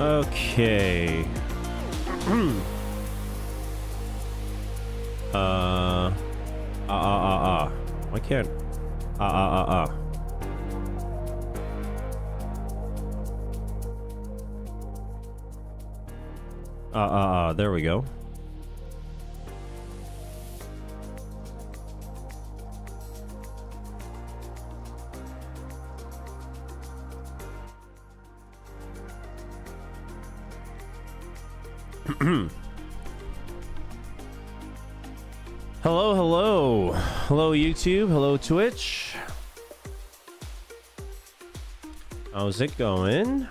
Okay. Why can't? There we go. Hello YouTube, hello Twitch. How's it going?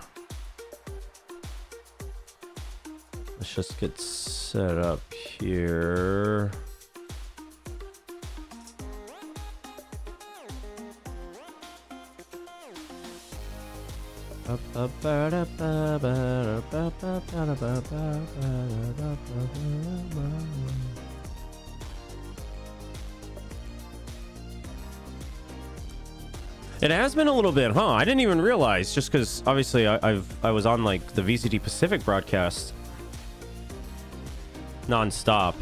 Let's just get set up here. It has been a little bit, huh? I didn't even realize, just because obviously I was on like the VCT Pacific broadcast non-stop.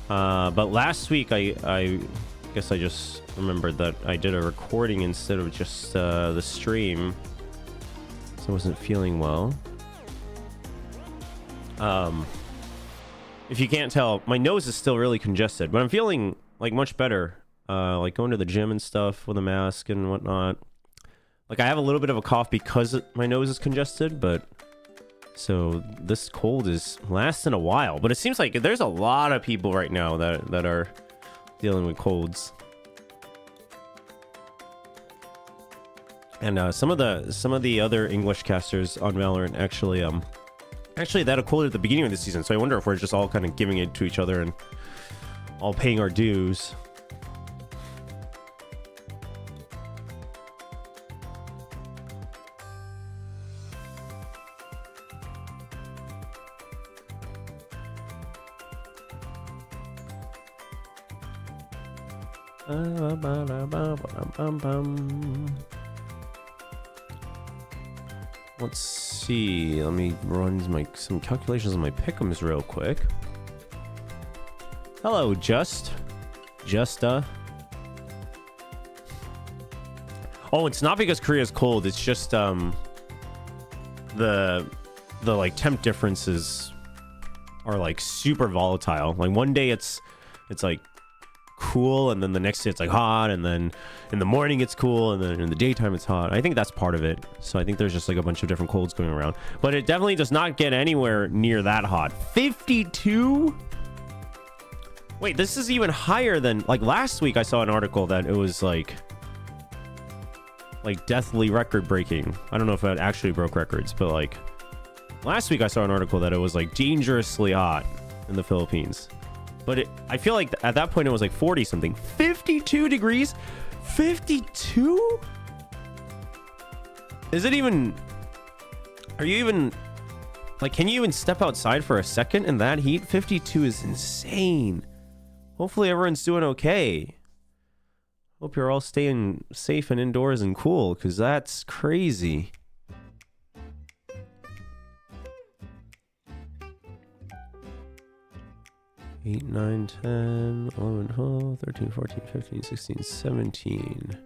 But last week I guess I just remembered that I did a recording instead of just the stream, so I wasn't feeling well. If you can't tell, my nose is still really congested, but I'm feeling like much better. Like going to the gym and stuff with a mask and whatnot. Like I have a little bit of a cough because my nose is congested, but so this cold is lasting a while. But it seems like there's a lot of people right now that are dealing with colds. And some of the other English casters on Valorant actually they had a cold at the beginning of the season. So I wonder if we're just all kind of giving it to each other and all paying our dues. Let's see. Let me run some calculations on my pick'ems real quick. Hello, Justa. Oh, it's not because Korea's cold. It's just the like temp differences are like super volatile. Like one day it's like cool, and then the next day it's like hot, and then in the morning it's cool, and then in the daytime it's hot. I think that's part of it. So I think there's just like a bunch of different colds going around, but it definitely does not get anywhere near that hot. 52. Wait, this is even higher than like last week. I saw an article that it was like deathly record breaking. I don't know if it actually broke records, but like last week I saw an article that it was like dangerously hot in the Philippines. But I feel like at that point it was like 40 something. 52 degrees? 52? Is it even... Are you even... Like, can you even step outside for a second in that heat? 52 is insane. Hopefully everyone's doing okay. Hope you're all staying safe and indoors and cool, because that's crazy. 8, 9, 10, 11, 12, 13, 14, 15, 16, 17.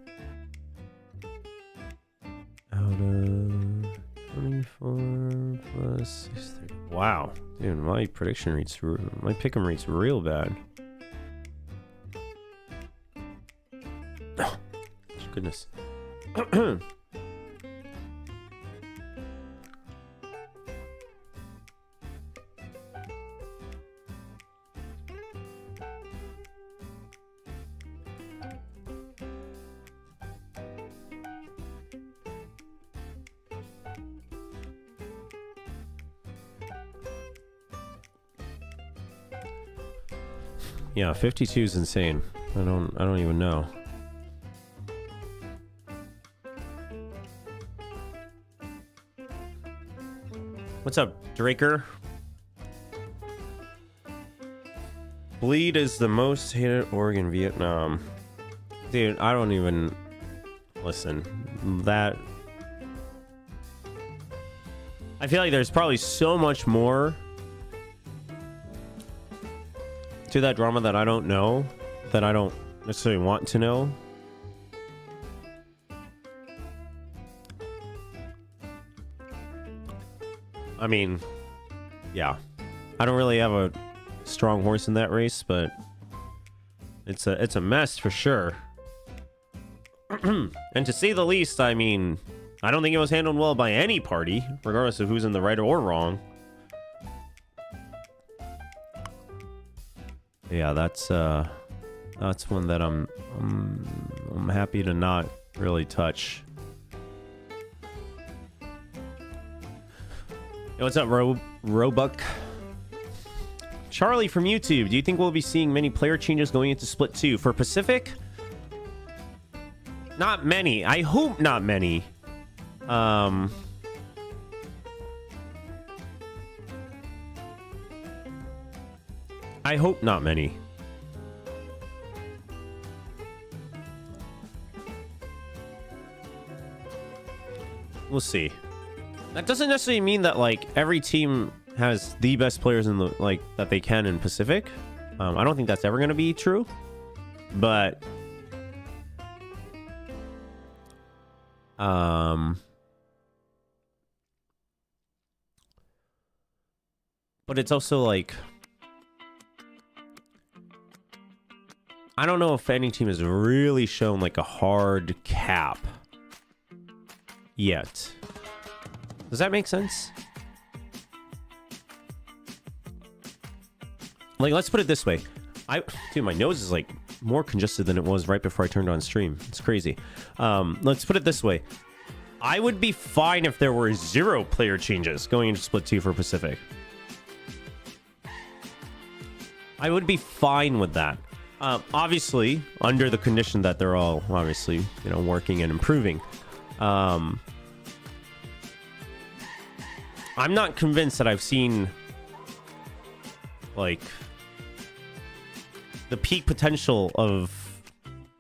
Out of 24 plus 630. Wow. Dude, my prediction rate's... My pick'em rate's real bad. Oh, goodness. Yeah, 52 is insane. I don't even know. What's up, Draker? Bleed is the most hated org in Vietnam. Dude, I don't even... Listen, that... I feel like there's probably so much more to that drama that I don't know, that I don't necessarily want to know. I mean, yeah, I don't really have a strong horse in that race, but it's a mess for sure. And to say the least, I mean, I don't think it was handled well by any party, regardless of who's in the right or wrong. Yeah, that's one that I'm happy to not really touch. Yo, what's up, Roebuck? Charlie from YouTube, do you think we'll be seeing many player changes going into Split 2? For Pacific? Not many. I hope not many. I hope not many. We'll see. That doesn't necessarily mean that like every team has the best players in the like that they can in Pacific. I don't think that's ever going to be true, but it's also like, I don't know if any team has really shown like a hard cap yet. Does that make sense? Like, let's put it this way. Dude, my nose is like more congested than it was right before I turned on stream. It's crazy. Let's put it this way. I would be fine if there were 0 player changes going into Split 2 for Pacific. I would be fine with that. Obviously, under the condition that they're all obviously, you know, working and improving. I'm not convinced that I've seen like the peak potential of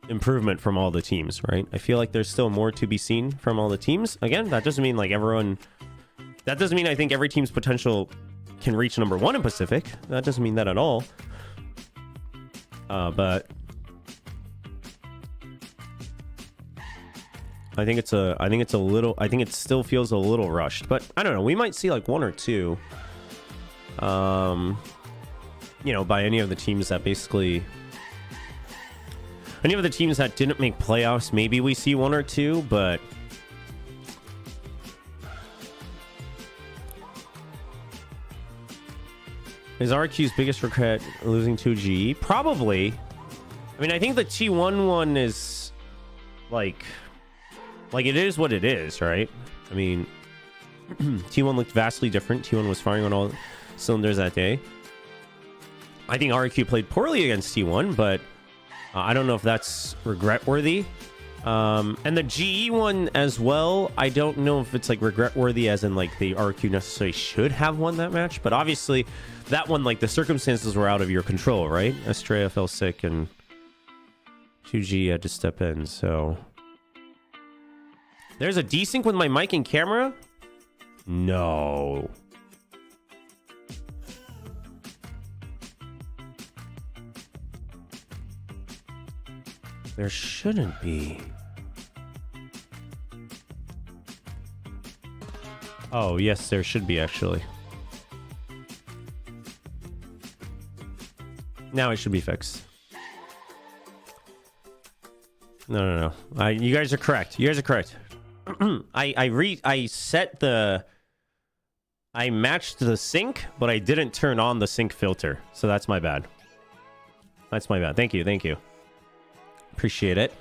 improvement from all the teams, right? I feel like there's still more to be seen from all the teams. Again, that doesn't mean like everyone, that doesn't mean I think every team's potential can reach number 1 in Pacific. That doesn't mean that at all. But I think it still feels a little rushed, but I don't know. We might see like 1 or 2, you know, by any of the teams that basically, any of the teams that didn't make playoffs. Maybe we see 1 or 2, but is RQ's biggest regret losing to GE? Probably. I mean, I think the T1 one is like it is what it is, right? I mean, T1 looked vastly different. T1 was firing on all cylinders that day. I think RQ played poorly against T1, but I don't know if that's regret-worthy. And the GE one as well, I don't know if it's like regret-worthy as in like the RQ necessarily should have won that match, but obviously that one, like the circumstances were out of your control, right? Estrella fell sick and 2G had to step in, so... There's a desync with my mic and camera? No. There shouldn't be. Oh, yes, there should be, actually. Now it should be fixed. No. You guys are correct. You guys are correct. I matched the sync, but I didn't turn on the sync filter. So that's my bad. That's my bad. Thank you. Appreciate it.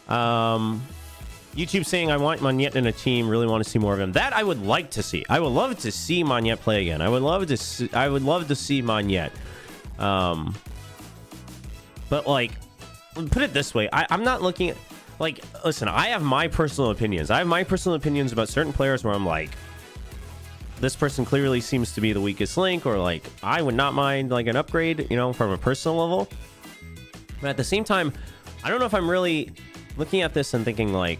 YouTube saying I want Magnet in a team. Really want to see more of him. That I would like to see. I would love to see Magnet play again. I would love to see Magnet. But like, put it this way. I'm not looking at, like, listen, I have my personal opinions. I have my personal opinions about certain players where I'm like, this person clearly seems to be the weakest link, or like, I would not mind like an upgrade, you know, from a personal level. But at the same time, I don't know if I'm really looking at this and thinking like,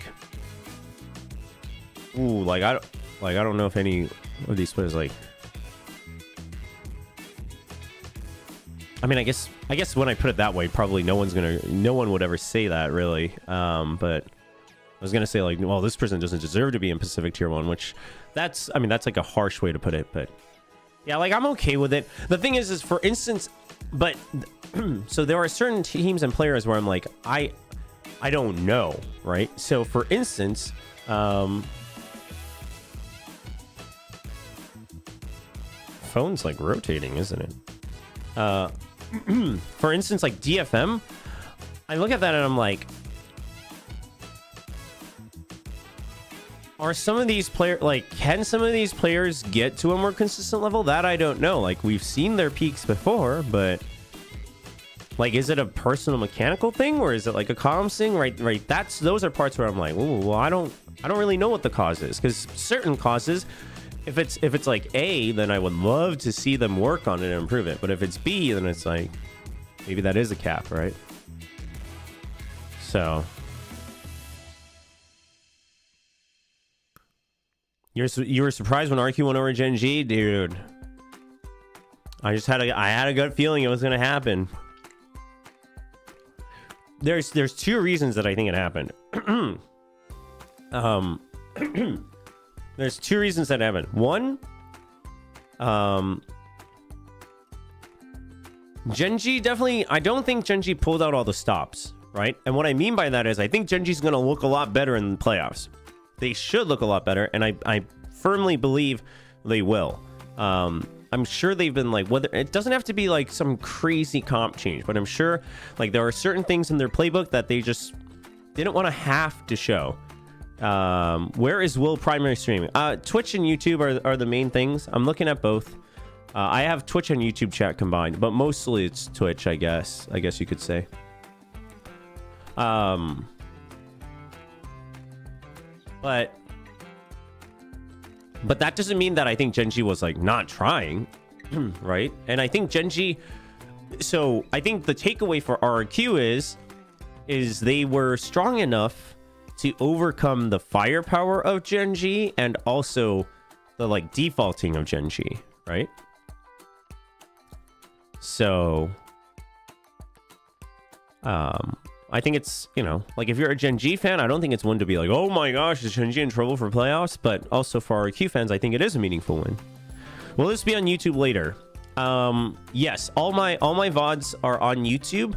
ooh, like Like, I don't know if any of these players, like... I mean, I guess when I put it that way, probably no one would ever say that, really. But I was gonna say, like, well, this person doesn't deserve to be in Pacific Tier 1, which that's like a harsh way to put it, but yeah, like, I'm okay with it. The thing is for instance, but so there are certain teams and players where I'm like, I don't know, right? So for instance, phone's like rotating, isn't it? For instance, like DFM, I look at that and I'm like, are some of these players, like, can some of these players get to a more consistent level? That I don't know. Like, we've seen their peaks before, but like, is it a personal mechanical thing, or is it like a comms thing? Right. Those are parts where I'm like, oh, well, I don't really know what the cause is, because certain causes, if it's like A, then I would love to see them work on it and improve it. But if it's B, then it's like, maybe that is a cap, right? So you were surprised when RQ went over Gen G, dude. I had a gut feeling it was gonna happen. There's two reasons that I think it happened. There's two reasons that happened. One, Genji definitely, I don't think Genji pulled out all the stops, right? And what I mean by that is I think Genji's going to look a lot better in the playoffs. They should look a lot better, and I firmly believe they will. I'm sure they've been like, whether it doesn't have to be like some crazy comp change, but I'm sure like there are certain things in their playbook that they just didn't want to have to show. Where is Will primary streaming? Twitch and YouTube are the main things. I'm looking at both. I have Twitch and YouTube chat combined, but mostly it's Twitch, I guess you could say. But that doesn't mean that I think Genji was like not trying, right? And I think Genji, so I think the takeaway for RRQ is they were strong enough to overcome the firepower of Genji and also the like defaulting of Genji, right? So I think it's, you know, like if you're a Genji fan, I don't think it's one to be like, oh my gosh, is Genji in trouble for playoffs? But also for RQ fans, I think it is a meaningful win. Will this be on YouTube later? Yes, all my VODs are on YouTube.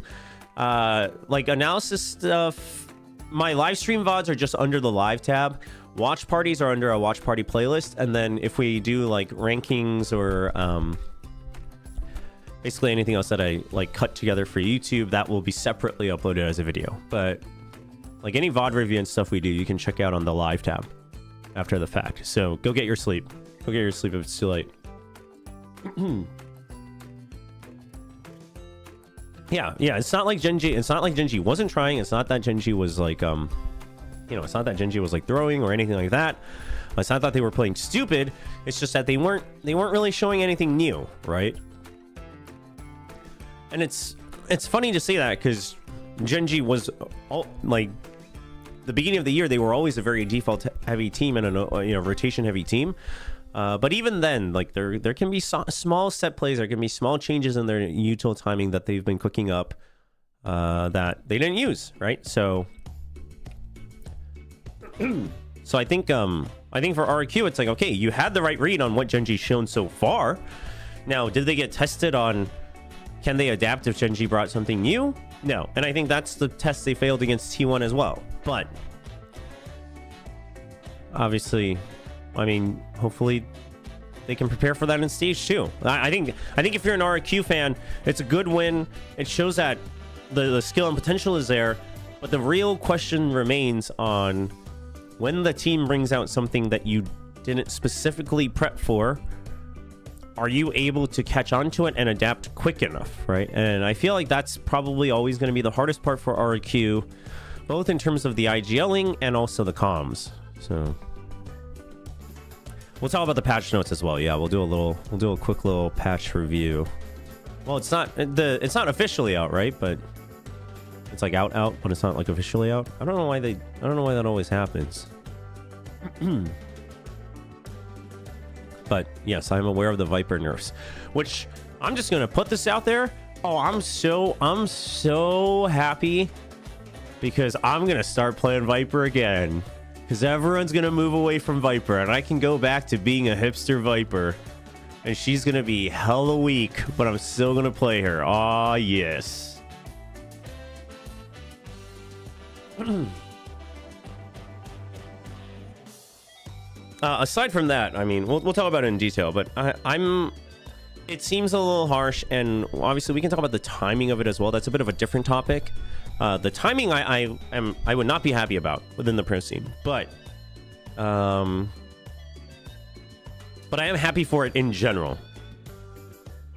Like analysis stuff, my live stream VODs are just under the live tab. Watch parties are under a watch party playlist. And then if we do like rankings or basically anything else that I like cut together for YouTube, that will be separately uploaded as a video. But like any VOD review and stuff we do, you can check out on the live tab after the fact. So go get your sleep. Go get your sleep if it's too late. Yeah, it's not like Genji wasn't trying. It's not that Genji was like it's not that Genji was like throwing or anything like that. It's not that they were playing stupid. It's just that they weren't really showing anything new, right? And it's funny to say that because Genji was like the beginning of the year, they were always a very default heavy team and a rotation heavy team. But even then, like there can be small set plays, there can be small changes in their util timing that they've been cooking up that they didn't use, right? So I think for RQ, it's like, okay, you had the right read on what Genji's shown so far. Now, did they get tested on? Can they adapt if Genji brought something new? No, and I think that's the test they failed against T1 as well. But obviously, I mean, hopefully they can prepare for that in stage 2. I think if you're an RQ fan, it's a good win. It shows that the skill and potential is there, but the real question remains on when the team brings out something that you didn't specifically prep for. Are you able to catch on to it and adapt quick enough, right? And I feel like that's probably always going to be the hardest part for RQ, both in terms of the IGLing and also the comms. So we'll talk about the patch notes as well. Yeah, we'll do a quick little patch review. Well, it's not officially out, right? But it's like out, but it's not like officially out. I don't know why that always happens. But yes, I'm aware of the Viper nerfs, which I'm just gonna put this out there. Oh, I'm so happy because I'm gonna start playing Viper again, because everyone's gonna move away from Viper and I can go back to being a hipster Viper, and she's gonna be hella weak, but I'm still gonna play her. Ah, yes. Aside from that, I mean, we'll talk about it in detail, but it seems a little harsh, and obviously we can talk about the timing of it as well. That's a bit of a different topic. The timing I would not be happy about within the pro scene, but I am happy for it in general.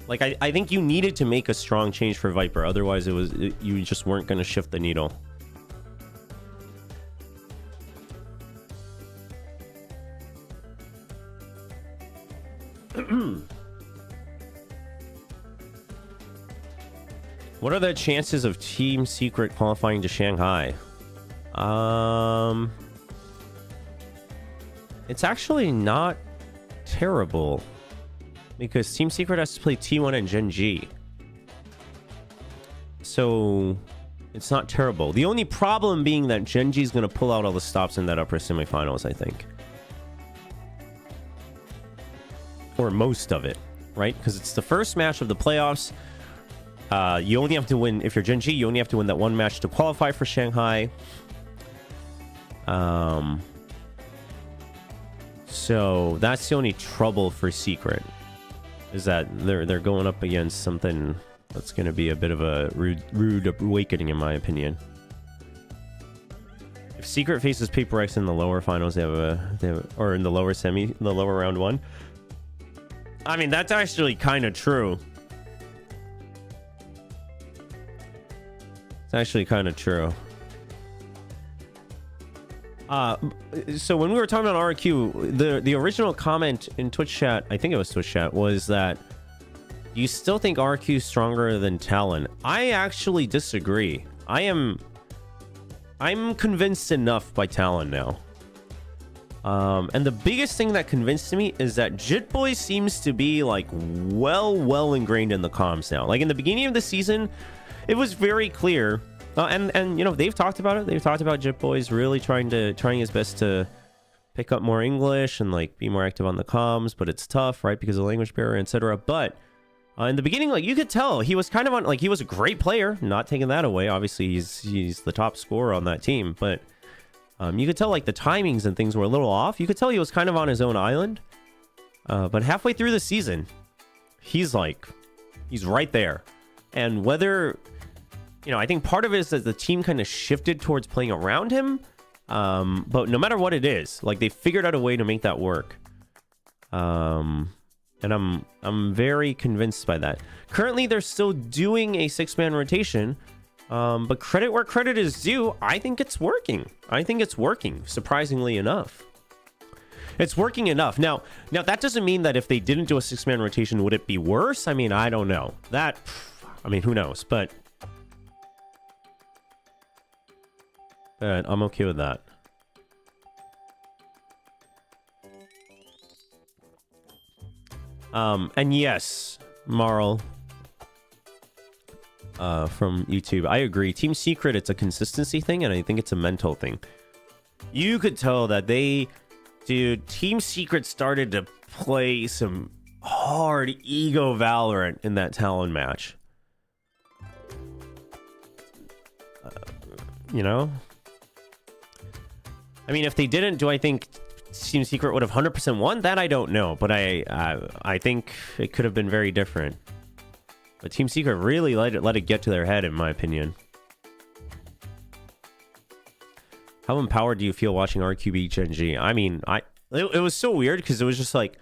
Like, I think you needed to make a strong change for Viper, otherwise you just weren't going to shift the needle. What are the chances of Team Secret qualifying to Shanghai? It's actually not terrible, because Team Secret has to play T1 and Gen G. So it's not terrible. The only problem being that Gen G is going to pull out all the stops in that upper semifinals, I think. Or most of it, right? Because it's the first match of the playoffs. You only have to win, if you're Gen G, you only have to win that one match to qualify for Shanghai. So that's the only trouble for Secret, is that they're going up against something that's going to be a bit of a rude awakening, in my opinion. If Secret faces Paper X in the lower finals, they have or in the lower the lower round one. I mean, that's actually kind of true. It's actually kind of true. So when we were talking about RQ, the original comment in Twitch chat, I think it was Twitch chat, was that you still think RQ is stronger than Talon. I actually disagree. I'm convinced enough by Talon now. And the biggest thing that convinced me is that Jitboy seems to be like well ingrained in the comms now. Like in the beginning of the season, it was very clear, and you know, they've talked about it. They've talked about Jitboy's really trying his best to pick up more English and like be more active on the comms, but it's tough, right, because of language barrier, etc. But in the beginning, like, you could tell he was kind of on, like, he was a great player, not taking that away. Obviously, he's the top scorer on that team, but you could tell like the timings and things were a little off. You could tell he was kind of on his own island. But halfway through the season, he's right there. And whether, you know, I think part of it is that the team kind of shifted towards playing around him. But no matter what it is, like, they figured out a way to make that work. And I'm very convinced by that. Currently, they're still doing a 6-man rotation. But credit where credit is due. I think it's working. Surprisingly enough. It's working enough. Now that doesn't mean that if they didn't do a 6-man rotation, would it be worse? I mean, I don't know. Who knows? But I'm okay with that. And yes, Marl from YouTube, I agree. Team Secret, it's a consistency thing, and I think it's a mental thing. You could tell that Team Secret started to play some hard ego Valorant in that Talon match. You know? I mean, if they didn't, do I think Team Secret would have 100% won? That I don't know, but I think it could have been very different. But Team Secret really let it get to their head, in my opinion. How empowered do you feel watching RQB Gen G? I mean, it was so weird because it was just like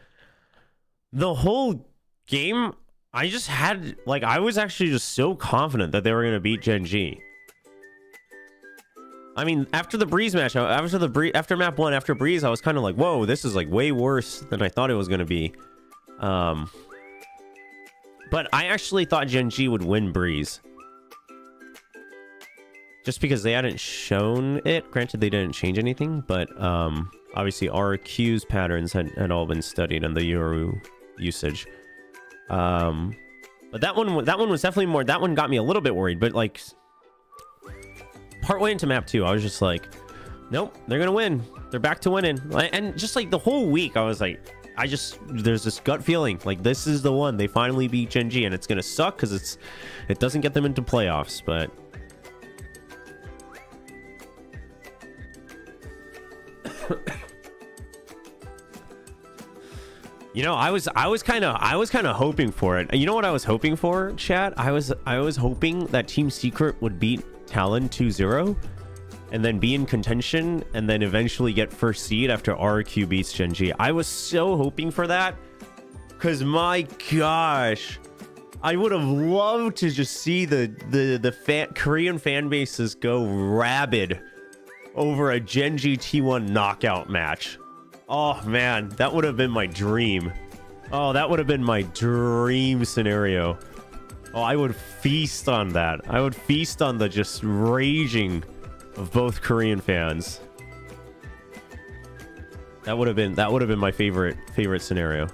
the whole game. I just had, like, I was actually just so confident that they were gonna beat Gen G. I mean, after the Breeze match, after map 1, after Breeze, I was kind of like, whoa, this is like way worse than I thought it was gonna be. But I actually thought Gen G would win Breeze. just because they hadn't shown it. Granted, they didn't change anything, but obviously RQ's patterns had all been studied on the Yoru usage. But that one was definitely more. That one got me a little bit worried. But like partway into map 2, I was just like, nope, they're gonna win. They're back to winning. And just like the whole week, I was like, there's this gut feeling like this is the one. They finally beat Gen.G, and it's gonna suck because it doesn't get them into playoffs, but. You know, I was kind of hoping for it. You know what I was hoping for, chat? I was hoping that Team Secret would beat Talon 2-0 and then be in contention and then eventually get first seed after RQ beats Gen.G. I was so hoping for that because my gosh, I would have loved to just see the Korean fan bases go rabid over a Gen.G T1 knockout match. Oh man, that would have been my dream. Oh, that would have been my dream scenario. Oh, I would feast on that. I would feast on the just raging of both Korean fans. That would have been my favorite scenario.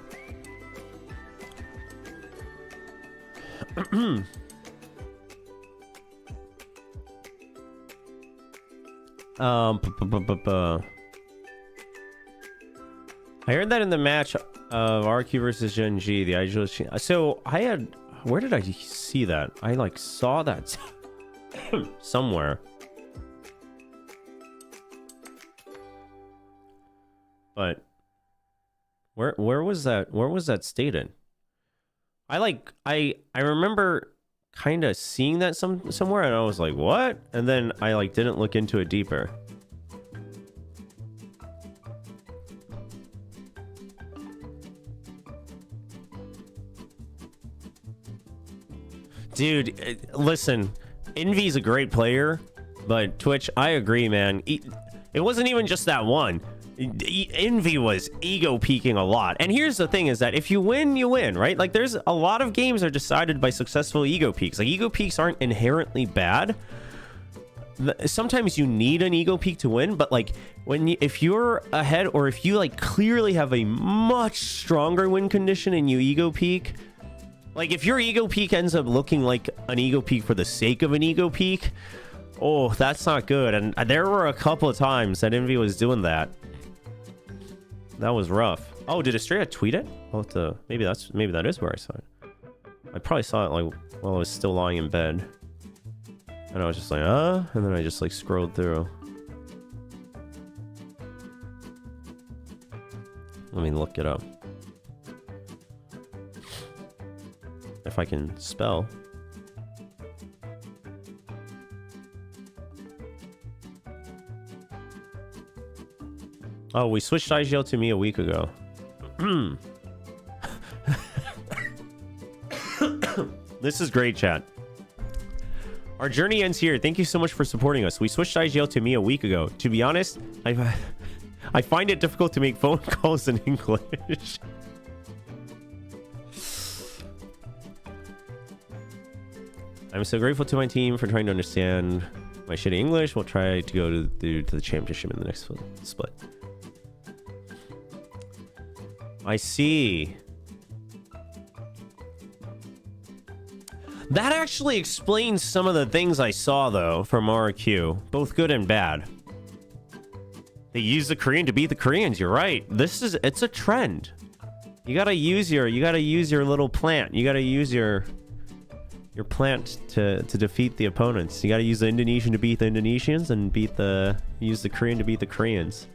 I heard that in the match of RQ versus Gen.G, the ideal. So I had, where did I see that? I like saw that somewhere. But where was that? Where was that stated? I remember kind of seeing that somewhere, and I was like, what? And then I like didn't look into it deeper. Dude, listen, Envy's a great player, but Twitch, I agree, man. It wasn't even just that one. Envy was ego peaking a lot. And here's the thing is that if you win, you win, right? Like there's a lot of games are decided by successful ego peaks. Like ego peaks aren't inherently bad. Sometimes you need an ego peak to win, but like if you're ahead or if you like clearly have a much stronger win condition and you ego peak, like if your ego peak ends up looking like an ego peak for the sake of an ego peak, oh, that's not good. And there were a couple of times that Envy was doing that. That was rough. Oh, did Estrella tweet it? Maybe that is where I saw it. I probably saw it like while I was still lying in bed. And I was just like, and then I just like scrolled through. Let me look it up. If I can spell. Oh, we switched IGL to me a week ago. This is great, chat. Our journey ends here. Thank you so much for supporting us. We switched IGL to me a week ago. To be honest, I find it difficult to make phone calls in English. I'm so grateful to my team for trying to understand my shitty English. We'll try to go to the championship in the next split. I see. That actually explains some of the things I saw, though, from RQ. Both good and bad. They use the Korean to beat the Koreans. You're right. It's a trend. You gotta use your little plant. You gotta use your plant to defeat the opponents. You gotta use the Indonesian to beat the Indonesians and use the Korean to beat the Koreans.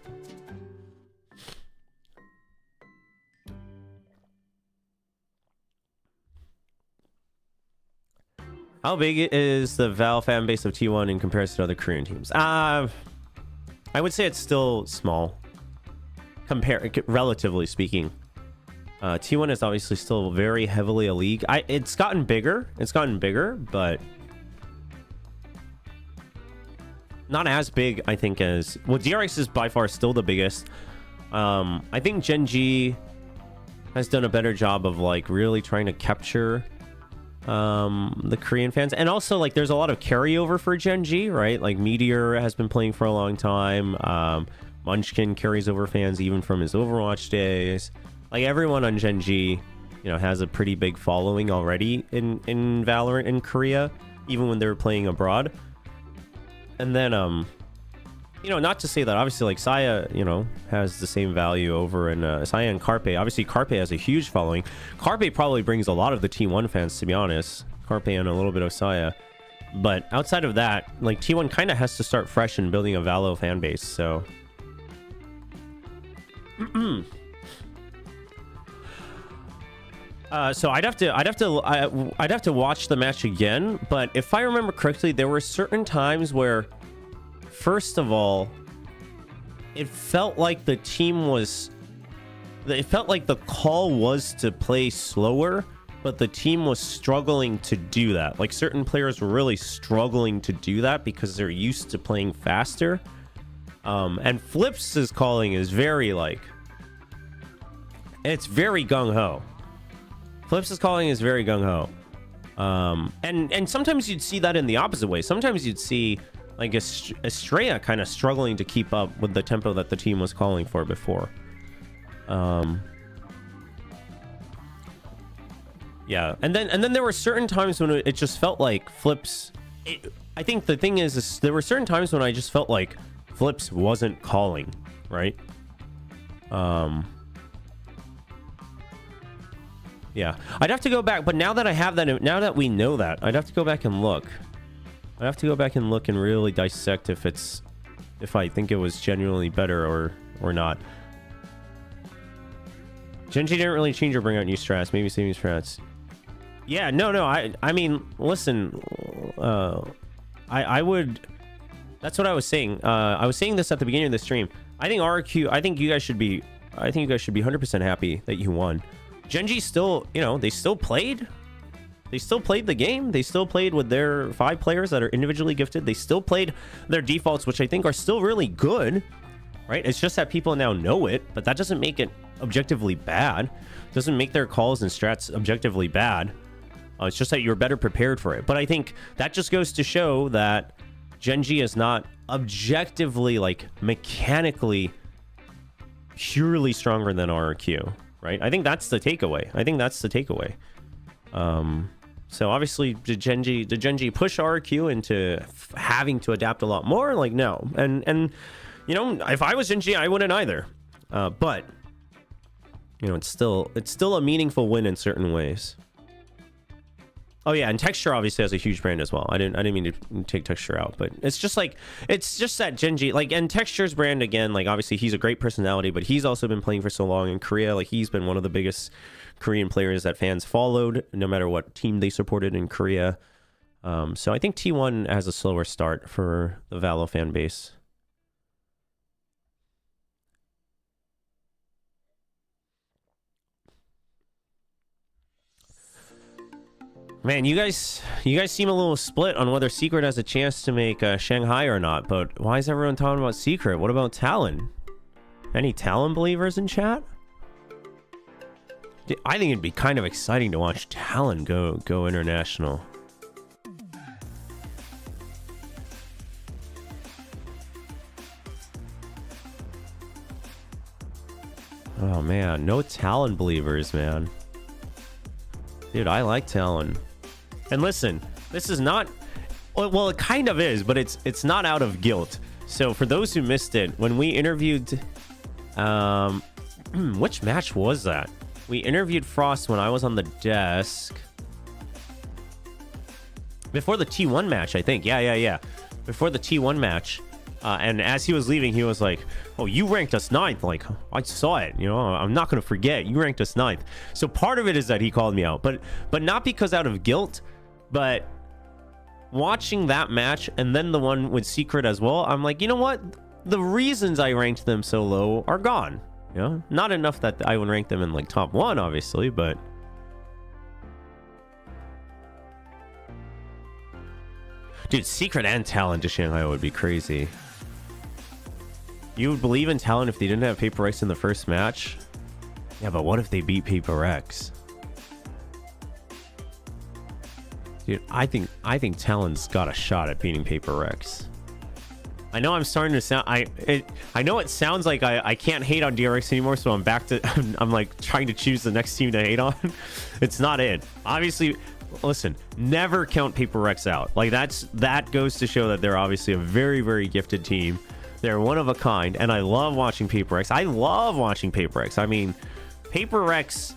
How big is the Val fan base of T1 in comparison to other Korean teams? I would say it's still small, relatively speaking. T1 is obviously still very heavily a league. It's gotten bigger. But not as big, I think, as... Well, DRX is by far still the biggest. I think Gen.G has done a better job of, like, really trying to capture the Korean fans. And also, like, there's a lot of carryover for Gen G, right? Like, Meteor has been playing for a long time. Munchkin carries over fans even from his Overwatch days. Like, everyone on Gen G, you know, has a pretty big following already in Valorant in Korea, even when they were playing abroad. And then, you know, not to say that obviously, like, Saya, you know, has the same value over in Saya and Carpe. Obviously, Carpe has a huge following. Carpe probably brings a lot of the T1 fans, to be honest. Carpe and a little bit of Saya. But outside of that, like, T1 kind of has to start fresh and building a Valo fan base, so... so I'd have to watch the match again, but if I remember correctly, there were certain times where, first of all, it felt like the call was to play slower, but the team was struggling to do that. Like, certain players were really struggling to do that because they're used to playing faster. And Flips' calling is very, like, it's very gung-ho. Flips' calling is very gung-ho. And sometimes you'd see that in the opposite way. Sometimes you'd see, like, Estrella kind of struggling to keep up with the tempo that the team was calling for before. Yeah, and then there were certain times when it just felt like Flips... I think the thing is there were certain times when I just felt like Flips wasn't calling, right? Yeah, I'd have to go back, but now that I have that, now that we know that, I'd have to go back and look. I'd have to go back and look and really dissect if I think it was genuinely better or not. Gen G didn't really change or bring out new strats, maybe saving strats. Yeah, no, I mean, listen, I would... That's what I was saying. I was saying this at the beginning of the stream. I think RQ, I think you guys should be 100% happy that you won. Gen G still, you know, they still played. They still played the game. They still played with their 5 players that are individually gifted. They still played their defaults, which I think are still really good, right? It's just that people now know it, but that doesn't make it objectively bad. It doesn't make their calls and strats objectively bad. It's just that you're better prepared for it. But I think that just goes to show that Gen G is not objectively, like, mechanically purely stronger than RQ, right? I think that's the takeaway. So obviously, did Gen G push RQ into having to adapt a lot more? Like, no. And you know, if I was Gen G, I wouldn't either. But you know, it's still a meaningful win in certain ways. Oh yeah, and Texture obviously has a huge brand as well. I didn't mean to take Texture out, but it's just that Gen G, like, and Texture's brand, again, like, obviously he's a great personality, but he's also been playing for so long in Korea. Like, he's been one of the biggest Korean players that fans followed, no matter what team they supported in Korea. So I think T1 has a slower start for the Valo fan base. Man, you guys seem a little split on whether Secret has a chance to make Shanghai or not, but why is everyone talking about Secret? What about Talon? Any Talon believers in chat? I think it'd be kind of exciting to watch Talon go international. Oh man, no Talon believers, man. Dude, I like Talon. And listen, this is not... Well, it kind of is, but it's not out of guilt. So for those who missed it, when we interviewed... which match was that? We interviewed Frost when I was on the desk. Before the T1 match, I think. Yeah. Before the T1 match. And as he was leaving, he was like, oh, you ranked us 9th. Like, I saw it, you know, I'm not going to forget. You ranked us 9th. So part of it is that he called me out, but not because out of guilt, but watching that match and then the one with Secret as well, I'm like, you know what? The reasons I ranked them so low are gone. You know, not enough that I would rank them in like top 1, obviously, but... Dude, Secret and Talon to Shanghai would be crazy. You would believe in Talon if they didn't have Paper X in the first match? Yeah, but what if they beat Paper X? Dude, I think Talon's got a shot at beating Paper Rex. I know I'm starting to sound... I know it sounds like I can't hate on DRX anymore, so I'm back to... I'm like trying to choose the next team to hate on. It's not it. Obviously, listen, never count Paper Rex out. Like, that goes to show that they're obviously a very, very gifted team. They're one of a kind, and I love watching Paper Rex. I love watching Paper Rex. I mean, Paper Rex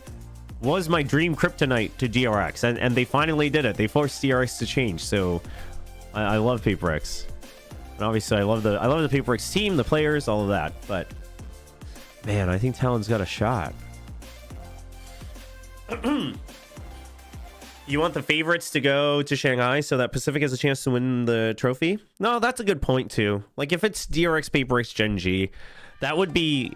was my dream kryptonite to DRX, and they finally did it. They forced DRX to change, so I love Paper Rex. And obviously, I love the Paper X team, the players, all of that. But man, I think Talon's got a shot. You want the favorites to go to Shanghai so that Pacific has a chance to win the trophy? No, that's a good point too. Like if it's DRX, Paper X, Gen G, that would be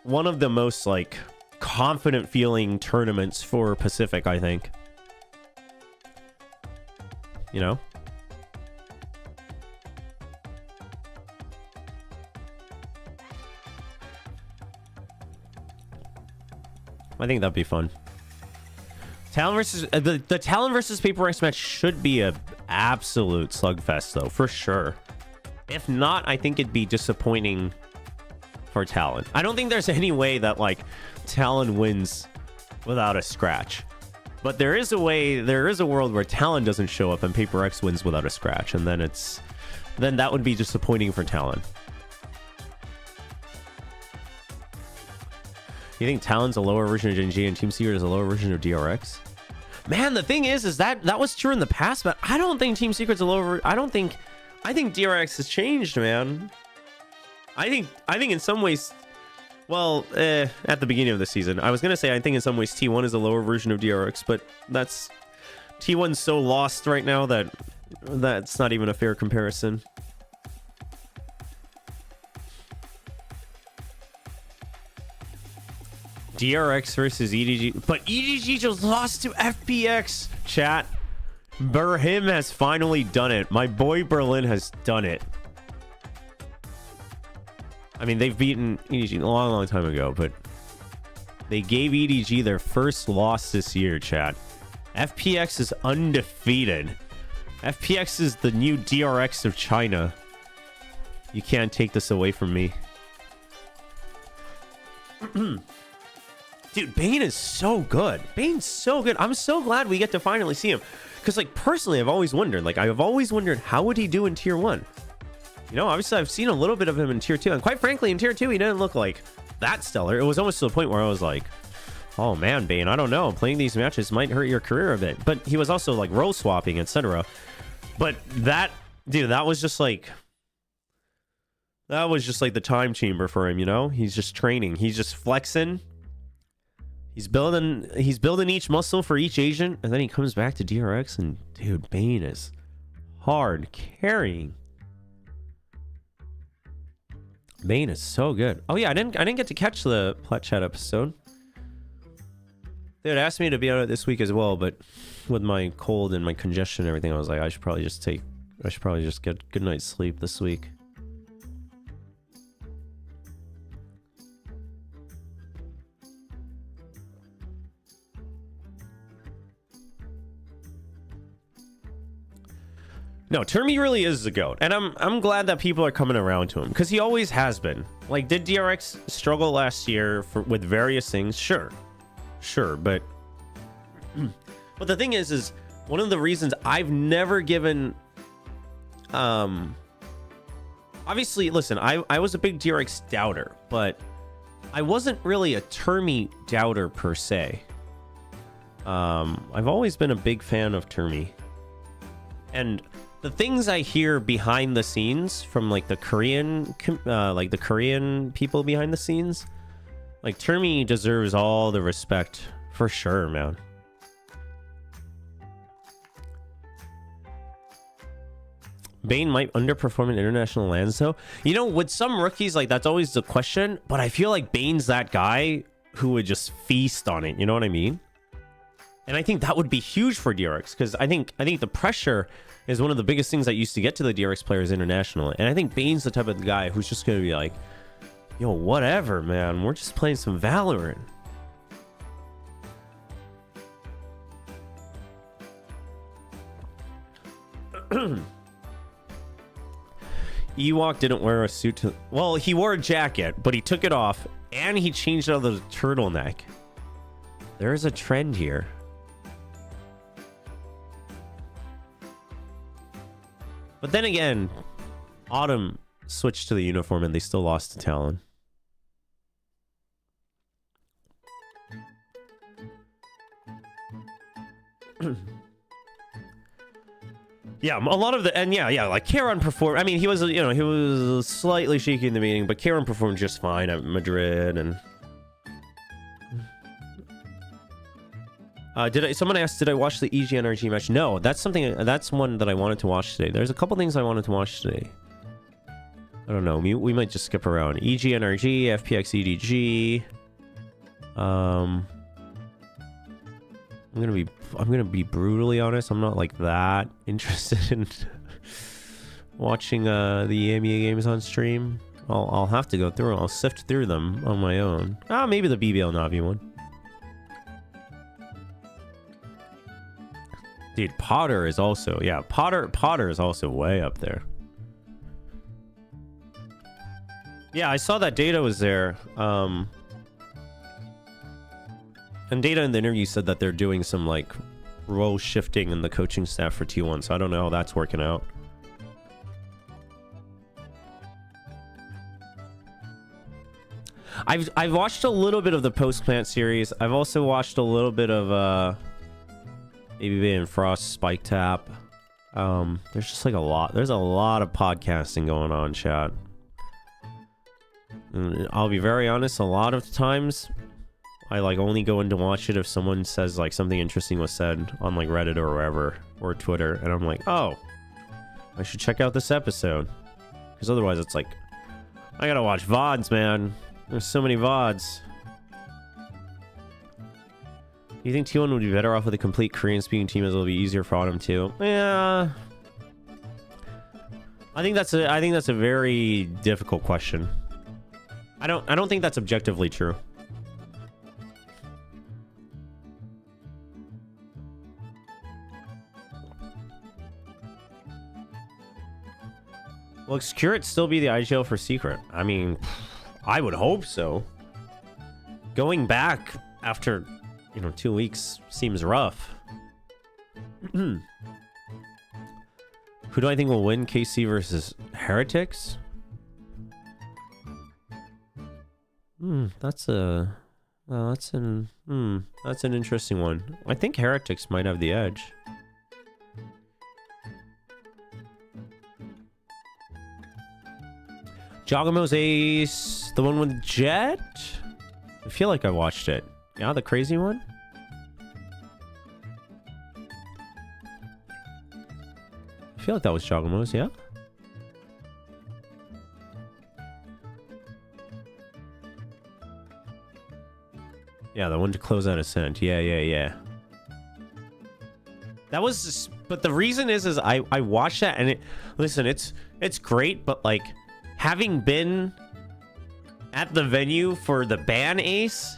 one of the most like confident feeling tournaments for Pacific, I think. You know? I think that'd be fun. Talon versus the Talon versus Paper X match should be a absolute slugfest though, for sure. If not, I think it'd be disappointing for Talon. I don't think there's any way that like Talon wins without a scratch. But there is a world where Talon doesn't show up and Paper X wins without a scratch, and then that would be disappointing for Talon. You think Talon's a lower version of Gen G and Team Secret is a lower version of DRX? Man, the thing is that was true in the past, but I don't think Team Secret's a lower. I think DRX has changed, man. I think in some ways, well, at the beginning of the season, I was gonna say I think in some ways T1 is a lower version of DRX, but that's T1's so lost right now that that's not even a fair comparison. DRX versus EDG, but EDG just lost to FPX. Chat, Berhim has finally done it. My boy Berlin has done it. I mean, they've beaten EDG a long time ago, but they gave EDG their first loss this year, chat. FPX is undefeated. FPX is the new DRX of China. You can't take this away from me. Dude, Bane is so good. Bane's so good. I'm so glad we get to finally see him. Because, like, personally, I've always wondered, how would he do in Tier 1? You know, obviously, I've seen a little bit of him in Tier 2. And quite frankly, in Tier 2, he didn't look, like, that stellar. It was almost to the point where I was like, oh, man, Bane, I don't know. Playing these matches might hurt your career a bit. But he was also, like, role swapping, etc. But that, dude, that was just, like... That was just, like, the time chamber for him, you know? He's just training. He's just flexing. He's building each muscle for each agent, and then he comes back to DRX, and dude, Bane is hard carrying. Bane is so good. Oh yeah, I didn't get to catch the Plat Chat episode. They had asked me to be on it this week as well, but with my cold and my congestion and everything, I was like, I should probably just get a good night's sleep this week. No, Termi really is the GOAT, and I'm glad that people are coming around to him, because he always has been. Like, did DRX struggle last year with various things? Sure, but the thing is one of the reasons I've never given, obviously, listen, I was a big DRX doubter, but I wasn't really a Termi doubter per se. I've always been a big fan of Termi, and the things I hear behind the scenes from like the Korean people behind the scenes, like Termi deserves all the respect for sure, man. Bane might underperform in international lands though. You know, with some rookies, like that's always the question, but I feel like Bane's that guy who would just feast on it. You know what I mean? And I think that would be huge for DRX, because I think the pressure is one of the biggest things that used to get to the DRX players internationally. And I think Bane's the type of guy who's just going to be like, yo, whatever, man. We're just playing some Valorant. Ewok didn't wear a suit to... Well, he wore a jacket, but he took it off, and he changed out the turtleneck. There is a trend here. But then again, Autumn switched to the uniform, and they still lost to Talon. Yeah, a lot of the... And yeah, like, Karen performed... I mean, he was, you know, he was slightly shaky in the meeting, but Karen performed just fine at Madrid, and... someone asked, did I watch the EGNRG match? No, that's one that I wanted to watch today. There's a couple things I wanted to watch today. I don't know, we might just skip around. EGNRG, FPX EDG. I'm gonna be brutally honest. I'm not like that interested in watching the EMEA games on stream. I'll have to go through them. I'll sift through them on my own. Maybe the BBL Navi one. Dude, Potter is also... Yeah, Potter is also way up there. Yeah, I saw that Data was there. And Data in the interview said that they're doing some, like, role shifting in the coaching staff for T1, so I don't know how that's working out. I've watched a little bit of the post-plant series. I've also watched a little bit of, ABB and Frost Spike Tap. There's just, like, there's a lot of podcasting going on, chat. And I'll be very honest, a lot of times... I like only go in to watch it if someone says like something interesting was said on like Reddit or wherever, or Twitter, and I'm like, oh, I should check out this episode, because otherwise it's like, I gotta watch VODs, man. There's so many VODs. Do you think T1 would be better off with a complete Korean-speaking team, as it'll be easier for Autumn too? Yeah, I think that's a very difficult question. I don't think that's objectively true. Will Curate still be the IGL for Secret? I mean, I would hope so. Going back after, 2 weeks seems rough. Who do I think will win, KC versus Heretics? That's an interesting one. I think Heretics might have the edge. Giacomo's Ace, the one with Jet? I feel like I watched it. Yeah, the crazy one? I feel like that was Giacomo's, yeah? Yeah, the one to close out Ascent. Yeah. That was just, but the reason is I watched that and it's great, but like having been at the venue for the Ban Ace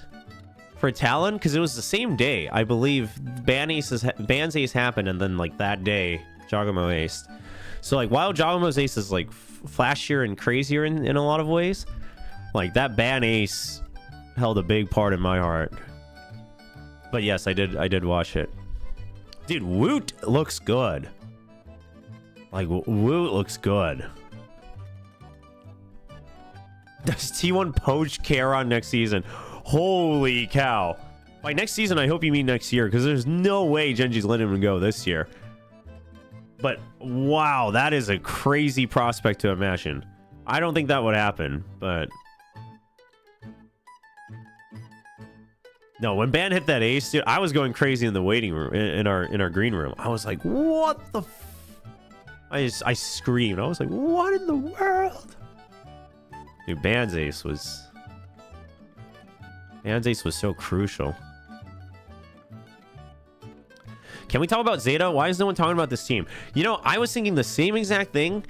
for Talon, because it was the same day, I believe. Ban's Ace happened, and then like that day, Giacomo aced. So like while Giacomo's Ace is like flashier and crazier in a lot of ways, like that Ban Ace held a big part in my heart. But yes, I did watch it. Dude, Woot looks good. Like Woot looks good. Does T1 poach Charon next season? Holy cow. By next season, I hope you mean next year, because there's no way Genji's letting him go this year. But wow, that is a crazy prospect to imagine. I don't think that would happen, but... No, when Ban hit that ace, dude, I was going crazy in the waiting room, in our green room. I was like, what the I screamed. I was like, what in the world? Dude, Ban's ace was so crucial. Can we talk about Zeta? Why is no one talking about this team? I was thinking the same exact thing,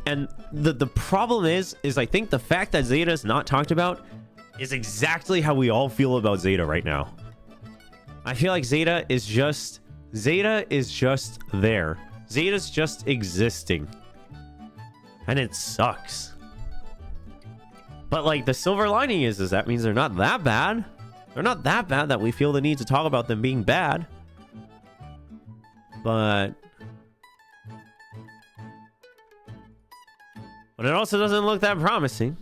and the problem is I think the fact that Zeta is not talked about is exactly how we all feel about Zeta right now. I feel like Zeta is just there. Zeta's just existing. And it sucks. But like the silver lining is that means they're not that bad. They're not that bad that we feel the need to talk about them being bad. But it also doesn't look that promising.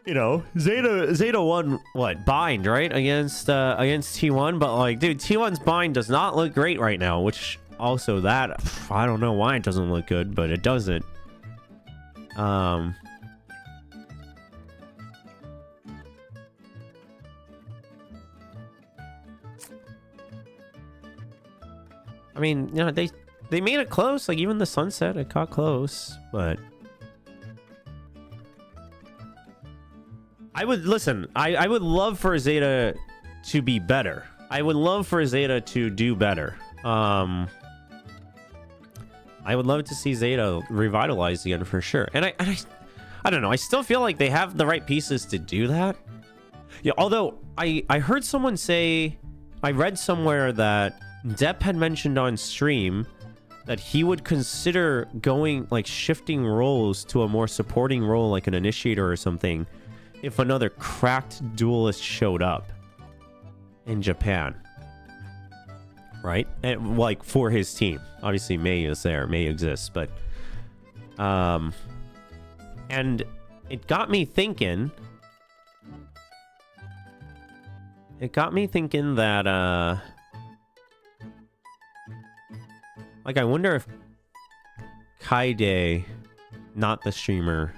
You know, Zeta won what, bind, right, against T1, but like, dude, T1's bind does not look great right now, which also that I don't know why it doesn't look good, but it doesn't. I mean, you know, they made it close, like even the sunset, it got close, but I would listen. I would love for Zeta to be better. I would love for Zeta to do better. I would love to see Zeta revitalized again for sure. And I don't know. I still feel like they have the right pieces to do that. Yeah. Although I heard someone say, I read somewhere that Depp had mentioned on stream that he would consider going like shifting roles to a more supporting role, like an initiator or something, if another cracked duelist showed up in Japan, right? And like for his team. Obviously May is there, May exists, but and it got me thinking that like I wonder if Kaide, not the streamer,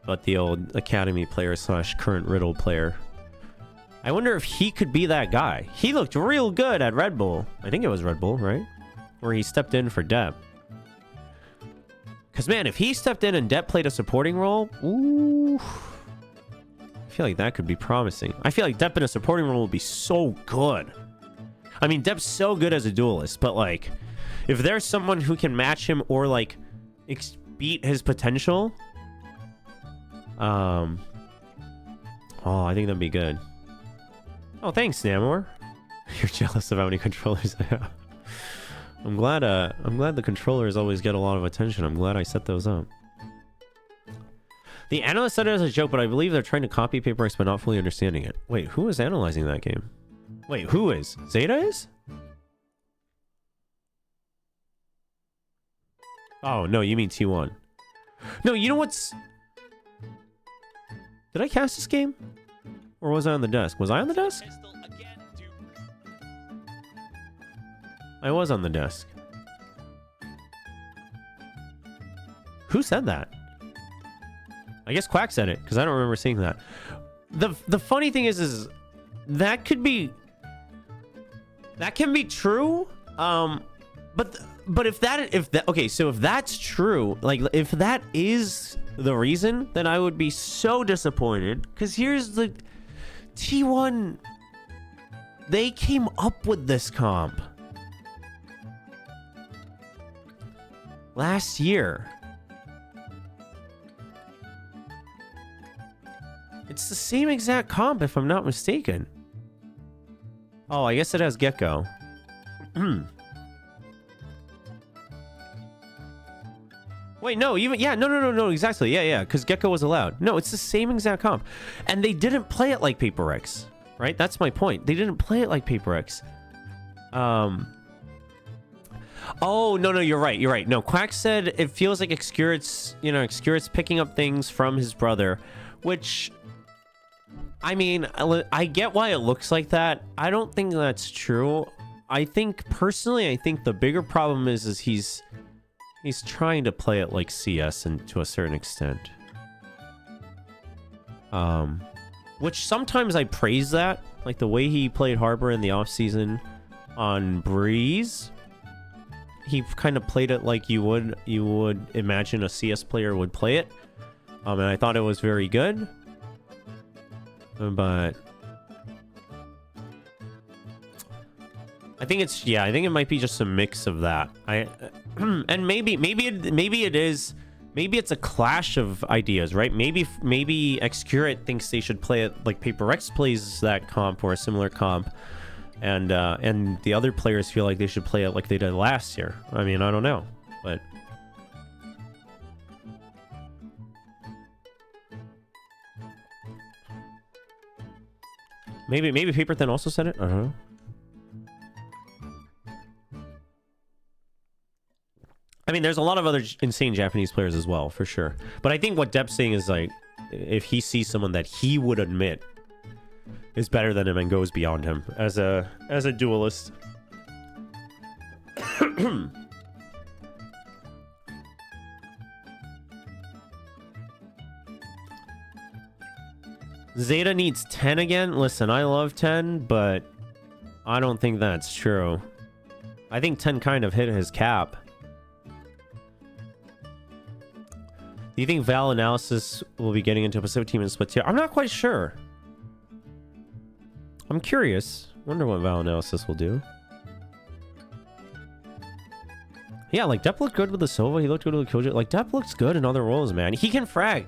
but the old Academy player / current Riddle player, I wonder if he could be that guy. He looked real good at Red Bull. I think it was Red Bull, right? Where he stepped in for Depp. Because, man, if he stepped in and Depp played a supporting role, ooh, I feel like that could be promising. I feel like Depp in a supporting role would be so good. I mean, Depp's so good as a duelist, but, like, if there's someone who can match him or, like, beat his potential, oh, I think that'd be good. Oh, thanks, Namor. You're jealous of how many controllers I have. I'm glad the controllers always get a lot of attention. I'm glad I set those up. The analyst said it as a joke, but I believe they're trying to copy Paper X but not fully understanding it. Wait, who is analyzing that game? Wait, who is? Zeta is? Oh, no, you mean T1. No, you know what's... Did I cast this game? Or was I on the desk? Was I on the desk? I was on the desk. Who said that? I guess Quack said it, because I don't remember seeing that. The funny thing is that could be... That can be true. But if that okay, so if that's true, like if that is the reason, then I would be so disappointed. Because here's the T1, they came up with this comp last year. It's the same exact comp, if I'm not mistaken. Oh, I guess it has Gecko. Wait, no, even, yeah, no, exactly. Yeah, because Gecko was allowed. No, it's the same exact comp. And they didn't play it like Paper X, right? That's my point. They didn't play it like Paper X. Oh, no, you're right. No, Quack said it feels like Xcurit's picking up things from his brother, which, I mean, I get why it looks like that. I don't think that's true. I think, personally, the bigger problem is he's trying to play it like CS and to a certain extent. Which sometimes I praise that. Like the way he played Harbor in the offseason on Breeze. He kind of played it like you would imagine a CS player would play it. And I thought it was very good. But I think it might be just a mix of that. And maybe it is maybe it's a clash of ideas, right? Maybe Excurate thinks they should play it like Paper X plays that comp or a similar comp, and the other players feel like they should play it like they did last year. I mean, I don't know, but maybe Paper Thin also said it. I don't know. I mean, there's a lot of other insane Japanese players as well, for sure. But I think what Depp's saying is, like, if he sees someone that he would admit is better than him and goes beyond him as a duelist. Zeta needs 10 again? Listen, I love 10, but I don't think that's true. I think 10 kind of hit his cap. Do you think Val Analysis will be getting into a Pacific team in split tier? I'm not quite sure. I'm curious. Wonder what Val Analysis will do. Yeah, like, Depp looked good with the Sova. He looked good with the Killjoy. Like, Depp looks good in other roles, man. He can frag.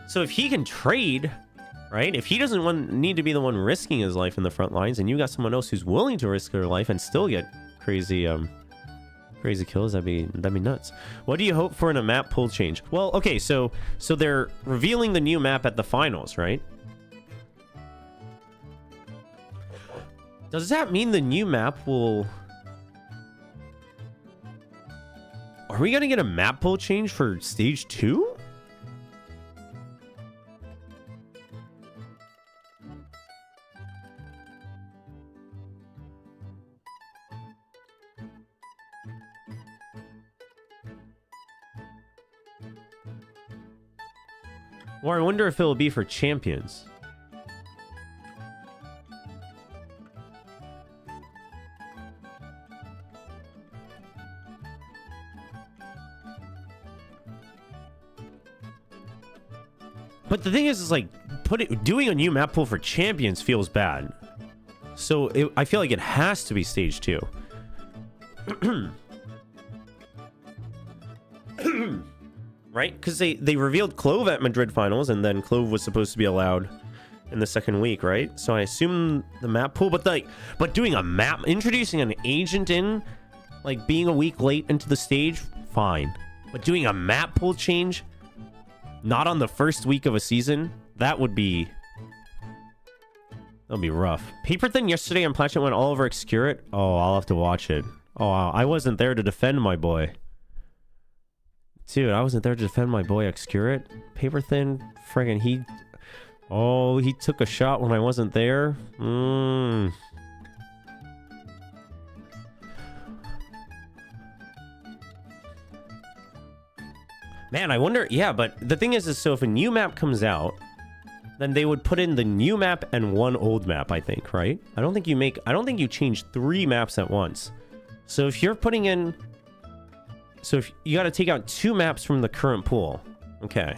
So if he can trade, right? If he doesn't need to be the one risking his life in the front lines, and you got someone else who's willing to risk their life and still get crazy kills, that'd be nuts. What do you hope for in a map pool change? Well, okay, so they're revealing the new map at the finals, right? Does that mean the new map will... Are we gonna get a map pool change for stage 2? Or I wonder if it'll be for champions. But the thing is like, doing a new map pool for champions feels bad. So I feel like it has to be stage 2. Right? Because they revealed Clove at Madrid finals, and then Clove was supposed to be allowed in the second week, right? So I assume the map pool, but doing a map, introducing an agent in, like being a week late into the stage, fine. But doing a map pool change, not on the first week of a season, that'll be rough. Paper Thin yesterday on Platchet went all over Excurate. Oh, I'll have to watch it. Oh, I wasn't there to defend my boy. Dude, I wasn't there to defend my boy Excurate. Paper Thin, friggin' he took a shot when I wasn't there. Man, I wonder, yeah, but the thing is so if a new map comes out, then they would put in the new map and one old map, I think, right? I don't think you change 3 maps at once. So if you're putting in... So if you got to take out 2 maps from the current pool. Okay.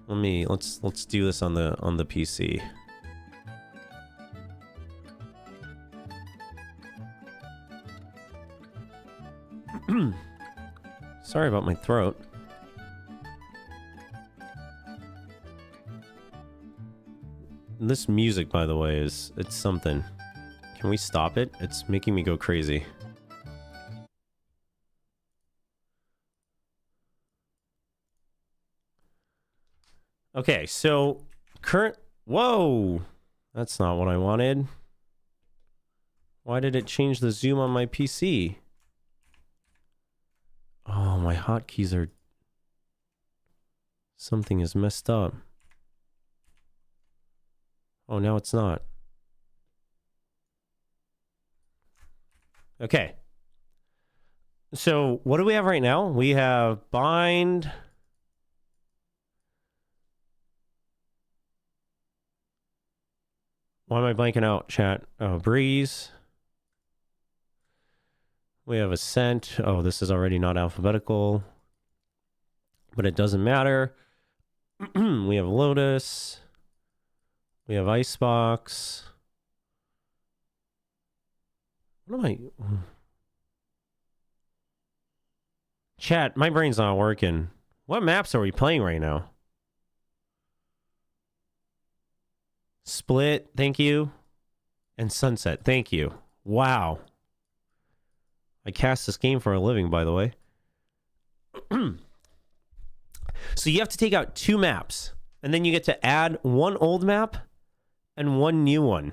Let's do this on the PC. Sorry about my throat. This music, by the way, it's something. Can we stop it? It's making me go crazy. Okay, so whoa! That's not what I wanted. Why did it change the zoom on my PC? Oh, my hotkeys are... Something is messed up. Oh, now it's not. Okay. So, what do we have right now? We have bind. Why am I blanking out, chat? Oh, breeze. We have ascent. Oh, this is already not alphabetical. But it doesn't matter. We have lotus. We have icebox. What am I... Chat, my brain's not working. What maps are we playing right now? Split, thank you. And Sunset, thank you. Wow. I cast this game for a living, by the way. So you have to take out 2 maps. And then you get to add 1 old map and 1 new one.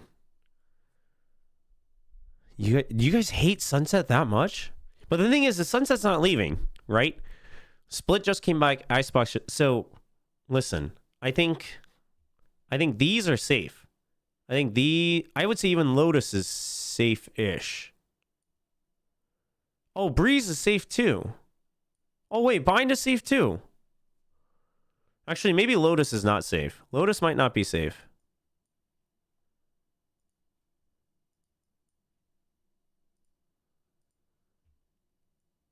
You guys hate Sunset that much? But the thing is, the Sunset's not leaving, right? Split just came back. Icebox. So, listen. I think these are safe. I would say even Lotus is safe-ish. Oh, Breeze is safe too. Oh, wait, Bind is safe too. Actually, maybe Lotus is not safe. Lotus might not be safe.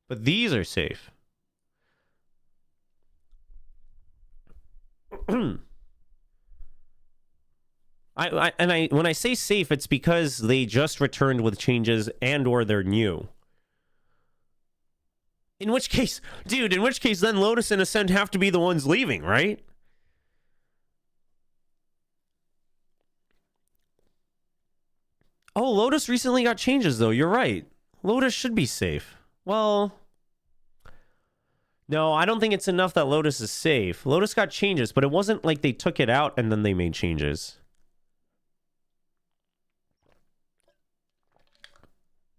But these are safe. When I say safe, it's because they just returned with changes and or they're new. In which case, dude, then Lotus and Ascent have to be the ones leaving, right? Oh, Lotus recently got changes, though. You're right. Lotus should be safe. Well, no, I don't think it's enough that Lotus is safe. Lotus got changes, but it wasn't like they took it out and then they made changes.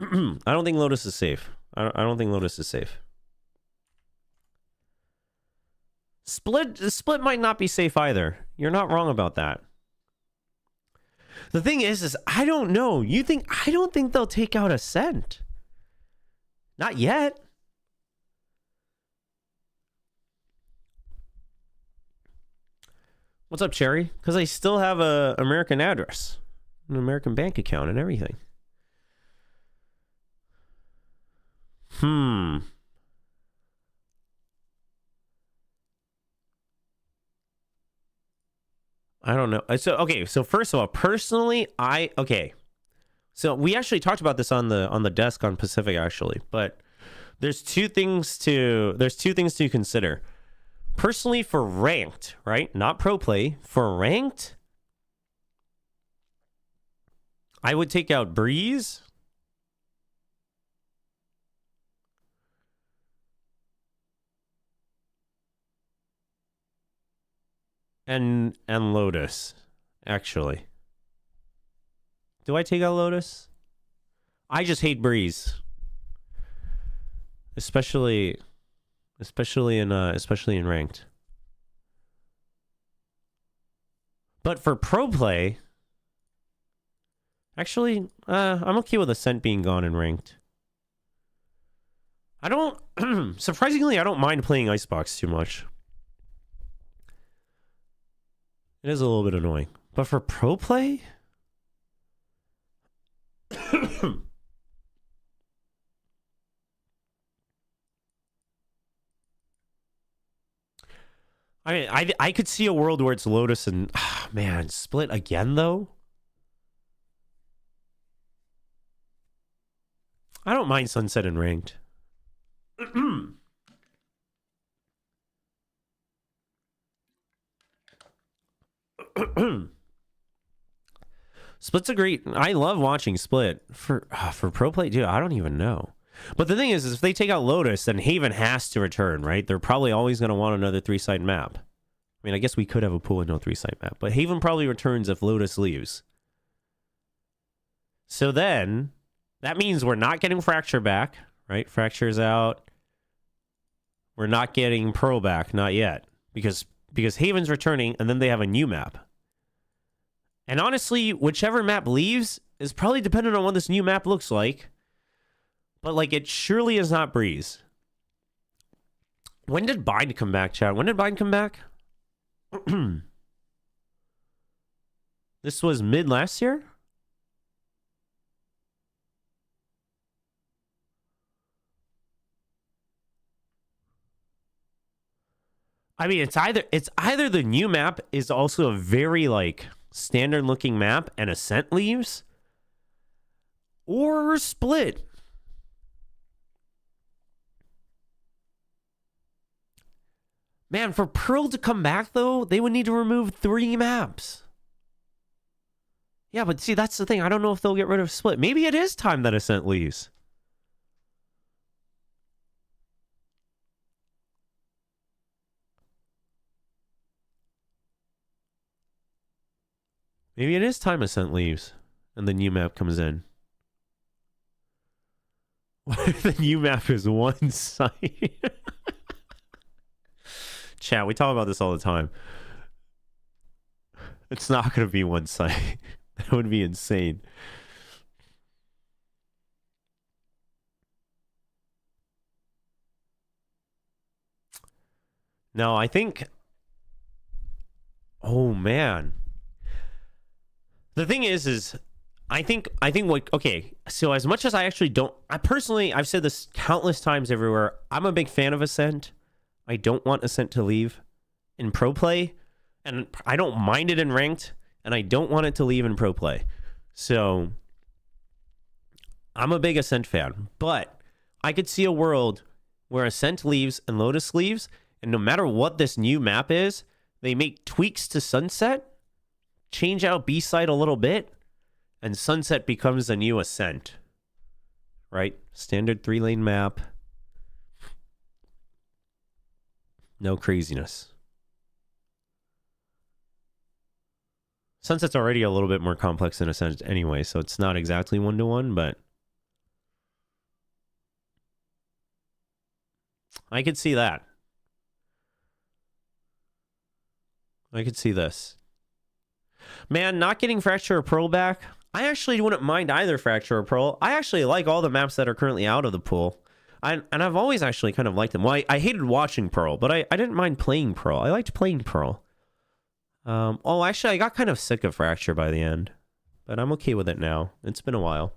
I don't think Lotus is safe. I don't think Lotus is safe. Split might not be safe either. You're not wrong about that. The thing is I don't know. I don't think they'll take out Ascent. Not yet. What's up, Cherry? Because I still have a American address, an American bank account, and everything. I don't know. So first of all, personally, so we actually talked about this on the desk on Pacific, actually, but there's two things to consider. Personally, for ranked, right? Not pro play, for ranked, I would take out Breeze. And Lotus, actually. Do I take out Lotus? I just hate Breeze. Especially in ranked. But for pro play, actually, I'm okay with Ascent being gone in ranked. I don't surprisingly I don't mind playing Icebox too much. It is a little bit annoying. But for pro play? I mean, I could see a world where it's Lotus and... man, Split again, though? I don't mind Sunset and Ranked. Split's a great... I love watching Split. For pro play, dude, I don't even know. But the thing is if they take out Lotus, then Haven has to return, right? They're probably always going to want another 3-side map. I mean, I guess we could have a pool with no 3-side map. But Haven probably returns if Lotus leaves. So then, that means we're not getting Fracture back, right? Fracture's out. We're not getting Pearl back, not yet. Because Haven's returning, and then they have a new map. And honestly, whichever map leaves is probably dependent on what this new map looks like. But, like, it surely is not Breeze. When did Bind come back, chat? When did Bind come back? This was mid last year? I mean, it's either the new map is also a very, like, standard looking map and Ascent leaves, or Split. Man, for Pearl to come back, though, they would need to remove 3 maps. Yeah, but see, that's the thing. I don't know if they'll get rid of Split. Maybe it is time that Ascent leaves. Maybe it is time Ascent leaves and the new map comes in. What if the new map is one site? Chat, we talk about this all the time. It's not going to be one site. That would be insane. No, I think... Oh, man. The thing is I think what... Okay, so as much as I actually don't... I've said this countless times everywhere. I'm a big fan of Ascent. I don't want Ascent to leave in pro play. And I don't mind it in ranked. And I don't want it to leave in pro play. So... I'm a big Ascent fan. But I could see a world where Ascent leaves and Lotus leaves. And no matter what this new map is, they make tweaks to Sunset, change out B-side a little bit, and Sunset becomes a new Ascent. Right? Standard 3-lane map. No craziness. Sunset's already a little bit more complex than Ascent anyway, so it's not exactly 1-to-1, but I could see that. I could see this. Man, not getting Fracture or Pearl back. I actually wouldn't mind either Fracture or Pearl. I actually like all the maps that are currently out of the pool. And I've always actually kind of liked them. Well, I hated watching Pearl, but I didn't mind playing Pearl. I liked playing Pearl. Oh, actually, I got kind of sick of Fracture by the end. But I'm okay with it now. It's been a while.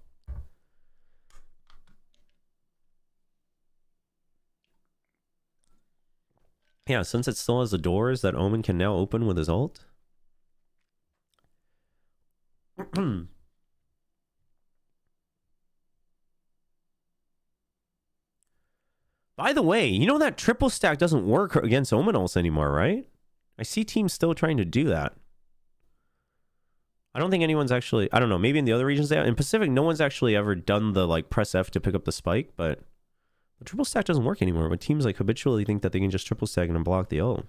Yeah, since it still has the doors that Omen can now open with his ult. By the way, you know that triple stack doesn't work against Omen ults anymore, right? I see teams still trying to do that. I don't think anyone's actually... I don't know, maybe in the other regions they have. In Pacific, no one's actually ever done the like press F to pick up the spike, but... The triple stack doesn't work anymore, but teams like habitually think that they can just triple stack and block the ult.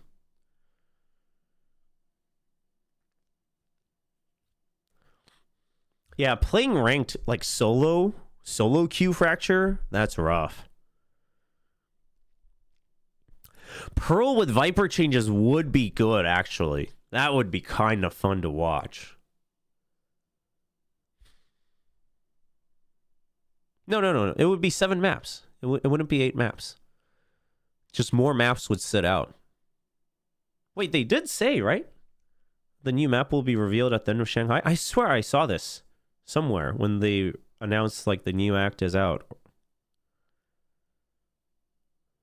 Yeah, playing ranked like solo queue Fracture, that's rough. Pearl with Viper changes would be good, actually. That would be kind of fun to watch. No. It would be 7 maps. It wouldn't be 8 maps. Just more maps would sit out. Wait, they did say, right? The new map will be revealed at the end of Shanghai. I swear I saw this somewhere when they announced like the new act is out.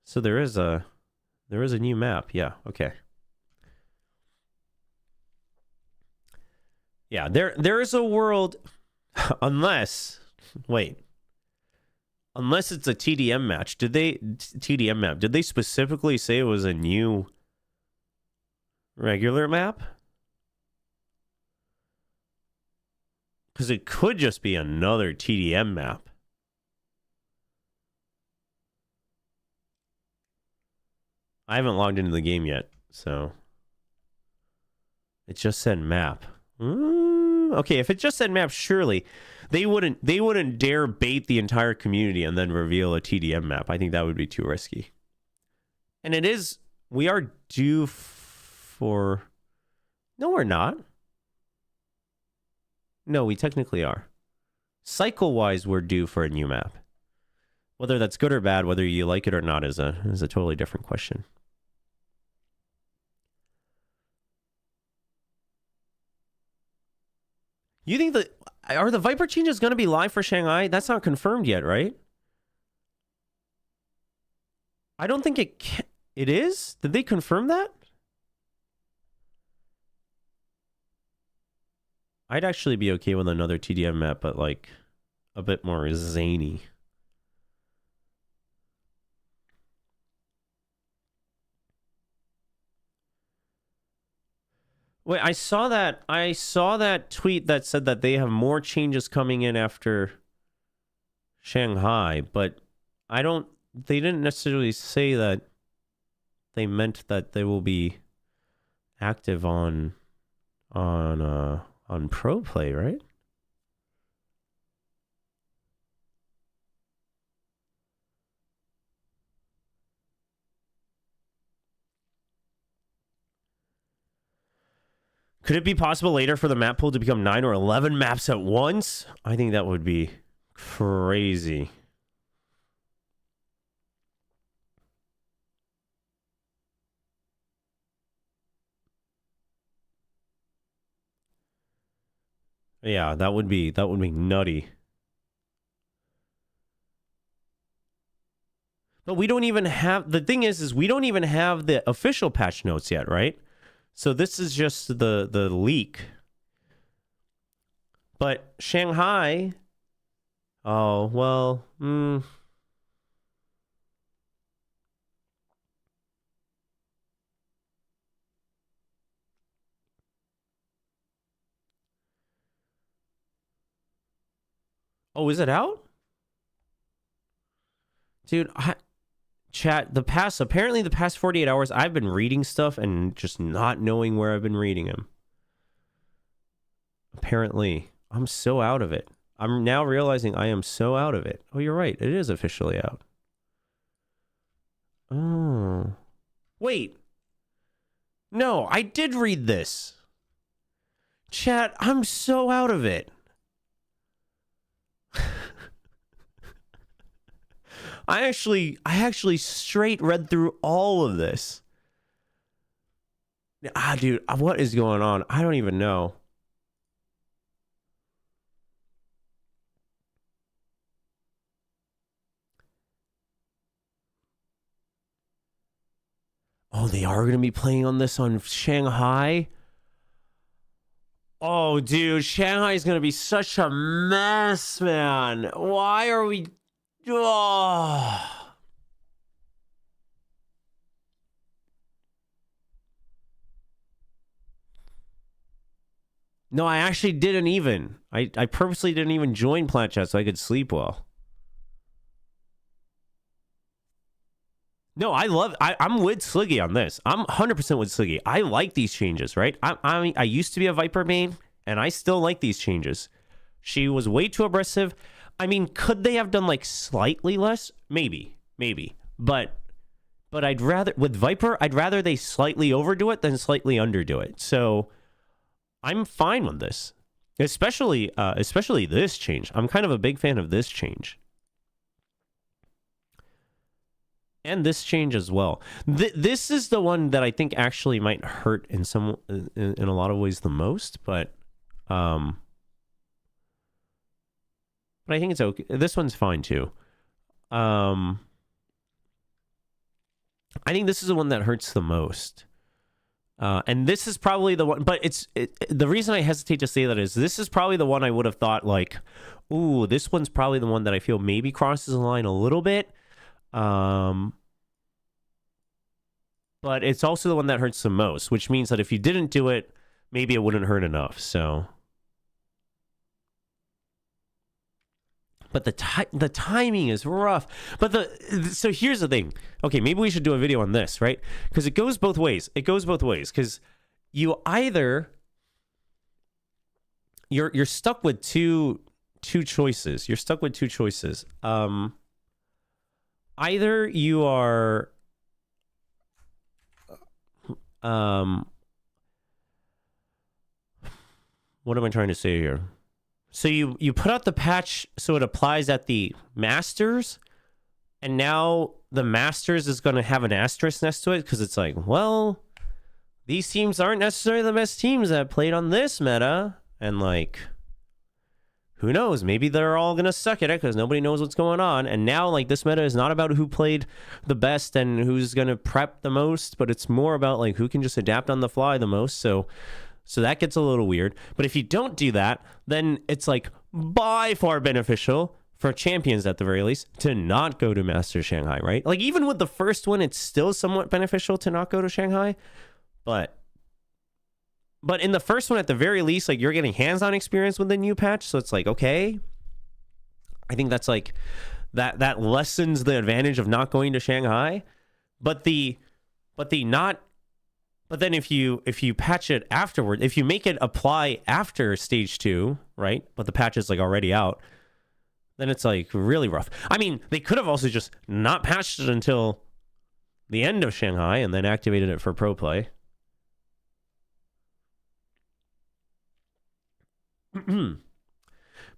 So there is a new map. Yeah, okay. Yeah, there is a world unless it's a TDM match. TDM map. Did they specifically say it was a new regular map? Because it could just be another TDM map. I haven't logged into the game yet, so it just said map. Okay, if it just said map, surely they wouldn't dare bait the entire community and then reveal a TDM map. I think that would be too risky. And we are due for... No, we're not. No, we technically are. Cycle-wise, we're due for a new map. Whether that's good or bad, whether you like it or not is a totally different question. You think are the Viper changes going to be live for Shanghai? That's not confirmed yet, right? I don't think it is. Did they confirm that? I'd actually be okay with another TDM map, but like a bit more zany. Wait, I saw that tweet that said that they have more changes coming in after Shanghai, but they didn't necessarily say that they meant that they will be active on Pro Play, right? Could it be possible later for the map pool to become 9 or 11 maps at once? I think that would be crazy. Yeah, that would be nutty. But we don't even have, the thing is we don't even have the official patch notes yet, right? So this is just the leak. But Shanghai, oh, well, Oh, is it out? Dude, chat, apparently the past 48 hours, I've been reading stuff and just not knowing where I've been reading them. Apparently. I'm so out of it. I'm now realizing I am so out of it. Oh, you're right. It is officially out. Oh. Wait. No, I did read this. Chat, I'm so out of it. I actually straight read through all of this. Dude, what is going on? I don't even know. Oh, they are going to be playing on this on Shanghai? Oh, dude, Shanghai is going to be such a mess, man. Why are we... Oh. No, I actually didn't even. I purposely didn't even join Plant Chat so I could sleep well. No, I'm with Sliggy on this. I'm 100% with Sliggy. I like these changes, right? I used to be a Viper main, and I still like these changes. She was way too aggressive. I mean, could they have done like slightly less? Maybe. But I'd rather, with Viper, I'd rather they slightly overdo it than slightly underdo it. So I'm fine with this, especially this change. I'm kind of a big fan of this change. And this change as well. This is the one that I think actually might hurt in a lot of ways the most, but I think it's okay. This one's fine too. I think this is the one that hurts the most. And this is probably the one, but the reason I hesitate to say that is this is probably the one I would have thought like, ooh, this one's probably the one that I feel maybe crosses the line a little bit. But it's also the one that hurts the most, which means that if you didn't do it, maybe it wouldn't hurt enough. So, but the timing is rough. But so here's the thing. Okay, maybe we should do a video on this, right? Because it goes both ways. Because you either you're stuck with two choices. Either you are what am I trying to say here? So you put out the patch so it applies at the Masters, and now the Masters is going to have an asterisk next to it because it's like, well, these teams aren't necessarily the best teams that played on this meta, and like, who knows? Maybe they're all going to suck at it because nobody knows what's going on. And now, like, this meta is not about who played the best and who's going to prep the most, but it's more about, like, who can just adapt on the fly the most. So that gets a little weird. But if you don't do that, then it's, like, by far beneficial for champions, at the very least, to not go to Masters Shanghai, right? Like, even with the first one, it's still somewhat beneficial to not go to Shanghai. But But in the first one, at the very least, like, you're getting hands-on experience with the new patch, so it's like, okay, I think that's like that lessens the advantage of not going to Shanghai. But then if you patch it afterward, if you make it apply after stage 2, right? But the patch is like already out, then it's like really rough. I mean, they could have also just not patched it until the end of Shanghai and then activated it for pro play.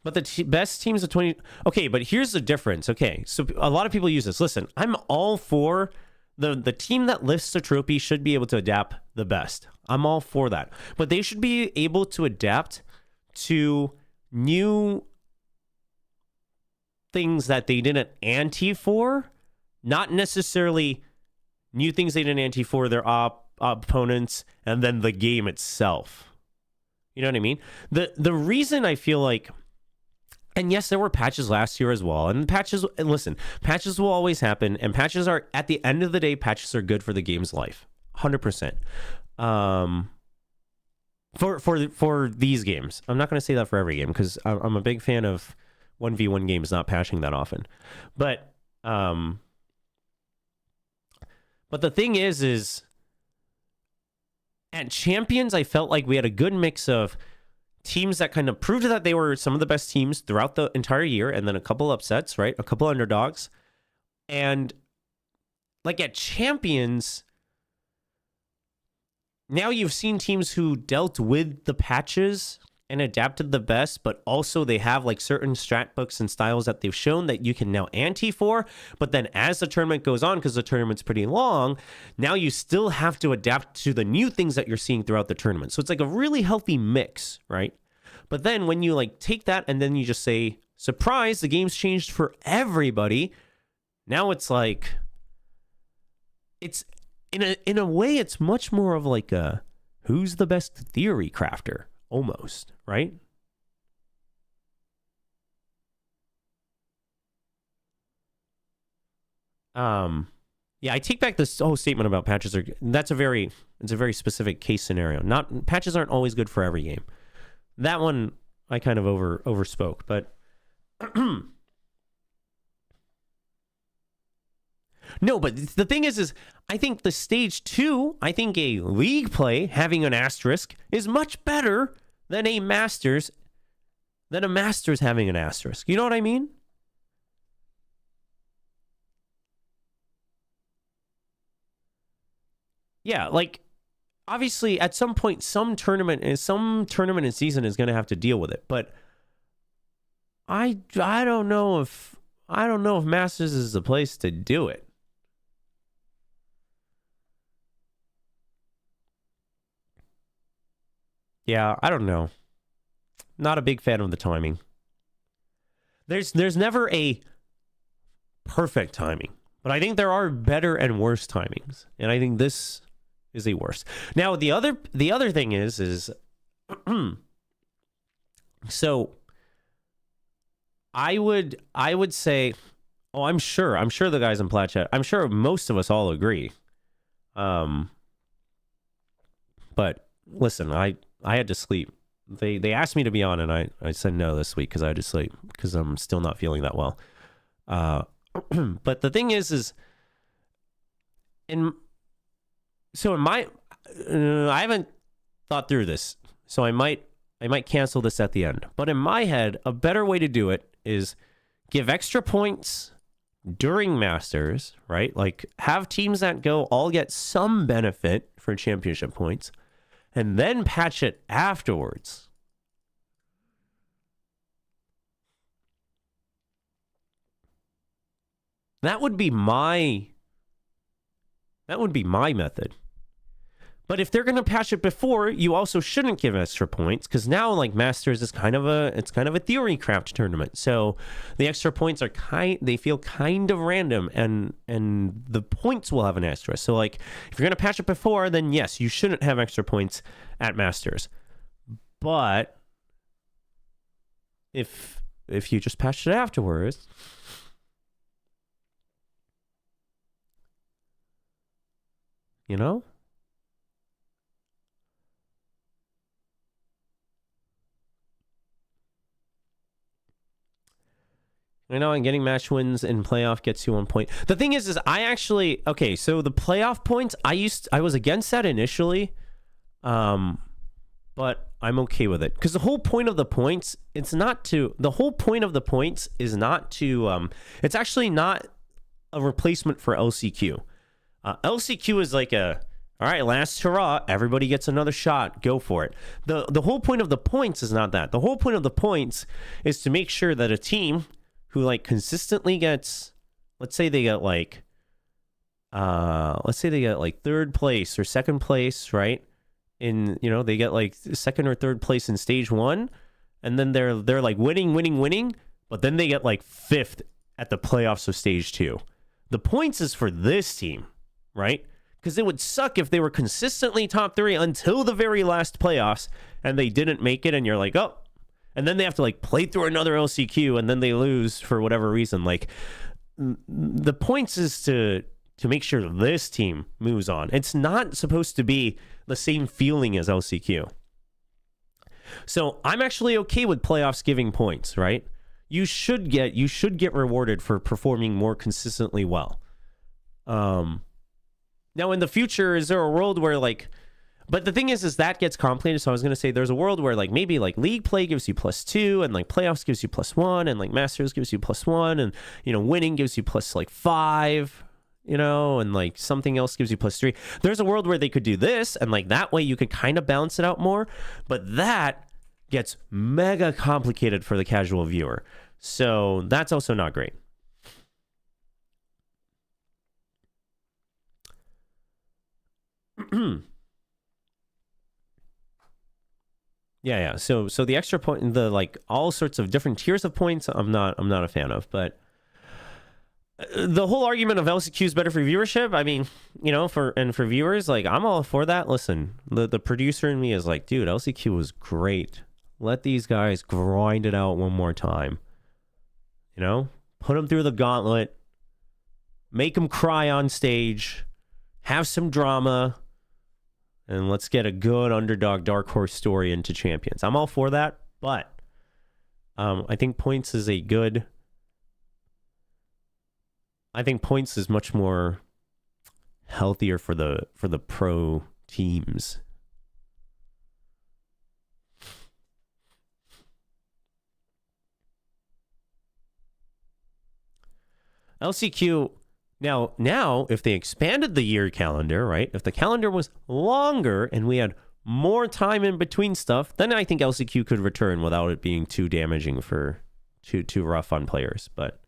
But the best teams of 20. Okay, but here's the difference. Okay, so a lot of people use this. Listen, I'm all for the team that lifts the trophy should be able to adapt the best. I'm all for that. But they should be able to adapt to new things that they didn't ante for, not necessarily new things they didn't ante for their opponents and then the game itself. You know what I mean? The reason I feel like, and yes, there were patches last year as well. And patches will always happen. And patches are, at the end of the day, patches are good for the game's life. 100%. For these games. I'm not going to say that for every game, because I'm a big fan of 1v1 games not patching that often. But the thing is at Champions, I felt like we had a good mix of teams that kind of proved that they were some of the best teams throughout the entire year, and then a couple upsets, right? A couple underdogs. And like at Champions, now you've seen teams who dealt with the patches and adapted the best, but also they have like certain strat books and styles that they've shown that you can now ante for. But then as the tournament goes on, because the tournament's pretty long, now you still have to adapt to the new things that you're seeing throughout the tournament. So it's like a really healthy mix, right? But then when you like take that and then you just say, surprise, the game's changed for everybody. Now it's like, it's in a way, it's much more of like a who's the best theory crafter almost, right? Yeah, I take back this whole statement about patches it's a very specific case scenario. Not patches aren't always good for every game. That one I kind of overspoke, but no, but the thing is I think the stage 2, I think a league play having an asterisk is much better than a masters having an asterisk. You know what I mean? Yeah, like obviously at some point some tournament and season is going to have to deal with it, but I don't know if masters is the place to do it. Yeah, I don't know. Not a big fan of the timing. There's never a perfect timing, but I think there are better and worse timings, and I think this is a worse. Now the other thing is so I would say, oh, I'm sure the guys in Plat Chat, I'm sure most of us all agree. But listen, I had to sleep. They asked me to be on, and I said no this week because I had to sleep because I'm still not feeling that well. But the thing is I haven't thought through this, so I might cancel this at the end. But in my head, a better way to do it is give extra points during Masters, right? Like have teams that go all get some benefit for championship points, and then patch it afterwards. That would be my method. But if they're going to patch it before, you also shouldn't give extra points, because now like Masters is kind of a theory craft tournament. So the extra points are they feel kind of random, and the points will have an asterisk. So like if you're going to patch it before, then yes, you shouldn't have extra points at Masters. But if you just patched it afterwards, you know? I know, and getting match wins in playoff gets you 1 point. The thing is I actually, okay, so the playoff points, I was against that initially, but I'm okay with it because the whole point of the points, it's actually not a replacement for LCQ. LCQ is like all right, last hurrah, everybody gets another shot, go for it. The whole point of the points is not that. The whole point of the points is to make sure that a team who like consistently gets, let's say they get like third place or second place, right? They get like second or third place in stage 1, and then they're like winning, but then they get like 5th at the playoffs of stage 2. The points is for this team, right? Because it would suck if they were consistently top 3 until the very last playoffs and they didn't make it, and you're like, oh, and then they have to like play through another LCQ and then they lose for whatever reason. Like, the points is to make sure this team moves on. It's not supposed to be the same feeling as LCQ. So I'm actually okay with playoffs giving points, right? You should get rewarded for performing more consistently well. Now in the future, is there a world where like, but the thing is that gets complicated. So I was going to say there's a world where like maybe like league play gives you +2 and like playoffs gives you +1 and like masters gives you +1 and, winning gives you +5, and like something else gives you +3. There's a world where they could do this and like that way you could kind of balance it out more, but that gets mega complicated for the casual viewer. So that's also not great. Yeah. So the extra point, the like all sorts of different tiers of points, I'm not a fan of. But the whole argument of LCQ is better for viewership, I mean, for viewers, like I'm all for that. Listen, the producer in me is like, dude, LCQ was great. Let these guys grind it out one more time. Put them through the gauntlet, make them cry on stage, have some drama. And let's get a good underdog dark horse story into champions. I'm all for that, but I think points is much more healthier for the pro teams. LCQ. Now, if they expanded the year calendar, right? If the calendar was longer and we had more time in between stuff, then I think LCQ could return without it being too damaging for too rough on players. But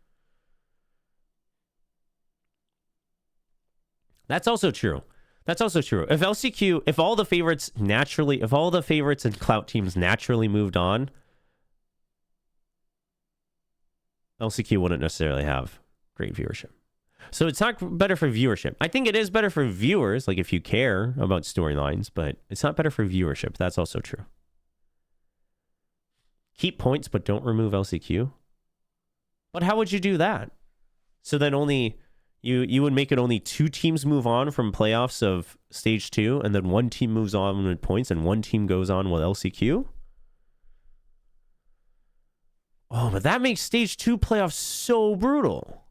that's also true. If LCQ, if all the favorites and clout teams naturally moved on, LCQ wouldn't necessarily have great viewership. So it's not better for viewership. I think it is better for viewers, like if you care about storylines, but it's not better for viewership. That's also true. Keep points, but don't remove LCQ. But how would you do that? So then only you would make it only 2 teams move on from playoffs of stage 2, and then 1 team moves on with points, and 1 team goes on with LCQ. Oh, but that makes stage 2 playoffs so brutal.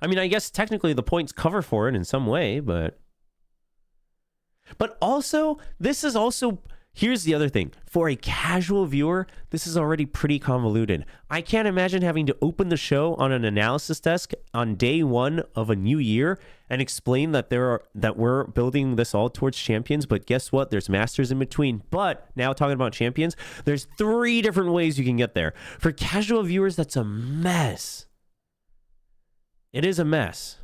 I mean, I guess technically the points cover for it in some way, but also, here's the other thing. For a casual viewer, this is already pretty convoluted. I can't imagine having to open the show on an analysis desk on day 1 of a new year and explain that we're building this all towards champions, but guess what? There's masters in between. But now talking about champions, there's 3 different ways you can get there. For casual viewers, that's a mess. It is a mess.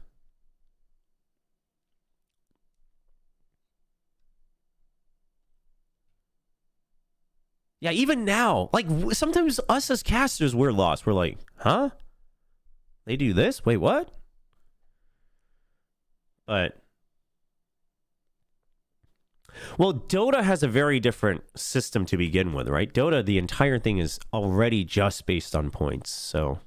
Yeah, even now, like sometimes us as casters, we're lost. We're like, huh? They do this? Wait, what? But, well, Dota has a very different system to begin with, right? Dota, the entire thing is already just based on points, so.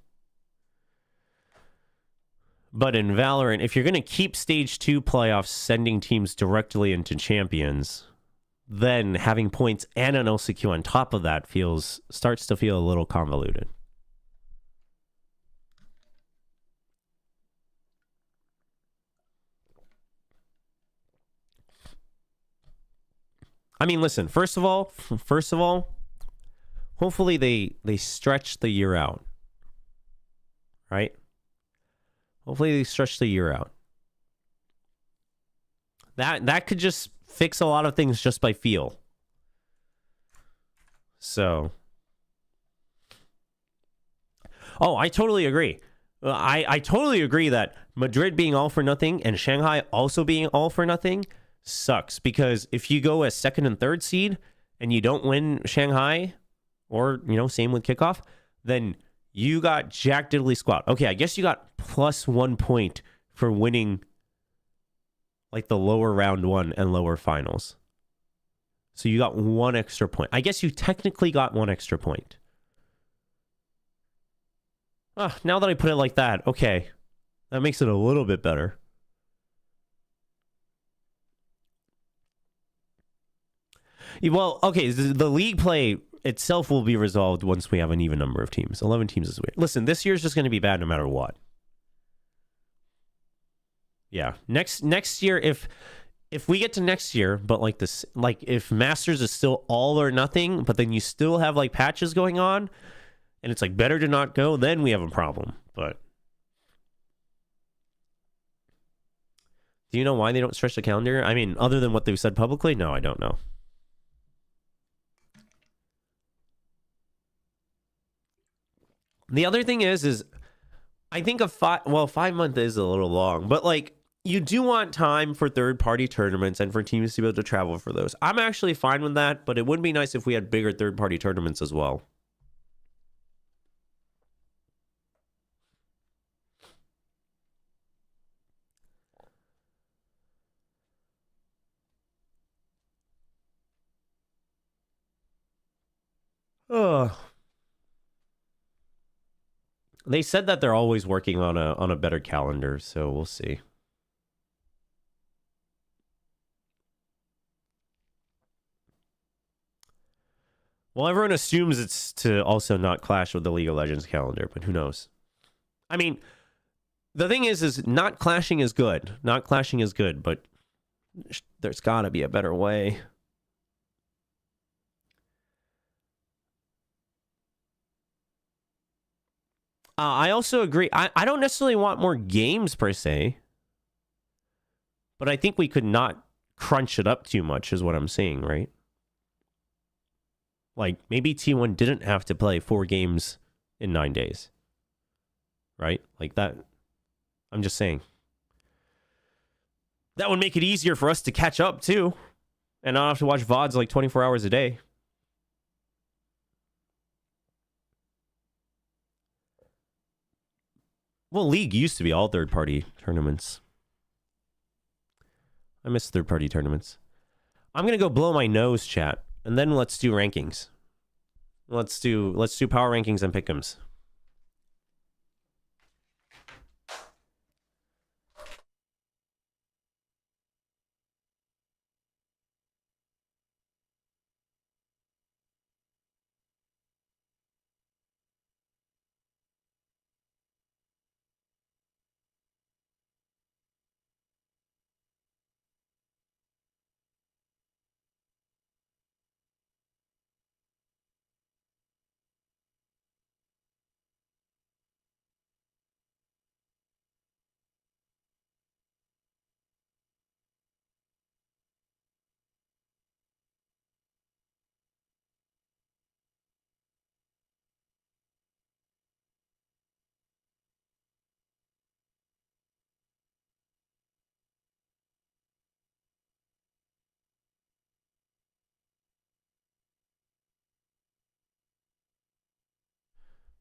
But in Valorant, if you're going to keep stage 2 playoffs sending teams directly into champions, then having points and an LCQ on top of that starts to feel a little convoluted. I mean, listen, first of all, hopefully they stretch the year out. Right? Hopefully they stretch the year out. That could just fix a lot of things just by feel. So, oh, I totally agree. I totally agree that Madrid being all for nothing and Shanghai also being all for nothing sucks, because if you go as second and third seed and you don't win Shanghai, or, you know, same with kickoff, then you got jack diddly squat. Okay, I guess you got plus 1 point for winning like the lower round one and lower finals. So you got 1 extra point. I guess you technically got 1 extra point. Now that I put it like that, okay. That makes it a little bit better. Well, okay, the league play itself will be resolved once we have an even number of teams. 11 teams is weird. Listen, this year's just going to be bad no matter what. Yeah, next year, if we get to next year, but like this, like if Masters is still all or nothing, but then you still have like patches going on, and it's like better to not go, then we have a problem. But do you know why they don't stretch the calendar? I mean, other than what they've said publicly, no, I don't know. The other thing is I think 5 month is a little long, but like you do want time for third-party tournaments and for teams to be able to travel for those. I'm actually fine with that, but it would be nice if we had bigger third-party tournaments as well. Ugh. They said that they're always working on a better calendar, so we'll see. Well, everyone assumes it's to also not clash with the League of Legends calendar, but who knows? I mean, the thing is not clashing is good. Not clashing is good, but there's got to be a better way. I also agree. I don't necessarily want more games per se, but I think we could not crunch it up too much is what I'm saying, right? Like maybe T1 didn't have to play 4 games in 9 days, right? Like that. I'm just saying. That would make it easier for us to catch up too, and not have to watch VODs like 24 hours a day. Well, League used to be all third-party tournaments. I miss third-party tournaments. I'm gonna go blow my nose, chat, and then let's do rankings. Let's do power rankings and pick'ems.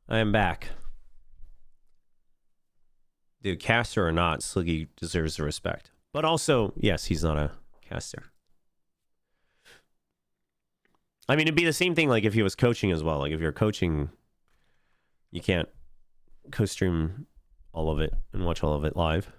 I am back. Dude, caster or not, Sliggy deserves the respect. But also, yes, he's not a caster. I mean, it'd be the same thing like if he was coaching as well. Like if you're coaching, you can't co-stream all of it and watch all of it live.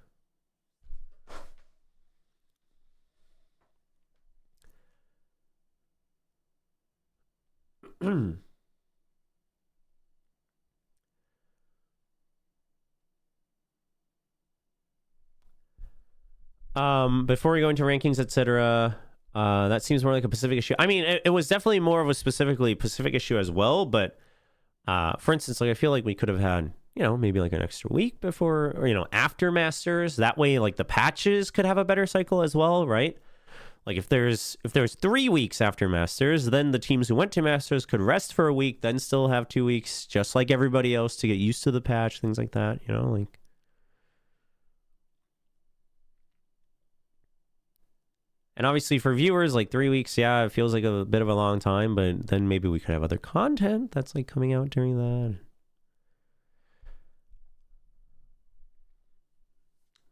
Before we go into rankings, etc., That seems more like a Pacific issue. I mean, it was definitely more of a specifically Pacific issue as well. But for instance, like I feel like we could have had, you know, maybe like an extra week before, or, you know, after Masters. That way, like the patches could have a better cycle as well, right? Like if there's 3 weeks after Masters, then the teams who went to Masters could rest for a week, then still have 2 weeks, just like everybody else, to get used to the patch, things like that. You know, like. And obviously for viewers, like 3 weeks, yeah, it feels like a bit of a long time, but then maybe we could have other content that's like coming out during that.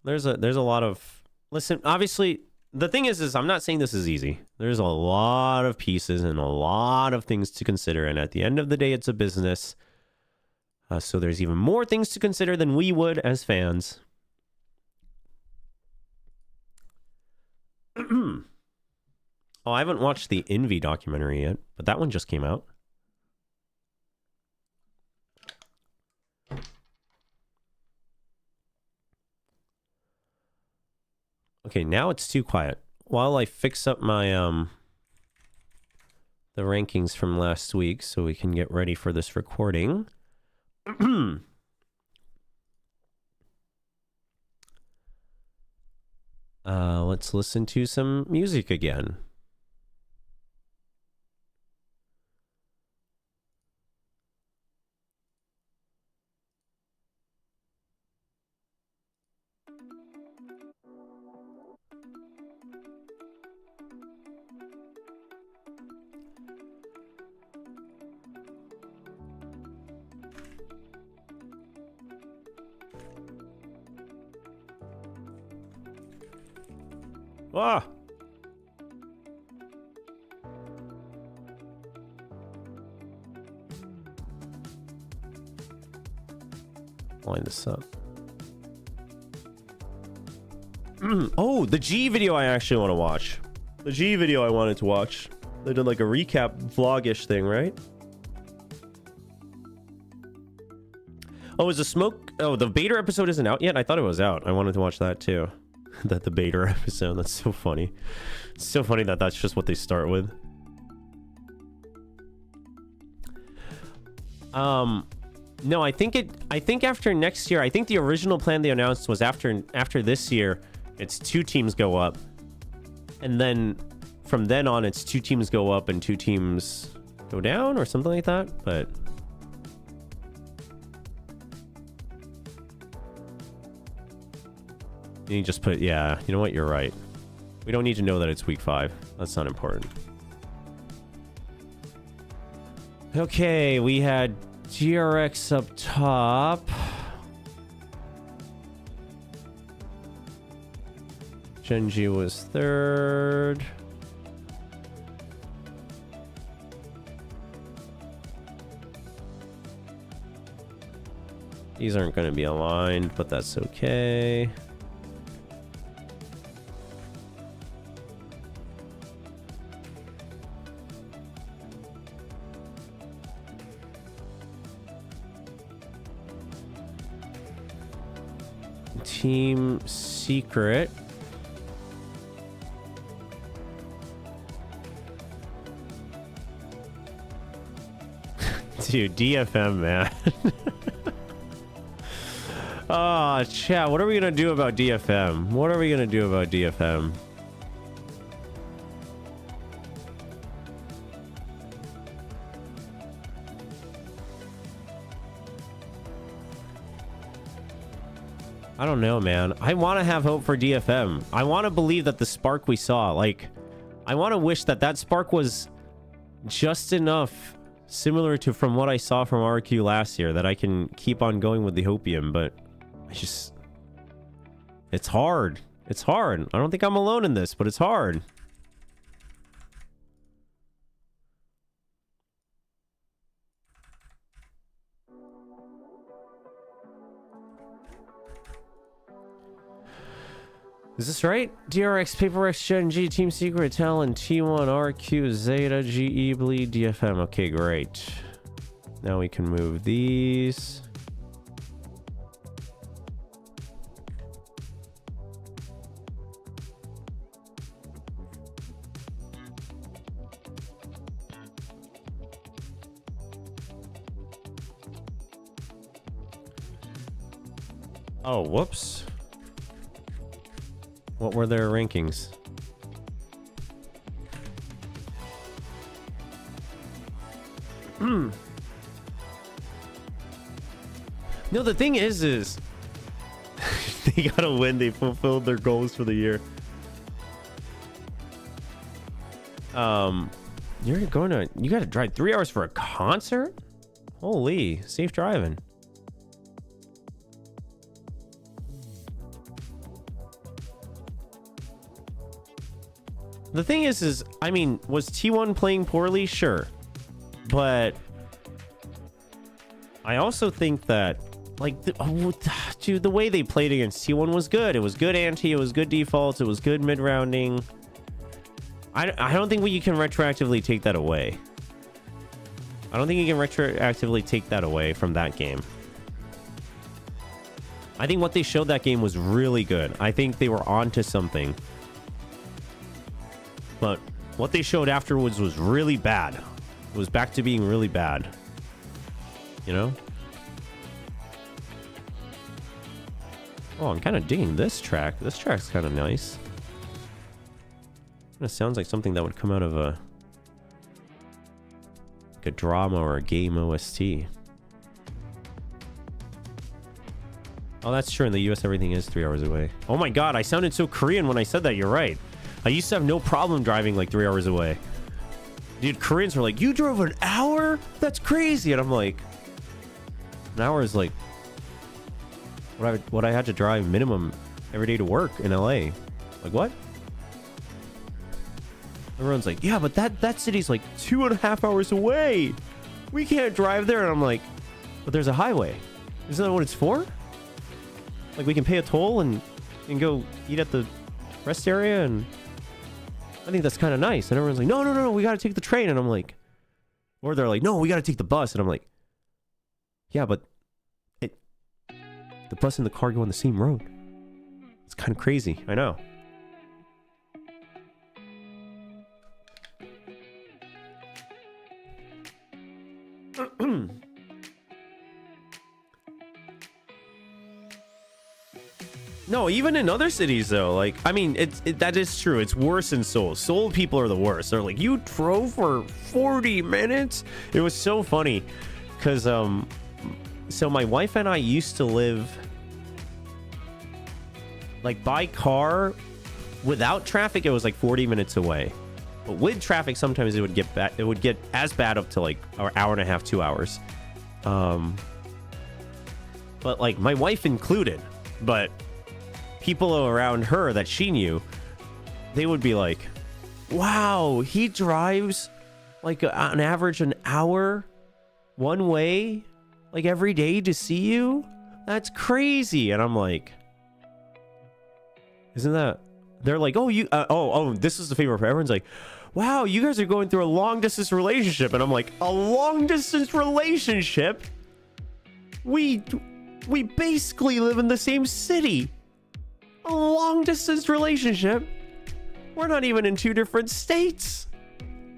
There's a lot of, listen, obviously the thing is I'm not saying this is easy. There's a lot of pieces and a lot of things to consider. And at the end of the day, it's a business. So there's even more things to consider than we would as fans. Oh, I haven't watched the Envy documentary yet, but that one just came out. Okay, now it's too quiet. While I fix up my the rankings from last week so we can get ready for this recording. Let's listen to some music again. Ah! Line this up. Oh, the G video I actually want to watch. The G video I wanted to watch. They did like a recap vlog-ish thing, right? Oh, is the smoke... Oh, the Bader episode isn't out yet? I thought it was out. I wanted to watch that too. The Bader episode. That's so funny. It's so funny that that's just what they start with. No, I think after next year, I think the original plan they announced was after this year, it's 2 teams go up. And then from then on, it's 2 teams go up and 2 teams go down or something like that. But you just put, yeah, you know what? You're right. We don't need to know that it's week 5. That's not important. Okay, we had GRX up top. Genji was 3rd. These aren't going to be aligned, but that's okay. Team Secret. Dude, DFM, man. Oh, chat, what are we gonna do about DFM? What are we gonna do about DFM? I don't know, man. I want to have hope for DFM. I want to believe that the spark we saw, like, I want to wish that that spark was just enough similar to from what I saw from RQ last year that I can keep on going with the Hopium, but I just... It's hard. It's hard. I don't think I'm alone in this, but it's hard. Is this right? DRX, PaperX, Gen G, Team Secret, Talon, T1, RQ, Zeta, GE, Bleed, DFM. Okay, great. Now we can move these. Oh, whoops. What were their rankings? No, the thing is they gotta win. They fulfilled their goals for the year. You gotta drive 3 hours for a concert? Holy, safe driving. The thing is, I mean, was T1 playing poorly? Sure. But I also think that, like, dude, the way they played against T1 was good. It was good ante, it was good defaults, it was good mid-rounding. I don't think you can retroactively take that away. I don't think you can retroactively take that away from that game. I think what they showed that game was really good. I think they were onto something. But what they showed afterwards was really bad. It was back to being really bad. You know? Oh, I'm kind of digging this track. This track's kind of nice. It sounds like something that would come out of like a drama or a game OST. Oh, that's true. In the US, everything is 3 hours away. Oh my god, I sounded so Korean when I said that. You're right. I used to have no problem driving like 3 hours away. Dude, Koreans were like, you drove an hour? That's crazy. And I'm like, an hour is like what I had to drive minimum every day to work in LA. Like, what? Everyone's like, yeah, but that city's like 2.5 hours away. We can't drive there. And I'm like, but there's a highway. Isn't that what it's for? Like, we can pay a toll and go eat at the rest area, and I think that's kind of nice. And everyone's like, no, we got to take the train. And I'm like, or they're like, no, we got to take the bus. And I'm like, yeah, but the bus and the car go on the same road. It's kind of crazy. I know. No, even in other cities though, like, I mean, that is true. It's worse in Seoul. Seoul people are the worst. They're like, you drove for 40 minutes? It was so funny because so my wife and I used to live like by car. Without traffic, it was like 40 minutes away. But with traffic, sometimes it would get bad. It would get as bad up to like an hour and a half, 2 hours. But like my wife included, but people around her that she knew, they would be like, wow, he drives like on average an hour one way like every day to see you? That's crazy. And I'm like, isn't that... They're like, oh, you this is the favorite. Everyone's like, wow, you guys are going through a long distance relationship. And I'm like, a long distance relationship? We basically live in the same city. A long distance relationship? We're not even in two different states.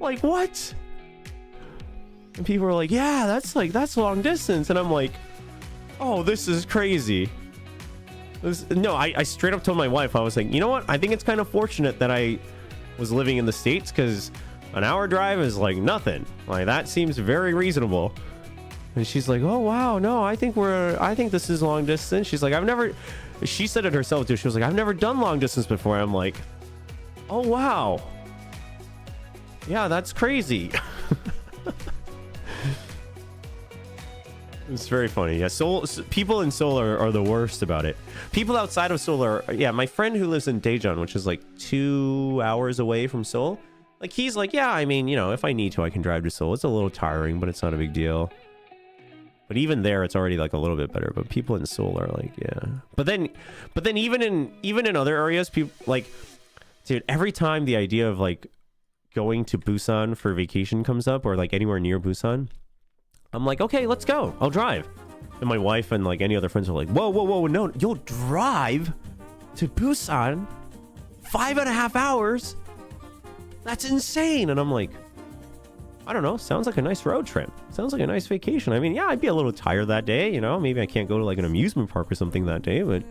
Like, what? And people are like, yeah, that's long distance. And I'm like, oh, this is crazy. No, I straight up told my wife, I was like, you know what? I think it's kind of fortunate that I was living in the States, because an hour drive is like nothing. Like, that seems very reasonable. And she's like, oh, wow, no, I think this is long distance. She's like, she said it herself too. She was like, I've never done long distance before. I'm like, oh, wow. Yeah, that's crazy. It's very funny. Yeah, Seoul, people in Seoul are the worst about it. People outside of Seoul are, yeah, my friend who lives in Daejeon, which is like 2 hours away from Seoul, like, he's like, yeah, I mean, you know, if I need to, I can drive to Seoul. It's a little tiring, but it's not a big deal. But even there, it's already like a little bit better. But people in Seoul are like, yeah. But then even in other areas, people like, dude, every time the idea of like going to Busan for vacation comes up, or like anywhere near Busan, I'm like, okay, let's go. I'll drive. And my wife and like any other friends are like, whoa, no, you'll drive to Busan 5.5 hours? That's insane. And I'm like, I don't know. Sounds like a nice road trip. Sounds like a nice vacation. I mean, yeah, I'd be a little tired that day, you know. Maybe I can't go to like an amusement park or something that day, but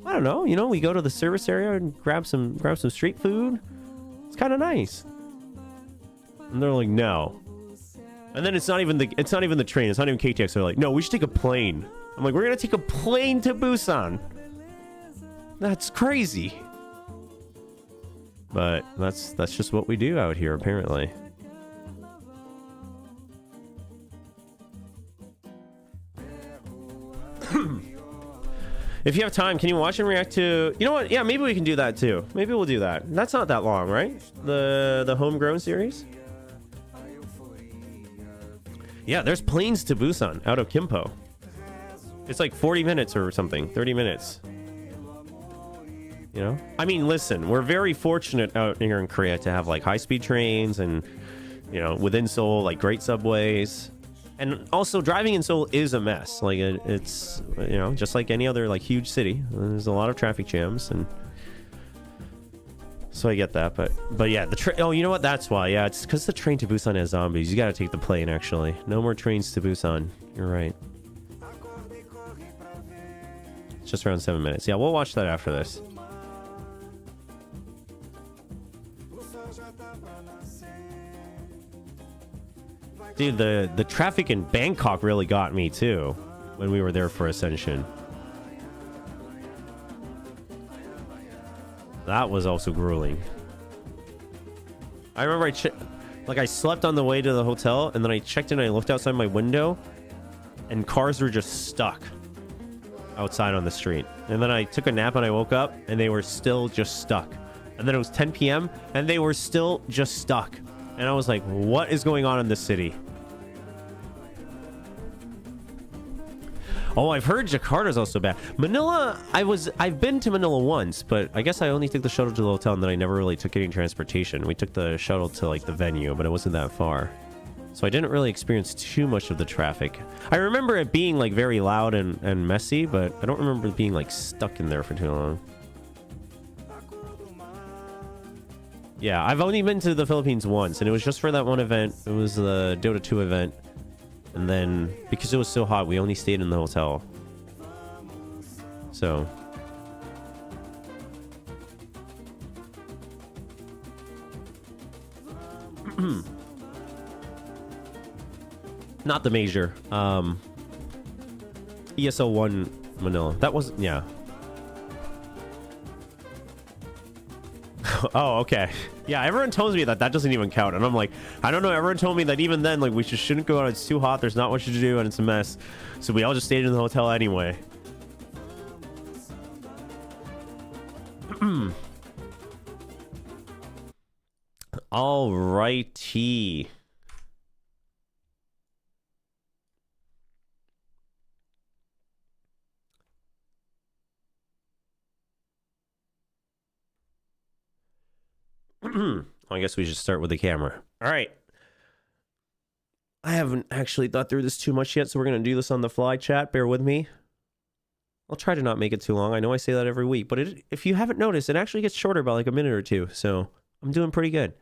I don't know. You know, we go to the service area and grab some street food. It's kind of nice. And they're like, no. And then it's not even the train. It's not even KTX. They're like, no, we should take a plane. I'm like, we're gonna take a plane to Busan. That's crazy. But that's just what we do out here, apparently. If you have time, can you watch and react to... You know what? Yeah, maybe we can do that too. Maybe we'll do that. That's not that long, right? The homegrown series? Yeah, there's planes to Busan out of Kimpo. It's like 40 minutes or something. 30 minutes. You know? I mean, listen, we're very fortunate out here in Korea to have like high-speed trains and, you know, within Seoul, like great subways. And also, driving in Seoul is a mess. Like, it's, you know, just like any other, like, huge city. There's a lot of traffic jams, and so I get that. But yeah, the train... Oh, you know what? That's why. Yeah, it's because the train to Busan has zombies. You gotta take the plane, actually. No more trains to Busan. You're right. It's just around 7 minutes. Yeah, we'll watch that after this. Dude, the traffic in Bangkok really got me too when we were there for Ascension. That was also grueling. I remember I slept on the way to the hotel, and then I checked in and I looked outside my window and cars were just stuck outside on the street. And then I took a nap and I woke up and they were still just stuck. And then it was 10 p.m. and they were still just stuck. And I was like, what is going on in this city? Oh, I've heard Jakarta's also bad. Manila, I've been to Manila once, but I guess I only took the shuttle to the hotel and then I never really took any transportation. We took the shuttle to like the venue, but it wasn't that far. So I didn't really experience too much of the traffic. I remember it being like very loud and messy, but I don't remember it being like stuck in there for too long. Yeah, I've only been to the Philippines once, and it was just for that one event. It was the Dota 2 event. And then, because it was so hot, we only stayed in the hotel. So. Not the major. ESL 1 Manila. That wasn't, yeah. Oh, okay. Yeah, everyone tells me that doesn't even count. And I'm like, I don't know. Everyone told me that even then, like, we shouldn't go out. It's too hot. There's not much to do, and it's a mess. So we all just stayed in the hotel anyway. All righty. I guess we should start with the camera. All right. I haven't actually thought through this too much yet, so we're going to do this on the fly, chat. Bear with me. I'll try to not make it too long. I know I say that every week, but if you haven't noticed, it actually gets shorter by like a minute or two, so I'm doing pretty good.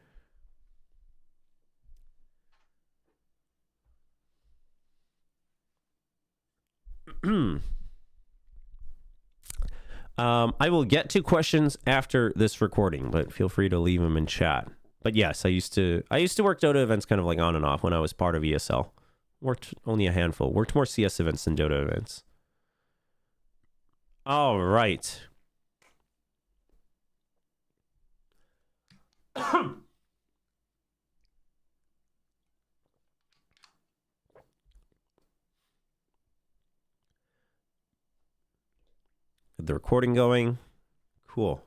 I will get to questions after this recording, but feel free to leave them in chat. But yes, I used to work Dota events kind of like on and off when I was part of ESL. Worked only a handful. Worked more CS events than Dota events. All right. Get the recording going. Cool.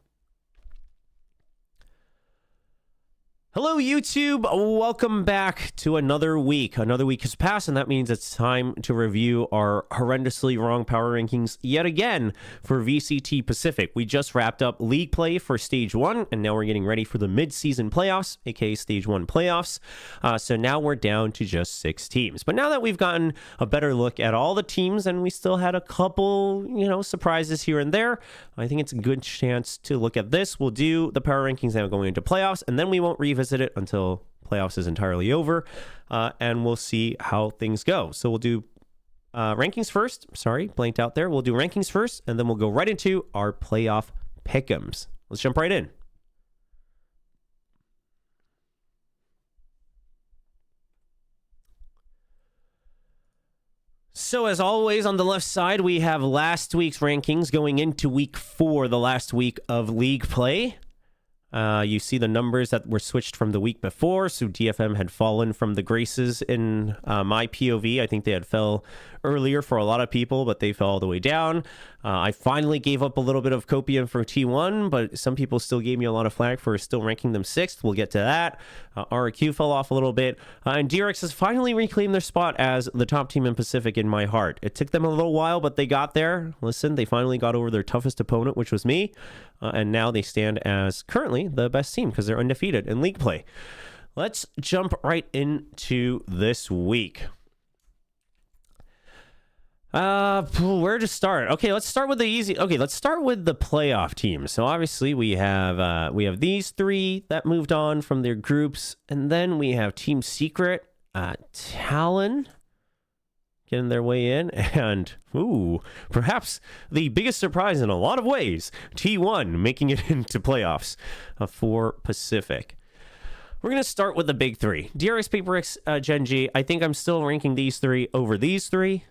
Hello, YouTube. Welcome back to another week. Another week has passed, and that means it's time to review our horrendously wrong power rankings yet again for VCT Pacific. We just wrapped up league play for Stage 1, and now we're getting ready for the mid-season playoffs, aka Stage 1 playoffs. So now we're down to just 6 teams. But now that we've gotten a better look at all the teams, and we still had a couple, surprises here and there, I think it's a good chance to look at this. We'll do the power rankings now going into playoffs, and then we won't revisit it until playoffs is entirely over, and we'll see how things go. So we'll do rankings first. Sorry, blanked out there. We'll do rankings first, and then we'll go right into our playoff pick'ems. Let's jump right in. So as always, on the left side, we have last week's rankings going into week 4, the last week of league play. You see the numbers that were switched from the week before. So DFM had fallen from the graces in my POV. I think they had fell earlier for a lot of people, but they fell all the way down. I finally gave up a little bit of copium for T1, but some people still gave me a lot of flack for still ranking them 6th. We'll get to that. RQ fell off a little bit. And DRX has finally reclaimed their spot as the top team in Pacific in my heart. It took them a little while, but they got there. Listen, they finally got over their toughest opponent, which was me. And now they stand as currently the best team because they're undefeated in league play. Let's jump right into this week. Where to start? Okay, let's start with the easy. Okay, let's start with the playoff teams. So obviously we have these 3 that moved on from their groups, and then we have Team Secret, Talon getting their way in, and perhaps the biggest surprise in a lot of ways, T1 making it into playoffs for Pacific. We're going to start with the big 3. DRX, PaperX, Gen G. I think I'm still ranking these 3 over these 3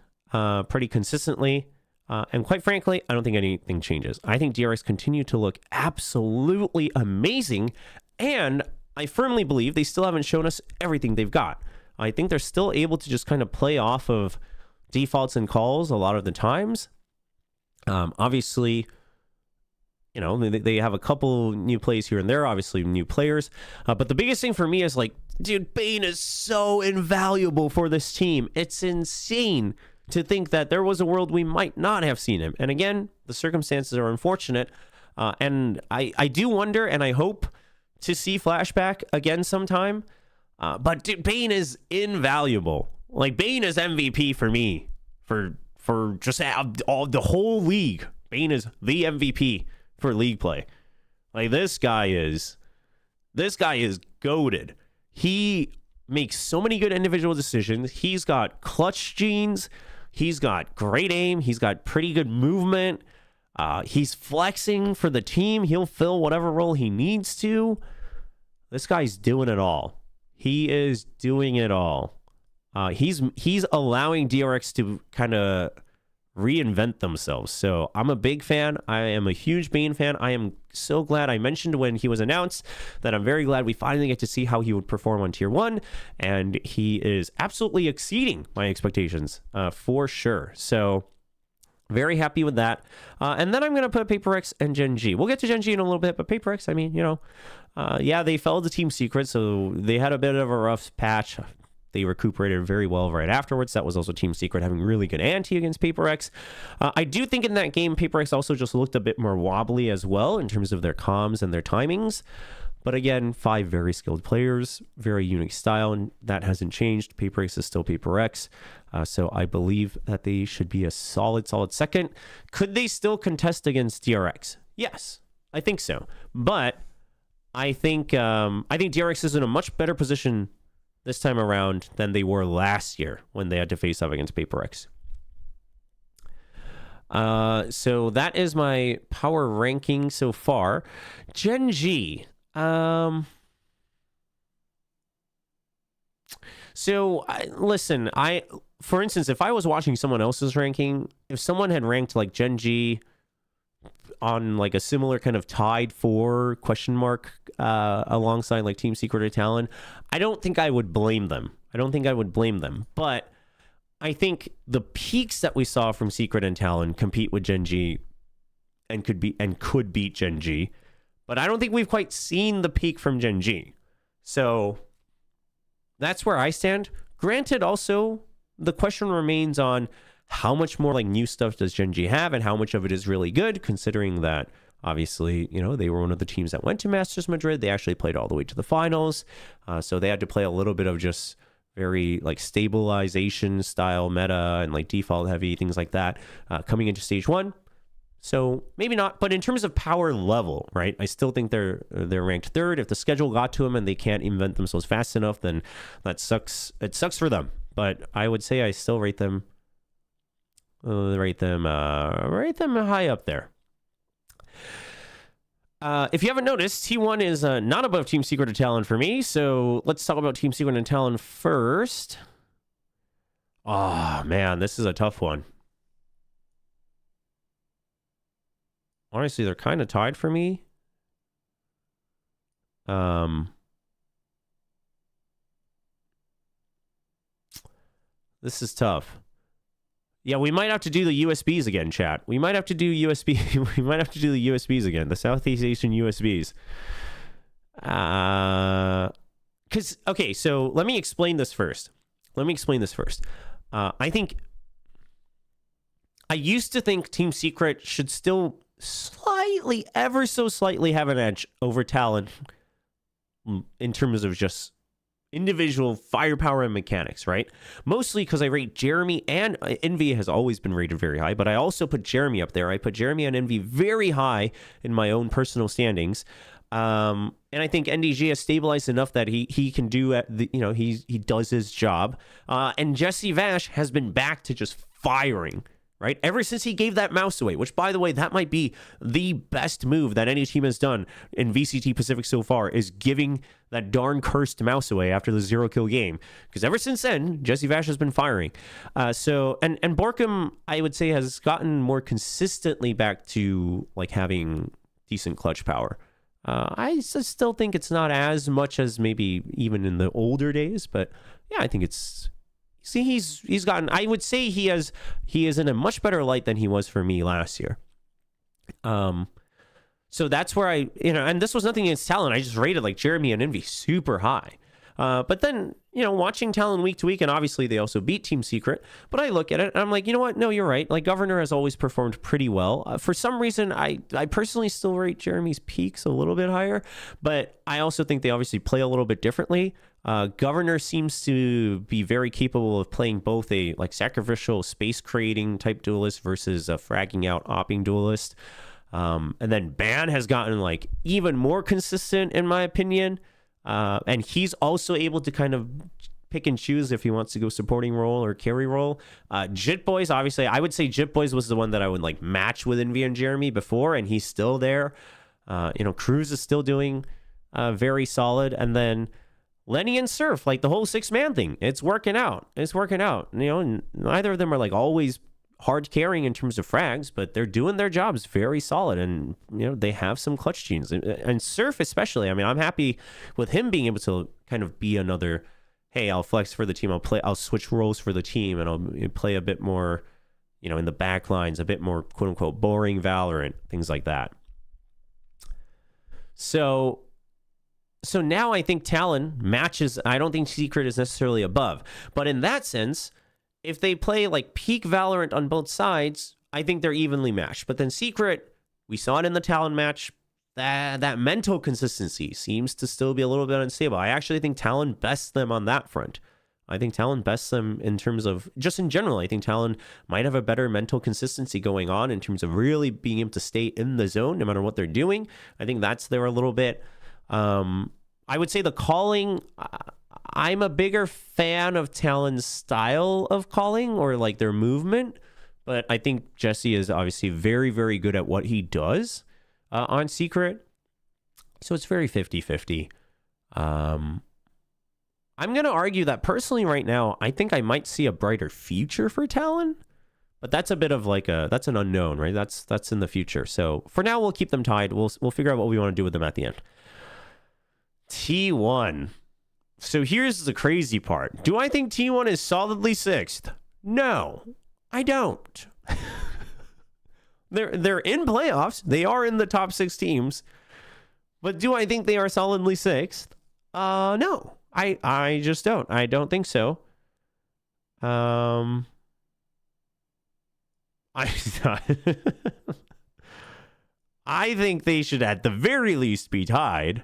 pretty consistently. And quite frankly, I don't think anything changes. I think DRX continue to look absolutely amazing. And I firmly believe they still haven't shown us everything they've got. I think they're still able to just kind of play off of defaults and calls a lot of the times. Obviously, you know, they have a couple new plays here and there, obviously new players. But the biggest thing for me is like, dude, Bane is so invaluable for this team. It's insane to think that there was a world we might not have seen him. And again, the circumstances are unfortunate. And I do wonder, and I hope to see Flashback again sometime. But dude, Bane is invaluable. Like, Bane is MVP for me. For just all the whole league. Bane is the MVP for league play. Like, this guy is goated. He makes so many good individual decisions. He's got clutch genes. He's got great aim. He's got pretty good movement. He's flexing for the team. He'll fill whatever role he needs to. This guy's doing it all. He is doing it all. He's allowing DRX to kind of reinvent themselves. So I'm a big fan. I am a huge Bane fan. I am so glad. I mentioned when he was announced that I'm very glad we finally get to see how he would perform on tier 1, and he is absolutely exceeding my expectations for sure. So very happy with that. And then I'm going to put PaperX and Gen G. We'll get to Gen G in a little bit, but PaperX, I mean, you know, yeah, they fell to Team Secret, so they had a bit of a rough patch. They recuperated very well right afterwards. That was also Team Secret having really good ante against PaperX. I do think in that game, PaperX also just looked a bit more wobbly as well in terms of their comms and their timings. But again, 5 very skilled players, very unique style, and that hasn't changed. PaperX is still PaperX. So I believe that they should be a solid second. Could they still contest against DRX? Yes, I think so. But I think DRX is in a much better position this time around than they were last year when they had to face up against PaperX. So that is my power ranking so far. Gen G. Listen, for instance, if I was watching someone else's ranking, if someone had ranked like Gen G on like a similar kind of tied for question mark alongside like Team Secret or Talon, I don't think I would blame them. But I think the peaks that we saw from Secret and Talon compete with Gen G and could beat Gen G. But I don't think we've quite seen the peak from Gen G. So that's where I stand. Granted, also, the question remains on how much more like new stuff does Gen G have and how much of it is really good, considering that obviously, you know, they were one of the teams that went to Masters Madrid. They actually played all the way to the finals. So they had to play a little bit of just very like stabilization style meta and like default heavy, things like that. Coming into stage 1, So maybe not, but in terms of power level, right? I still think they're ranked third. If the schedule got to them and they can't invent themselves fast enough, then that sucks. It sucks for them. But I would say I still rate them high up there. If you haven't noticed, T1 is not above Team Secret or Talon for me. So let's talk about Team Secret and Talon first. Oh man, this is a tough one. Honestly, they're kind of tied for me. This is tough. Yeah, we might have to do the USBs again, chat. We might have to do USB. We might have to do the USBs again. The Southeast Asian USBs. Okay, so let me explain this first. I think I used to think Team Secret should still slightly, ever so slightly, have an edge over Talon in terms of just individual firepower and mechanics, right? Mostly because I rate Jeremy, and Envy has always been rated very high, but I also put Jeremy up there. I put Jeremy and Envy very high in my own personal standings. And I think NDG has stabilized enough that he can do, he does his job. And Jesse Vash has been back to just firing, right? Ever since he gave that mouse away, which, by the way, that might be the best move that any team has done in VCT Pacific so far, is giving that darn cursed mouse away after the 0-kill game. Because ever since then, Jesse Vash has been firing. And Borkum, I would say, has gotten more consistently back to like having decent clutch power. I still think it's not as much as maybe even in the older days, but yeah, I think it's... See, he's gotten... I would say he is in a much better light than he was for me last year. So that's where and this was nothing against Talon. I just rated like Jeremy and Envy super high. But then, watching Talon week to week, and obviously they also beat Team Secret, but I look at it and I'm like, you know what? No, you're right. Like, Governor has always performed pretty well. For some reason, I personally still rate Jeremy's peaks a little bit higher, but I also think they obviously play a little bit differently. Governor seems to be very capable of playing both a like sacrificial space creating type duelist versus a fragging out opping duelist. And then Ban has gotten like even more consistent in my opinion. And he's also able to kind of pick and choose if he wants to go supporting role or carry role. Jit Boys, obviously, I would say Jit Boys was the one that I would like match with Envy and Jeremy before, and he's still there. Cruz is still doing very solid. And then Lenny and Surf, like the whole 6-man thing, it's working out. And neither of them are like always hard carrying in terms of frags, but they're doing their jobs very solid, and they have some clutch genes. And Surf especially, I mean, I'm happy with him being able to kind of be another, hey, I'll flex for the team, I'll switch roles for the team, and I'll play a bit more in the back lines, a bit more quote unquote boring Valorant, things like that. So now I think Talon matches. I don't think Secret is necessarily above, but in that sense, if they play like peak Valorant on both sides, I think they're evenly matched. But then Secret, we saw it in the Talon match, that mental consistency seems to still be a little bit unstable. I actually think Talon bests them on that front. I think Talon bests them in terms of, just in general, I think Talon might have a better mental consistency going on in terms of really being able to stay in the zone no matter what they're doing. I think that's there a little bit. I would say the calling... I'm a bigger fan of Talon's style of calling or like their movement, but I think Jesse is obviously very, very good at what he does on Secret. So it's very 50-50. I'm going to argue that personally right now, I think I might see a brighter future for Talon, but that's a bit of like that's an unknown, right? That's in the future. So for now, we'll keep them tied. We'll figure out what we want to do with them at the end. T1. So here's the crazy part. Do I think T1 is solidly 6th? No, I don't. They're in playoffs. They are in the top 6 teams. But do I think they are solidly 6th? No. I just don't. I don't think so. I think they should at the very least be tied.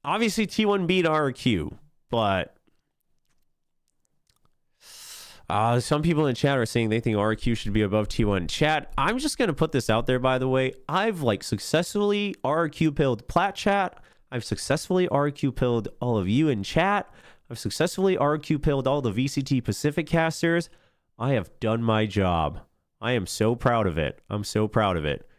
Obviously, T1 beat RQ, but Some people in chat are saying they think RQ should be above T1. Chat, I'm just going to put this out there, by the way. I've like successfully RQ pilled Plat Chat. I've successfully RQ pilled all of you in chat. I've successfully RQ pilled all the VCT Pacific casters. I have done my job. I am so proud of it. I'm so proud of it.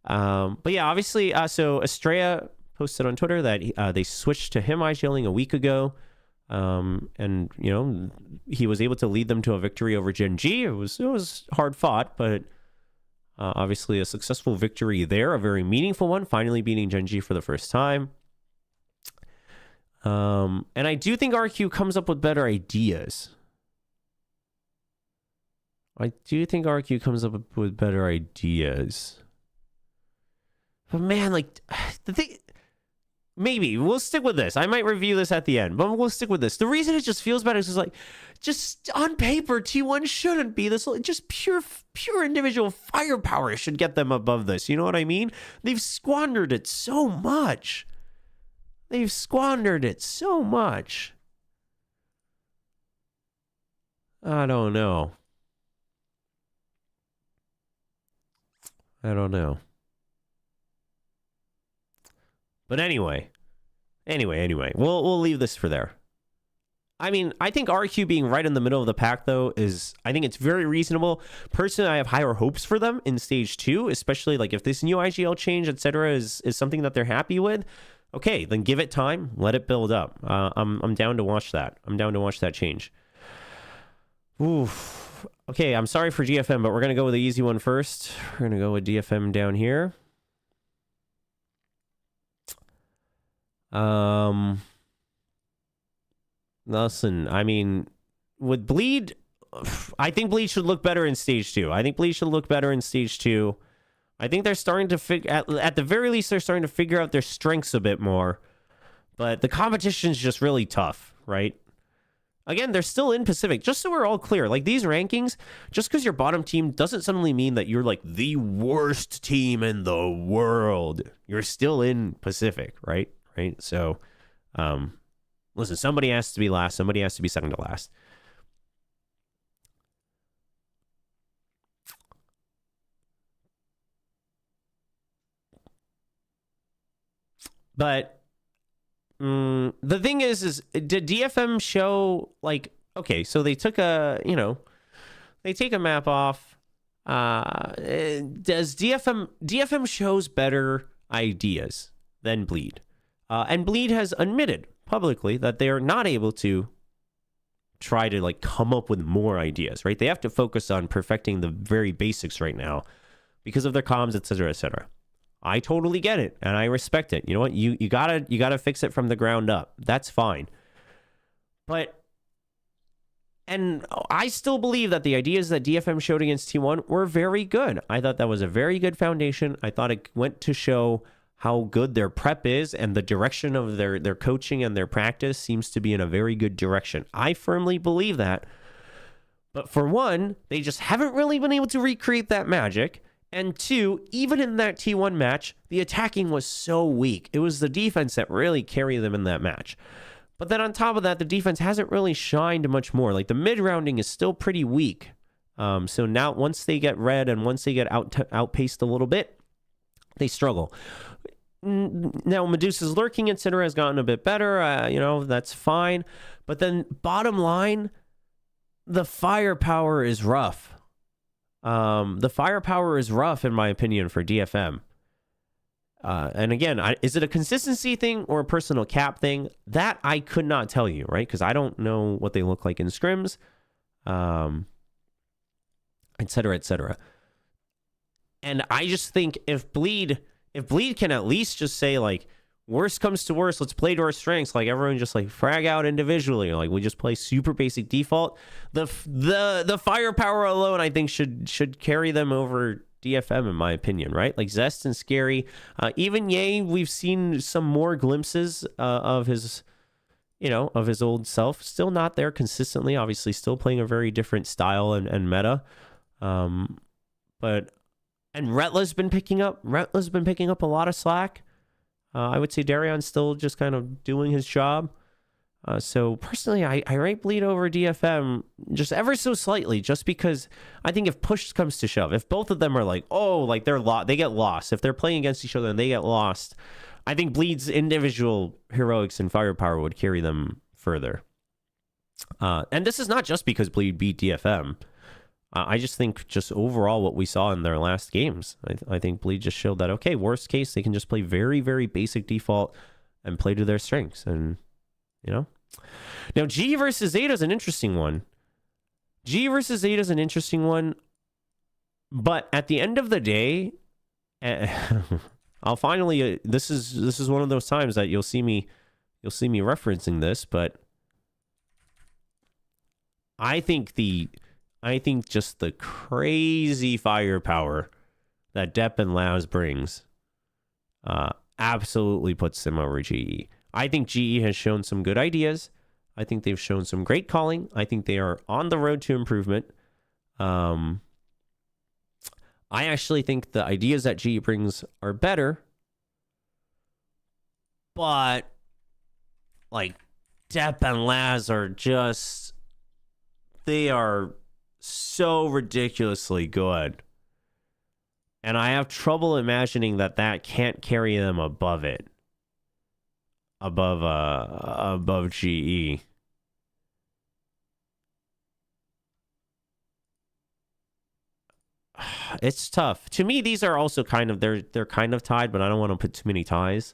But yeah, obviously, so Estrella posted on Twitter that they switched to him IGLing a week ago. And you know, he was able to lead them to a victory over Gen G. It was hard fought, but obviously a successful victory there, a very meaningful one, finally beating Gen G for the first time. And I do think RQ comes up with better ideas. I do think RQ comes up with better ideas. But man, like, the thing... Maybe. We'll stick with this. I might review this at the end, but we'll stick with this. The reason it just feels better is like, just on paper, T1 shouldn't be this. Just pure individual firepower should get them above this. You know what I mean? They've squandered it so much. They've squandered it so much. I don't know. I don't know. But anyway, we'll leave this for there. I mean, I think RQ being right in the middle of the pack, though, I think it's very reasonable. Personally, I have higher hopes for them in stage 2, especially like if this new IGL change, etc., is something that they're happy with. Okay, then give it time, let it build up. I'm down to watch that. I'm down to watch that change. Oof. Okay, I'm sorry for GFM, but we're gonna go with the easy one first. We're gonna go with DFM down here. Listen, I mean, with Bleed, I think Bleed should look better in stage 2. I think Bleed should look better in stage 2. I think they're starting to figure, at the very least, they're starting to figure out their strengths a bit more. But the competition's just really tough, right? Again, they're still in Pacific, just so we're all clear. Like, these rankings, just because you're bottom team doesn't suddenly mean that you're, like, the worst team in the world. You're still in Pacific, right? Right? So, listen, somebody has to be last. Somebody has to be second to last. But the thing is did DFM show, like, okay, so they took they take a map off. Does DFM shows better ideas than Bleed? And Bleed has admitted publicly that they are not able to try to, like, come up with more ideas, right? They have to focus on perfecting the very basics right now because of their comms, etc., etc. I totally get it, and I respect it. You know what? You gotta fix it from the ground up. That's fine. And I still believe that the ideas that DFM showed against T1 were very good. I thought that was a very good foundation. I thought it went to show how good their prep is, and the direction of their coaching and their practice seems to be in a very good direction. I firmly believe that. But for one, they just haven't really been able to recreate that magic. And two, even in that T1 match, the attacking was so weak. It was the defense that really carried them in that match. But then on top of that, the defense hasn't really shined much more. Like, the mid-rounding is still pretty weak. So now, once they get red and once they get outpaced a little bit, they struggle. Now, Medusa's lurking, etc., has gotten a bit better. That's fine. But then, bottom line, the firepower is rough. The firepower is rough, in my opinion, for DFM. And again, is it a consistency thing or a personal cap thing? That I could not tell you, right? Because I don't know what they look like in scrims, et cetera, et cetera. And I just think if Bleed can at least just say, like, worst comes to worst, let's play to our strengths. Like, everyone just, like, frag out individually. Like, we just play super basic default. The firepower alone, I think, should carry them over DFM, in my opinion, right? Like, Zest and Scary, even Ye, we've seen some more glimpses of his old self. Still not there consistently. Obviously, still playing a very different style and meta. But Retla's been picking up a lot of slack. I would say Darion's still just kind of doing his job. So personally, I rate Bleed over DFM just ever so slightly, just because I think if push comes to shove, if both of them are like, oh, like they get lost. If they're playing against each other and they get lost, I think Bleed's individual heroics and firepower would carry them further. And this is not just because Bleed beat DFM. I just think just overall what we saw in their last games, I think Bleed just showed that, okay, worst case, they can just play very, very basic default and play to their strengths. And, you know. Now, G versus Zeta is an interesting one. But at the end of the day, I'll finally. This is one of those times that you'll see me referencing this, but I think just the crazy firepower that Depp and Laz brings, absolutely puts them over GE. I think GE has shown some good ideas. I think they've shown some great calling. I think they are on the road to improvement. I actually think the ideas that GE brings are better. But, like, Depp and Laz are just... They are so ridiculously good. And I have trouble imagining that can't carry them above it. Above GE. It's tough. To me, these are also kind of they're kind of tied, but I don't want to put too many ties.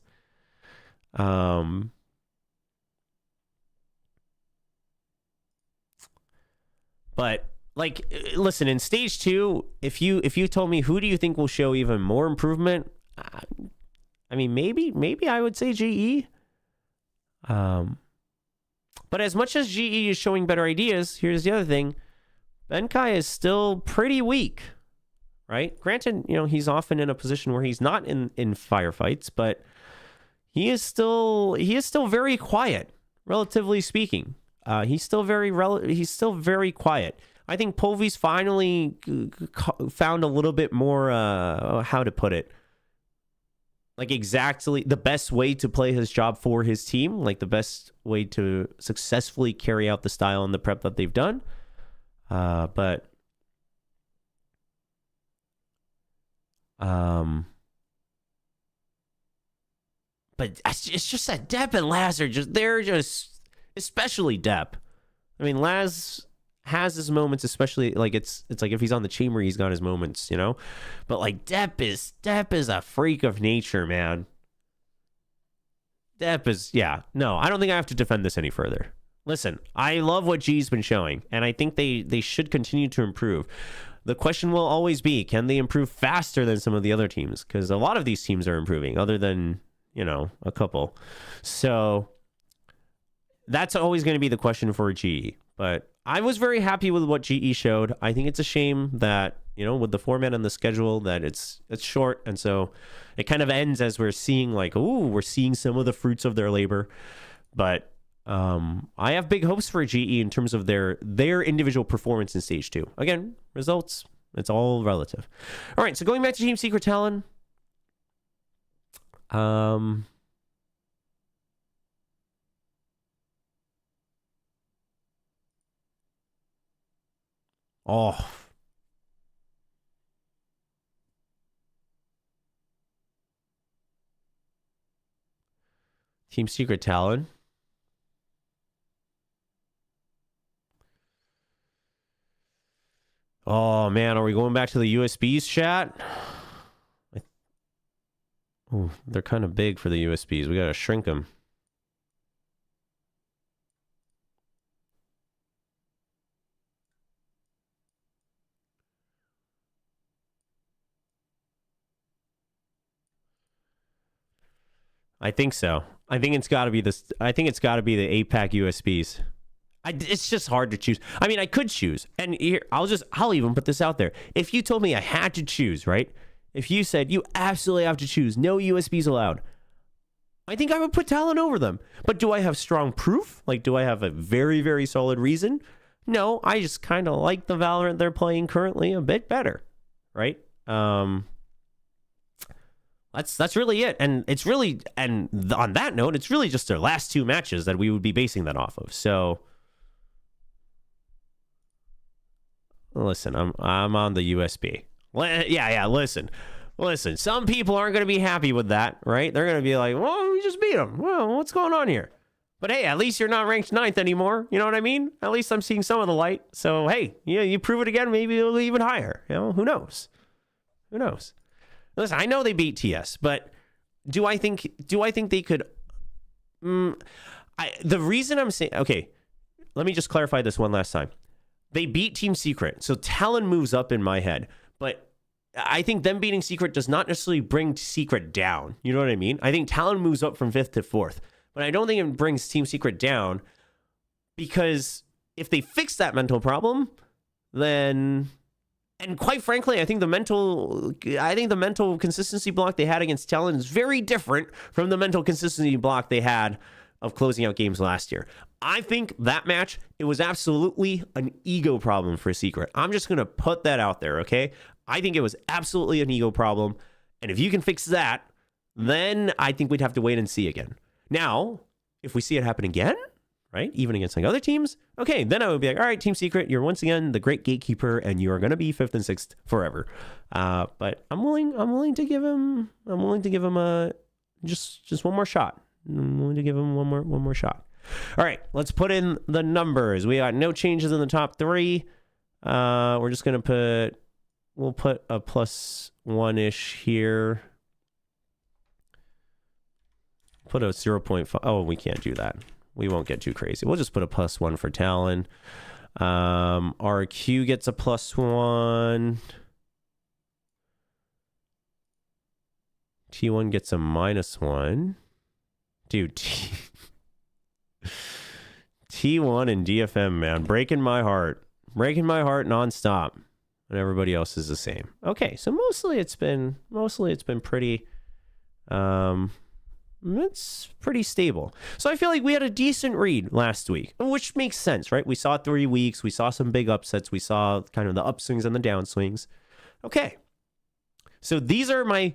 But like, listen, in stage 2, if you told me who do you think will show even more improvement, I mean, maybe I would say GE. But as much as GE is showing better ideas, here's the other thing. Benkai is still pretty weak, right? Granted, you know, he's often in a position where he's not in firefights, but he is still very quiet, relatively speaking. He's still very quiet. I think Povi's finally found a little bit more, how to put it, like exactly the best way to play his job for his team, like the best way to successfully carry out the style and the prep that they've done. But it's just that Depp and Laz are they're just, especially Depp. I mean, Laz has his moments, especially like it's like if he's on the chamber, he's got his moments, you know. But like Depp is a freak of nature, man. Depp is, yeah. No, I don't think I have to defend this any further. Listen, I love what G's been showing, and I think they should continue to improve. The question will always be, can they improve faster than some of the other teams? Because a lot of these teams are improving, other than, you know, a couple. So that's always going to be the question for GE. But I was very happy with what GE showed. I think it's a shame that, you know, with the format and the schedule, that it's short, and so it kind of ends as we're seeing like, ooh, we're seeing some of the fruits of their labor. But I have big hopes for GE in terms of their individual performance in stage 2. Again, results, it's all relative. All right, so going back to Team Secret Talon. Oh. Team Secret Talon. Oh, man, are we going back to the USBs, chat? Oh, they're kind of big for the USBs. We got to shrink them. I think so. I think it's got to be this. I think it's got to be the APAC USBs. It's just hard to choose. I mean, I could choose, and here I'll even put this out there. If you told me I had to choose, right? If you said you absolutely have to choose, no USBs allowed, I think I would put Talon over them. But do I have strong proof? Like, do I have a very, very solid reason? No, I just kind of like the Valorant they're playing currently a bit better, right? That's really it. And it's really, on that note, it's really just their last 2 matches that we would be basing that off of. So listen, I'm on the USB. Yeah, listen. Some people aren't going to be happy with that, right? They're going to be like, well, we just beat them. Well, what's going on here? But hey, at least you're not ranked 9th anymore. You know what I mean? At least I'm seeing some of the light. So hey, you prove it again, maybe it'll be even higher. Who knows? Listen, I know they beat TS, but do I think they could? The reason I'm saying, okay, let me just clarify this one last time. They beat Team Secret, so Talon moves up in my head, but I think them beating Secret does not necessarily bring Secret down. You know what I mean? I think Talon moves up from 5th to 4th, but I don't think it brings Team Secret down, because if they fix that mental problem, then, and quite frankly, I think the mental consistency block they had against Talon is very different from the mental consistency block they had of closing out games last year. I think that match, it was absolutely an ego problem for Secret. I'm just going to put that out there, okay? I think it was absolutely an ego problem. And if you can fix that, then I think we'd have to wait and see again. Now, if we see it happen again, right, even against like other teams, okay, then I would be like, all right, Team Secret, you're once again the great gatekeeper, and you are going to be 5th and 6th forever. But I'm willing to give him a just one more shot. I'm willing to give him one more shot. All right, let's put in the numbers. We got no changes in the top 3. We're just gonna we'll put a +1-ish here. Put a 0.5. Oh, we can't do that. We won't get too crazy. We'll just put a +1 for Talon. RQ gets a +1. T1 gets a -1. Dude, T1 and DFM, man, breaking my heart nonstop, and everybody else is the same. Okay, so mostly it's been pretty, it's pretty stable. So I feel like we had a decent read last week, which makes sense, right? We saw 3 weeks, we saw some big upsets, we saw kind of the upswings and the downswings. Okay, so these are my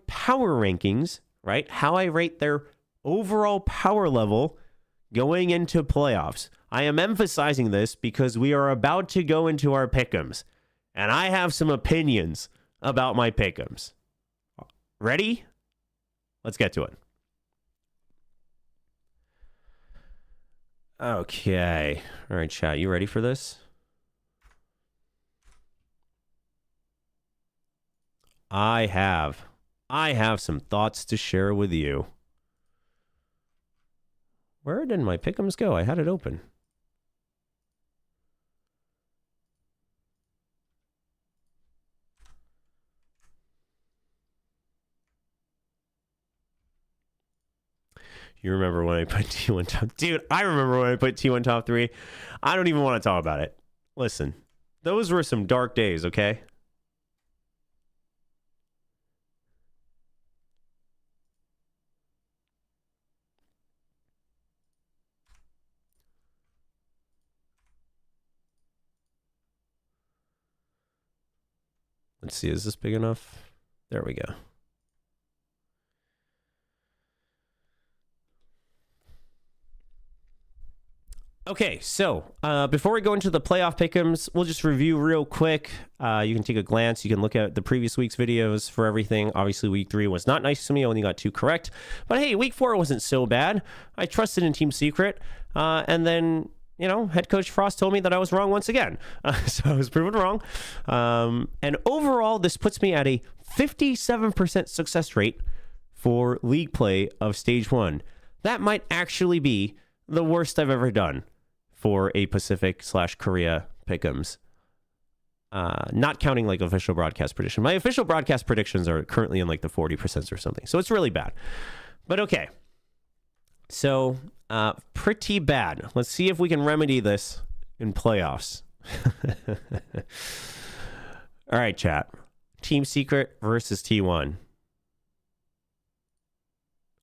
power rankings, right? How I rate their overall power level going into playoffs. I am emphasizing this because we are about to go into our pick'ems, and I have some opinions about my pick'ems. Ready? Let's get to it. Okay. All right, chat. You ready for this? I have some thoughts to share with you. Where did my pick'ems go? I had it open. You remember when I put T1 top... Dude, I remember when I put T1 top 3. I don't even want to talk about it. Listen, those were some dark days, okay? Let's see, is this big enough? There we go. Okay, so before we go into the playoff pick'ems, we'll just review real quick. You can take a glance. You can look at the previous week's videos for everything. Obviously, week 3 was not nice to me. I only got 2 correct. But hey, week 4 wasn't so bad. I trusted in Team Secret. And then, you know, head coach Frost told me that I was wrong once again. So I was proven wrong. And overall, this puts me at a 57% success rate for league play of stage 1. That might actually be the worst I've ever done for a Pacific/Korea pick'ems. Not counting like official broadcast prediction. My official broadcast predictions are currently in like the 40% or something. So it's really bad. But okay. So pretty bad. Let's see if we can remedy this in playoffs. All right, chat. Team Secret versus T1.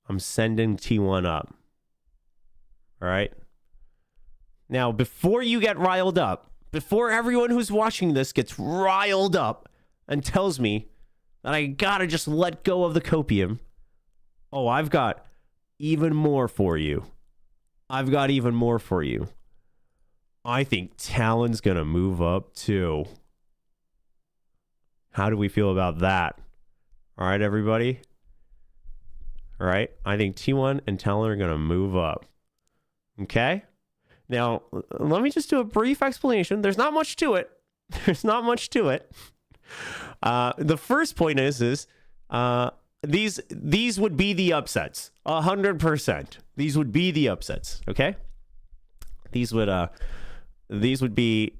I'm sending T1 up. All right. Now, before you get riled up, before everyone who's watching this gets riled up and tells me that I gotta just let go of the copium. Oh, I've got even more for you. I've got even more for you. I think Talon's gonna move up too. How do we feel about that? All right, everybody. All right, I think T1 and Talon are gonna move up. Okay. Now, let me just do a brief explanation. There's not much to it. There's not much to it. The first point is these would be the upsets. 100%. These would be the upsets. Okay. These would be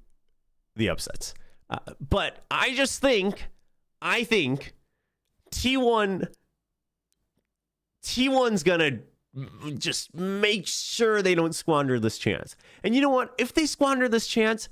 the upsets. But I think T1's gonna just make sure they don't squander this chance. And you know what? If they squander this chance,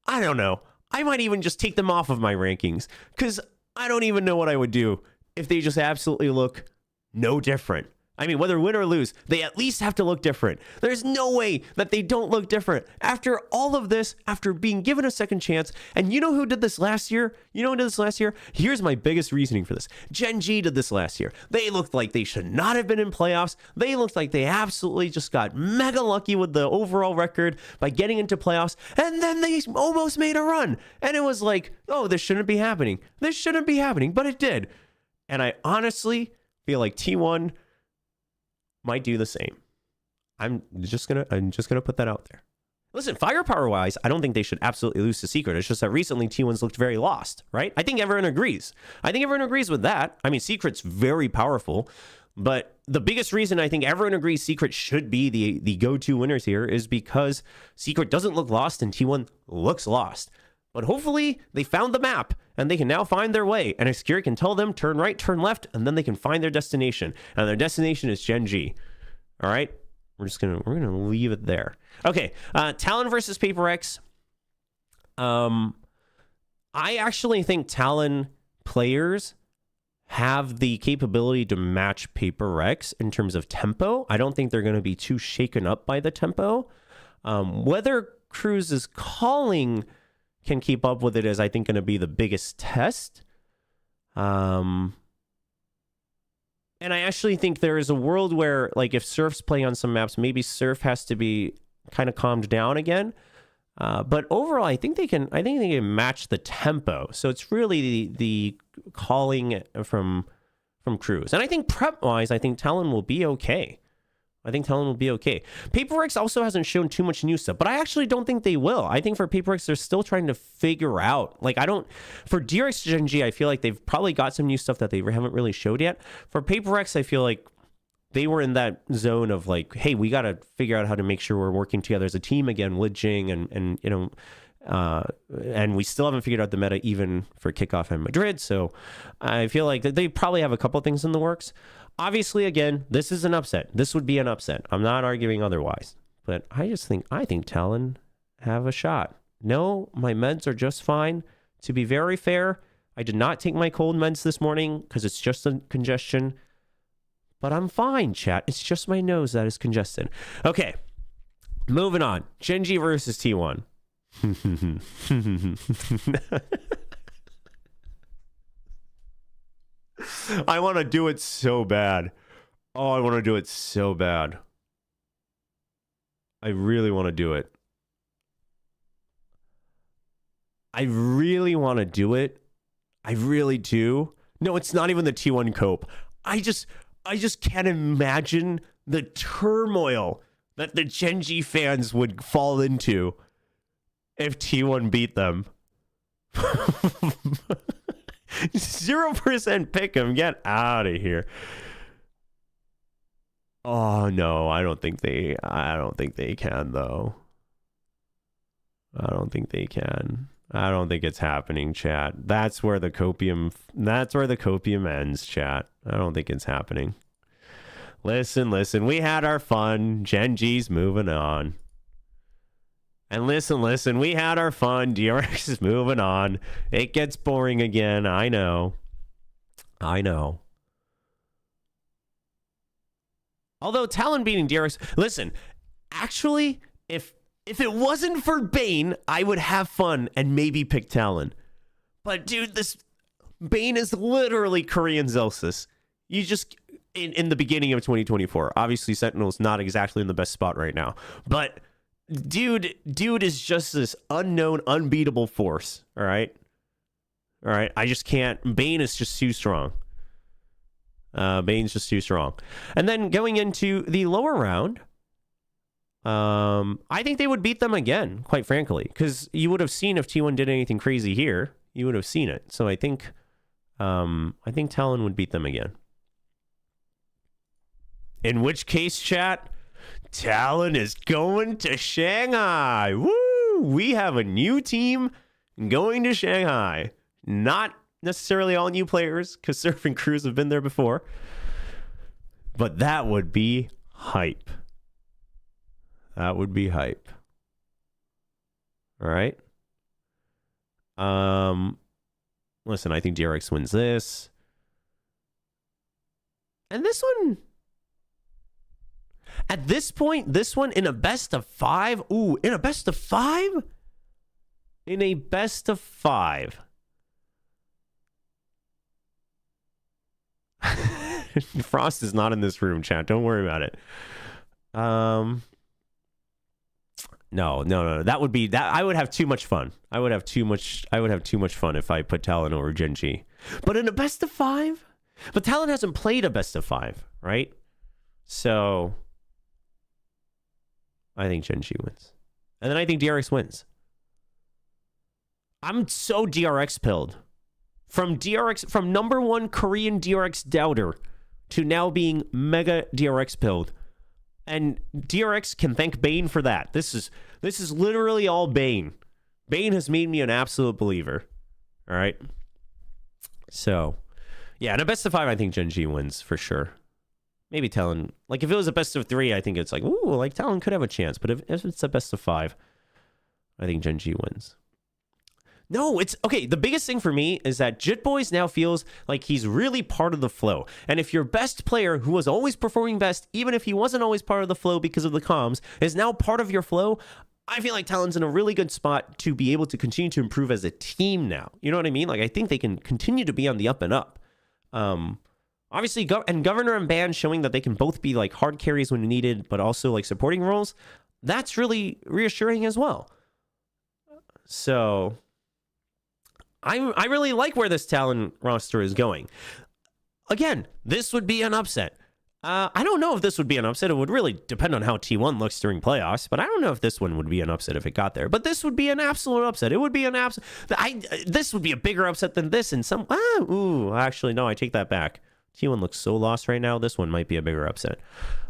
I don't know. I might even just take them off of my rankings, because I don't even know what I would do if they just absolutely look no different. I mean, whether win or lose, they at least have to look different. There's no way that they don't look different. After all of this, after being given a second chance, and you know who did this last year? You know who did this last year? Here's my biggest reasoning for this. Gen G did this last year. They looked like they should not have been in playoffs. They looked like they absolutely just got mega lucky with the overall record by getting into playoffs, and then they almost made a run. And it was like, oh, this shouldn't be happening. This shouldn't be happening, but it did. And I honestly feel like T1 might do the same. I'm just gonna put that out there. Listen, firepower wise, I don't think they should absolutely lose to Secret. It's just that recently T1's looked very lost, right? I think everyone agrees. With that. I mean, Secret's very powerful, but the biggest reason I think everyone agrees Secret should be the go-to winners here is because Secret doesn't look lost and T1 looks lost. But hopefully they found the map and they can now find their way. And Secure can tell them turn right, turn left, and then they can find their destination. And their destination is Gen G. All right, we're gonna leave it there. Okay, Talon versus Paper X. I actually think Talon players have the capability to match Paper X in terms of tempo. I don't think they're going to be too shaken up by the tempo. Whether Cruz's calling can keep up with it is, I think, going to be the biggest test. And I actually think there is a world where, like, if Surf's playing on some maps, maybe Surf has to be kind of calmed down again. But overall, I think they can match the tempo. So it's really the calling from Cruz. And I think prep-wise, I think Talon will be okay. Paper X also hasn't shown too much new stuff, but I actually don't think they will. I think for Paper X, they're still trying to figure out. For DRX Gen G, I feel like they've probably got some new stuff that they haven't really showed yet. For Paper X, I feel like they were in that zone of like, hey, we got to figure out how to make sure we're working together as a team again with Jing and you know, and we still haven't figured out the meta even for Kickoff and Madrid. So I feel like they probably have a couple things in the works. Obviously, again, this is an upset. This would be an upset. I'm not arguing otherwise. But I think Talon have a shot. No, my meds are just fine. To be very fair, I did not take my cold meds this morning because it's just a congestion. But I'm fine, chat. It's just my nose that is congested. Okay, moving on. Gen G versus T1. I want to do it so bad. Oh, I want to do it so bad. I really want to do it. I really want to do it. I really do. No, it's not even the T1 cope. I just can't imagine the turmoil that the Gen G fans would fall into if T1 beat them. 0% pick him. Get out of here. Oh no, I don't think they can though. I don't think they can. I don't think it's happening, chat. That's where the copium ends, chat. I don't think it's happening. Listen, we had our fun. Gen G's moving on. And listen, we had our fun. DRX is moving on. It gets boring again. I know. Although Talon beating DRX, listen, actually, if it wasn't for Bane, I would have fun and maybe pick Talon. But dude, Bane is literally Korean Zelsis. You just in the beginning of 2024. Obviously, Sentinel's not exactly in the best spot right now, but dude is just this unknown, unbeatable force. All right. I just can't. Bane is just too strong. Bane's just too strong. And then going into the lower round, I think they would beat them again, quite frankly, because you would have seen if T1 did anything crazy here, you would have seen it. So I think Talon would beat them again. In which case, chat, Talon is going to Shanghai. Woo! We have a new team going to Shanghai. Not necessarily all new players, because Surf and Cruz have been there before. But that would be hype. That would be hype. All right. Listen, I think DRX wins this. And this one, at this point, this one in a best of 5. Ooh, in a best of 5? In a best of 5. Frost is not in this room, chat. Don't worry about it. No. That would be that. I would have too much fun. I would have too much fun if I put Talon over Gen.G. But in a best of 5? But Talon hasn't played a best of 5, right? So I think Gen.G wins. And then I think DRX wins. I'm so DRX pilled. From number 1 Korean DRX doubter to now being mega DRX pilled. And DRX can thank Bane for that. This is literally all Bane. Bane has made me an absolute believer. All right. So, yeah, in a best of 5, I think Gen.G wins for sure. Maybe Talon. Like, if it was a best of 3, I think it's like, ooh, like Talon could have a chance. But if it's a best of 5, I think Gen.G wins. No, it's okay. The biggest thing for me is that JitBoys now feels like he's really part of the flow. And if your best player who was always performing best, even if he wasn't always part of the flow because of the comms, is now part of your flow, I feel like Talon's in a really good spot to be able to continue to improve as a team now. You know what I mean? Like, I think they can continue to be on the up and up. Obviously, and Governor and Ban showing that they can both be like hard carries when needed, but also like supporting roles. That's really reassuring as well. So I really like where this Talon roster is going. Again, this would be an upset. I don't know if this would be an upset. It would really depend on how T1 looks during playoffs, but I don't know if this one would be an upset if it got there. But this would be an absolute upset. It would be an absolute. This would be a bigger upset than this in some. Actually, no, I take that back. T1 looks so lost right now. This one might be a bigger upset.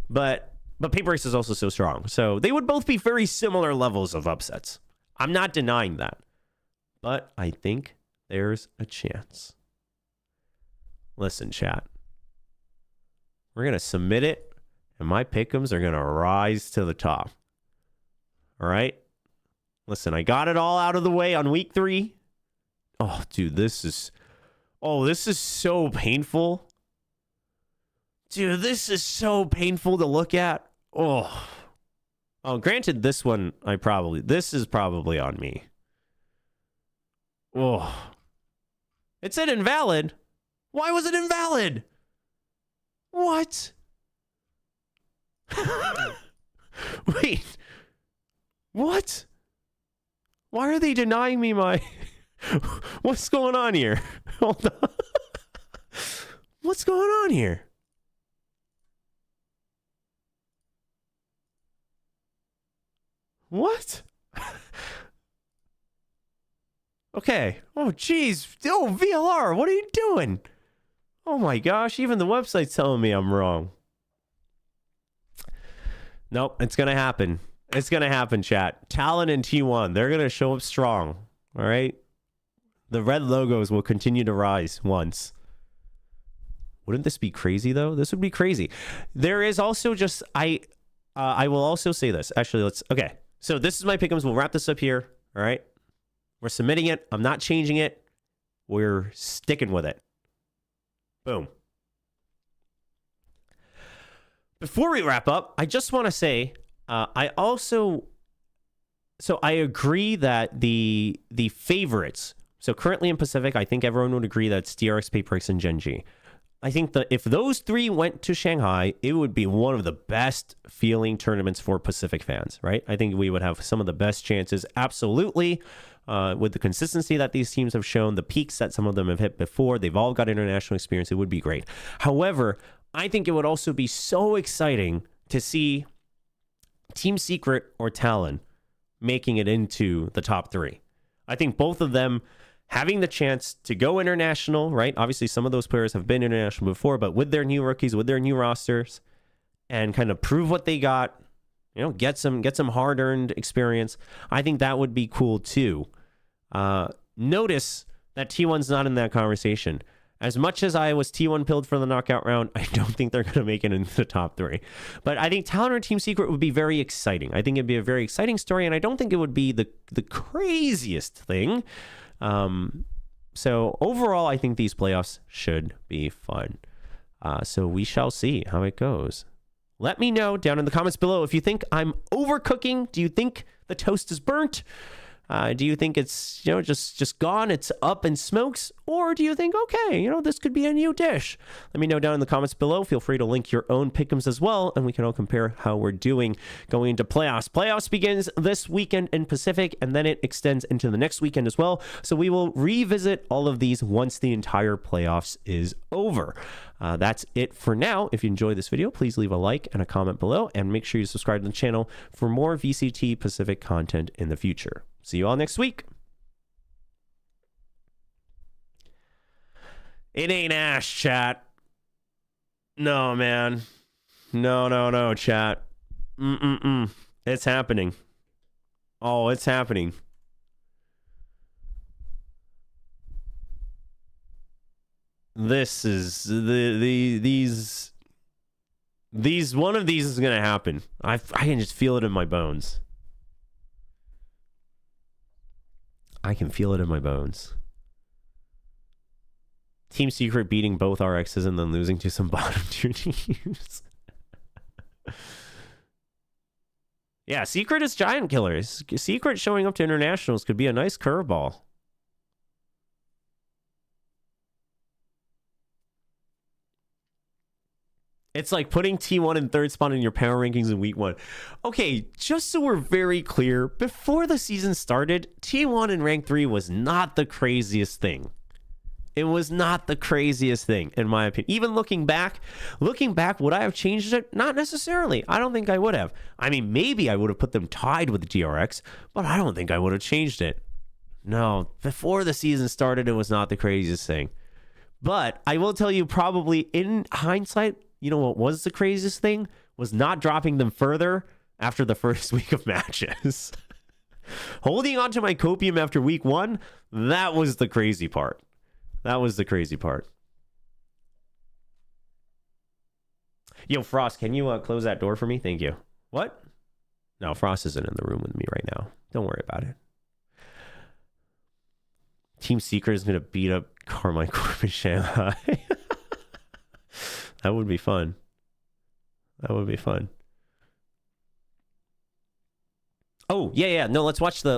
But Paper Race is also so strong. So they would both be very similar levels of upsets. I'm not denying that. But I think there's a chance. Listen, chat. We're going to submit it, and my pick'ems are going to rise to the top. All right? Listen, I got it all out of the way on week 3. Oh, dude, this is so painful. Dude, this is so painful to look at. Oh, granted, this is probably on me. Oh. It said invalid. Why was it invalid? What? Wait. What? Why are they denying me my... What's going on here? Hold on. What's going on here? What? Okay. Oh, geez. Oh, VLR, what are you doing? Oh, my gosh. Even the website's telling me I'm wrong. Nope, it's going to happen. It's going to happen, chat. Talon and T1, they're going to show up strong. All right? The red logos will continue to rise once. Wouldn't this be crazy, though? This would be crazy. There is also just... I will also say this. Actually, let's... Okay. So this is my pick'ems. We'll wrap this up here. All right? We're submitting it. I'm not changing it. We're sticking with it. Boom. Before we wrap up, I just want to say, I agree that the favorites So currently in Pacific, I think everyone would agree that it's DRX, Paperix, and Gen G. I think that if those three went to Shanghai, it would be one of the best feeling tournaments for Pacific fans, right? I think we would have some of the best chances, absolutely, with the consistency that these teams have shown, the peaks that some of them have hit before. They've all got international experience. It would be great. However, I think it would also be so exciting to see Team Secret or Talon making it into the top three. I think both of them having the chance to go international, right? Obviously, some of those players have been international before, but with their new rookies, with their new rosters, and kind of prove what they got, you know, get some hard-earned experience. I think that would be cool too. Notice that T1's not in that conversation. As much as I was T1 pilled for the knockout round, I don't think they're going to make it into the top three. But I think Talon or Team Secret would be very exciting. I think it'd be a very exciting story, and I don't think it would be the craziest thing. So overall, I think these playoffs should be fun. So we shall see how it goes. Let me know down in the comments below if you think I'm overcooking. Do you think the toast is burnt? Do you think it's, you know, just gone, it's up in smokes? Or do you think, okay, you know, this could be a new dish? Let me know down in the comments below. Feel free to link your own pick'ems as well, and we can all compare how we're doing going into playoffs. Playoffs begins this weekend in Pacific, and then it extends into the next weekend as well. So we will revisit all of these once the entire playoffs is over. That's it for now. If you enjoyed this video, please leave a like and a comment below, and make sure you subscribe to the channel for more VCT Pacific content in the future. See you all next week. It ain't Ash, chat. No, man. No, chat. It's happening. Oh, it's happening. This is these one of these is gonna happen. I can just feel it in my bones. I can feel it in my bones. Team Secret beating both RXs and then losing to some bottom tier teams. Yeah, Secret is giant killers. Secret showing up to internationals could be a nice curveball. It's like putting T1 in third spot in your power rankings in week 1. Okay, just so we're very clear, before the season started, T1 in rank 3 was not the craziest thing. It was not the craziest thing, in my opinion. Even looking back, would I have changed it? Not necessarily. I don't think I would have. I mean, maybe I would have put them tied with the DRX, but I don't think I would have changed it. No, before the season started, it was not the craziest thing. But I will tell you, probably in hindsight, you know what was the craziest thing? Was not dropping them further after the first week of matches. Holding on to my copium after week 1, that was the crazy part. That was the crazy part. Yo, Frost, can you close that door for me? Thank you. What? No, Frost isn't in the room with me right now. Don't worry about it. Team Secret is going to beat up Carmine Corp in Shanghai. That would be fun. That would be fun. Oh, yeah. No, let's watch the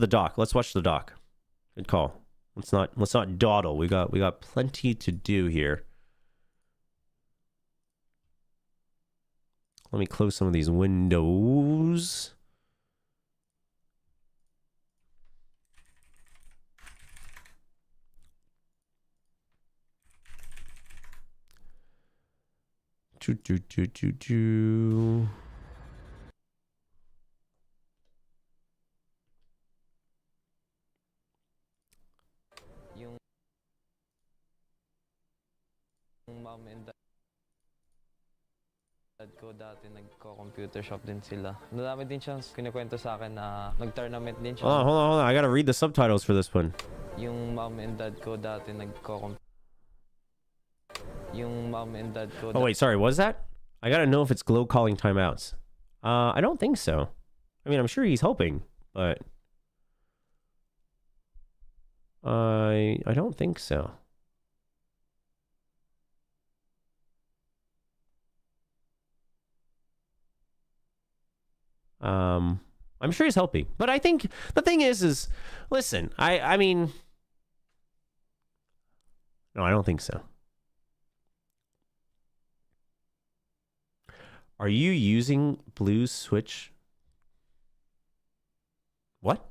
doc. Let's watch the doc. Good call. Let's not dawdle. We got plenty to do here. Let me close some of these windows. Yung mom and dad ko dati nagko-computer shop din sila. Nadami din siyang kinikwento sa akin na nag-tournament din siya. Hold on. I gotta read the subtitles for this one. Yung mom and dad ko dati Yung mom and dad ko. Oh wait, sorry. What was that? I gotta know if it's Glow calling timeouts. I don't think so. I mean, I'm sure he's hoping, but I don't think so. I'm sure he's hoping, but I think the thing is listen, I mean, No, I don't think so. Are you using Blue Switch? What?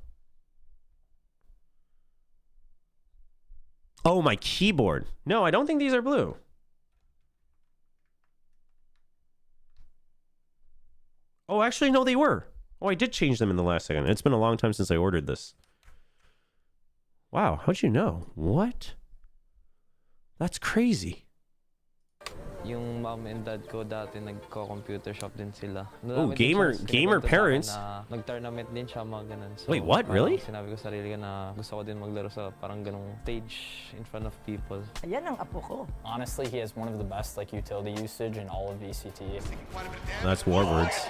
Oh, my keyboard. No, I don't think these are blue. Oh, actually, no, they were. Oh, I did change them in the last second. It's been a long time since I ordered this. Wow, how'd you know? What? That's crazy. Yung mom and dad ko dati nagko-computer shop din sila. Oh, gamer parents. Nag-tournament din siya, mga ganun. So, wait, what? Really? Sinabi ko sa sarili ko na gusto ko din maglaro sa parang ganung stage in front of people. Ayan ang apo ko. Honestly, he has one of the best utility usage in all of VCT. That's Warbirds.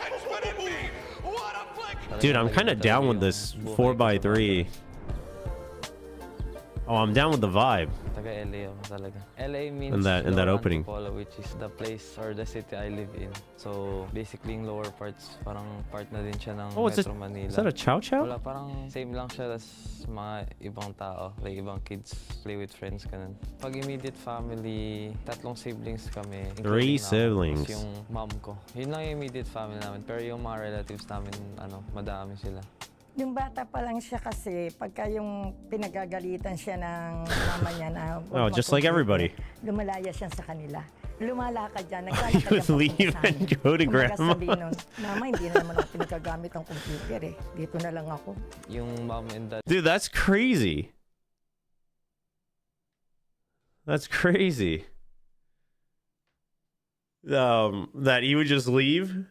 Dude, I'm kind of down with this 4x3. Oh, I'm down with the vibe. Taga LA ako talaga. LA means in that opening. Antipolo, which is the place or the city I live in. So basically, yung lower parts, parang part na din siya ng Metro Manila. Is that a chow chow? Wala, parang same lang siya as mga ibang tao, like ibang kids play with friends ganun. Pag immediate family, 3 siblings kami. 3 siblings. Yung mom ko. Yun lang yung immediate family namin. Pero yung mga relatives namin, madami sila. Yung bata pa lang siya kasi, pagka yung pinagagalitan siya ng mama niya na... Oh, just like everybody. Lumalaya siya sa kanila. Lumalakad dyan. You would leave and go to grandma. Mama, hindi na naman ako pinagagamit ang computer eh. Dito na lang ako. Yung mom and dad... Dude, that's crazy. That's crazy. That he would just leave.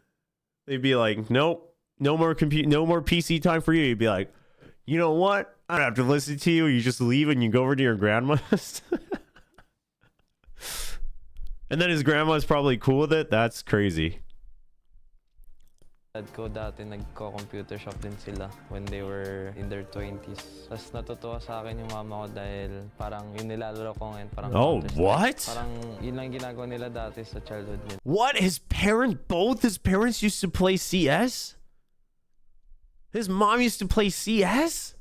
They'd be like, nope. No more PC time for you. You'd be like, you know what? I don't have to listen to you. You just leave and you go over to your grandma's. And then his grandma's probably cool with it. That's crazy. Dad ko dati nagko-computer shop din sila when they were in their 20s. Tapos natutuwa sa akin yung mama ko dahil parang yung nilalaro ko ngayon parang... Oh, what? Parang yun lang ginagawa nila dati sa childhood nila. What? Both his parents used to play CS? His mom used to play CS?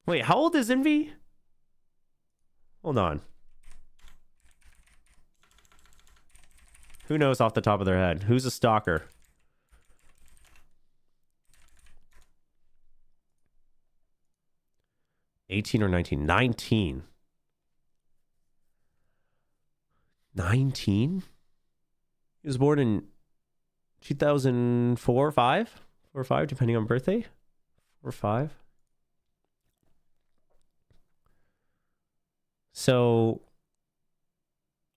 Wait, how old is Envy? Hold on. Who knows off the top of their head? Who's a stalker? $18 or 19? 19. 19? He was born in 2004 or 5? 4 or 5, depending on birthday. 4 or 5. So,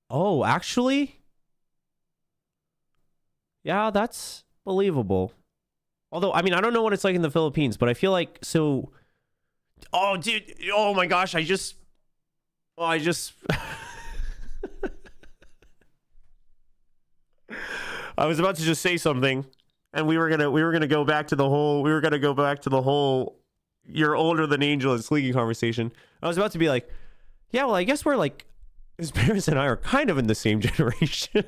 oh, actually, yeah, that's believable. Although, I mean, I don't know what it's like in the Philippines, but I feel like, so, oh, dude, oh my gosh, I just I was about to just say something, and we were gonna go back to the whole you're older than Angel and Sleeky conversation. I was about to be like, yeah, well, I guess we're like, his parents and I are kind of in the same generation.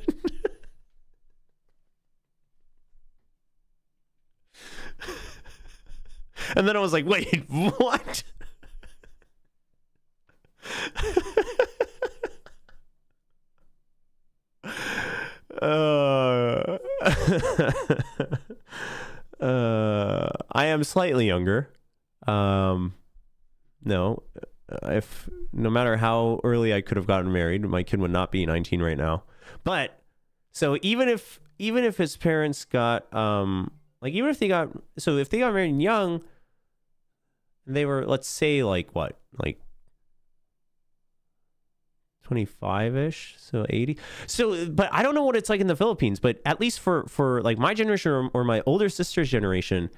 And then I was like, wait, what? I am slightly younger. No matter how early I could have gotten married, my kid would not be 19 right now. But so even if his parents got if they got married young, they were, let's say, like 25-ish, so 80. So, but I don't know what it's like in the Philippines, but at least for like my generation or my older sister's generation,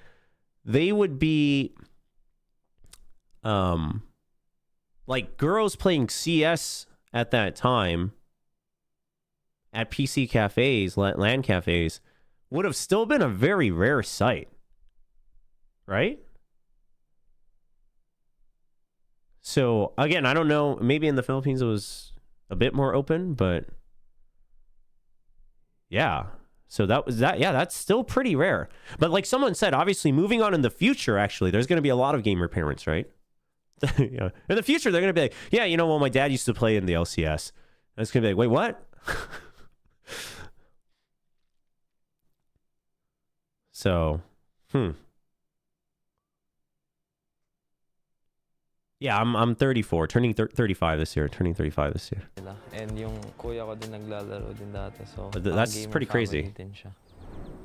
they would be like girls playing CS at that time at PC cafes, LAN cafes, would have still been a very rare sight, right? So again, I don't know, maybe in the Philippines it was a bit more open, but yeah. So that's still pretty rare. But like someone said, obviously moving on in the future, actually, there's going to be a lot of gamer parents, right? Yeah. In the future, they're gonna be like, yeah, you know, well, my dad used to play in the LCS. And it's gonna be like, wait, what? So, yeah, I'm 34, turning 35 this year. Turning 35 this year. Nila. And yung kuya ko din naglalaro din dati. So, But that's gamer pretty crazy. family din siya.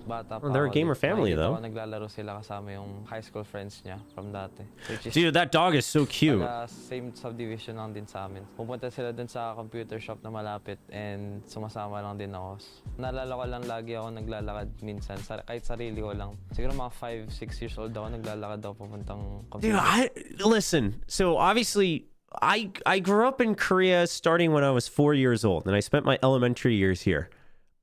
Bata pa Well, they're a ako, gamer family, nakikita though. ko naglalaro sila kasama yung high school friends niya from dati. Which is Dude, that dog is so cute. same subdivision lang din sa amin. Pupunta sila dun sa computer shop na malapit and sumasama lang din ako. Naalala ko lang lagi ako naglalakad minsan, kahit sarili ko lang. Siguro mga 5-6 years old ako, naglalakad ako pupuntang computer. Dude, listen. So obviously, I grew up in Korea starting when I was 4 years old, and I spent my elementary years here.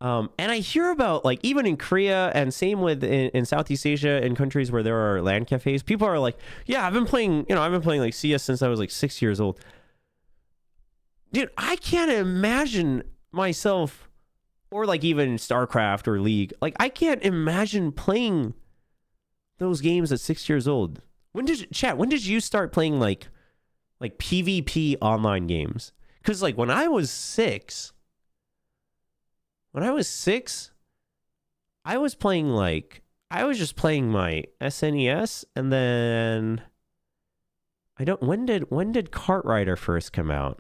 And I hear about, like, even in Korea and same with in Southeast Asia, in countries where there are LAN cafes, people are like, yeah, I've been playing like CS since I was like 6 years old. Dude, I can't imagine myself, or like even StarCraft or League, like I can't imagine playing those games at 6 years old. When did you start playing like PvP online games? Because like when I was six, I was just playing my SNES, and then when did Kart Rider first come out?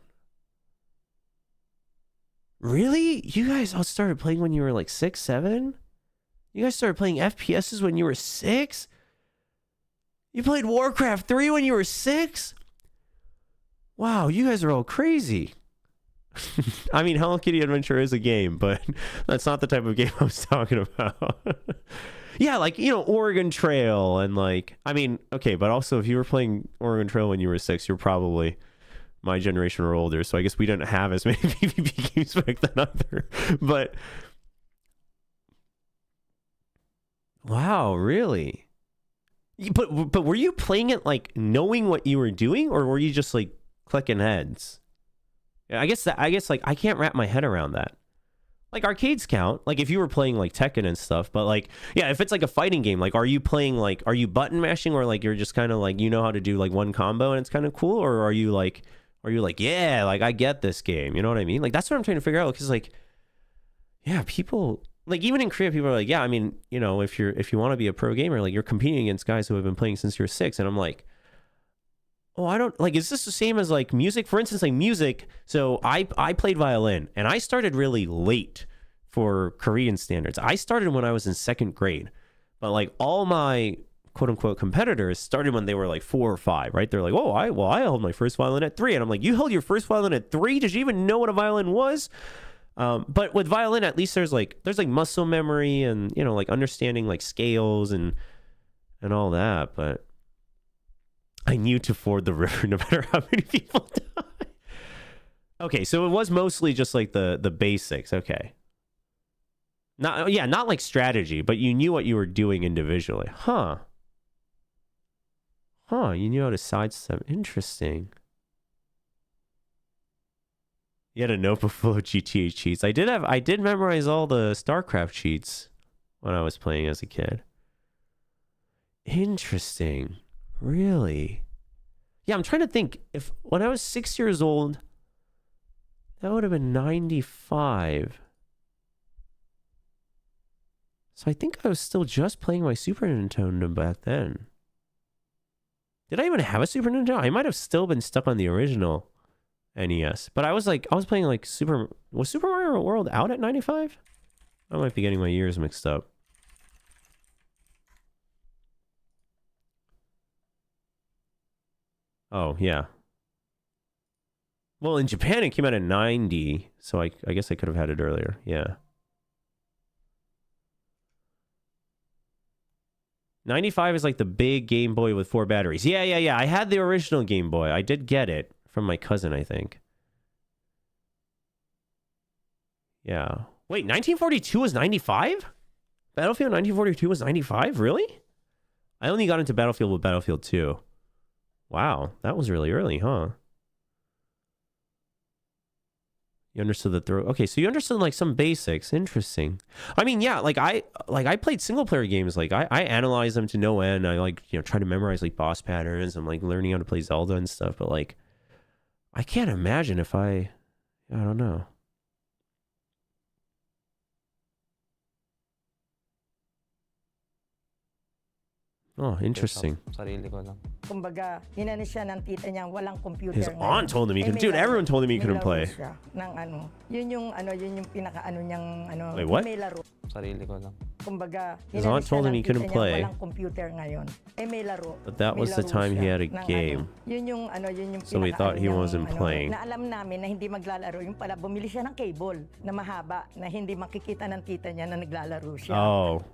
Really? You guys all started playing when you were like 6, 7? You guys started playing FPSs when you were 6? You played Warcraft 3 when you were 6? Wow, you guys are all crazy. I mean, Hello Kitty Adventure is a game, but that's not the type of game I was talking about. Yeah, like, you know, Oregon Trail and like, I mean, okay, but also if you were playing Oregon Trail when you were 6, you're probably my generation or older, so I guess we didn't have as many PvP games back then either. But wow, really? But were you playing it like knowing what you were doing, or were you just like clicking heads? I guess like I can't wrap my head around that. Like arcades count, like if you were playing like Tekken and stuff, but like, yeah, if it's like a fighting game, like are you button mashing, or like you're just kind of like, you know how to do like one combo and it's kind of cool, or are you like, yeah, like I get this game, you know what I mean? Like that's what I'm trying to figure out, because like, yeah, people like even in Korea, people are like, yeah, I mean, you know, if you want to be a pro gamer, like you're competing against guys who have been playing since you're 6, and I'm like, oh, I don't like, is this the same as like music? For instance, like music. So I played violin, and I started really late for Korean standards. I started when I was in 2nd grade, but like all my quote unquote competitors started when they were like 4 or 5, right? They're like, oh, I held my first violin at 3. And I'm like, you held your first violin at 3? Did you even know what a violin was? But with violin, at least there's like muscle memory and, you know, like understanding like scales and all that. But I knew to ford the river no matter how many people die. Okay, so it was mostly just like the basics. Okay. Not like strategy, but you knew what you were doing individually. Huh, you knew how to sidestep. Interesting. You had a notebook full of GTA cheats. I did memorize all the StarCraft cheats when I was playing as a kid. Interesting. Really? Yeah, I'm trying to think. If when I was 6 years old, that would have been 95. So I think I was still just playing my Super Nintendo back then. Did I even have a Super Nintendo? I might have still been stuck on the original NES. But I was playing like was Super Mario World out at 95? I might be getting my years mixed up. Oh, yeah. Well, in Japan, it came out in 90, so I guess I could have had it earlier. Yeah. 95 is like the big Game Boy with 4 batteries. Yeah. I had the original Game Boy. I did get it from my cousin, I think. Yeah. Wait, 1942 was 95? Battlefield 1942 was 95? Really? I only got into Battlefield with Battlefield 2. Wow, that was really early, huh? You understood the throw. Okay, so you understood like some basics. Interesting. I mean, yeah, like I played single player games. Like I analyze them to no end. I like, you know, try to memorize like boss patterns. I'm like learning how to play Zelda and stuff. But like, I can't imagine if I don't know. Oh, interesting. Sarili ko lang. Kumbaga, inano siya ng tita niya, walang computer His ngayon. aunt told him he couldn't. may Dude, laro- everyone told him he may couldn't laro play. siya ng ano. Yun yung pinaka-ano niyang ano. Wait, what? May laro. Sarili ko lang. Kumbaga, His inano aunt siya told him ng he couldn't tita play. niya, walang computer ngayon. May laro. But that May was the laro time he siya had a ng game. Yun yung So we thought he pinaka-ano wasn't niyang, playing. Na alam namin na hindi maglalaro. Yung pala, bumili siya ng cable na mahaba na hindi makikita ng tita niya na naglalaro siya. Oh,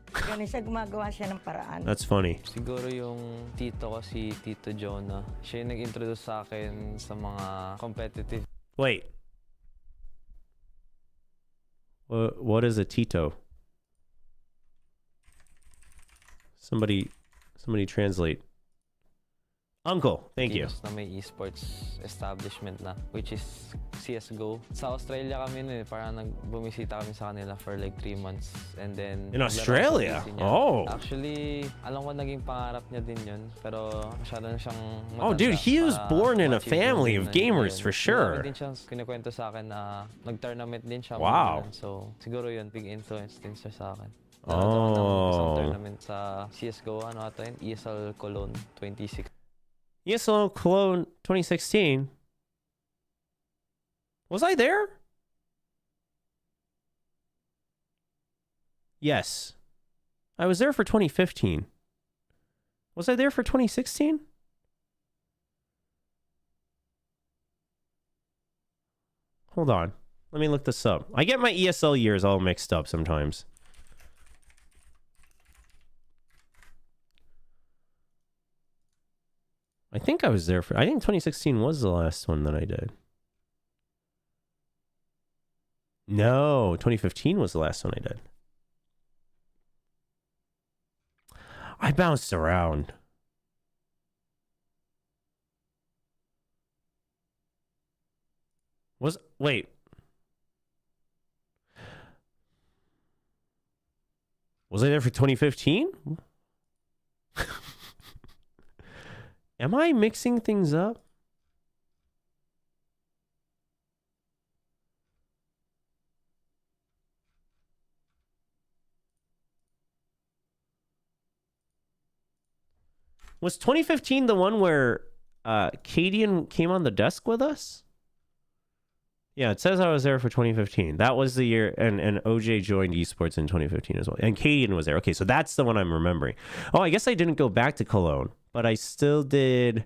Ganun siya, gumagawa siya ng paraan. that's funny. Siguro yung tito ko, si Tito Jonah. Siya yung nag-introduce sa akin sa mga competitive Wait. What is a Tito? Somebody translate. Uncle, thank you. teams na may esports establishment na, which is CSGO. Sa Australia kami nun, parang bumisita kami sa kanila for like 3 months. And then... In naglaro Australia? sa PC niya. Oh. Actually, alam ko naging pangarap niya din yun. Pero masyado na siyang matanda. Oh, dude, he was para born in a ma-achieve yung family dream of na yun. gamers for sure. Marami din siyang kinikwento sa akin na nag-tournament din siya. Wow. So, siguro yun, big influence din siya sa akin. Oh. Nanood ako ng isang tournament sa CSGO, ano ata yun? ESL Cologne 26. ESL Cologne 2016. Was I there? Yes. I was there for 2015. Was I there for 2016? Hold on. Let me look this up. I get my ESL years all mixed up sometimes. I think I was there for... I think 2016 was the last one that I did. No, 2015 was the last one I did. I bounced around. Wait. Was I there for 2015? Am I mixing things up? Was 2015 the one where Cadian came on the desk with us? Yeah, it says I was there for 2015. That was the year, and OJ joined esports in 2015 as well. And Cadian was there. Okay, so that's the one I'm remembering. Oh, I guess I didn't go back to Cologne, but I still did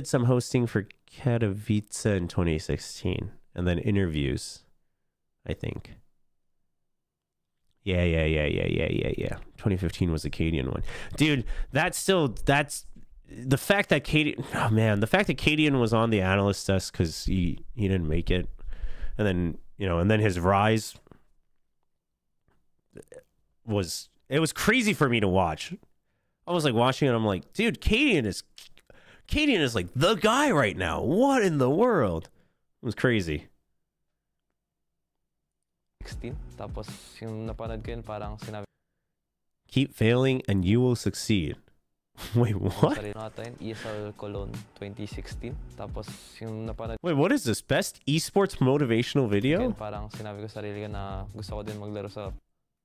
some hosting for Katowice in 2016, and then interviews, I think. Yeah. 2015 was the Cadian one. Dude, that's the fact that Cadian was on the analyst desk because he didn't make it, and then his rise was crazy for me to watch. I was like watching it. I'm like, dude, Cadian is like the guy right now. What in the world? It was crazy. 16. Tapos yung napanood ko yun, parang sinabi Keep failing and you will succeed. Wait, what? sarili ko ata yun, ESL Cologne 2016. Tapos yung napanood Wait, what is this? Best esports motivational ko video? yun, parang sinabi ko sarili ko na gusto ko din maglaro sa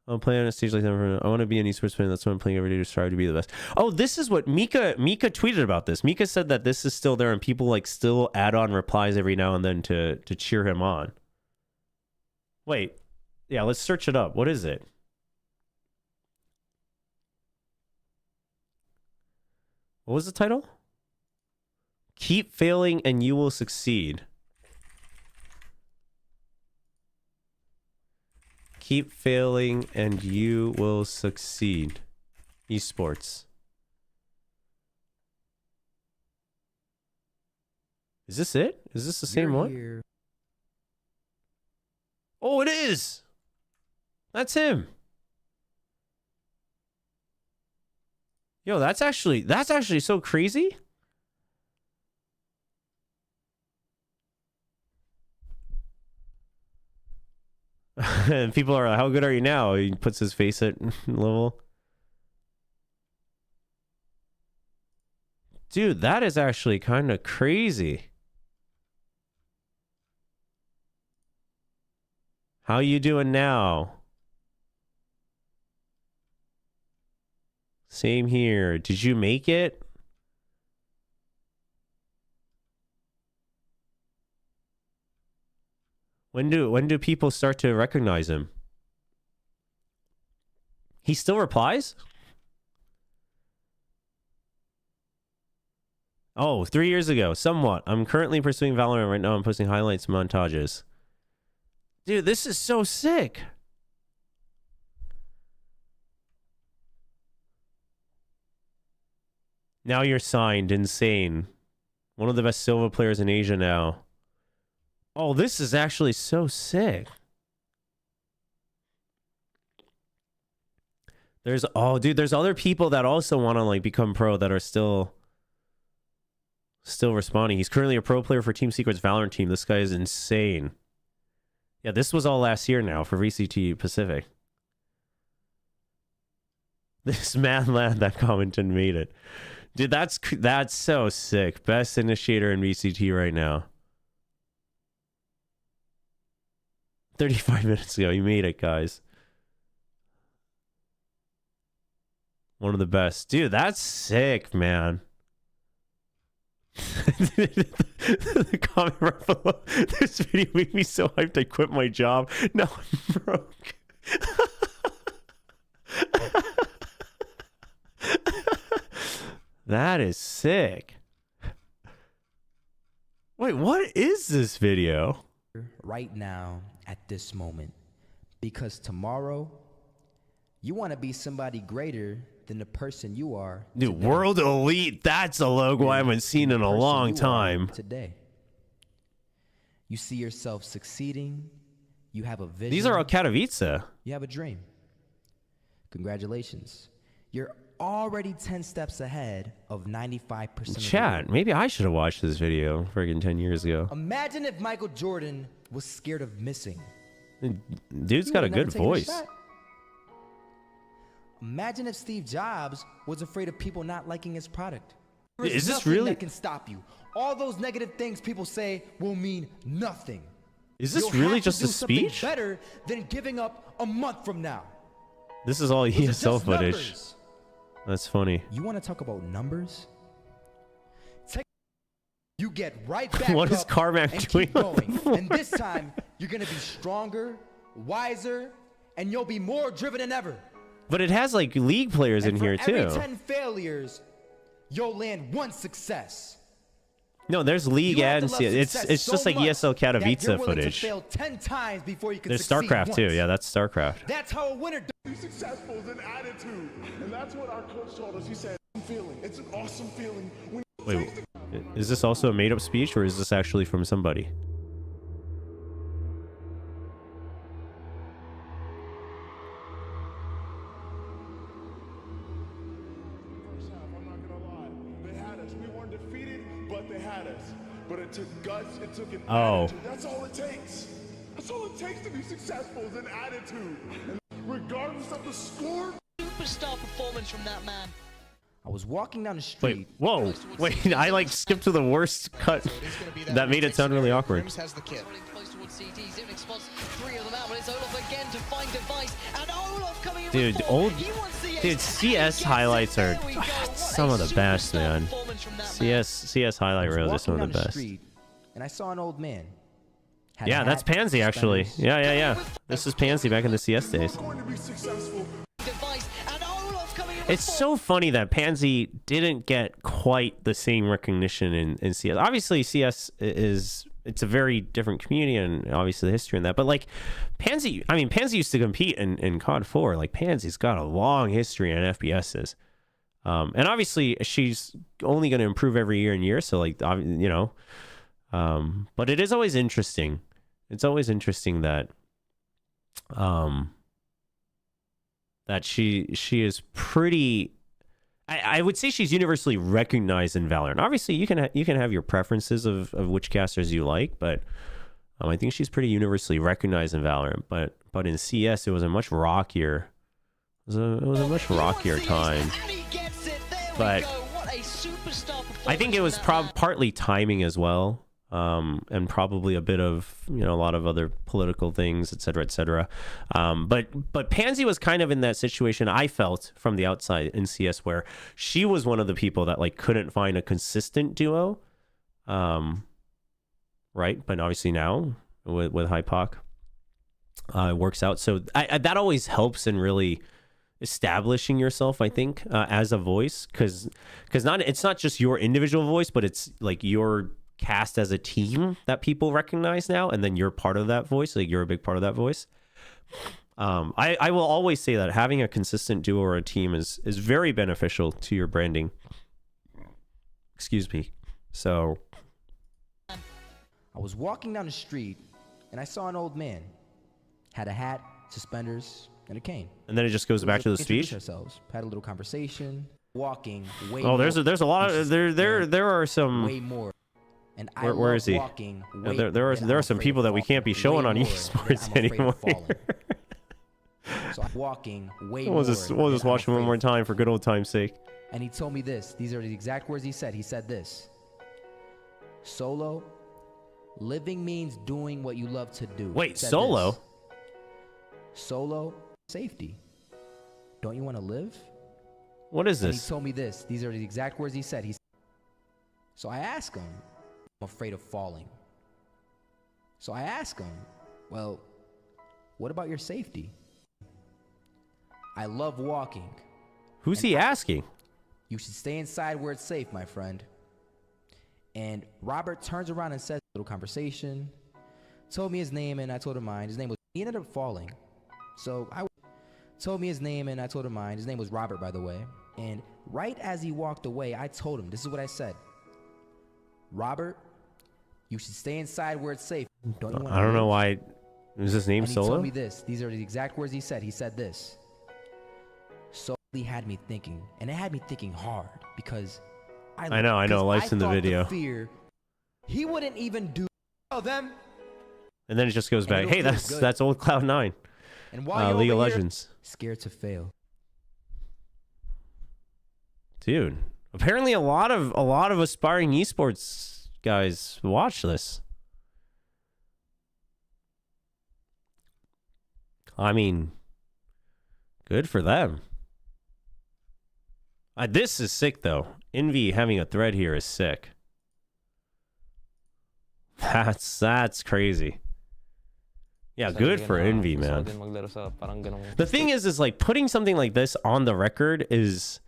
I'll play on a stage like that. I want to be an esports fan. That's why I'm playing every day to strive to be the best. Oh, this is what Mika tweeted about this. Mika said that this is still there and people like still add on replies every now and then to cheer him on. Wait. Yeah, let's search it up. What is it? What was the title? Keep failing and you will succeed. Keep failing and you will succeed. Esports. Is this it? Is this the same one? Here. Oh, it is. That's him. Yo, that's actually so crazy. And people are like, how good are you now? He puts his face at level. Dude, that is actually kind of crazy. How you doing now? Same here. Did you make it? When do people start to recognize him? He still replies? Oh, 3 years ago, somewhat. I'm currently pursuing Valorant right now. I'm posting highlights montages. Dude, this is so sick. Now you're signed. Insane. One of the best Silva players in Asia now. Oh, this is actually so sick. There's, oh, dude, there's other people that also want to like become pro that are still responding. He's currently a pro player for Team Secret's Valorant team. This guy is insane. Yeah, this was all last year now for VCT Pacific. This man lad that commented made it. Dude, that's so sick. Best initiator in VCT right now. 35 minutes ago, you made it, guys. One of the best. Dude, that's sick, man. The comment right below. This video made me so hyped I quit my job. Now I'm broke. That is sick. Wait, what is this video? Right now, at this moment, because tomorrow you want to be somebody greater than the person you are. Dude, today. World Elite, that's a logo I haven't seen in a long time. Today, you see yourself succeeding. You have a vision. These are all Katowice. You have a dream. Congratulations. You're already 10 steps ahead of 95%. Chat, maybe I should have watched this video friggin' 10 years ago. Imagine if Michael Jordan was scared of missing. Dude's got a good voice. Imagine if Steve Jobs was afraid of people not liking his product. Is this really that can stop you? All those negative things people say will mean nothing. Is this really just a speech? Better than giving up a month from now. This is all ESL footage. Numbers. That's funny. You want to talk about numbers? You get right back What is up Carmack and doing keep going. And this time, you're going to be stronger, wiser, and you'll be more driven than ever. But it has like league players in here too. Every 10 failures, you'll land one success. No, there's league and it's just like ESL Katowice footage. Fail 10 times before you can There's succeed StarCraft once. too. Yeah, that's StarCraft. That's how a winner Be successful is an attitude, and that's what our coach told us. He said, "Feeling. It's an awesome feeling." When Wait, is this also a made-up speech or is this actually from somebody? First half, I'm not gonna lie, they had us. We weren't defeated, but they had us. But it took guts. It took an attitude. That's all it takes. That's all it takes to be successful is an attitude. And regardless of the score. Superstar performance from that man. I was walking down the street. Wait, whoa, wait, I like skipped to the worst cut. That made it sound really awkward. Close towards CT, Zimnick spots 3 of them out, but it's Olaf again to find device, and Olaf coming in Dude, with 4. CS highlights are some of the best, man. CS highlight reels are some of the best. And I saw an old man. Yeah, that's Pansy actually. Yeah. This is Pansy back in the CS days. It's so funny that Pansy didn't get quite the same recognition in CS. Obviously, CS it's a very different community and obviously the history in that. But like Pansy used to compete in COD 4. Like Pansy's got a long history in FPSs. And obviously she's only going to improve every year and year. So like, you know, but it is always interesting. It's always interesting that, that she is pretty. I would say she's universally recognized in Valorant. Obviously, you can have your preferences of which casters you like, but I think she's pretty universally recognized in Valorant, but in CS it was a much rockier. It was a much rockier time. But I think it was partly timing as well, and probably a bit of, you know, a lot of other political things, etc., etc. But Pansy was kind of in that situation, I felt from the outside in CS, where she was one of the people that like couldn't find a consistent duo, right? But obviously now with Hypoc, it works out. So that always helps in really establishing yourself, I think, as a voice, because it's not just your individual voice, but it's like your cast as a team that people recognize now, and then you're part of that voice, like you're a big part of that voice. I will always say that having a consistent duo or a team is very beneficial to your branding. Excuse me. So I was walking down the street and I saw an old man. Had a hat, suspenders, and a cane. And then it just goes back to the speech. Ourselves, had a little conversation, walking way Oh, there's a lot of there are some way more. And where is he? There are some people that we can't be showing on esports anymore. So I'm walking way we'll just watch him one more time for good old time's sake. And he told me this. These are the exact words he said. He said this: Solo, living means doing what you love to do. Wait, Solo? This. Solo, safety. Don't you want to live? What is this? And he told me this. These are the exact words he said. So I asked him, I'm afraid of falling. So I asked him, well, what about your safety? I love walking. Who's he asking? You should stay inside where it's safe, my friend. And Robert turns around and says, a little conversation, told me his name and I told him mine. His name was, he ended up falling. So I told me his name and I told him mine. His name was Robert, by the way. And right as he walked away, I told him, this is what I said. Robert, you should stay inside where it's safe. Don't you want I don't know why. Is his name and Solo? He told me this. These are the exact words he said. He said this. So he had me thinking, and it had me thinking hard because I know. Life's in the video. Fear, he wouldn't even do them. And then it just goes back. Hey, that's old Cloud9. And while League of Legends. Scared to fail. Dude, apparently a lot of aspiring esports guys watch this. I mean, good for them. This is sick though. Envy having a thread here is sick. That's crazy. Yeah, good for Envy, man. The thing is like putting something like this on the record is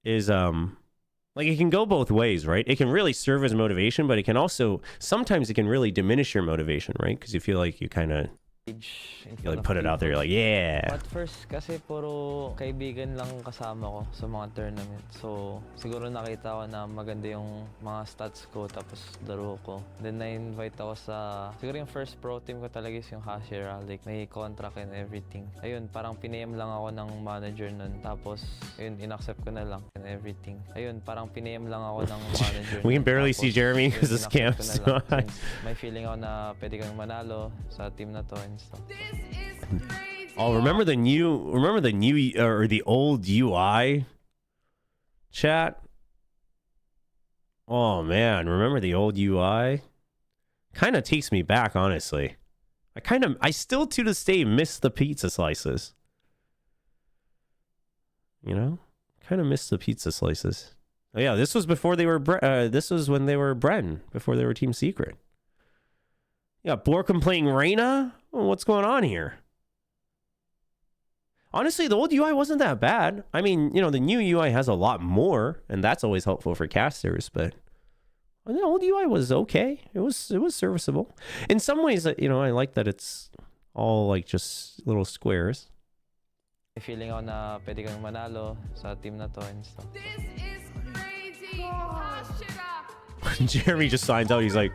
like it can go both ways, right? It can really serve as motivation, but it can also sometimes it can really diminish your motivation, right? Because you feel like you kind of like put it out there, you're like, yeah. At first, kasi puro kaibigan lang kasama ko sa mga tournament. So, siguro nakita ko na maganda yung mga stats ko, tapos laro ko. Then, na-invite ako sa... Siguro yung first pro team ko talaga is yung Hashira. Like, may contract and everything. Ayun, parang pinayam lang ako ng manager nun. Tapos, ayun, inaccept ko na lang and everything. Ayun, parang pinayam lang ako ng manager. We can barely see Jeremy because the scams. May feeling ako na pwede kang manalo sa team na to. Oh, remember the new or the old UI chat? Oh man, remember the old UI? Kind of takes me back, honestly. I still to this day miss the pizza slices. You know, kind of miss the pizza slices. Oh yeah, this was before they were this was when they were Bren, before they were Team Secret. Yeah, Borkum playing Reyna? Oh, what's going on here? Honestly, the old UI wasn't that bad. I mean, you know, the new UI has a lot more, and that's always helpful for casters, but the old UI was okay. It was serviceable. In some ways, you know, I like that it's all like just little squares. Feeling ako na pwede kang manalo sa team na to and stuff. This is crazy. Jeremy just signs out. He's like,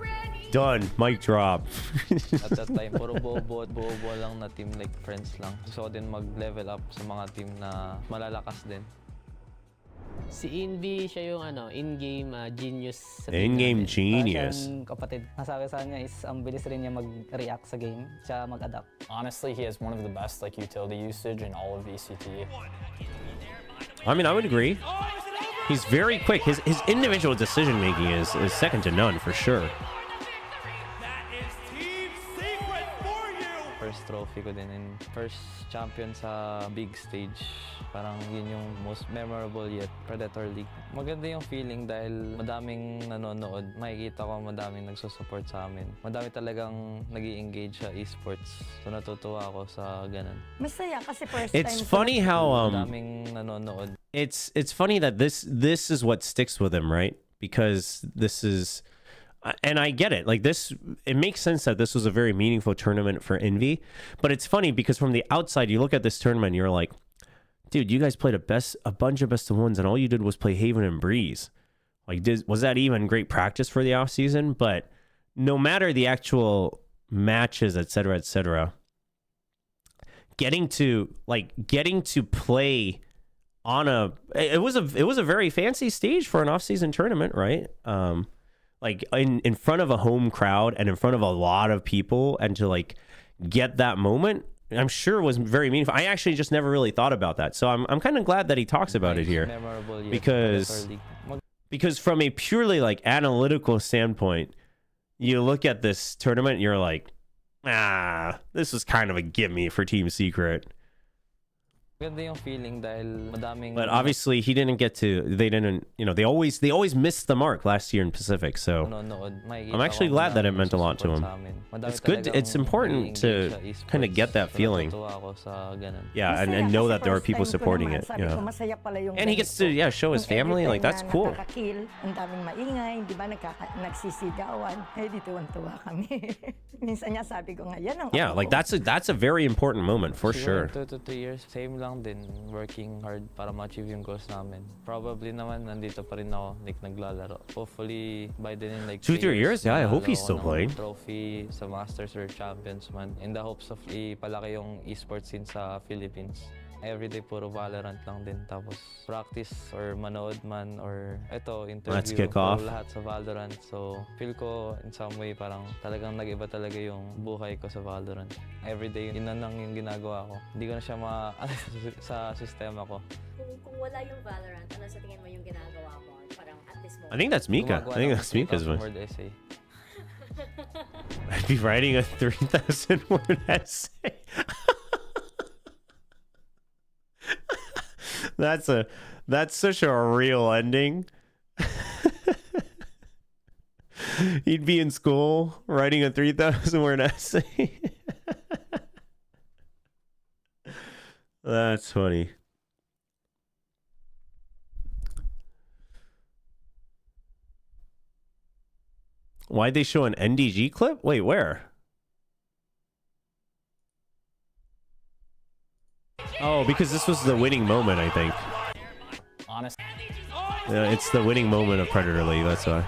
done. Mic drop. At that time, puro buo lang na team, like friends lang. Gusto ko din mag-level up sa mga team na malalakas din. Si Envy, siya yung in-game genius sa In-game team namin. genius. Siyang kapatid. Masabi sa kanya is ang bilis rin niya mag-react sa game, siya mag-adapt. Honestly, he has one of the best utility usage in all of VCT. I mean, I would agree. He's very quick. His individual decision making is second to none for sure. First trophy ko din and first champion sa big stage. Parang yun yung most memorable yet, Predator League. Maganda yung feeling dahil madaming nanonood. Makikita ko madaming nagsusupport sa amin. Madami talagang nag-i-engage sa esports. So natutuwa ako sa ganun. Masaya kasi first It's time. funny how Madaming nanonood. it's funny that this is what sticks with him, right? Because this is, and I get it. Like this, it makes sense that this was a very meaningful tournament for Envy. But it's funny because from the outside, you look at this tournament, and you're like, dude, you guys played a bunch of best of ones, and all you did was play Haven and Breeze. Like, was that even great practice for the off season? But no matter the actual matches, etc., getting to play on it was a very fancy stage for an off season tournament, right? Like in front of a home crowd and in front of a lot of people, and to like get that moment, I'm sure was very meaningful. I actually just never really thought about that. So I'm kind of glad that he talks about it here, because from a purely like analytical standpoint, you look at this tournament and you're like, this was kind of a gimme for Team Secret. Ganda yung feeling dahil madaming... But obviously he didn't get to, they always missed the mark last year in Pacific, so I'm actually glad that it meant a lot to him. It's good, it's important to kind of get that feeling. Yeah, and know that there are people supporting it. Yeah. And he gets to show his family, like that's cool. Ang daming maingay, di ba nagsisigawan. Eh, di tuwan-tuwa kami. Minsan niya sabi ko nga, yan ang Yeah, like that's a very important moment for sure. 2 to 3 years, same lang din, working hard para ma-achieve yung goals namin. Probably naman, nandito pa rin ako, like naglalaro. Hopefully, by then in like 2-3 years? Yeah, I hope he's still playing. Trophy sa Masters or Champions man, in the hopes of ipalaki yung esports scene sa Philippines. Everyday puro Valorant lang din, tapos practice or manood man or interview. Let's kick off. Lahat sa Valorant. So feel ko in some way parang talagang nag-iba talaga yung buhay ko sa Valorant. Everyday yun lang yung ginagawa ko. Hindi ko na siya sa sistema ko. Kung wala yung Valorant, ano sa tingin mo yung ginagawa mo? Parang at this moment. I think that's Mika. I think that's Mika's one. Word essay. I'd be writing a 3,000 word essay. That's such a real ending. He'd be in school writing a 3,000 word essay. That's funny. Why'd they show an NDG clip? Wait, where? Oh, because this was the winning moment, I think. Honestly. Yeah, it's the winning moment of Predator League, that's why.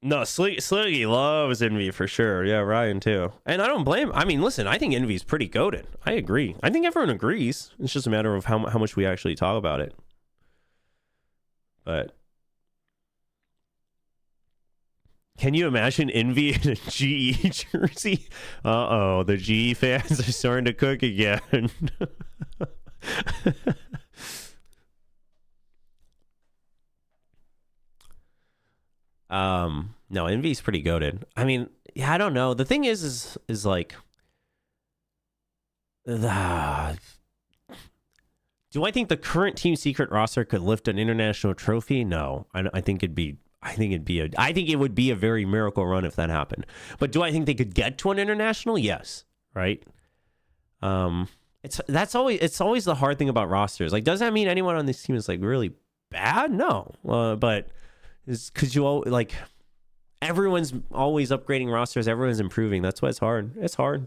No, Sliggy loves Envy for sure. Yeah, Ryan too. And I don't blame. I mean, listen, I think Envy's pretty goated. I agree. I think everyone agrees. It's just a matter of how much we actually talk about it. But can you imagine Envy in a GE jersey? Uh-oh, the GE fans are starting to cook again. No, Envy's pretty goated. I mean, yeah, I don't know. The thing is like, do I think the current Team Secret roster could lift an international trophy? No, I think it would be a very miracle run if that happened. But do I think they could get to an international? Yes, right. It's always the hard thing about rosters. Like, does that mean anyone on this team is like really bad? No, but it's because like everyone's always upgrading rosters. Everyone's improving. That's why it's hard. It's hard.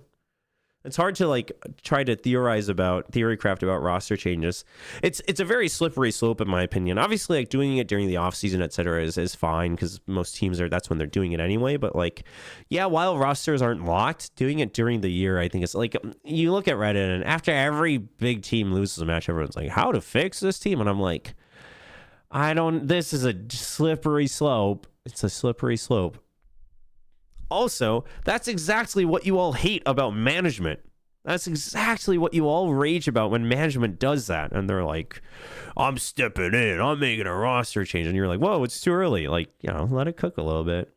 It's hard to like try to theory craft about roster changes. It's a very slippery slope in my opinion. Obviously, like doing it during the offseason, etc., is fine because most teams that's when they're doing it anyway. But like, yeah, while rosters aren't locked, doing it during the year, I think it's like you look at Reddit and after every big team loses a match, everyone's like, how to fix this team? And I'm like, this is a slippery slope. It's a slippery slope. Also, that's exactly what you all hate about management. That's exactly what you all rage about when management does that. And they're like, I'm stepping in. I'm making a roster change. And you're like, whoa, it's too early. Like, let it cook a little bit.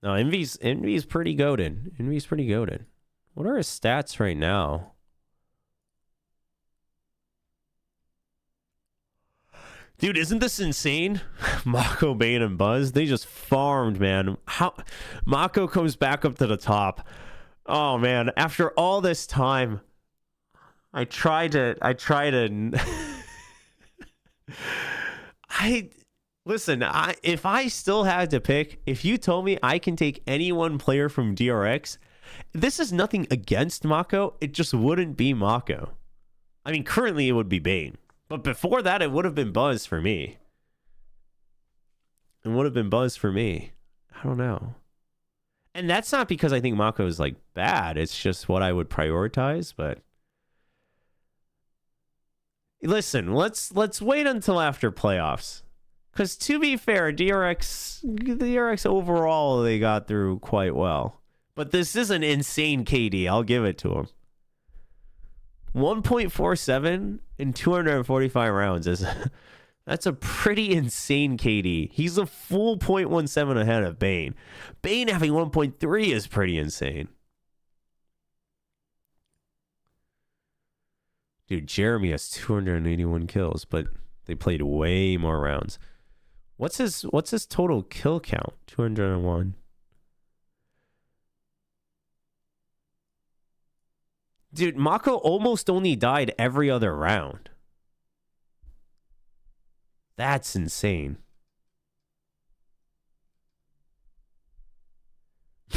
No, Envy's pretty goated. Envy's pretty goated. What are his stats right now? Dude, isn't this insane? Mako, Bane, and Buzz, they just farmed, man. How Mako comes back up to the top. Oh man, after all this time, I tried to if I still had to pick, if you told me I can take any one player from DRX, this is nothing against Mako, it just wouldn't be Mako. I mean, currently it would be Bane. But before that, it would have been Buzz for me. I don't know. And that's not because I think Mako is like bad. It's just what I would prioritize. But listen, let's wait until after playoffs. Because to be fair, DRX overall, they got through quite well. But this is an insane KD. I'll give it to him. 1.47 in 245 rounds that's a pretty insane KD. He's a full 0.17 ahead of Bane. Bane having 1.3 is pretty insane. Dude, Jeremy has 281 kills, but they played way more rounds. What's his total kill count? 201. Dude, Mako almost only died every other round. That's insane.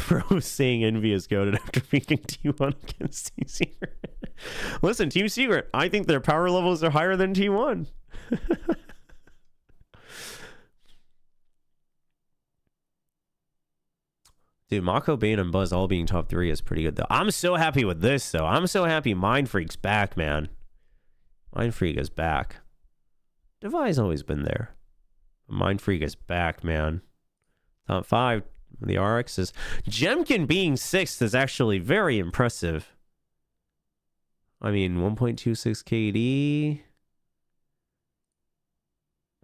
Bro saying Envy is goated after beating T1 against Team Secret. Listen, Team Secret, I think their power levels are higher than T1. Dude, Mako, Bane, and Buzz all being top 3 is pretty good, though. I'm so happy with this, though. I'm so happy Mind Freak's back, man. Mind Freak is back. Devi's always been there. Mind Freak is back, man. Top 5. The RXs. Jemkin being 6th is actually very impressive. I mean, 1.26 KD.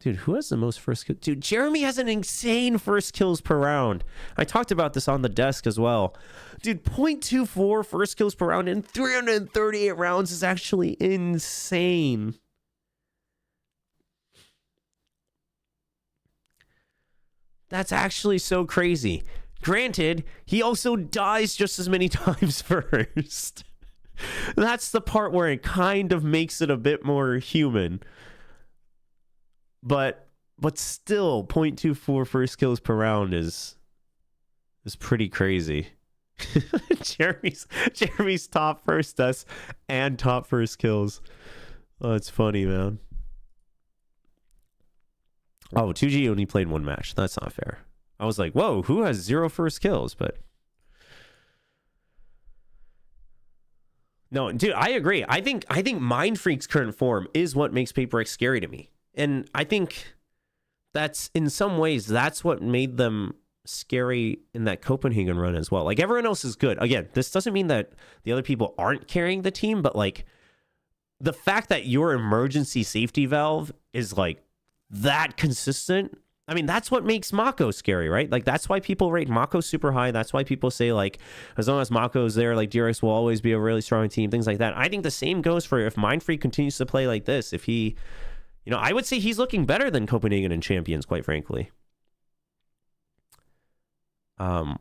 Dude, who has the most first kills? Dude, Jeremy has an insane first kills per round. I talked about this on the desk as well. Dude, 0.24 first kills per round in 338 rounds is actually insane. That's actually so crazy. Granted, he also dies just as many times first. That's the part where it kind of makes it a bit more human. But still, 0.24 first kills per round is pretty crazy. Jeremy's top first deaths and top first kills. Oh, it's funny, man. Oh, 2G only played 1 match. That's not fair. I was like, whoa, who has 0 first kills? But no, dude, I agree. I think Mind Freak's current form is what makes Paper X scary to me. And I think that's, in some ways, that's what made them scary in that Copenhagen run as well. Like, everyone else is good. Again, this doesn't mean that the other people aren't carrying the team, but, like, the fact that your emergency safety valve is, like, that consistent, I mean, that's what makes Mako scary, right? Like, that's why people rate Mako super high. That's why people say, like, as long as Mako's there, like, DRX will always be a really strong team, things like that. I think the same goes for if Mind Freak continues to play like this. If he... You know, I would say he's looking better than Copenhagen and Champions, quite frankly. Mind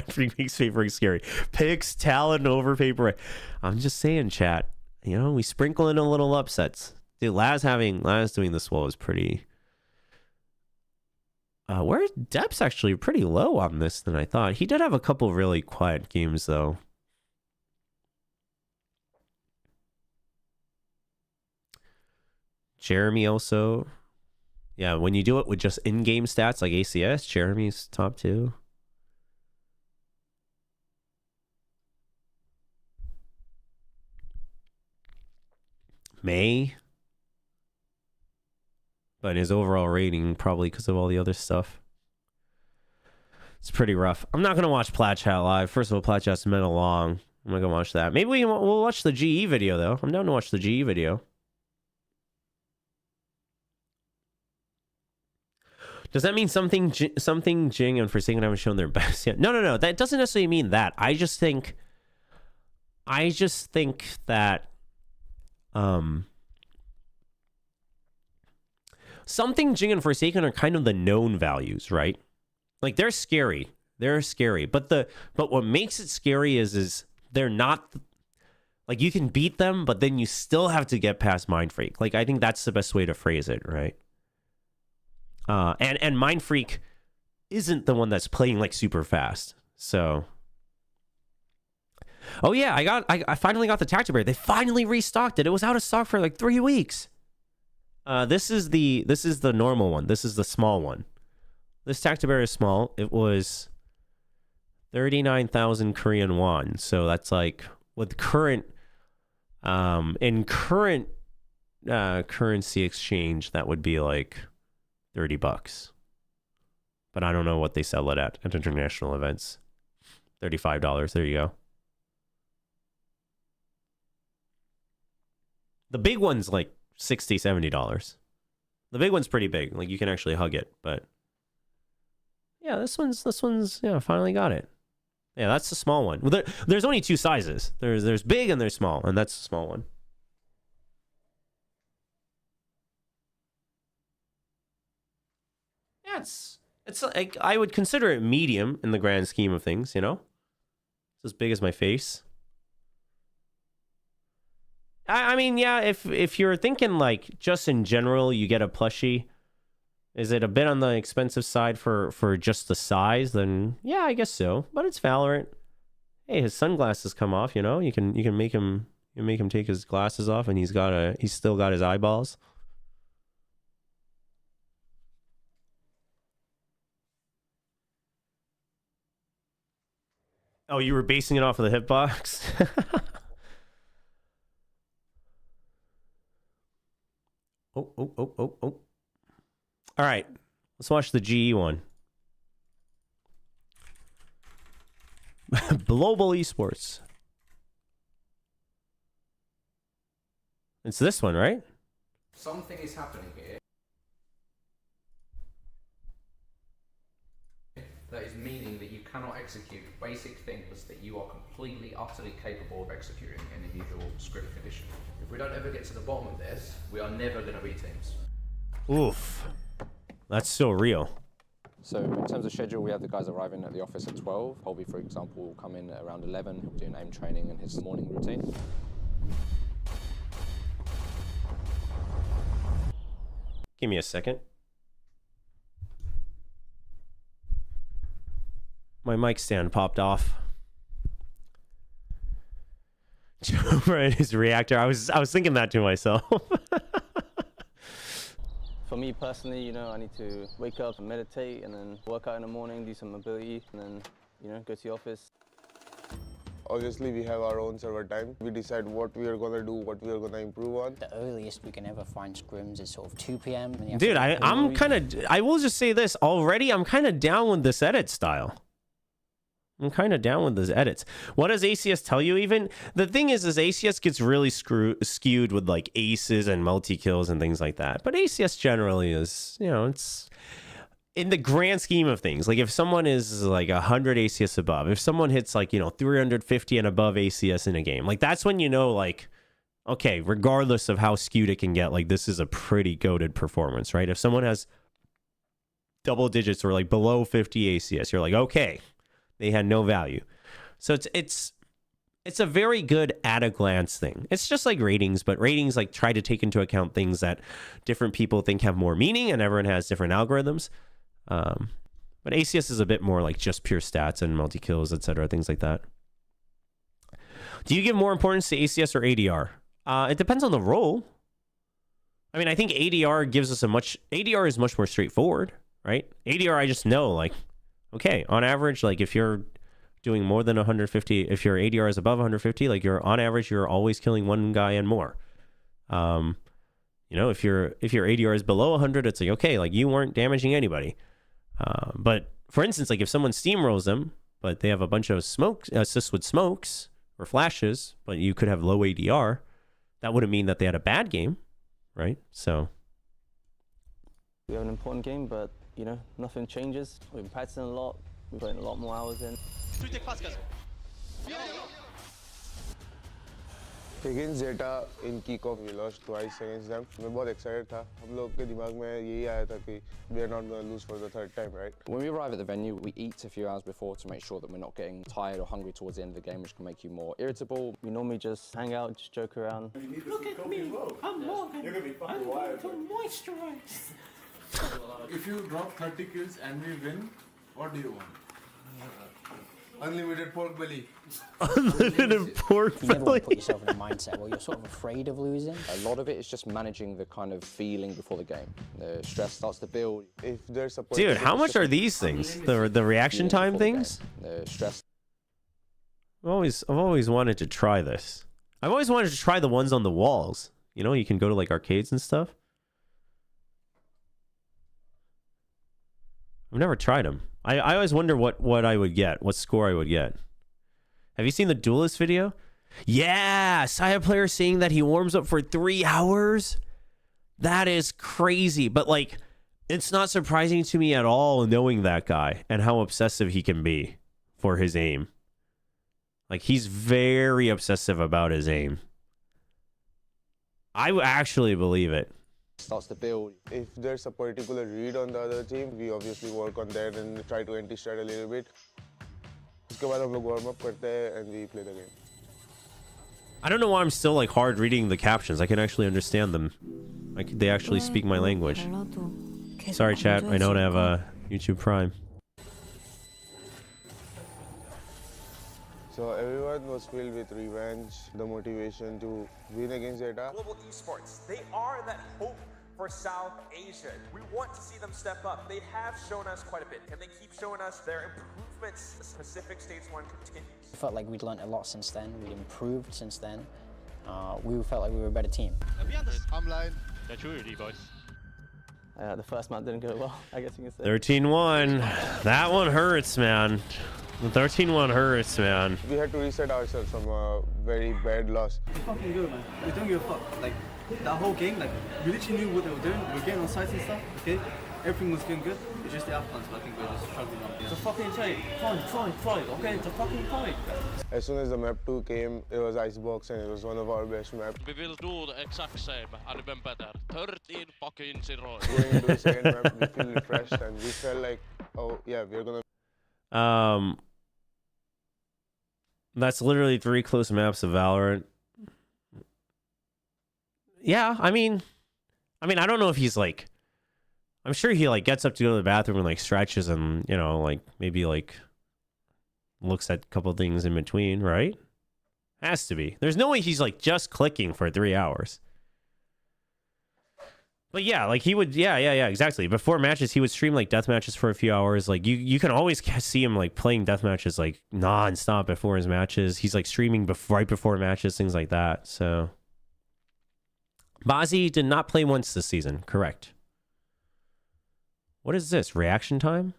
Freak makes Paper X scary. Picks Talon over Paper X. I'm just saying, chat. You know, we sprinkle in a little upsets. Dude, Laz doing this well is pretty... Where depth's actually pretty low on this than I thought. He did have a couple really quiet games though. Jeremy also. Yeah, when you do it with just in-game stats like ACS, Jeremy's top 2. May. But his overall rating, probably because of all the other stuff. It's pretty rough. I'm not going to watch Plat Chat live. First of all, Plat Chat's meant long. I'm not going to watch that. Maybe we'll watch the GE video, though. I'm down to watch the GE video. Does that mean something Jing and Forsaken haven't shown their best yet? No. That doesn't necessarily mean that. I just think that something Jing and Forsaken are kind of the known values, right? Like they're scary. But what makes it scary is they're not like you can beat them, but then you still have to get past Mind Freak. Like I think that's the best way to phrase it, right? And Mind Freak isn't the one that's playing like super fast. So, oh yeah, I finally got the Tactibear. They finally restocked it. It was out of stock for like 3 weeks. This is the normal one. This is the small one. This Tactibear is small. It was 39,000 Korean won. So that's like with current in current currency exchange, that would be like $30. But I don't know what they sell it at international events. $35. There you go. The big one's like $60, $70. The big one's pretty big. Like you can actually hug it, but yeah, this one's yeah, finally got it. Yeah, that's the small one. Well, there's only 2 sizes. There's big and there's small, and that's the small one. Yeah, it's like I would consider it medium in the grand scheme of things, you know? It's as big as my face. I mean, yeah, if you're thinking like just in general, you get a plushie, is it a bit on the expensive side for just the size? Then yeah, I guess so. But it's Valorant. Hey, his sunglasses come off, you know? You can make him take his glasses off and he's still got his eyeballs. Oh, you were basing it off of the hitbox? Oh. All right. Let's watch the GE one. Global esports. It's this one, right? Something is happening here that is meaning that you cannot execute basic things that you are completely, utterly capable of executing in the usual script condition. If we don't ever get to the bottom of this, we are never going to beat teams. Oof. That's so real. So in terms of schedule, we have the guys arriving at the office at 12. Holby, for example, will come in at around 11. He'll be doing aim training and his morning routine. Give me a second. My mic stand popped off. Chobra and his reactor. I was thinking that to myself. For me personally, you know, I need to wake up and meditate and then work out in the morning, do some mobility, and then, you know, go to the office. Obviously, we have our own server time. We decide what we are going to do, what we are going to improve on. The earliest we can ever find scrims is sort of 2 p.m. Dude, I will just say this. Already, I'm kind of down with this edit style. I'm kind of down with those edits. What does ACS tell you even? The thing is ACS gets really skewed with like aces and multi-kills and things like that. But ACS generally is, you know, it's in the grand scheme of things. Like if someone is like 100 ACS above, if someone hits like, you know, 350 and above ACS in a game, like that's when you know, like, okay, regardless of how skewed it can get, like this is a pretty goated performance, right? If someone has double digits or like below 50 ACS, you're like, okay, they had no value. So it's a very good at a glance thing. It's just like ratings, but ratings like try to take into account things that different people think have more meaning, and everyone has different algorithms. But ACS is a bit more like just pure stats and multi kills, etc., things like that. Do you give more importance to ACS or ADR? It depends on the role. I mean, I think ADR gives us ADR is much more straightforward, right? ADR, I just know, like, okay, on average, like if you're doing more than 150, if your ADR is above 150, like on average, you're always killing one guy and more. You know, if your ADR is below 100, it's like, okay, like you weren't damaging anybody. But for instance, like if someone steamrolls them, but they have a bunch of assists with smokes or flashes, but you could have low ADR, that wouldn't mean that they had a bad game, right? So we have an important game, but you know, nothing changes. We've been practicing a lot. We're putting a lot more hours in. Against Zeta in kickoff, we lost twice against them. मैं बहुत excited था. हम लोग के दिमाग में यही आया था कि we are not going to lose for the third time, right? When we arrive at the venue, we eat a few hours before to make sure that we're not getting tired or hungry towards the end of the game, which can make you more irritable. We normally just hang out, just joke around. Look at me, I'm Morgan. You're gonna be fucking wild. I'm moisturize. If you drop 30 kills and we win, what do you want? Unlimited pork belly. Unlimited pork You never want belly. to put yourself in a mindset where you're sort of afraid of losing. A lot of it is just managing the kind of feeling before the game. The stress starts to build. If there's a Dude, how much are these things? The reaction time things? The stress. I've always wanted to try this. I've always wanted to try the ones on the walls. You know, you can go to like arcades and stuff. I've never tried them. I always wonder what I would get, what score I would get. Have you seen the Duelist video? Yeah, Saya player saying that he warms up for 3 hours. That is crazy. But like, it's not surprising to me at all knowing that guy and how obsessive he can be for his aim. Like, he's very obsessive about his aim. I actually believe it. Starts to build. If there's a particular read on the other team, we obviously work on that and try to anti-strat a little bit. उसके बाद हम लोग warm up करते हैं and we play the game. I don't know why I'm still like hard reading the captions. I can actually understand them. They actually speak my language. Sorry, chat. I don't have YouTube Prime. So everyone was filled with revenge, the motivation to win against Zeta. Global esports, they are that hope for South Asia. We want to see them step up. They have shown us quite a bit, and they keep showing us their improvements. Pacific States 1 continues. We felt like we'd learned a lot since then. We'd improved since then. We felt like we were a better team. I'm lying. That's true, boys. The first map didn't go well, I guess you can say. 13-1. That one hurts, man. The 13-1 hurts, man. We had to reset ourselves from a very bad loss. It's fucking good, man. We don't give a fuck. Like, that whole game, like, we literally knew what they were doing. We were getting on sites and stuff, okay? Everything was going good. It's just the outcomes, but I think we're just struggling up. It's a fucking fight, okay? It's a fucking fight. As soon as the map 2 came, it was Icebox and it was one of our best maps. We will do the exact same and even better. 13 fucking 0. Going into the second map, we feel refreshed and we felt like, oh yeah, we're gonna... That's literally 3 close maps of Valorant. Yeah, I mean, I don't know if he's like, I'm sure he like gets up to go to the bathroom and like stretches and, you know, like maybe like looks at a couple things in between, right? Has to be. There's no way he's like just clicking for 3 hours. But yeah, like he would, yeah, exactly. Before matches, he would stream like death matches for a few hours. Like you can always see him like playing death matches like non-stop before his matches. He's like streaming right before matches, things like that. So Bazzi did not play once this season, correct? What is this? Reaction time?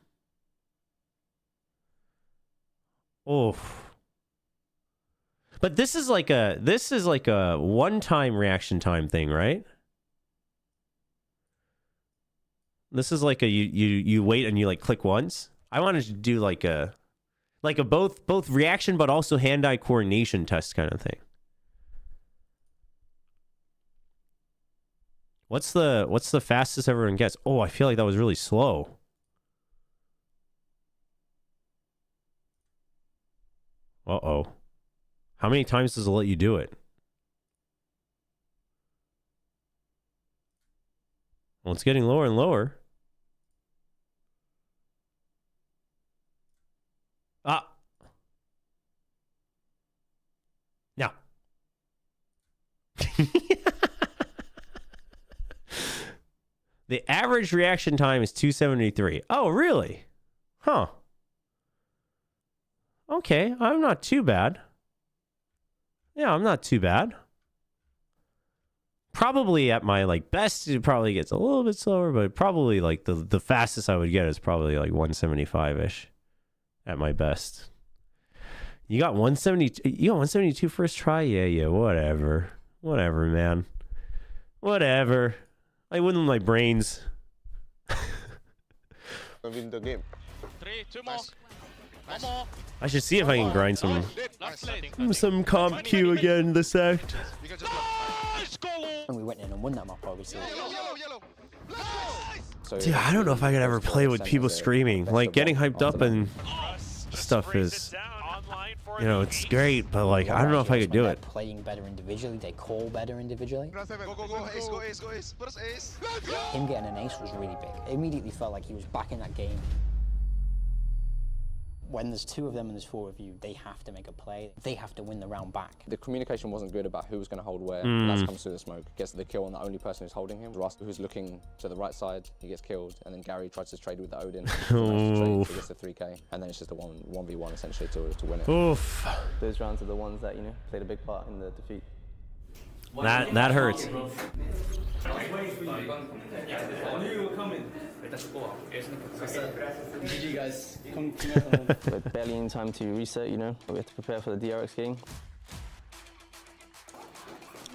Oh. But this is like a one-time reaction time thing, right? This is like a you wait and you like click once. I wanted to do like a both reaction but also hand-eye coordination test kind of thing. What's the fastest everyone gets? Oh, I feel like that was really slow. Uh-oh. How many times does it let you do it? Well, it's getting lower and lower. The average reaction time is 273. Oh, really? Huh. Okay, I'm not too bad. Yeah, I'm not too bad. Probably at my like best, it probably gets a little bit slower, but probably like the fastest I would get is probably like 175-ish at my best. You got 170. You got 172 first try. Yeah. Whatever. Whatever, man. Whatever. I win my brains. I win the game. 3, 2 more. One more. I should see if I can grind some comp Q again this act. And we went in and won that map, obviously. Dude, I don't know if I could ever play with people screaming. Like, getting hyped up and stuff is, you know, it's great, but like, I don't know if I could do it. Playing better individually, they call better individually. Go, ace, go, ace, go, ace. Put us ace. Him getting an ace was really big. It immediately felt like he was back in that game. When there's 2 of them and there's 4 of you, they have to make a play. They have to win the round back. The communication wasn't good about who was going to hold where. Last comes through the smoke, gets the kill on the only person who's holding him. Russ, who's looking to the right side, he gets killed, and then Gary tries to trade with the Odin. He gets the 3k, and then it's just a 1v1 essentially to win it. Oof. Those rounds are the ones that, you know, played a big part in the defeat. That hurts. We're barely in time to reset, you know. We have to prepare for the DRX game.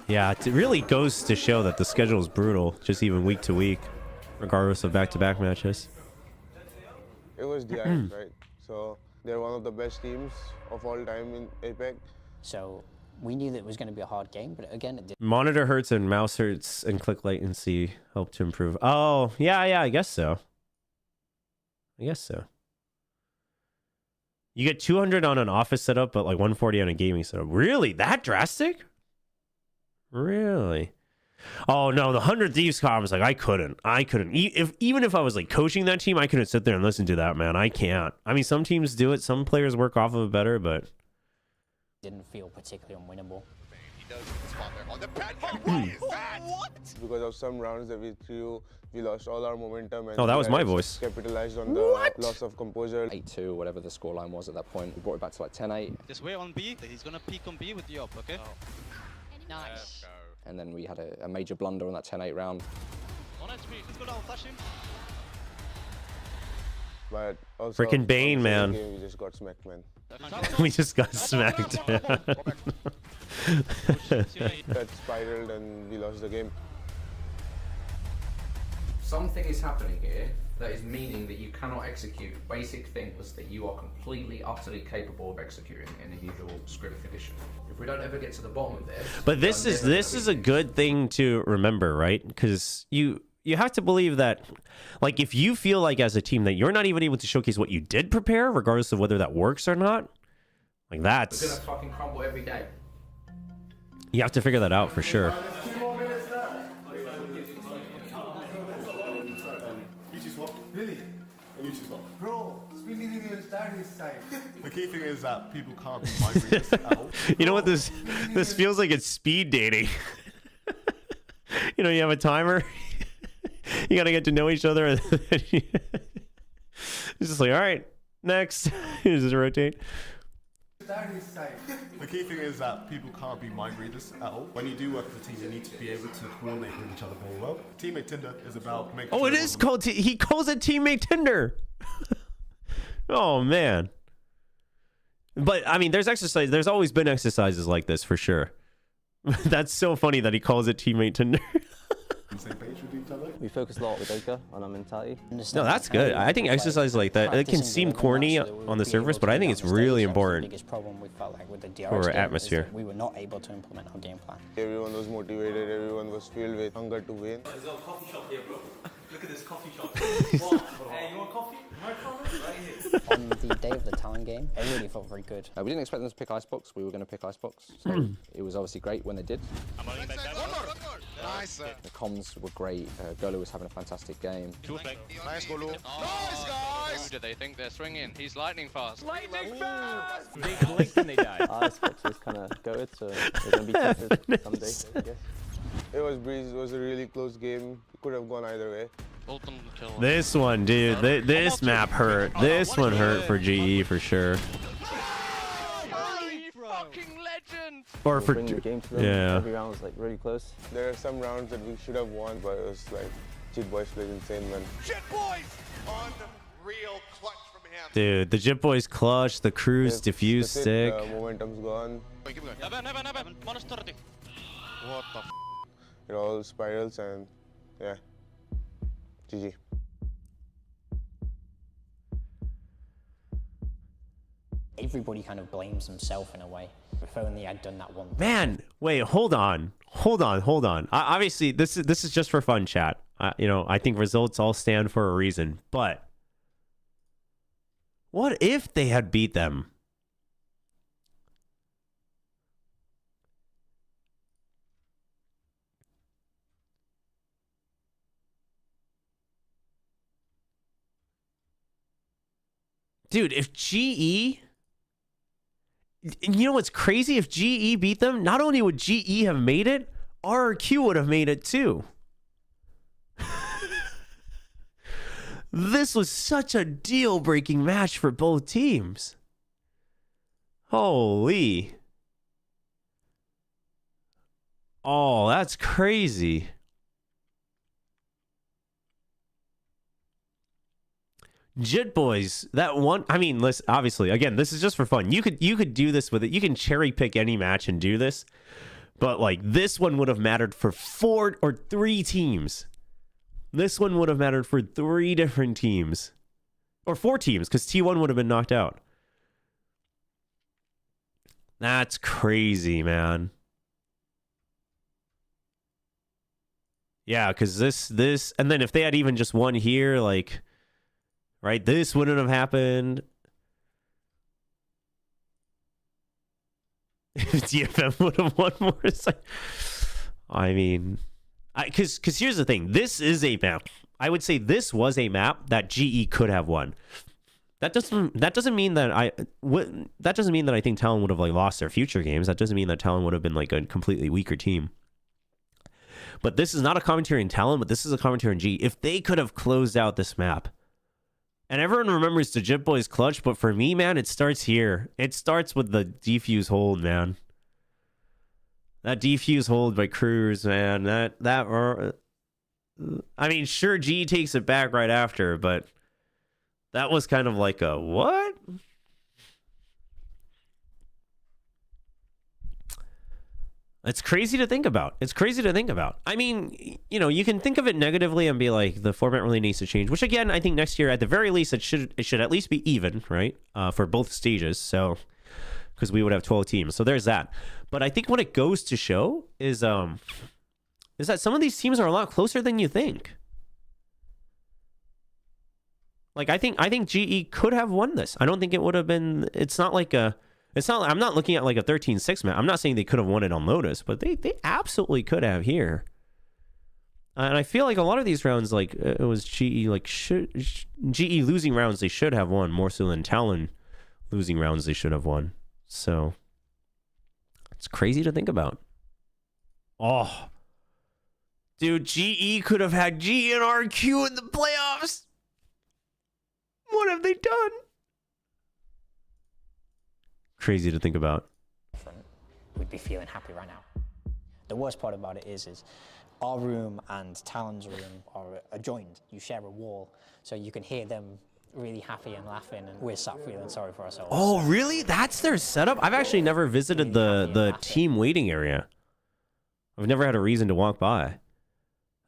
Yeah, it really goes to show that the schedule is brutal, just even week to week, regardless of back-to-back matches. It was DRX, right? So they're one of the best teams of all time in Apex. So we knew that it was going to be a hard game, but again, it did. Monitor hertz and mouse hertz and click latency help to improve. Oh, yeah, I guess so. You get 200 on an office setup, but like 140 on a gaming setup. Really? That drastic? Really? Oh no, the 100 Thieves comp was like, I couldn't. Even if I was like coaching that team, I couldn't sit there and listen to that, man. I can't. I mean, some teams do it. Some players work off of it better, but Didn't feel particularly unwinnable. Because of some rounds that we threw, we lost all our momentum. And oh, that was my voice. Capitalized on the loss of composure. 8-2, whatever the scoreline was at that point. We brought it back to like 10-8. Just wait on B. He's gonna peek on B with the op, okay? Nice. And then we had a major blunder on that 10-8 round. On HP, let's go down, flash him. But also, freaking Bane, man. Game, we just got smacked, man. We just got smacked. That spiraled and we lost the game. Something is happening here that is meaning that you cannot execute basic things that you are completely, utterly capable of executing in the usual script condition. If we don't ever get to the bottom of this... But this is a good thing to remember, right? Because you have to believe that, like, if you feel like as a team that you're not even able to showcase what you did prepare, regardless of whether that works or not, like that's... We're gonna fucking crumble every game. You have to figure that out for sure. Bro, speed leading will start his side. The key thing is that people can't be migrating this at all. You know what this feels like? It's speed dating. You know, you have a timer. You gotta get to know each other. And it's just like, all right, next. You just rotate. The key thing is that people can't be mind readers at all. When you do work with a team, you need to be able to coordinate with each other very well. Teammate Tinder is about making Oh, sure it is called... he calls it Teammate Tinder. Oh, man. But, I mean, there's exercise. There's always been exercises like this, for sure. That's so funny that he calls it Teammate Tinder. same page with each other. We focus a lot with Oka on our mentality. No, that's good. I think exercise like that, it can seem corny on the surface, but I think it's really important for atmosphere. We were not able to implement our game plan. Everyone was motivated, everyone was filled with hunger to win. There's a coffee shop here, bro. Look at this coffee shop. What? Hey, you want coffee? On the day of the talent game, it really felt very good. We didn't expect them to pick Icebox. We were going to pick Icebox. So it was obviously great when they did. Nice. The comms were great. Golo was having a fantastic game. Nice, Golo. Nice, guys! Who do they think they're swinging? He's lightning fast. Lightning fast! They blinked and they died. Icebox is kind of goated, so they're going to be tested someday, I guess. It was breeze. It was a really close game. could have gone either way. This one, dude. This map hurt. This one hurt for GE for sure. Or for bring the game to them. yeah. Every round was like really close. There are some rounds that we should have won, but it was like Jit Boys played insane, man. Jit Boys! Unreal clutch from him. Dude, the Jit Boys clutch, the cruise diffuse stick. Momentum's gone. What the f? It all spirals and yeah. GG. Everybody kind of blames himself in a way. If only I'd done that one. Man, wait, hold on. Obviously, this is just for fun, chat. You know, I think results all stand for a reason. But what if they had beat them? Dude, if GE... You know what's crazy? If GE beat them, not only would GE have made it, RRQ would have made it too. This was such a deal-breaking match for both teams. Holy. Oh, that's crazy. Jit Boys, that one, I mean, listen, obviously, again, this is just for fun. You could do this with it. You can cherry pick any match and do this. But like this one would have mattered for 4 or 3 teams. This one would have mattered for 3 different teams. Or 4 teams, because T1 would have been knocked out. That's crazy, man. Yeah, because this, and then if they had even just won here, like... Right, this wouldn't have happened. If DFM would have won more, it's like, I mean, because here's the thing. This is a map. I would say this was a map that GE could have won. That doesn't mean that I think Talon would have like lost their future games. That doesn't mean that Talon would have been like a completely weaker team. But this is not a commentary in Talon, but this is a commentary in GE. If they could have closed out this map. And everyone remembers the Jit Boys clutch, but for me, man, it starts here. It starts with the defuse hold, man. That defuse hold by Cruz, man. I mean, sure, G takes it back right after, but that was kind of like a what? It's crazy to think about. I mean, you know, you can think of it negatively and be like, the format really needs to change, which again, I think next year, at the very least, it should at least be even, right? For both stages. So, because we would have 12 teams. So there's that. But I think what it goes to show is that some of these teams are a lot closer than you think. Like, I think GE could have won this. I don't think it would have been, I'm not looking at like a 13-6 map. I'm not saying they could have won it on Lotus, but they absolutely could have here. And I feel like a lot of these rounds, like it was GE, like GE losing rounds they should have won more so than Talon losing rounds they should have won. So it's crazy to think about. Oh, dude, GE could have had G and RQ in the playoffs. What have they done? Crazy to think about. We'd be feeling happy right now. The worst part about it is our room and Talon's room are adjoined. You share a wall, so you can hear them really happy and laughing, and we're sat feeling sorry for ourselves. Oh, really? That's their setup? I've actually never visited the team waiting area. I've never had a reason to walk by.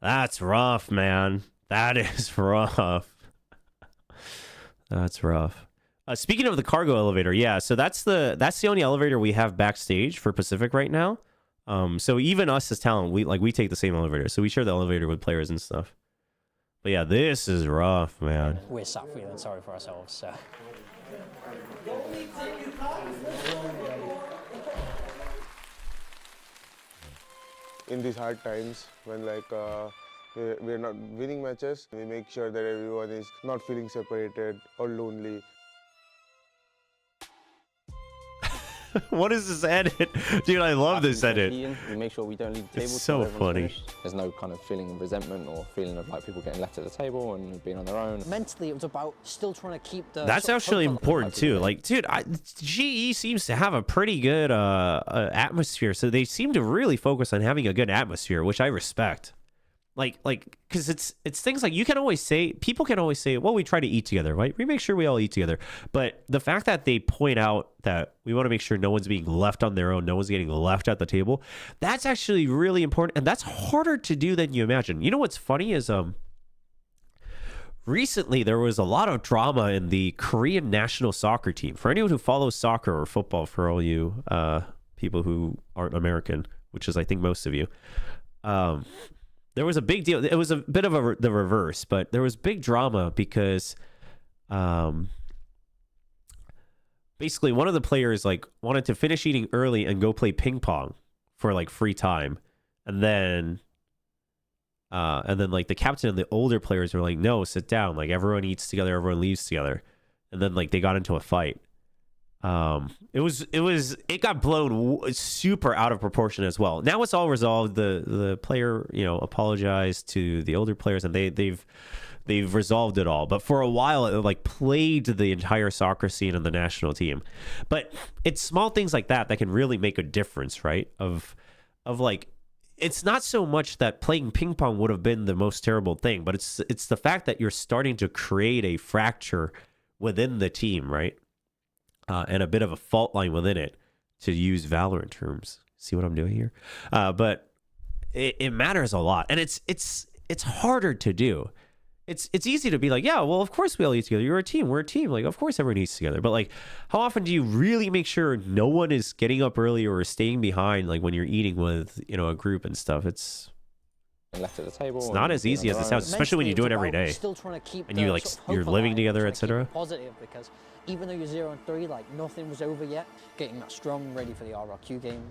That's rough, man. That is rough. That's rough. Speaking of the cargo elevator, yeah, so that's the only elevator we have backstage for Pacific right now. So even us as Talent, we take the same elevator, so we share the elevator with players and stuff. But yeah, this is rough, man. We're sat feeling sorry for ourselves, so. In these hard times, when we're not winning matches, we make sure that everyone is not feeling separated or lonely. What is this edit? Dude, I love this edit. We make sure we don't leave the table. It's so funny. There's no kind of feeling of resentment or feeling of like people getting left at the table and being on their own. Mentally, it was about still trying to keep the. That's actually important too. Like, dude, GE seems to have a pretty good atmosphere, so they seem to really focus on having a good atmosphere, which I respect. Like, because it's things like people can always say, well, we try to eat together, right? We make sure we all eat together. But the fact that they point out that we want to make sure no one's being left on their own, no one's getting left at the table, that's actually really important, and that's harder to do than you imagine. You know what's funny is recently there was a lot of drama in the Korean national soccer team. For anyone who follows soccer or football, for all you people who aren't American, which is I think most of you. There was a big deal. It was a bit of the reverse, but there was big drama because basically one of the players like wanted to finish eating early and go play ping pong for like free time. And then like the captain and the older players were like, no, sit down. Like everyone eats together, everyone leaves together. And then like they got into a fight. It got blown super out of proportion as well. Now it's all resolved. The player, apologized to the older players, and they've resolved it all. But for a while, it like plagued the entire soccer scene and the national team. But it's small things like that can really make a difference, right? Of like, it's not so much that playing ping pong would have been the most terrible thing, but it's the fact that you're starting to create a fracture within the team, right? And a bit of a fault line within it, to use Valorant terms. See what I'm doing here? But it matters a lot, and it's harder to do. It's easy to be like, yeah, well, of course we all eat together. You're a team. We're a team. Like, of course everyone eats together. But like, how often do you really make sure no one is getting up early or staying behind? Like when you're eating with a group and stuff, it's left at the table. It's not as easy as it sounds, especially when you do it every day. Still trying to keep and you like you're living together, etc. Positive, because even though you're 0-3, like nothing was over yet. Getting that strong, ready for the RRQ game.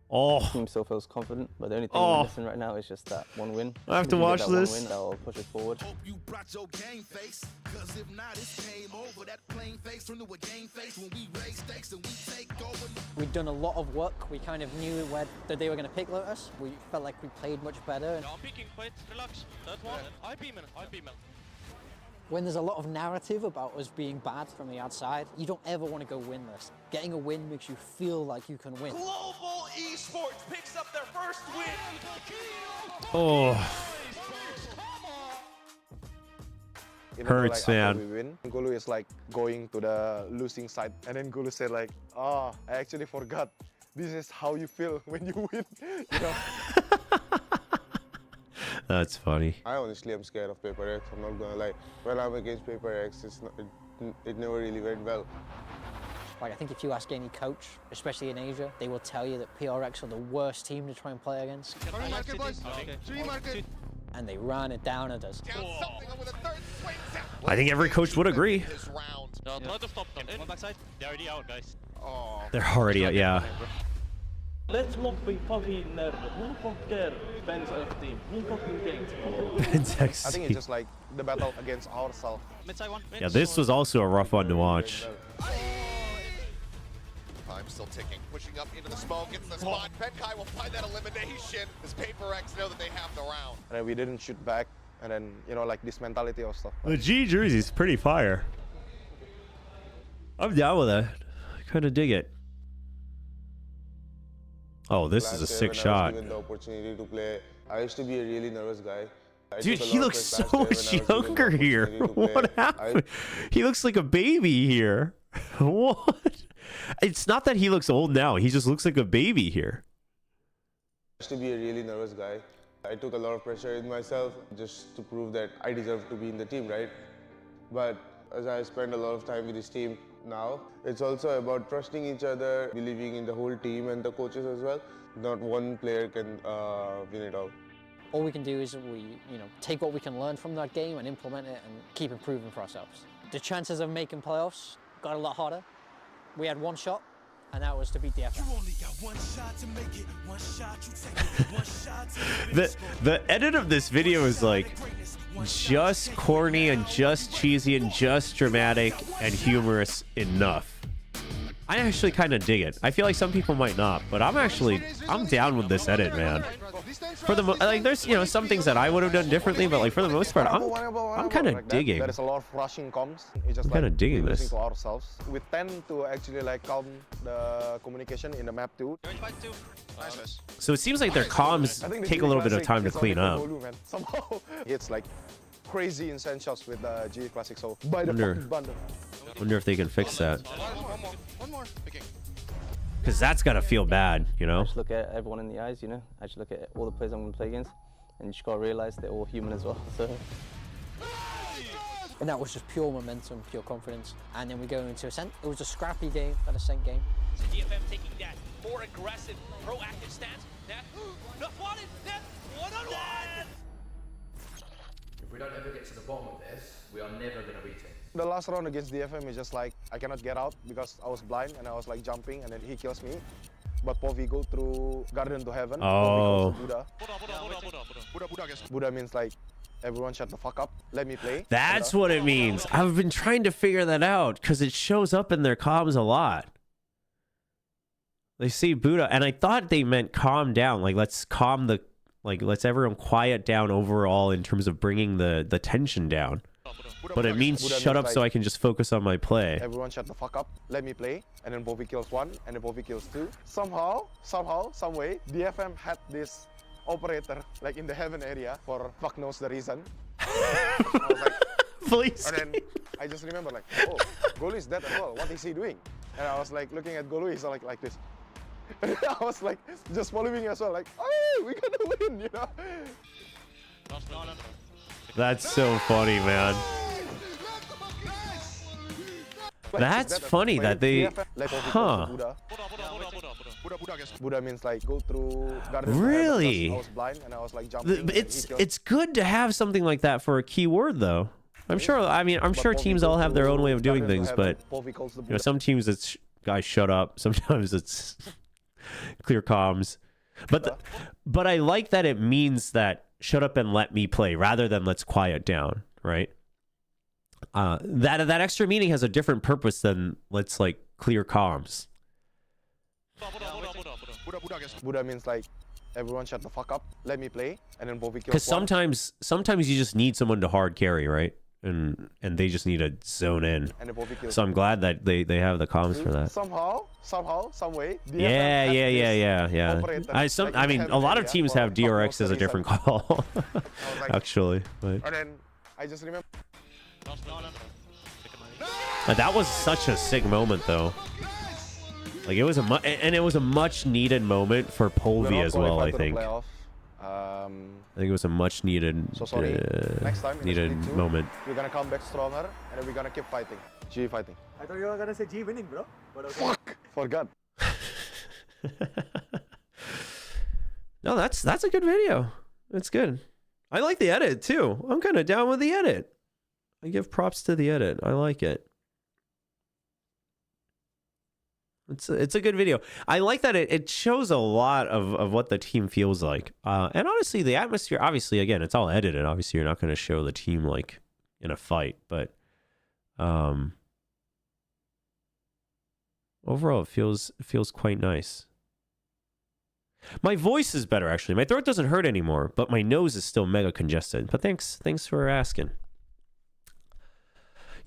The team still feels confident, but the only thing we're missing right now is just that one win. I have to watch this. One win that will push us forward. We'd done a lot of work. We kind of knew that they were going to pick Lotus. We felt like we played much better. No, picking, wait, relax. That one. IP man. When there's a lot of narrative about us being bad from the outside, you don't ever want to go winless. Getting a win makes you feel like you can win. Global esports picks up their first win. Hurts, man. We win. Gulu is like going to the losing side, and then Gulu said like, I actually forgot. This is how you feel when you win. That's funny. I honestly am scared of Paper X. I'm not gonna lie. When I'm against Paper X, it never really went well. Like, I think if you ask any coach, especially in Asia, they will tell you that PRX are the worst team to try and play against. And they ran it down at us. I think every coach would agree. No, try to stop them. One backside. They're already out, guys. They're already out, yeah. Let's not be fucking nervous. Who fucking Ben's team? Who fucking cares? Ben's I think it's just like the battle against ourselves. Yeah, this was also a rough one to watch. Time still ticking, pushing up into the smoke, gets the spot. Benkai will find that elimination. Does Paper X know that they have the round? And we didn't shoot back, and then like this mentality of stuff. The G jersey's pretty fire. I'm down with that. I kind of dig it. Oh, this is a sick shot. Given the opportunity to play, I used to be a really nervous guy. Dude, he looks so much younger here. What happened? He looks like a baby here. What? It's not that he looks old now. He just looks like a baby here. I used to be a really nervous guy. I took a lot of pressure in myself just to prove that I deserve to be in the team, right? But as I spend a lot of time with this team now, it's also about trusting each other, believing in the whole team and the coaches as well. Not one player can win it all. All we can do is we, take what we can learn from that game and implement it and keep improving for ourselves. The chances of making playoffs got a lot harder. We had one shot, and that was to beat the FF. The edit of this video is like just corny and just cheesy and just dramatic and humorous enough. I actually kind of dig it. I feel like some people might not, but I'm down with this edit, man. For the like, there's some things that I would have done differently, but like for the most part, I'm kind of digging. There is a lot of rushing comms. It's just I'm kind of digging we're this. losing to ourselves. We tend to actually like calm the communication in the map too. So it seems like their comms take a little bit of time to clean up. Somehow it's like crazy insane shots with the GE Classic. So by the fucking bundle. Wonder if they can fix that. One more. Because that's gotta feel bad, you know? I just look at everyone in the eyes, you know? I just look at all the players I'm going to play against, and you just got to realize they're all human as well, so... And that was just pure momentum, pure confidence. And then we go into Ascent. It was a scrappy game, that Ascent game. So DFM taking that more aggressive, proactive stance. That, not wanted, that, one-on-one! If we don't ever get to the bottom of this, we are never going to beat it. The last round against DFM is just like, I cannot get out because I was blind and I was like jumping and then he kills me. But Povi go through Garden to Heaven. Oh. Buddha. Buddha means like, everyone shut the fuck up, let me play. That's what it means. I've been trying to figure that out because it shows up in their comms a lot. They see Buddha, and I thought they meant calm down. Like, let's everyone quiet down overall in terms of bringing the tension down. But it means shut up so I can just focus on my play. Everyone shut the fuck up, let me play. And then Povi kills one, and then Povi kills two. Somehow, some way, DFM had this operator like in the heaven area for fuck knows the reason. I was like, please. And then I just remember like, oh, Golu is dead as well. What is he doing? And I was like looking at Golu, he's like this. And I was like just following as well, like, oh, we're gonna win, you know? That's so funny, man. That's funny that they, huh? Buddha means like go through Garden. Really? I was blind and I was like jumping. It's good to have something like that for a keyword, though. I'm sure. I mean, I'm sure teams all have their own way of doing things, but some teams it's guys shut up. Sometimes it's clear comms. But I like that it means that shut up and let me play rather than let's quiet down, right? That extra meaning has a different purpose than let's like clear comms. Buddha means like everyone shut the fuck up, let me play, and then Povi kills. Because sometimes you just need someone to hard carry, right? And they just need to zone in. So I'm glad that they have the comms for that. Somehow, some way. Yeah. I mean, a lot of teams have DRX as a different call, actually. But and then I just remember. That was such a sick moment, though. Like it was a much needed moment for Polvi as well. I think. I think it was a much needed, Next time needed moment. We're gonna come back stronger, and then we're gonna keep fighting. G fighting. I thought you were gonna say G winning, bro. But okay. Fuck! Forgot. No, that's a good video. It's good. I like the edit too. I'm kind of down with the edit. I give props to the edit. I like it. It's a good video. I like that it shows a lot of what the team feels like. And honestly, the atmosphere, obviously, again, it's all edited. Obviously, you're not going to show the team like in a fight, but overall, it feels quite nice. My voice is better, actually. My throat doesn't hurt anymore, but my nose is still mega congested. But thanks for asking.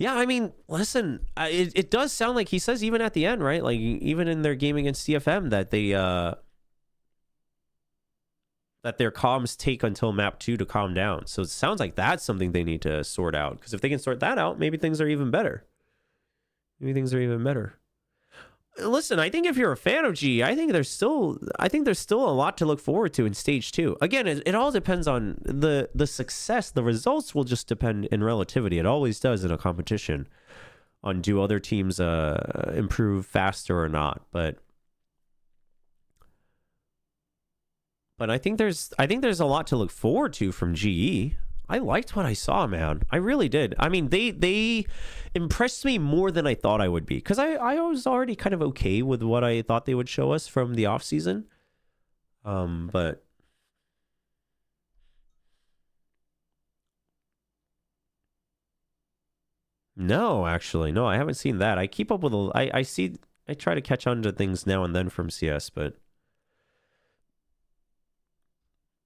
Yeah, I mean, listen, it does sound like he says even at the end, right? Like even in their game against DFM that they that their comms take until map 2 to calm down. So it sounds like that's something they need to sort out. Because if they can sort that out, maybe things are even better. Listen, I think if you're a fan of G, I think there's still a lot to look forward to in stage 2. Again, it all depends on the success. The results will just depend in relativity. It always does in a competition on do other teams improve faster or not. But I think there's a lot to look forward to from GE. I liked what I saw, man. I really did. I mean, they impressed me more than I thought I would be. Because I was already kind of okay with what I thought they would show us from the offseason. But no, actually, no, I haven't seen that. I keep up with I see try to catch on to things now and then from CS, but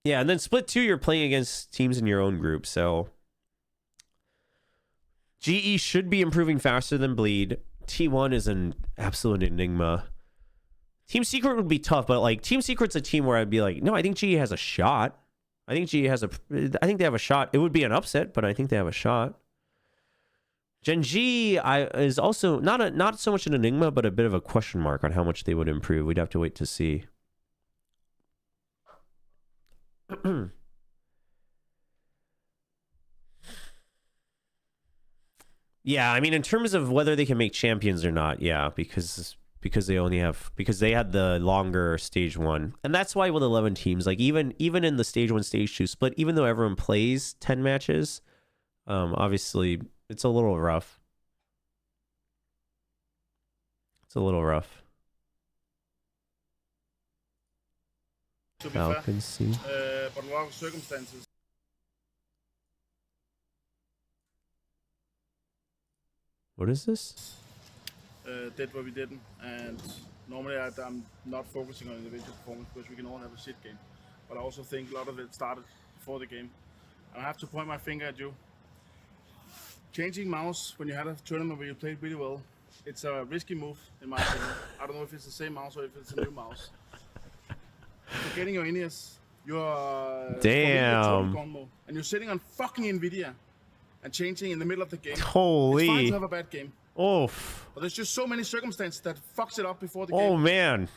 yeah, and then split 2, you're playing against teams in your own group, so GE should be improving faster than Bleed. T1 is an absolute enigma. Team Secret would be tough, but like Team Secret's a team where I'd be like, no, I think GE has a shot. I think they have a shot. It would be an upset, but I think they have a shot. Gen G is also not so much an enigma, but a bit of a question mark on how much they would improve. We'd have to wait to see. Yeah, I mean, in terms of whether they can make champions or not, yeah, because they had the longer stage 1, and that's why with 11 teams, like even in the stage 1, stage 2 split, even though everyone plays 10 matches, obviously it's a little rough. It's a little rough. To be Falcons fair, but a lot of circumstances. What is this? Did what we didn't, and normally I'm not focusing on individual performance because we can all have a shit game. But I also think a lot of it started before the game. And I have to point my finger at you. Changing mouse when you had a tournament where you played really well, it's a risky move in my opinion. I don't know if it's the same mouse or if it's a new mouse. Forgetting your in-ears, you're damn, and you're sitting on fucking Nvidia and changing in the middle of the game. Holy. It's fine to have a bad game. Oof. But there's just so many circumstances that fucks it up before the game. Oh man.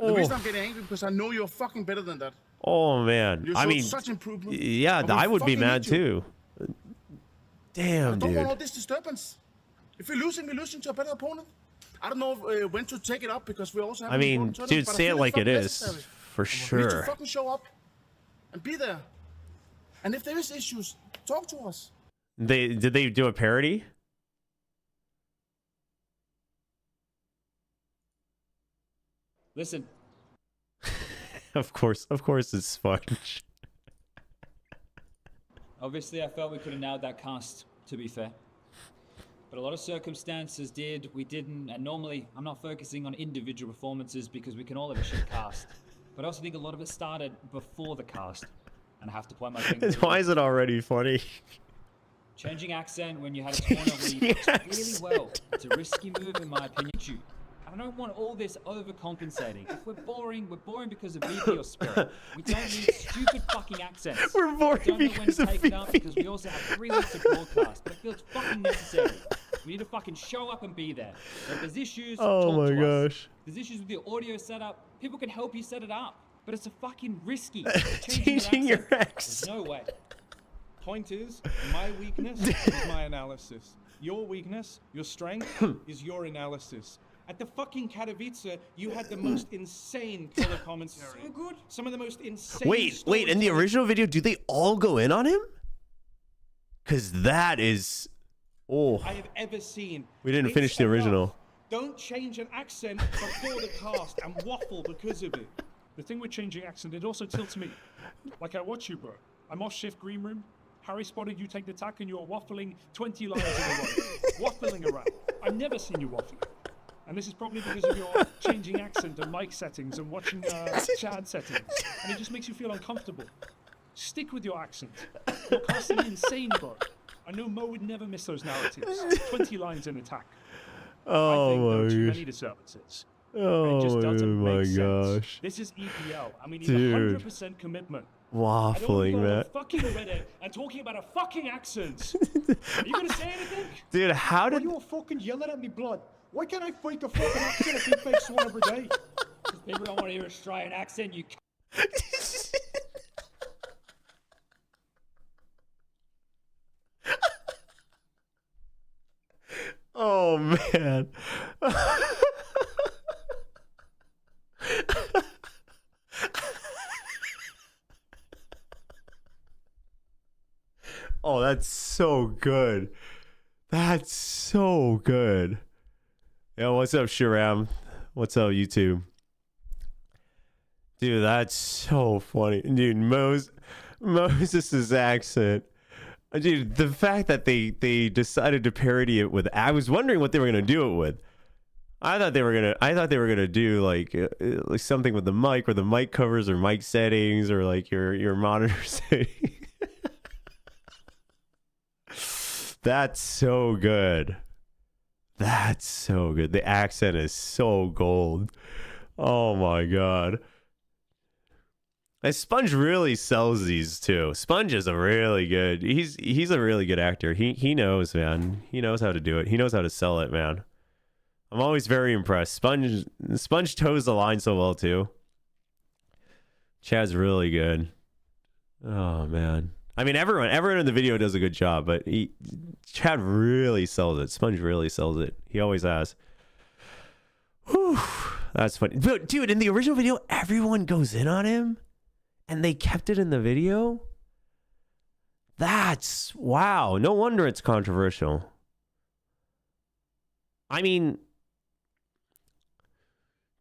The reason I'm getting angry because I know you're fucking better than that. Oh man. You I mean, such improvement. yeah, I would be mad too. Damn, I don't dude. want all this disturbance. If we're losing to a better opponent. I don't know when to take it up because we also have. I mean, dude, say it like it is, for We need to sure. fucking show up and be there. And if there is issues, talk to us. Did they do a parody? Listen. Of course it's Sponge. Obviously, I felt we could have nailed that cast, to be fair. But a lot of circumstances we didn't, and normally I'm not focusing on individual performances because we can all have a shit cast. But I also think a lot of it started before the cast, and I have to point my finger. Why is it already funny? Changing accent when you had a corner where you did really well. It's a risky move in my opinion. I don't want all this overcompensating. If we're boring because of VP or Spirit. We don't need stupid fucking accents. We're boring we don't know because when of to take it up because we also have 3 weeks of broadcast. But it feels fucking necessary. We need to fucking show up and be there. If there's issues, Oh talk my to us. gosh. If there's issues with your audio setup, people can help you set it up. But it's a fucking risky. Changing your accent. There's no way. Point is, my weakness is my analysis. Your weakness, your strength, is your analysis. At the fucking Katowice, you had the most insane color commentary. So good. Some of the most insane. Wait, in the original video, do they all go in on him? Because that is... Oh. I have ever seen. We didn't It's finish the enough. original. Don't change an accent before the cast and waffle because of it. The thing with changing accent, it also tilts me. Like I watch you, bro. I'm off shift green room. Harry spotted you take the tack and you're waffling 20 lines in a row. Waffling around. I've never seen you waffling. And this is probably because of your changing accent and mic settings and watching Chad settings. And it just makes you feel uncomfortable. Stick with your accent. You're constantly insane, bro. I know Mo would never miss those narratives. 20 lines in attack. I think there Oh are too my many gosh. disturbances. Oh it just doesn't my make sense. gosh. This is EPL. I mean, Dude. 100% commitment. Waffling, I don't man. go fucking Reddit and talking about a fucking accent. Are you gonna say anything? Dude, how did... Why you all fucking yelling at me, blood? Why can't I fake a fucking accent if you fake one every day? Because people don't want to hear an Australian accent, you Oh, man. Oh, that's so good. That's so good. Yo, what's up, Sharam? What's up, YouTube? Dude, that's so funny. Dude, Moses' accent. Dude, the fact that they decided to parody it with... I was wondering what they were going to do it with. I thought they were gonna do like something with the mic, or the mic covers, or mic settings, or like your monitor setting. That's so good. That's so good. The accent is so gold. Oh my god. And Sponge really sells these too. Sponge is a really good. He's a really good actor. He knows, man. He knows how to do it. He knows how to sell it, man. I'm always very impressed. Sponge toes the line so well too. Chad's really good. Oh man. I mean, everyone in the video does a good job, but Chad really sells it. Sponge really sells it. He always has. Whew, that's funny. But dude, in the original video, everyone goes in on him, and they kept it in the video. That's wow. No wonder it's controversial. I mean,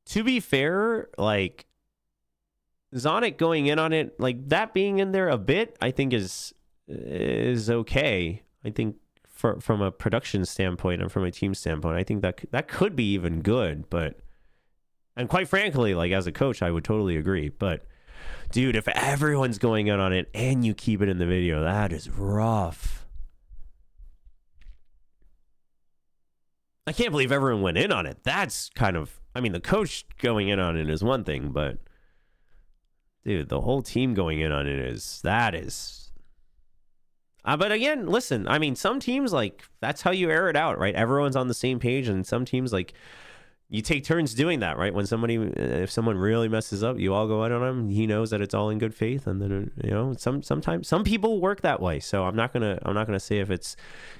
to be fair, like Zonic going in on it, like that being in there a bit, I think is okay. I think from a production standpoint and from a team standpoint, I think that could be even good. But, and quite frankly, like as a coach, I would totally agree. But dude, if everyone's going in on it and you keep it in the video, that is rough. I can't believe everyone went in on it. That's kind of, I mean, the coach going in on it is one thing, but dude, the whole team going in on it is. But again, listen, I mean, some teams, like, that's how you air it out, right? Everyone's on the same page, and some teams, like, you take turns doing that, right? When if someone really messes up, you all go out on him. He knows that it's all in good faith, and then sometimes some people work that way. So I'm not gonna say if it's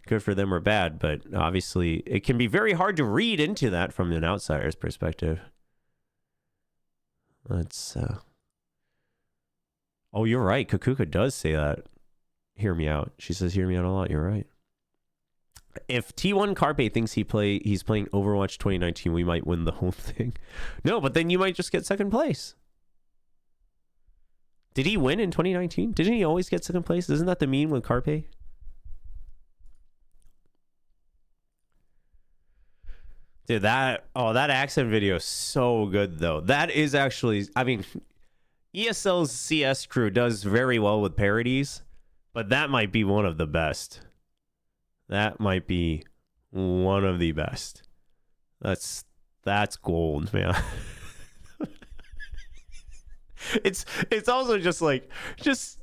good for them or bad, but obviously it can be very hard to read into that from an outsider's perspective. Let's. Oh, you're right. Kakuka does say that. Hear me out. She says, hear me out a lot. You're right. If T1 Carpe thinks he's playing Overwatch 2019, we might win the whole thing. No, but then you might just get second place. Did he win in 2019? Didn't he always get second place? Isn't that the meme with Carpe? Dude, that accent video is so good, though. That is actually, I mean, ESL's CS crew does very well with parodies, but that might be one of the best. That might be one of the best. That's gold, man. It's also just like just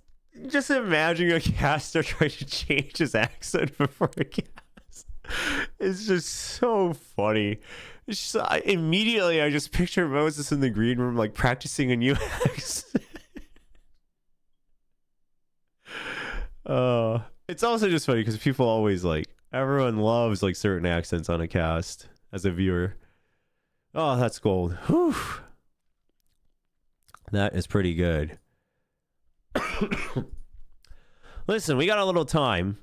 imagining a caster trying to change his accent before a cast. It's just so funny. It's just, immediately I just picture Moses in the green room like practicing a new accent. It's also just funny because people always everyone loves like certain accents on a cast as a viewer. Oh, that's gold. Whew. That is pretty good. Listen, we got a little time.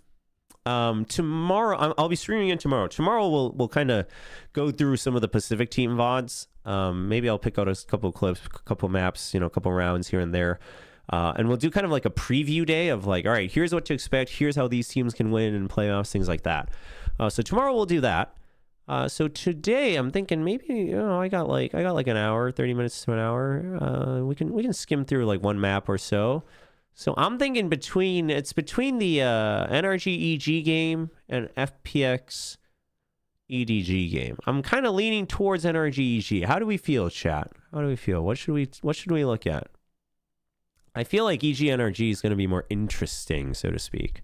Tomorrow, I'll be streaming it tomorrow. Tomorrow we'll kind of go through some of the Pacific team VODs. Maybe I'll pick out a couple clips, a couple maps, a couple rounds here and there. And we'll do kind of like a preview day of like, all right, here's what to expect. Here's how these teams can win in playoffs, things like that. So tomorrow we'll do that. So today I'm thinking maybe, I got like an hour, 30 minutes to an hour. We can skim through like one map or so. So I'm thinking between the NRG EG game and FPX EDG game. I'm kind of leaning towards NRG EG. How do we feel, chat? How do we feel? What should we look at? I feel like EG NRG is going to be more interesting, so to speak.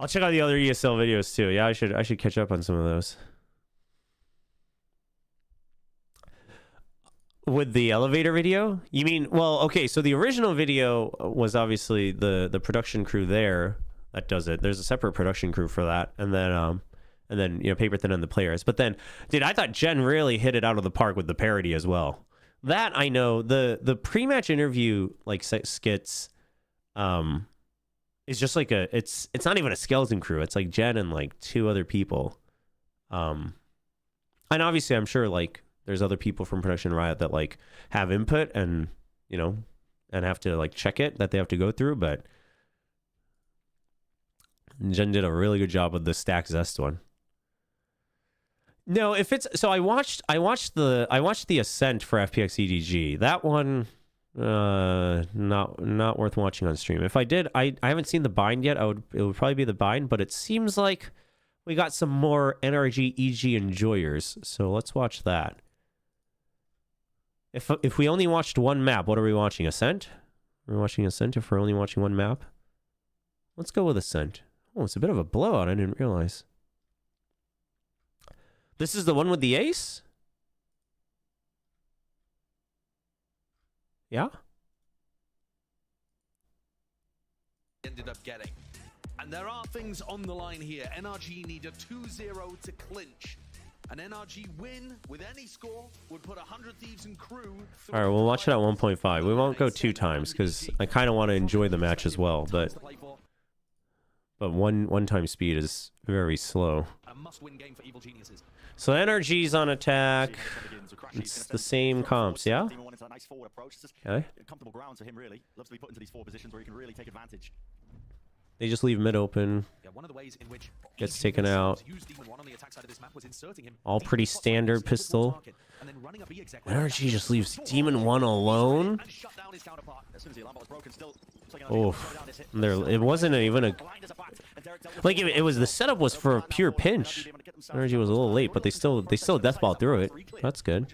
I'll check out the other ESL videos too. Yeah, I should catch up on some of those. With the elevator video? You mean, well, okay, so the original video was obviously the production crew there that does it. There's a separate production crew for that. And then Paper Thin and the players. But then, dude, I thought Jen really hit it out of the park with the parody as well. That I know. The pre-match interview like skits is just like it's not even a skeleton crew. It's like Jen and like two other people. And obviously I'm sure like there's other people from Production Riot that like have input and and have to like check it that they have to go through, but Jen did a really good job with the Stack Zest one. No, if it's so I watched the Ascent for FPX EDG. That one not worth watching on stream. If I did, I haven't seen the bind yet. It would probably be the bind, but it seems like we got some more NRG EG enjoyers. So let's watch that. If we only watched one map, what are we watching? Ascent? We're watching Ascent if we're only watching one map. Let's go with Ascent. Oh, it's a bit of a blowout. I didn't realize. This is the one with the ace? Yeah? Ended up getting. And there are things on the line here. NRG need a 2-0 to clinch. An NRG win with any score would put 100 Thieves and crew. All right, we'll watch it at 1.5. We won't go 2 times because I kind of want to enjoy the match as well, but one time speed is very slow. A must-win game for Evil Geniuses. So NRG's on attack. It's the same comps, yeah? Okay. Comfortable ground to him, really. Loves to be put into these 4 positions where he can really take advantage. They just leave mid open. Gets taken out. All pretty standard pistol. NRG just leaves Demon 1 alone. Oh, it wasn't even a... Like, it was... The setup was for a pure pinch. NRG was a little late, but they still deathball through it. That's good.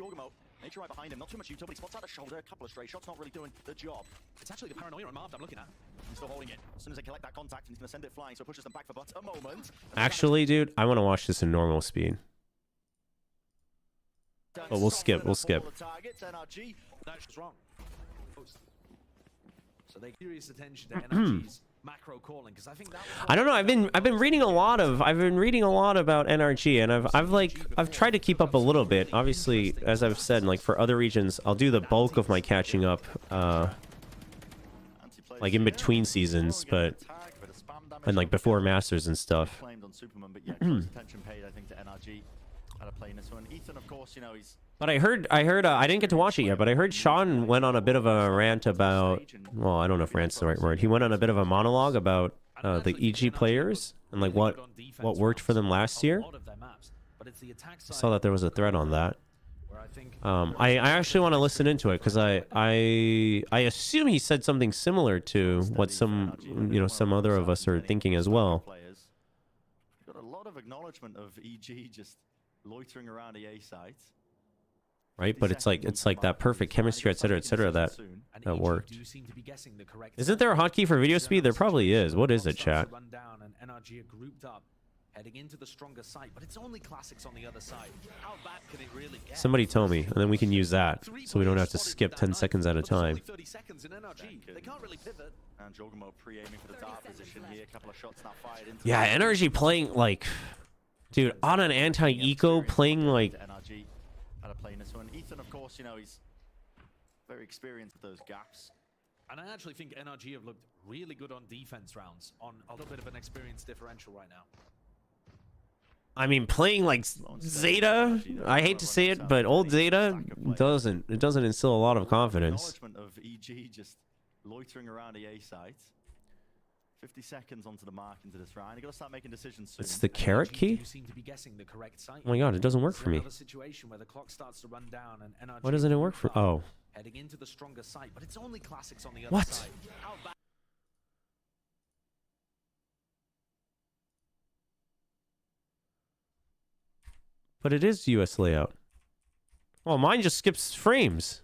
Nature right behind him, not too much utility, spots out the shoulder, a couple of stray shots, not really doing the job. It's actually the paranoia on Marv I'm looking at. He's still holding it. As soon as they collect that contact, he's going to send it flying, so it pushes them back for but a moment. Actually, dude, I want to watch this in normal speed. But we'll skip. So they curious attention to NRG's macro calling because I think that I don't know. I've been reading a lot about NRG, and I've tried to keep up a little bit. Obviously, as I've said, like for other regions, I'll do the bulk of my catching up like in between seasons, and like before Masters and stuff. But I heard I didn't get to watch it yet, but I heard Sean went on a bit of a rant about, well, I don't know if rant's the right word. He went on a bit of a monologue about the EG players and like what worked for them last year. I saw that there was a thread on that. I actually want to listen into it because I assume he said something similar to what some other of us are thinking as well. Got a lot of acknowledgement of EG just loitering around the A site. Right, but it's like that perfect chemistry, etc., that worked. Isn't there a hotkey for video speed? There probably is. What is it, chat? Heading into the stronger site, but it's only classics on the other side. How bad can it really get? Somebody tell me, and then we can use that, so we don't have to skip 10 seconds at a time. 30 seconds in NRG. They can't really pivot. And Jogamo pre-aiming for the dart position here. A couple of shots now fired into. Yeah, NRG playing like, dude, on an anti-eco playing like. NRG had a play in this one. Ethan, of course, he's very experienced with those gaps. And I actually think NRG have looked really good on defense rounds, on a little bit of an experience differential right now. I mean, playing like Zeta, I hate to say it, but old Zeta doesn't instill a lot of confidence. Of EG just loitering around the A site. 50 seconds onto the mark into this round. You got to start making decisions soon. It's the carrot key? Oh my god, it doesn't work for me. Why doesn't it work for? Oh. Heading into the stronger site, but it's only classics on the other what? Side. But it is US layout. Well, mine just skips frames.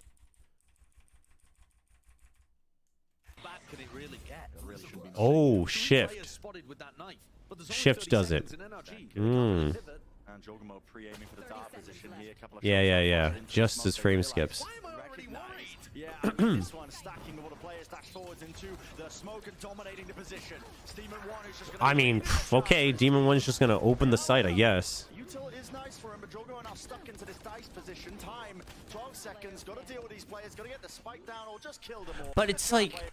Oh, shift. Shift does it. Yeah. Just as frame skips. I mean, okay, Demon 1's just gonna open the site, I guess. Util is nice for him, but Jogo now stuck into this dice position. Time, 12 seconds. Got to deal with these players. Got to get the spike down or just kill them all. But it's like,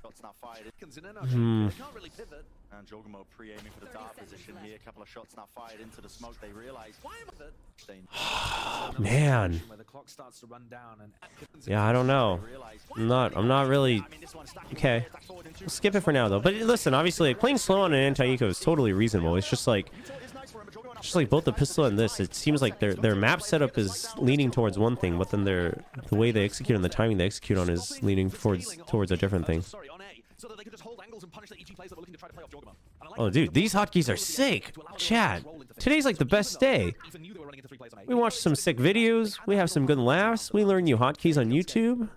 And Jogamo pre-aiming for the dart position here. A couple of shots now fired into the smoke. They realize. Man. Yeah, I don't know. I'm not really. Okay, we'll skip it for now though. But listen, obviously, like, playing slow on an anti-eco is totally reasonable. It's just like Just like both the pistol and this, it seems like their map setup is leaning towards one thing, but then the way they execute and the timing they execute on is leaning towards a different thing. Oh, dude, these hotkeys are sick. Chat, today's like the best day. We watched some sick videos. We have some good laughs. We learn new hotkeys on YouTube.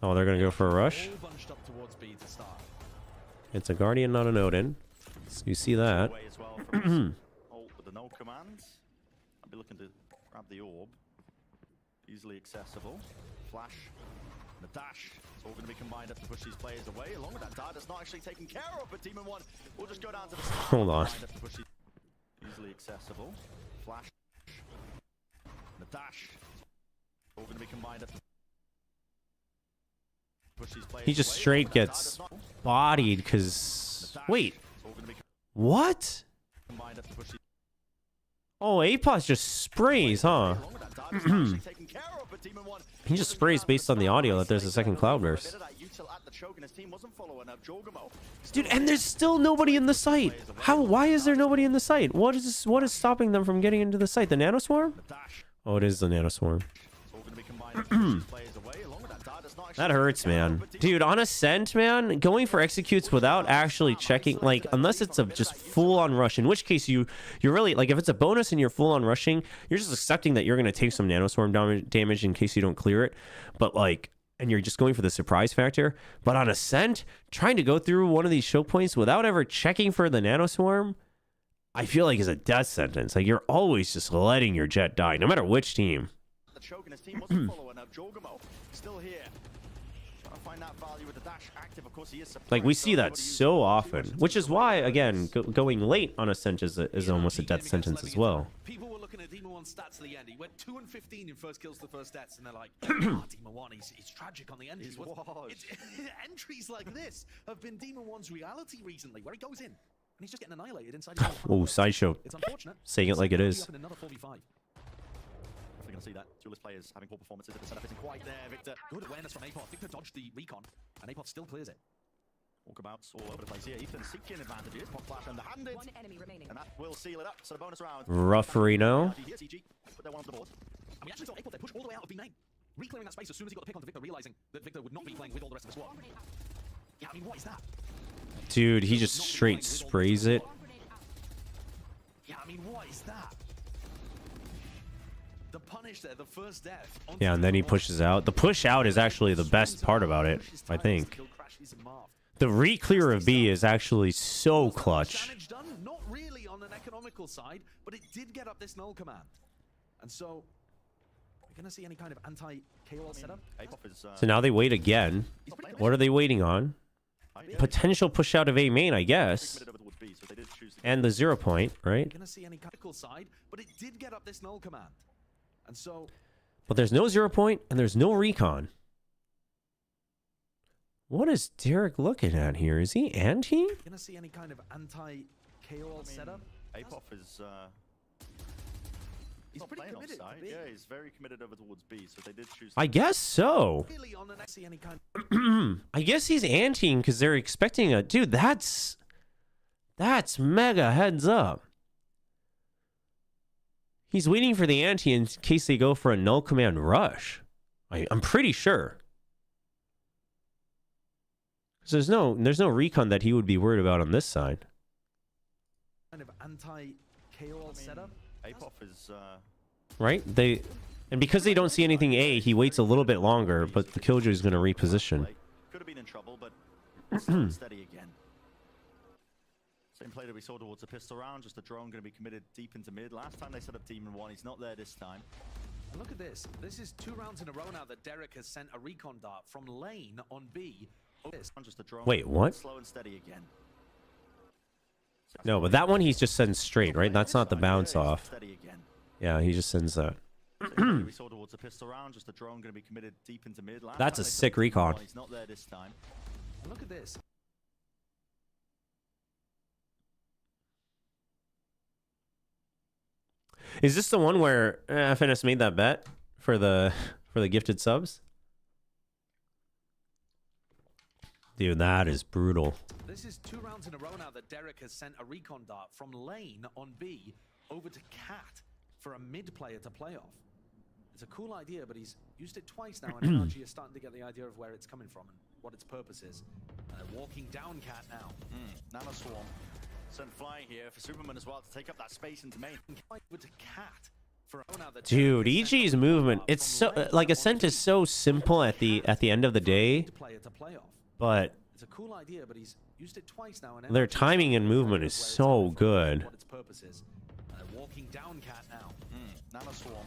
Oh, they're gonna go for a rush. It's a Guardian, not an Odin. So you see that. With the no command, I'll be looking to grab the orb. Easily accessible. Flash. And the dash. It's all going to be combined up to push these players away. Along with that dart, that's not actually taken care of, but Demon 1 will just go down to the side. Hold on. Easily accessible. Flash. And the dash. All going to be combined up to push these players He just away. straight gets bodied because... Wait. What? Oh, APOS just sprays, huh? He just sprays based on the audio that there's a second cloudburst. Dude, and there's still nobody in the site. Why is there nobody in the site? What is stopping them from getting into the site? The nanoswarm? Oh, it is the nanoswarm. That hurts, man. Dude, on Ascent, man, going for executes without actually checking, like, unless it's a just full-on rush, in which case you're really, like, if it's a bonus and you're full-on rushing, you're just accepting that you're going to take some nanoswarm damage in case you don't clear it. But, like, and you're just going for the surprise factor. But on Ascent, trying to go through one of these choke points without ever checking for the nanoswarm, I feel like is a death sentence. Like, you're always just letting your jet die, no matter which team. The choke and his team wasn't following up. Jorgamo still here. Find that value with the dash active. Of course, he is Like, we see that so often, which is why, again, going late on Ascent is almost a death sentence as well. People were looking at Demon 1's stats at the end. He went 2 and 15 in first kills to first deaths, and they're like, oh, Demon 1, he's tragic on the end. Entries like this have been Demon 1's reality recently, where he goes in, and he's just getting annihilated inside his own. Oh, Sideshow. It's unfortunate. Saying it like it is. Another 4v5. We're going to see that. Duelist players having poor performances at the setup isn't quite there, Victor. Good awareness from Apot. Victor dodged the recon, and Apot still clears it. Walkabouts all over the place here. Ethan seeking advantages. Pop flash underhanded. One enemy remaining. And that will seal it up. So the bonus round. Rough Reno. But they're one on the board. And we actually saw Apot there push all the way out of B-main. Reclearing that space as soon as he got the pick onto Victor, realizing that Victor would not be playing with all the rest of the squad. Yeah, I mean, what is that? Dude, he just straight sprays it. Yeah, I mean, what is that? The punish there, the first death. Yeah, and then he pushes out. The push out is actually the best part about it, I think. The re-clear of B is actually so clutch. Damage done, not really on an economical side, but it did get up this null command. And so, we're going to see any kind of anti-KO setup. So now they wait again. What are they waiting on? Potential push out of A main, I guess. And the 0 point, right? Going to see any critical side, but it did get up this null command. And so, but there's no 0 point and there's no recon. What is Derek looking at here? Is he anti? Gonna see any kind of anti-KO setup? Apop is he's pretty committed. Yeah, he's very committed over towards B. So they did choose. I guess so. I guess he's antiing because they're expecting a dude. That's mega heads up. He's waiting for the ante in case they go for a null command rush. I'm pretty sure. Because there's no recon that he would be worried about on this side. Kind of anti-KO setup. Apop is right? And because they don't see anything A, he waits a little bit longer, but the Killjoy is going to reposition. Could have been in trouble, but steady again. Same play that we saw towards the pistol round, just the drone going to be committed deep into mid. Last time they set up Demon 1, he's not there this time. And look at this. This is 2 rounds in a row now that Derek has sent a recon dart from lane on B. Just the drone. Wait, what? Slow and steady again. No, but that one he's just sends straight, right? That's not the bounce off. Yeah, he just sends that. We saw towards the pistol round, just the drone going to be committed deep into mid. Last That's time a they sick set up Demon recon. 1, he's not there this time. And look at this. Is this the one where FNS made that bet for the gifted subs? Dude, that is brutal. This is 2 rounds in a row now that Derek has sent a recon dart from lane on B over to Cat for a mid player to play off. It's a cool idea, but he's used it twice now, and NRG is starting to get the idea of where it's coming from and what its purpose is. They're walking down Cat now. Nano Swarm. Sent flying here for Superman as well to take up that space into main. Over to Cat for a now that Dude, EG's movement, it's so like Ascent is so simple at the end of the day, player to play off. but It's a cool idea, but he's used it twice now, and their timing and movement is so good. what its purpose is. They're walking down Cat now. Nano Swarm.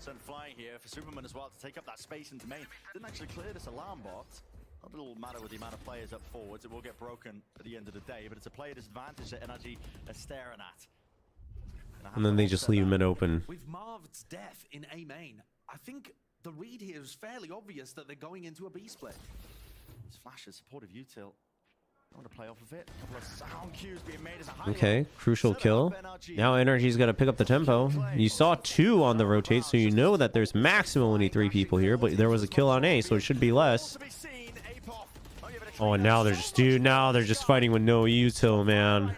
Sent flying here for Superman as well to take up that space into main. Didn't actually clear this alarm bot. Not that it'll matter with the amount of players up forwards. It will get broken at the end of the day, but it's a player disadvantage that NRG are staring at. And then they just leave mid open. With Marv's death in A main, I think the read here is fairly obvious that they're going into a B split. This Flash is supportive util. I want to play off of it. A couple of sound cues being made as a high Okay, crucial kill. Now NRG's got to pick up the tempo. You saw 2 on the rotate, so you know that there's maximum only 3 people here, but there was a kill on A, so it should be less. Oh, and now they're just, dude, now they're just fighting with no util, man.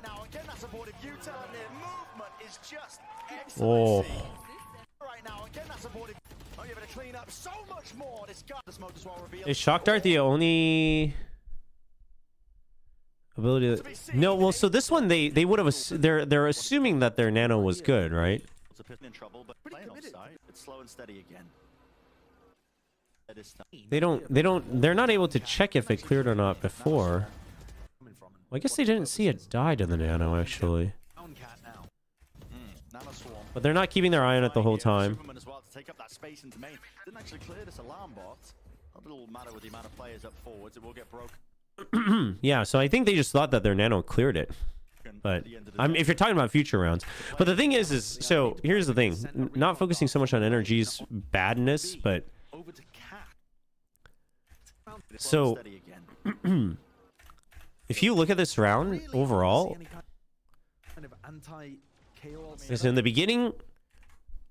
Oh. Is Shock Dart the only ability that... No, well, so this one they would have they're assuming that their nano was good, right? in trouble, but playing offside. It's slow and steady again. They're not able to check if it cleared or not before. Well, I guess they didn't see it die to the nano, actually. But they're not keeping their eye on it the whole time. As well to take up that space into main. Didn't actually clear this alarm bot. Not that it'll matter with the amount of players up forwards. It will get broken. Yeah, so I think they just thought that their nano cleared it. But if you're talking about future rounds. But the thing is so here's the thing. Not focusing so much on NRG's badness, but so if you look at this round overall, is in the beginning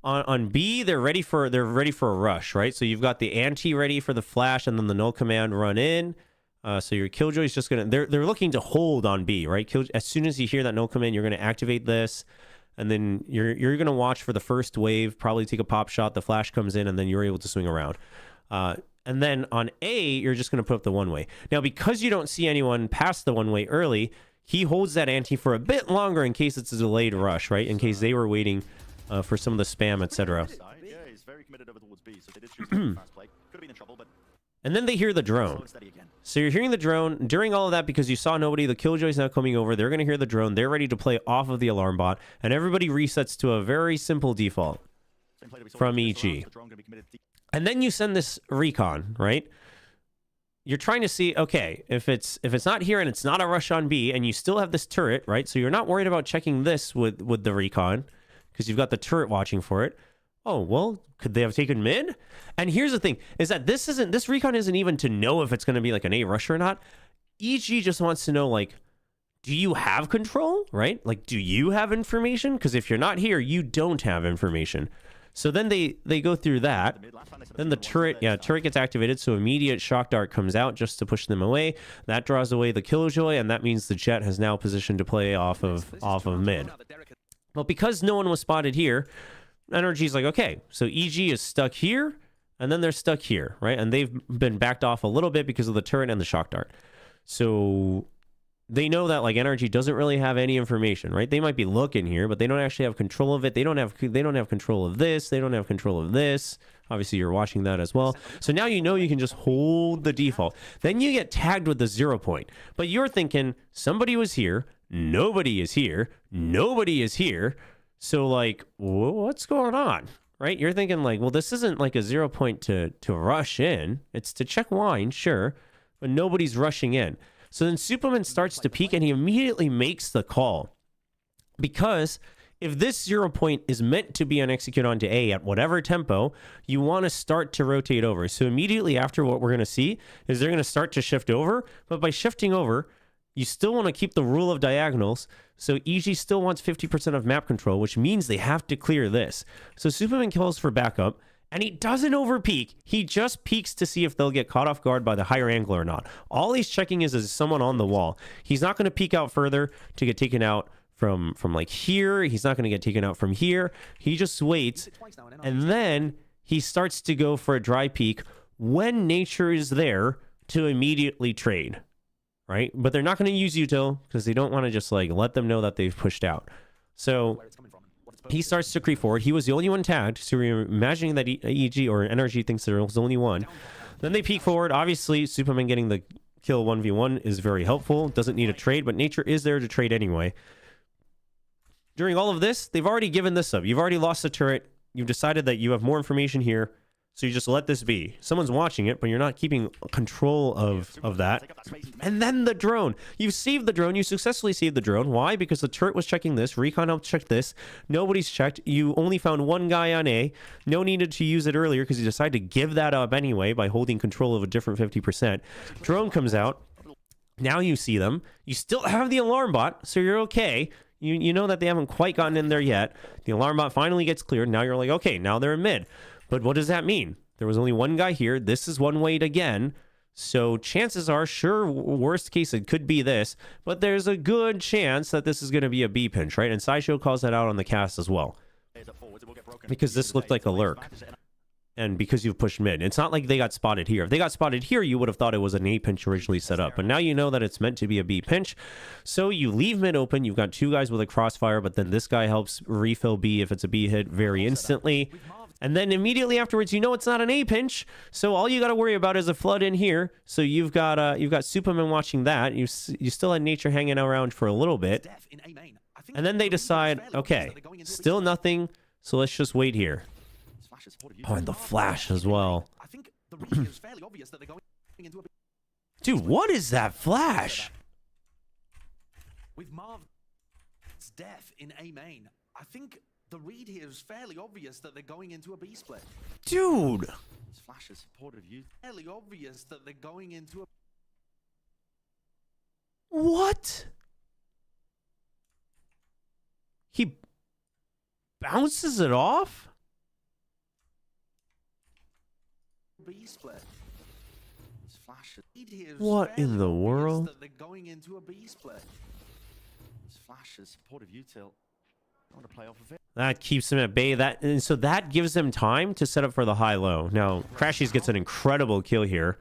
on B they're ready for a rush, right? So you've got the anti ready for the flash and then the null command run in. So your Killjoy is just gonna they're looking to hold on B, right? As soon as you hear that null command, you're gonna activate this, and then you're gonna watch for the first wave, probably take a pop shot, the flash comes in, and then you're able to swing around. And then on A, you're just gonna put up the one way. Now, because you don't see anyone past the one way early, he holds that ante for a bit longer in case it's a delayed rush, right? In case they were waiting for some of the spam, etc. Yeah, he's very committed over towards B, so they did choose to fast play. Could have been in trouble, but and then they hear the drone. So you're hearing the drone. During all of that, because you saw nobody, the Killjoy's now coming over. They're going to hear the drone. They're ready to play off of the alarm bot. And everybody resets to a very simple default from EG. And then you send this recon, right? You're trying to see, okay, if it's not here and it's not a rush on B, and you still have this turret, right? So you're not worried about checking this with the recon because you've got the turret watching for it. Oh, well, could they have taken mid? And here's the thing, is that this recon isn't even to know if it's going to be like an A rush or not. EG just wants to know, like, do you have control, right? Like, do you have information? Because if you're not here, you don't have information. So then they go through that. Then the turret gets activated, so immediate shock dart comes out just to push them away. That draws away the Killjoy, and that means the Jet has now positioned to play off of mid. But because no one was spotted here, NRG's like, okay, so EG is stuck here, and then they're stuck here, right? And they've been backed off a little bit because of the turret and the shock dart. So they know that like NRG doesn't really have any information, right? They might be looking here, but they don't actually have control of it. They don't have control of this. They don't have control of this. Obviously, you're watching that as well. So now you know you can just hold the default. Then you get tagged with the 0 point. But you're thinking, somebody was here, nobody is here, nobody is here. So like, what's going on, right? You're thinking like, well, this isn't like a 0 point to rush in. It's to check wine, sure, but nobody's rushing in. So then Superman starts to peek and he immediately makes the call. Because if this 0 point is meant to be on execute onto A at whatever tempo, you want to start to rotate over. So immediately after, what we're going to see is they're going to start to shift over. But by shifting over, you still want to keep the rule of diagonals. So EG still wants 50% of map control, which means they have to clear this. So Superman calls for backup. And he doesn't overpeak. He just peeks to see if they'll get caught off guard by the higher angle or not. All he's checking is someone on the wall. He's not going to peek out further to get taken out from like here. He's not going to get taken out from here. He just waits. And then he starts to go for a dry peek when nature is there to immediately trade. Right? But they're not going to use util because they don't want to just like let them know that they've pushed out. So he starts to creep forward. He was the only one tagged, so we're imagining that EG or NRG thinks there was only one. Then they peek forward. Obviously, Superman getting the kill 1v1 is very helpful. Doesn't need a trade, but nature is there to trade anyway. During all of this, they've already given this up. You've already lost the turret. You've decided that you have more information here, so you just let this be. Someone's watching it, but you're not keeping control of that. And then the drone. You saved the drone. You successfully saved the drone. Why? Because the turret was checking this. Recon helped check this. Nobody's checked. You only found one guy on A. No needed to use it earlier because you decided to give that up anyway by holding control of a different 50%. Drone comes out. Now you see them. You still have the alarm bot, so you're okay. You know that they haven't quite gotten in there yet. The alarm bot finally gets cleared. Now you're like, okay, now they're in mid. But what does that mean? There was only one guy here. This is one wait again. So chances are, sure, worst case, it could be this. But there's a good chance that this is going to be a B pinch, right? And Sideshow calls that out on the cast as well. Because this looked like a lurk. And because you've pushed mid. It's not like they got spotted here. If they got spotted here, you would have thought it was an A pinch originally set up. But now you know that it's meant to be a B pinch. So you leave mid open. You've got two guys with a crossfire, but then this guy helps refill B if it's a B hit very instantly. And then immediately afterwards, you know it's not an A pinch. So all you got to worry about is a flood in here. So you've got Superman watching that. You still had nature hanging around for a little bit. And then they decide, okay, still nothing. So let's just wait here. Oh, and the flash as well. Dude, what is that flash? With Marv's death in A main, I think the read here is fairly obvious that they're going into a B split. Dude. This flash is supportive you. Fairly obvious that they're going into a... What? He bounces it off? B split. This flash is What in the world? That they're going into a B split. This flash is supportive util. I want to play off of it. That keeps him at bay. And so that gives them time to set up for the high-low. Now, Crashies gets an incredible kill here.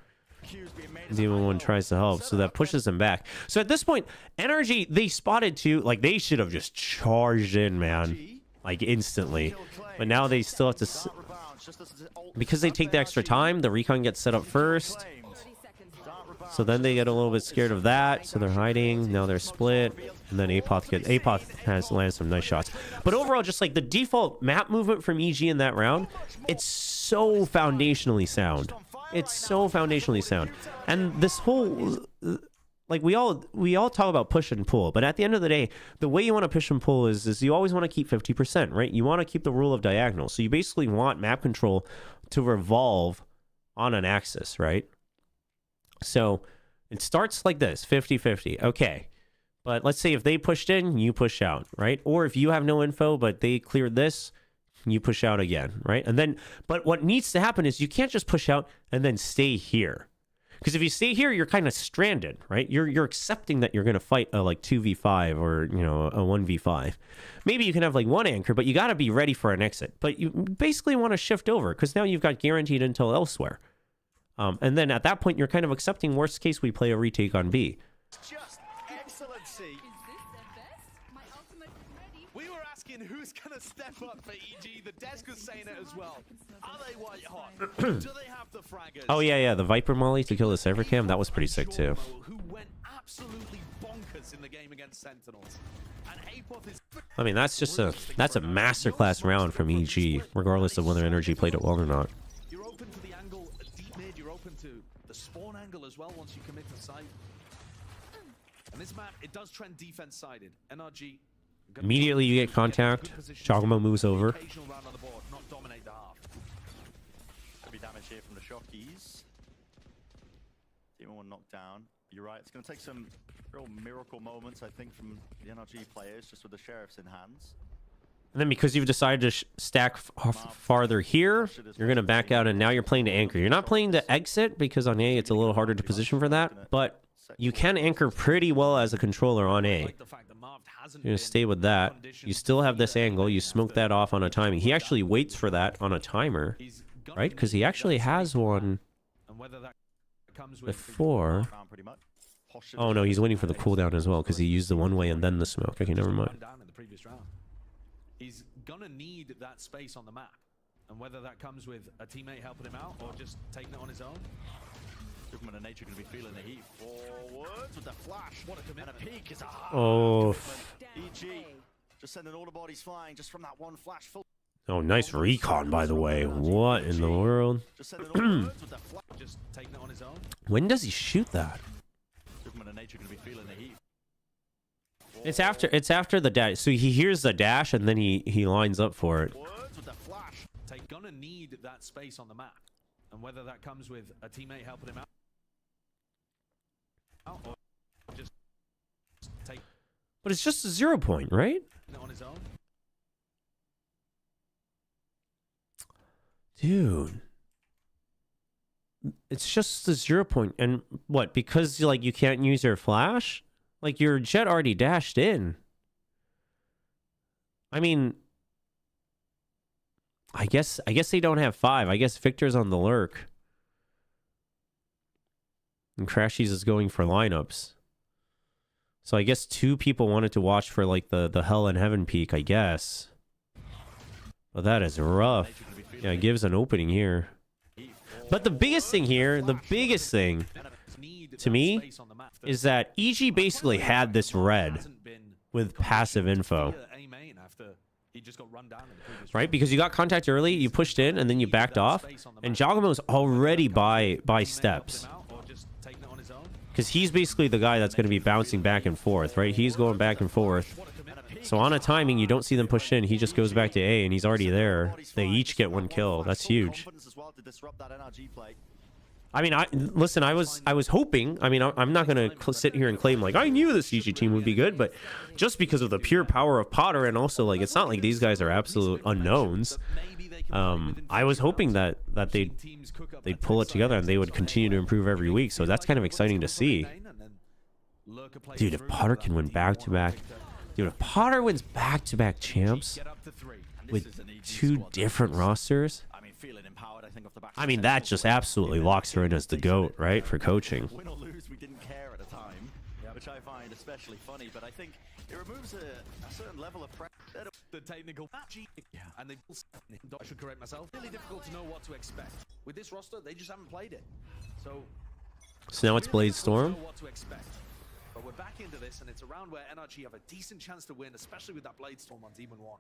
Demon 1 tries to help, so that pushes them back. So at this point, NRG, they spotted two. Like, they should have just charged in, man. Like, instantly. But now they still have to... Because they take the extra time, the recon gets set up first. So then they get a little bit scared of that, so they're hiding. Now they're split, and then Apoth has landed some nice shots. But overall, just like the default map movement from EG in that round, it's so foundationally sound. It's so foundationally sound. And this whole, like we all talk about push and pull, but at the end of the day, the way you want to push and pull is you always want to keep 50%, right? You want to keep the rule of diagonal. So you basically want map control to revolve on an axis, right? So it starts like this, 50-50. Okay. But let's say if they pushed in, you push out, right? Or if you have no info, but they cleared this, you push out again, right? And then, but what needs to happen is you can't just push out and then stay here. Because if you stay here, you're kind of stranded, right? You're accepting that you're going to fight a like 2v5 or, you know, a 1v5. Maybe you can have like one anchor, but you got to be ready for an exit. But you basically want to shift over because now you've got guaranteed intel elsewhere. And then at that point, you're kind of accepting worst case we play a retake on B. Just excellency. We were asking who's going to step up for EG. The desk was saying it as well. Are they white hot? Do they have the fraggers? Oh, yeah. The Viper Molly to kill the server cam. That was pretty sick, too. Who went absolutely bonkers in the game against Sentinels. And Apoth is... I mean, that's a masterclass round from EG, regardless of whether NRG played it well or not. You're open to the angle deep mid. You're open to the spawn angle as well once you commit to sight. And this map, it does trend defense-sided. NRG... Immediately you get contact. Chogma moves over. Not dominate the half. Could be damage here from the shockies. Demon 1 knocked down. You're right. It's going to take some real miracle moments, I think, from the NRG players, just with the sheriffs in hands. And then because you've decided to stack farther here, you're going to back out, and now you're playing to anchor. You're not playing to exit because on A it's a little harder to position for that, but you can anchor pretty well as a controller on A. You're going to stay with that. You still have this angle. You smoke that off on a timing. He actually waits for that on a timer, right? Because he actually has one before. Oh, no, he's waiting for the cooldown as well because he used the one way and then the smoke. Okay, never mind. He's gonna need that space on the map, and whether that comes with a teammate helping him out or just taking it on his own. Superman and Nature gonna be feeling the heat. Forwards with the flash. What a commitment. And a peak is a Oh. EG just sending all the bodies flying just from that one flash. Full. Oh, nice recon, by the way. What in the world? Just sending all the words with the flash. Just taking it on his own. When does he shoot that? Superman and Nature gonna be feeling the heat. It's after the dash. So he hears the dash and then he lines up for it. With the flash. Gonna need that space on the map, and whether that comes with a teammate helping him out or just take. But it's just a 0 point, right? On his own. Dude. It's just a 0 point. And what? Because like you can't use your flash? Like your jet already dashed in. I mean, I guess they don't have 5. I guess Victor's on the lurk. And Crashies is going for lineups. So I guess 2 people wanted to watch for like the Hell and Heaven peak, I guess. But that is rough. Yeah, it gives an opening here. But the biggest thing here, the biggest thing to me is that EG basically had this red with passive info. Right? Because you got contact early, you pushed in, and then you backed off. And Giacomo's already by steps. Because he's basically the guy that's going to be bouncing back and forth, right? He's going back and forth. So on a timing, you don't see them push in. He just goes back to A, and he's already there. They each get 1 kill. That's huge. I mean, listen, I was hoping, I mean, I'm not going to sit here and claim, like, I knew this EG team would be good, but just because of the pure power of Potter, and also, like, it's not like these guys are absolute unknowns. I was hoping that they'd pull it together and they would continue to improve every week, so that's kind of exciting to see. Dude, if Potter can win back-to-back... Dude, if Potter wins back-to-back champs with 2 different rosters... I mean, that just absolutely locks her in as the GOAT, right, for coaching. Win or lose, we didn't care at a time, which I find especially funny, but I think it removes a certain level of pressure. The technical and I should correct myself. Really difficult to know what to expect. With this roster, they just haven't played it. So now it's Blade Storm. What to expect. But we're back into this, and it's a round where NRG have a decent chance to win, especially with that Blade Storm on Demon 1.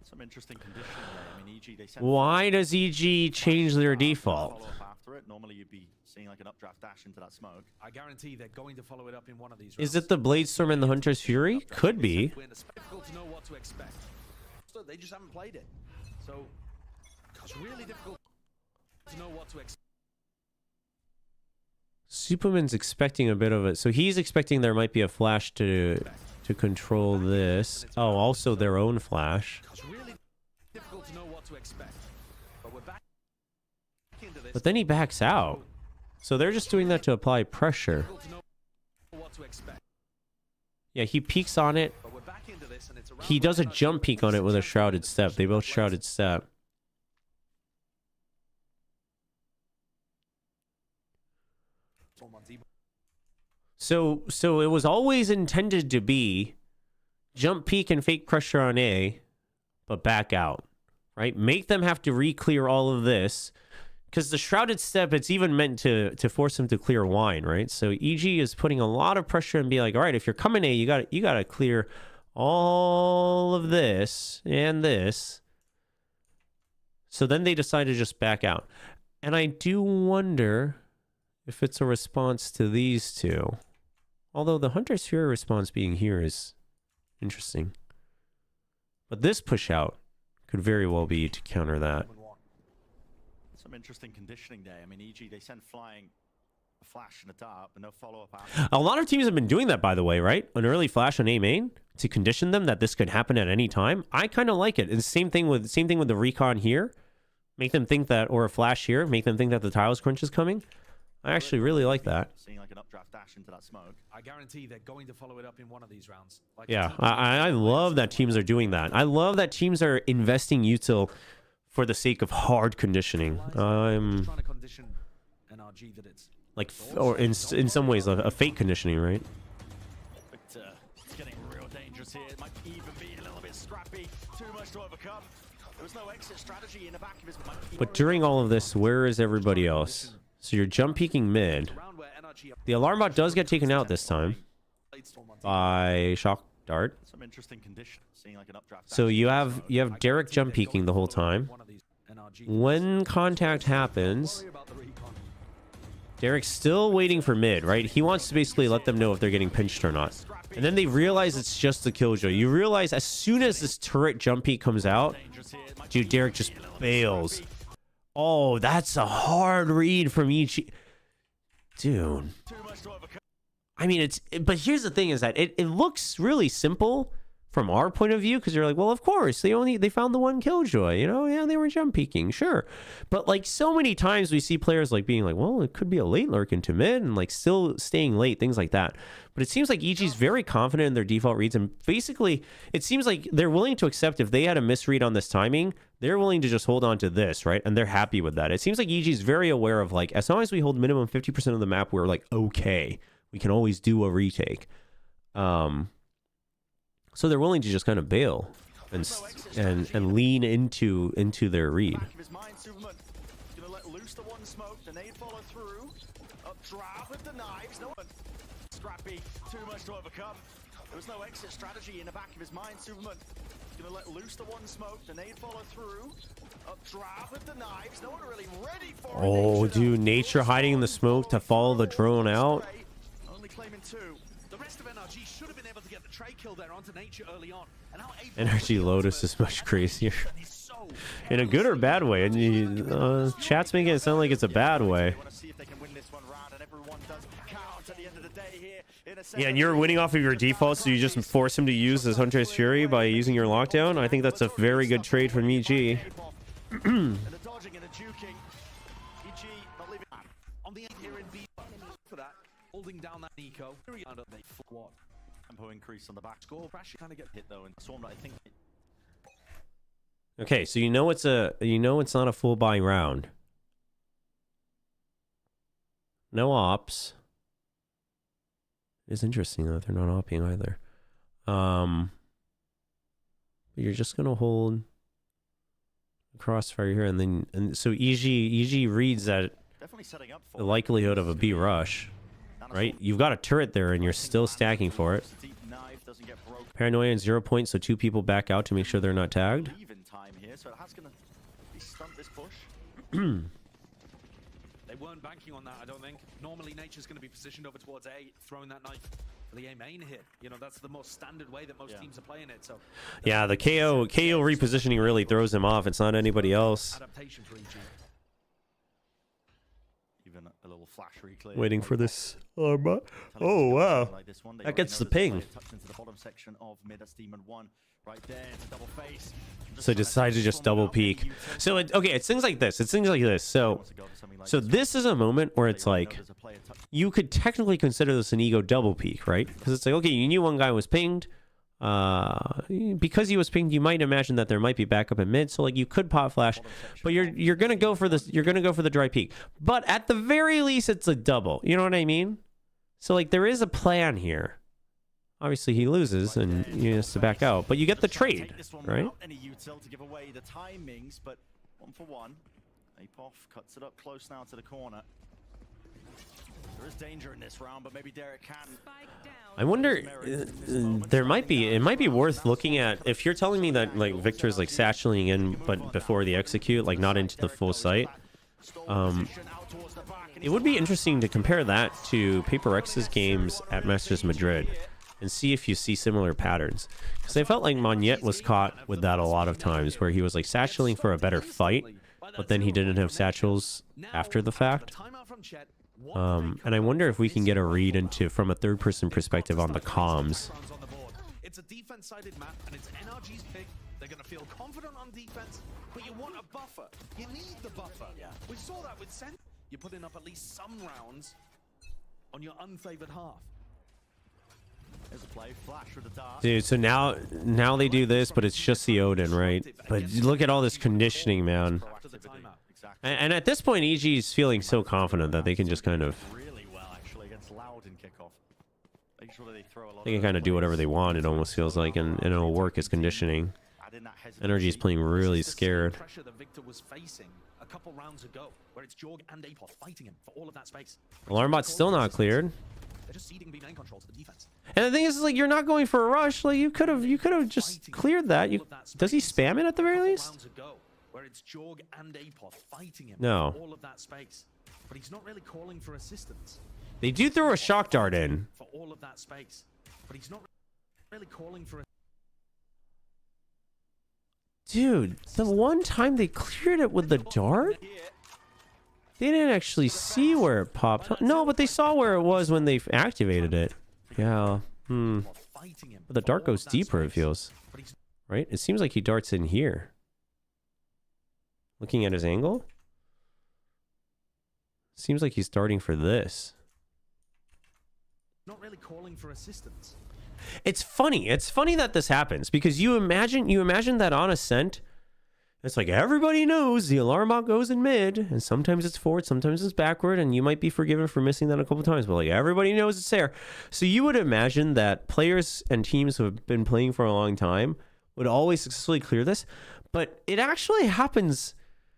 Some interesting conditioning there. I mean, EG, they sent Why does EG change their default? after it. Normally you'd be seeing like an updraft dash into that smoke. I guarantee they're going to follow it up in one of these rounds. Is it the Blade Storm and the Hunter's Fury? Could be. It's difficult to know what to expect. So they just haven't played it. So it's really difficult to know what to expect. Superman's expecting a bit of it. So he's expecting there might be a flash to control this. Oh, also their own flash. Difficult to know what to expect. But we're back into this. But then he backs out. So they're just doing that to apply pressure. Yeah, he peeks on it. He does a jump peek on it with a shrouded step. They both shrouded step. So it was always intended to be jump peek and fake pressure on A, but back out, right? Make them have to re-clear all of this, because the shrouded step, it's even meant to force them to clear wine, right? So EG is putting a lot of pressure and be like, all right, if you're coming A, you gotta clear all of this and this. So then they decide to just back out, and I do wonder if it's a response to these two. Although the Hunter's Fury response being here is interesting. But this push out could very well be to counter that. Some interesting conditioning there. I mean, EG, they sent flying flash and a dart, but no follow-up. A lot of teams have been doing that, by the way, right? An early flash on A main to condition them that this could happen at any time. I kind of like it. And same thing with the recon here. Make them think that, or a flash here, make them think that the tiles crunch is coming. I actually really like that. Seeing like an updraft dash into that smoke. I guarantee they're going to follow it up in one of these rounds. Like Yeah, I love that teams are doing that. I love that teams are investing util for the sake of hard conditioning. trying to condition NRG that it's Like, or in some ways, a fake conditioning, right? But it's getting real dangerous here. It might even be a little bit scrappy. Too much to overcome. There was no exit strategy in the back of his mind. But during all of this, where is everybody else? So you're jump peeking mid. The alarm bot does get taken out this time by shock dart. Some interesting condition. Seeing like an updraft. So you have Derek jump peeking the whole time. When contact happens, Derek's still waiting for mid, right? He wants to basically let them know if they're getting pinched or not. And then they realize it's just the killjoy. You realize as soon as this turret jump peek comes out, dude, Derek just bails. Oh, that's a hard read from Ichi. Dude. I mean, but here's the thing is that it looks really simple from our point of view, because you're like, well, of course, they found the one killjoy, you know? Yeah, they were jump peeking, sure. But like so many times we see players like being like, well, it could be a late lurk into mid and like still staying late, things like that. But it seems like EG's very confident in their default reads, and basically it seems like they're willing to accept if they had a misread on this timing, they're willing to just hold on to this, right? And they're happy with that. It seems like EG's very aware of like, as long as we hold minimum 50% of the map, we're like, okay, we can always do a retake. So they're willing to just kind of bail and lean into their read. Gonna let loose the one smoke, the nade follow through. Up drop with the knives. No one scrappy, too much to overcome. There was no exit strategy in the back of his mind. Superman gonna let loose the one smoke, the nade follow through. Up drop with the knives. No one really ready for it. Oh, dude, Nature hiding in the smoke to follow the drone out. only claiming 2. The rest of NRG should have been able to get the trade kill there onto Nature early on. And now NRG Lotus is much crazier. In a good or bad way? And chat's making it sound like it's a bad way. Yeah, and you're winning off of your default, so you just force him to use his Huntress Fury by using your lockdown. I think that's a very good trade from EG. on the end here in B for that, holding down that Nico. Tempo increase on the back score. Pressure kind of get hit though, and Swarm, I think. Okay, so you know it's not a full buy round. No ops. It's interesting though, they're not opping either. But you're just gonna hold crossfire here, and so EG reads that the likelihood of a B rush, right? You've got a turret there, and you're still stacking for it. Paranoia and 0 points, so 2 people back out to make sure they're not tagged. So it has gonna be stunt this push. They weren't banking on that, I don't think. Normally, Nature's going to be positioned over towards A, throwing that knife for the A main hit. You know, that's the most standard way that most teams are playing it. So yeah, the KO repositioning really throws him off. It's not anybody else. Adaptation for EG. Even a little flash reclear. Waiting for this alarm bot. Oh wow, that gets the ping. Into the bottom section of mid, that's Demon 1 right there. It's a double face. So decide to just double peek. So it's things like this. It's things like this. So this is a moment where it's like you could technically consider this an ego double peek, right? Because it's like, okay, you knew one guy was pinged. Because he was pinged, you might imagine that there might be backup in mid. So like you could pop flash, but you're gonna go for this. You're gonna go for the dry peek. But at the very least, it's a double. You know what I mean? So like there is a plan here. Obviously, he loses and he has to back out, but you get the trade, right? Any util to give away the timings, but 1 for 1. Apoff cuts it up close now to the corner. There is danger in this round, but maybe Derek can. I wonder, it might be worth looking at, if you're telling me that like Victor's like satcheling in, but before the execute, like not into the full site. It would be interesting to compare that to Paper X's games at Masters Madrid and see if you see similar patterns. Because I felt like Monette was caught with that a lot of times, where he was like satcheling for a better fight, but then he didn't have satchels after the fact. And I wonder if we can get a read into from a third-person perspective on the comms. It's a defense-sided map, and it's NRG's pick. They're going to feel confident on defense, but you want a buffer. You need the buffer. Yeah. We saw that with Sen. You're putting up at least some rounds on your unfavored half. There's a play, flash with the dart. Dude, so now they do this, but it's just the Odin, right? But look at all this conditioning, man. And at this point, EG is feeling so confident that they can just kind of... Really well, actually, against Loud in kickoff. Make sure that they throw a lot They can kind of do whatever they want, it almost feels like, and it'll work as conditioning. Energy is playing really scared. Pressure that Victor was facing a couple rounds ago, where it's Jorg and Apoth fighting him for all of that space. Alarmbot's still not cleared. They're just ceding B-main control to the defense. And the thing is, like, you're not going for a rush. Like, you could have just cleared that. Does he spam it at the very least? Where it's Jorg and Apoth fighting him No. for all of that space. But he's not really calling for assistance. They do throw a shock dart in. For all of that space. But he's not really calling for Dude, the one time they cleared it with the dart? They didn't actually see where it popped. No, but they saw where it was when they activated it. Yeah. But the dart goes deeper, it feels. Right? It seems like he darts in here. Looking at his angle? Seems like he's starting for this. not really calling for assistance. It's funny. It's funny that this happens because you imagine that on Ascent, it's like everybody knows the alarm bot goes in mid, and sometimes it's forward, sometimes it's backward, and you might be forgiven for missing that a couple times, but like everybody knows it's there. So you would imagine that players and teams who have been playing for a long time would always successfully clear this, but it actually happens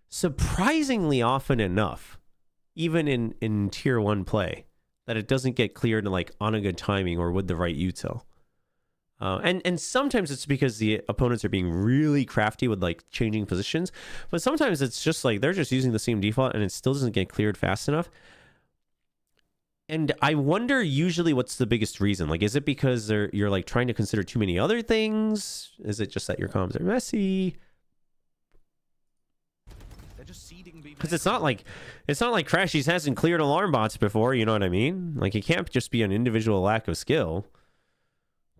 surprisingly often enough, even in tier 1 play, that it doesn't get cleared like on a good timing or with the right util. And sometimes it's because the opponents are being really crafty with like changing positions, but sometimes it's just like they're just using the same default and it still doesn't get cleared fast enough. And I wonder usually what's the biggest reason. Like, is it because you're like trying to consider too many other things? Is it just that your comms are messy? Because it's not like Crashies hasn't cleared alarm bots before, you know what I mean? Like, it can't just be an individual lack of skill.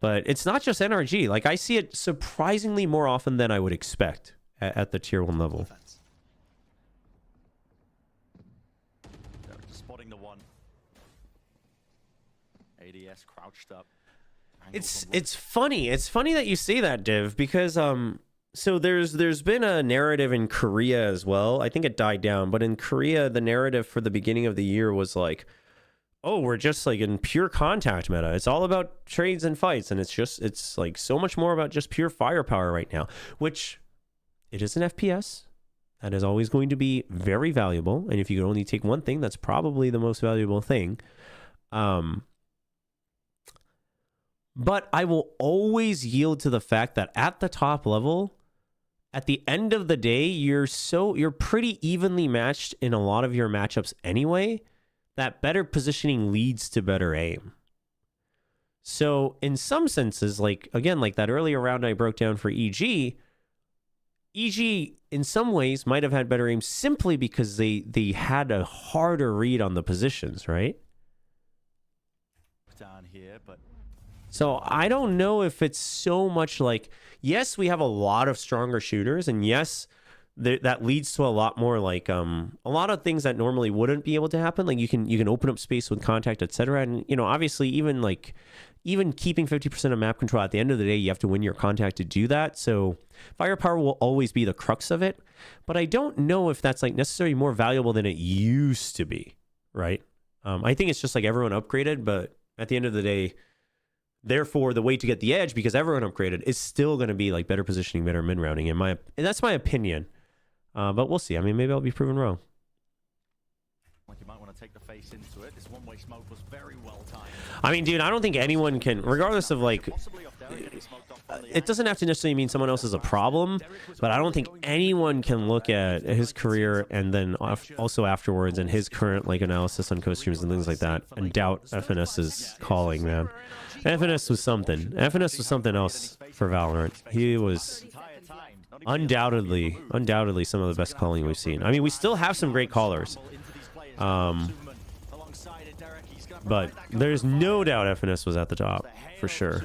But it's not just NRG. Like, I see it surprisingly more often than I would expect at the tier 1 level. Spotting the one. ADS crouched up. It's funny. It's funny that you say that, Div, because so there's been a narrative in Korea as well. I think it died down, but in Korea the narrative for the beginning of the year was like, oh, we're just like in pure contact meta. It's all about trades and fights, and it's like so much more about just pure firepower right now, which it is an FPS. That is always going to be very valuable, and if you could only take one thing, that's probably the most valuable thing. But I will always yield to the fact that at the top level, at the end of the day, you're pretty evenly matched in a lot of your matchups anyway. That better positioning leads to better aim. So in some senses, like, again, like that earlier round I broke down for EG in some ways might have had better aim simply because they had a harder read on the positions, right? Down here, but so I don't know if it's so much like, yes, we have a lot of stronger shooters, and yes, that leads to a lot more like a lot of things that normally wouldn't be able to happen. Like you can open up space with contact, etc. And you know, obviously, even keeping 50% of map control at the end of the day, you have to win your contact to do that. So firepower will always be the crux of it. But I don't know if that's like necessarily more valuable than it used to be, right? I think it's just like everyone upgraded, but at the end of the day, therefore, the way to get the edge, because everyone upgraded, is still going to be like better positioning, better mid rounding. And that's my opinion. But we'll see. I mean, maybe I'll be proven wrong. like you might want to take the face into it. This one-way smoke was very well timed. I mean, dude, I don't think anyone can, regardless of like, it doesn't have to necessarily mean someone else is a problem, but I don't think anyone can look at his career and then also afterwards and his current like analysis on co-streams and things like that and doubt FNS's calling, man. FNS was something. FNS was something else for Valorant. He was undoubtedly some of the best calling we've seen. I mean, we still have some great callers. But there's no doubt FNS was at the top, for sure.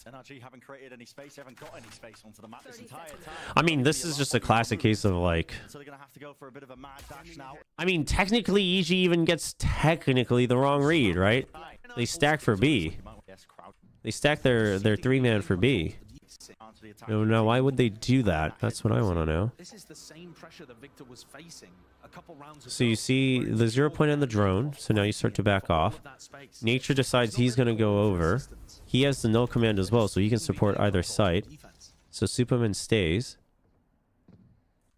NRG haven't created any space, haven't got any space onto the map this entire time. I mean, this is just a classic case of like... So they're going to have to go for a bit of a mad dash now. I mean, technically, EG even gets technically the wrong read, right? They stack for B. They stack their 3-man for B. No, why would they do that? That's what I want to know. This is the same pressure that Victor was facing a couple rounds So you see the 0 point on the drone, so now you start to back off. Nature decides he's going to go over. He has the null command as well, so he can support either site. So Superman stays.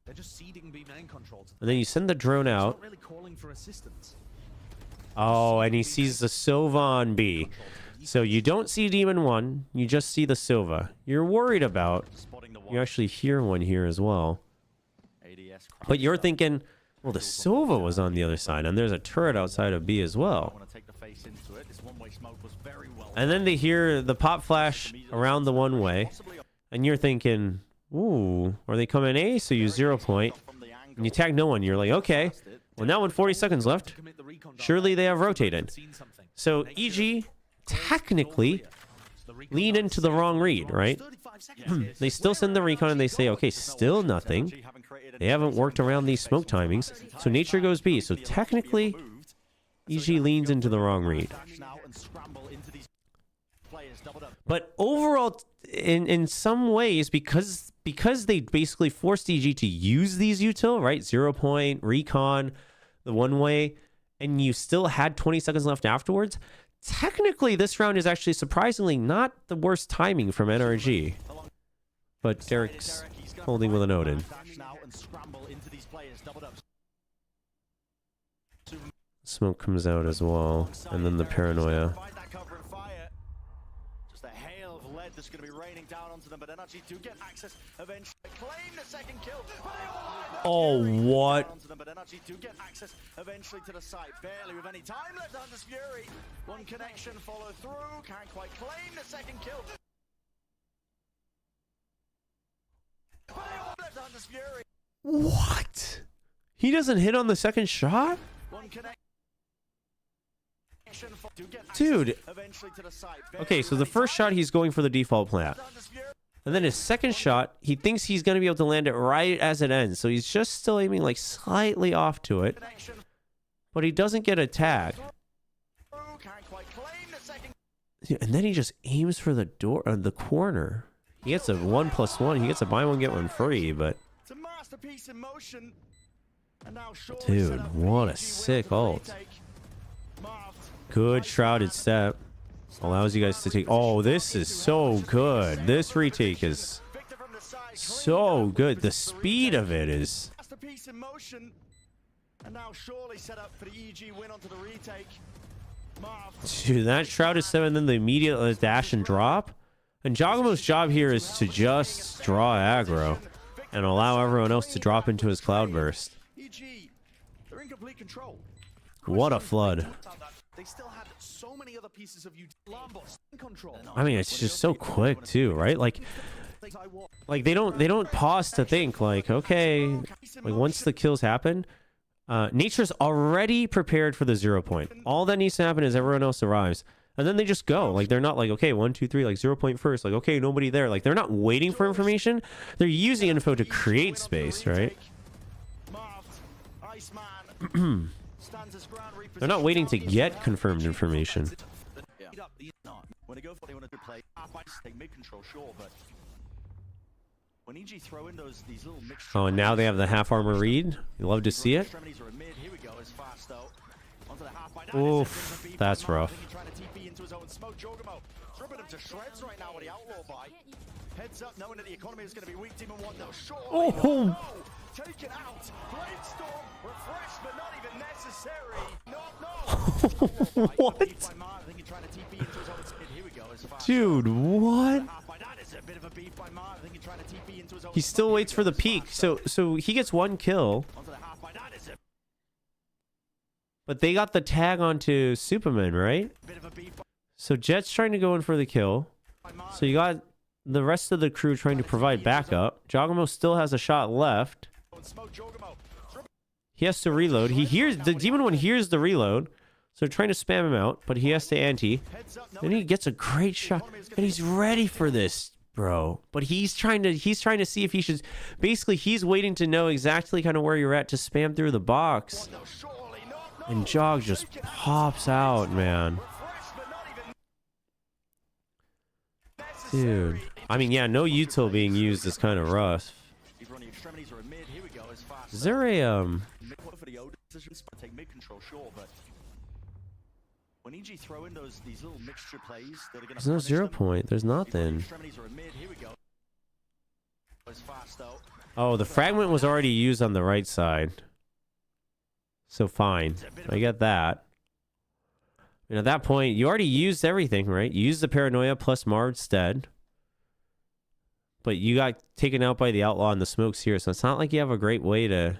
They're just ceding B main control. And then you send the drone out. Not really calling for assistance. Oh, and he sees the Sova on B. So you don't see Demon 1, you just see the Sova. You're worried about... You actually hear one here as well. But you're thinking, well, the Sova was on the other side, and there's a turret outside of B as well. And then they hear the pop flash around the one-way, and you're thinking, ooh, are they coming A? So you 0 point, and you tag no one. You're like, okay, well, now with 40 seconds left, surely they have rotated. So EG... technically lean into the wrong read, right? They still send the recon and they say, okay, still nothing. They haven't worked around these smoke timings. So Nature goes B. So technically, EG leans into the wrong read. But overall, in some ways, because they basically forced EG to use these util, right? 0 point, recon, the one way, and you still had 20 seconds left afterwards, technically, this round is actually surprisingly not the worst timing from NRG. But Derek's holding with an Odin. Smoke comes out as well, and then the paranoia. Just a hail of lead that's going to be raining down onto them, but NRG do get access eventually. Claim the second kill. Oh, what? But NRG do get access eventually to the site. Barely with any time left on this Fury. One connection follow through. Can't quite claim the second kill. Left on this Fury. What? He doesn't hit on the second shot? One connection. Dude. Okay, so the first shot, he's going for the default plant. And then his second shot, he thinks he's going to be able to land it right as it ends. So he's just still aiming like slightly off to it. But he doesn't get a tag. And then he just aims for the door, the corner. He gets a 1+1. He gets a buy one, get one free, but... Dude, what a sick ult. Good shrouded step. Allows you guys to take... Oh, this is so good. This retake is so good. The speed of it is... Dude, that shrouded step and then the immediate dash and drop. And Jagamo's job here is to just draw aggro and allow everyone else to drop into his cloudburst. What a flood. They still had so many other pieces of control. I mean, it's just so quick too, right? Like they don't pause to think like, okay, like once the kills happen, Nature's already prepared for the 0 point. All that needs to happen is everyone else arrives. And then they just go. Like, they're not like, okay, 1, 2, 3, like 0 point first. Like, okay, nobody there. Like, they're not waiting for information. They're using info to create space, right? They're not waiting to get confirmed information. When they go for, they want to play mid control, sure, but when EG throw in these little mixed... Oh, and now they have the half armor read. You love to see it. Oof, that's rough. Heads up, knowing that the economy is going to be weak. Demon 1 though. Sure. Oh. Taken out. Bladestorm refreshed, but not even necessary. No. What? Dude, what? He still waits for the peak. So he gets 1 kill. But they got the tag onto Superman, right? So Jet's trying to go in for the kill. So you got the rest of the crew trying to provide backup. Jagamo still has a shot left. He has to reload. He hears the Demon 1 hears the reload. So they're trying to spam him out, but he has to ante. Then he gets a great shot, and he's ready for this, bro. But he's trying to see if he should. Basically, he's waiting to know exactly kind of where you're at to spam through the box. And Jog just pops out, man. Dude. I mean, yeah, no util being used is kind of rough. Is there a take mid control, sure, but when EG throw in these little mixture plays that are going to There's no 0 point. There's nothing. Oh, the fragment was already used on the right side. So fine. I get that. And at that point, you already used everything, right? You used the paranoia plus Marv's dead. But you got taken out by the outlaw and the smokes here, so it's not like you have a great way to...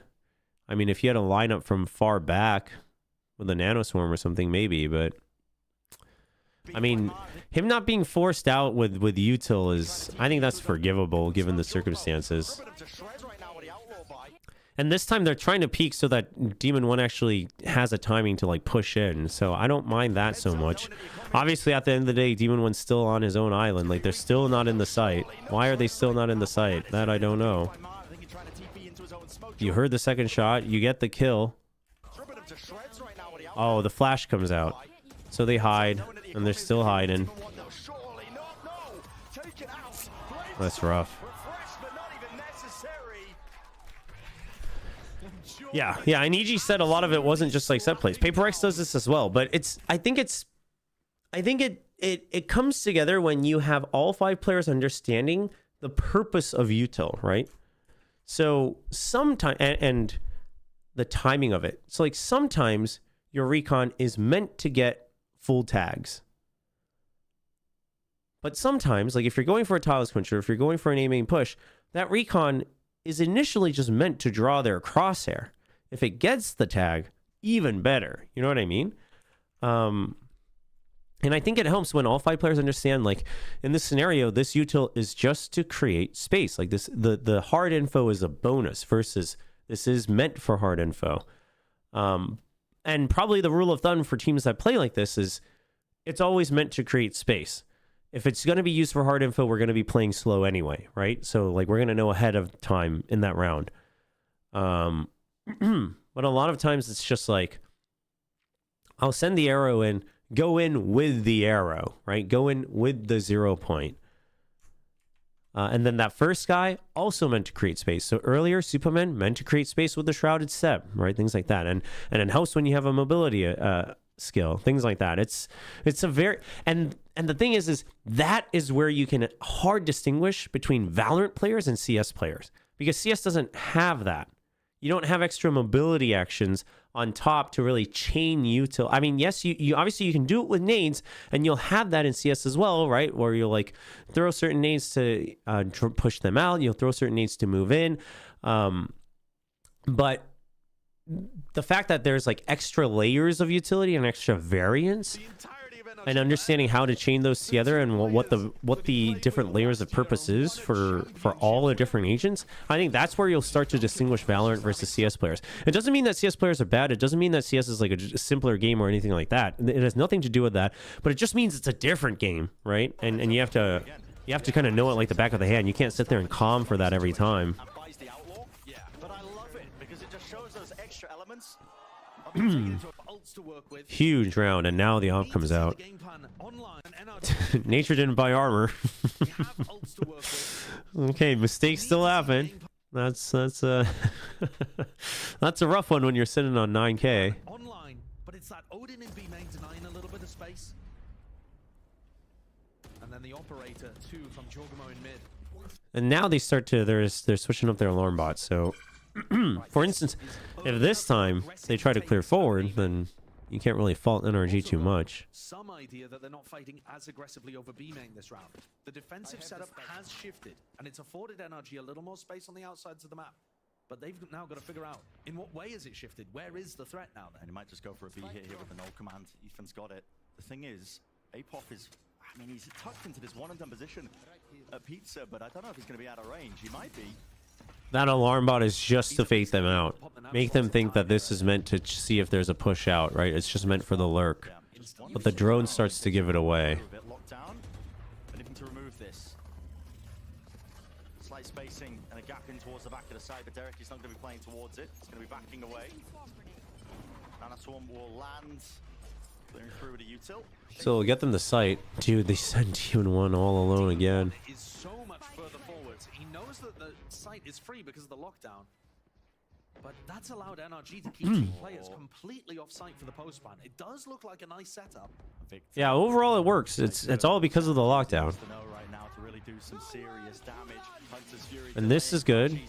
I mean, if you had a lineup from far back with a nanoswarm or something, maybe, but... I mean, him not being forced out with util is... I think that's forgivable, given the circumstances. And this time they're trying to peek so that Demon 1 actually has a timing to, like, push in. So I don't mind that so much. Obviously, at the end of the day, Demon 1's still on his own island. Like, they're still not in the site. Why are they still not in the site? That I don't know. You heard the second shot. You get the kill. Oh, the flash comes out. So they hide. And they're still hiding. That's rough. Yeah, and EG said a lot of it wasn't just like set plays. Paper X does this as well, but I think it comes together when you have all 5 players understanding the purpose of util, right? So sometimes and the timing of it. So like sometimes your recon is meant to get full tags. But sometimes, like if you're going for a tireless quencher, if you're going for an A main push, that recon is initially just meant to draw their crosshair. If it gets the tag, even better. You know what I mean? And I think it helps when all 5 players understand, like, in this scenario, this util is just to create space. Like, this, the hard info is a bonus versus this is meant for hard info. And probably the rule of thumb for teams that play like this is it's always meant to create space. If it's going to be used for hard info, we're going to be playing slow anyway, right? So, like, we're going to know ahead of time in that round. But a lot of times it's just like, I'll send the arrow in, go in with the arrow, right? Go in with the 0 point. And then that first guy also meant to create space. So earlier, Superman meant to create space with the Shrouded Step, right? Things like that. And it helps when you have a mobility skill, things like that. It's a very... And the thing is that is where you can hard distinguish between Valorant players and CS players. Because CS doesn't have that. You don't have extra mobility actions on top to really chain util. I mean, yes, you obviously you can do it with nades, and you'll have that in CS as well, right? Where you'll like throw certain nades to push them out. You'll throw certain nades to move in. But the fact that there's like extra layers of utility and extra variance, and understanding how to chain those together and what the different layers of purpose is for all the different agents, I think that's where you'll start to distinguish Valorant versus CS players. It doesn't mean that CS players are bad. It doesn't mean that CS is like a simpler game or anything like that. It has nothing to do with that. But it just means it's a different game, right? And you have to kind of know it like the back of the hand. You can't sit there and calm for that every time. But I love it because it just shows those extra elements. Huge round, and now the op comes out. Nature didn't buy armor. Okay, mistakes still happen. That's a rough one when you're sitting on 9K. Online, but it's that Odin in B main denying a little bit of space. And then the operator too from Jorgamo in mid. And now they start to they're switching up their alarm bots. So for instance, if this time they try to clear forward, then you can't really fault NRG too much. Some idea that they're not fighting as aggressively over B main this round. The defensive setup has shifted, and it's afforded NRG a little more space on the outsides of the map. But they've now got to figure out, in what way has it shifted? Where is the threat now then? And he might just go for a B hit here with the null command. Ethan's got it. The thing is, Apoff is... I mean, he's tucked into this one-and-done position at Pizza, but I don't know if he's going to be out of range. He might be. That alarm bot is just to fake them out. Make them think that this is meant to see if there's a push out, right? It's just meant for the lurk. But the drone starts to give it away. Looking to remove this. Slight spacing and a gap in towards the back of the side, but Derek is not going to be playing towards it. It's going to be backing away. Nanaswarm will land. Clearing through with a util. So we'll get them to sight. Dude, they sent T1 all alone again. Is so much further forwards. He knows that the site is free because of the lockdown. But that's allowed NRG to keep two players completely off site for the post ban. It does look like a nice setup. Yeah, overall it works. It's all because of the lockdown. And this is good.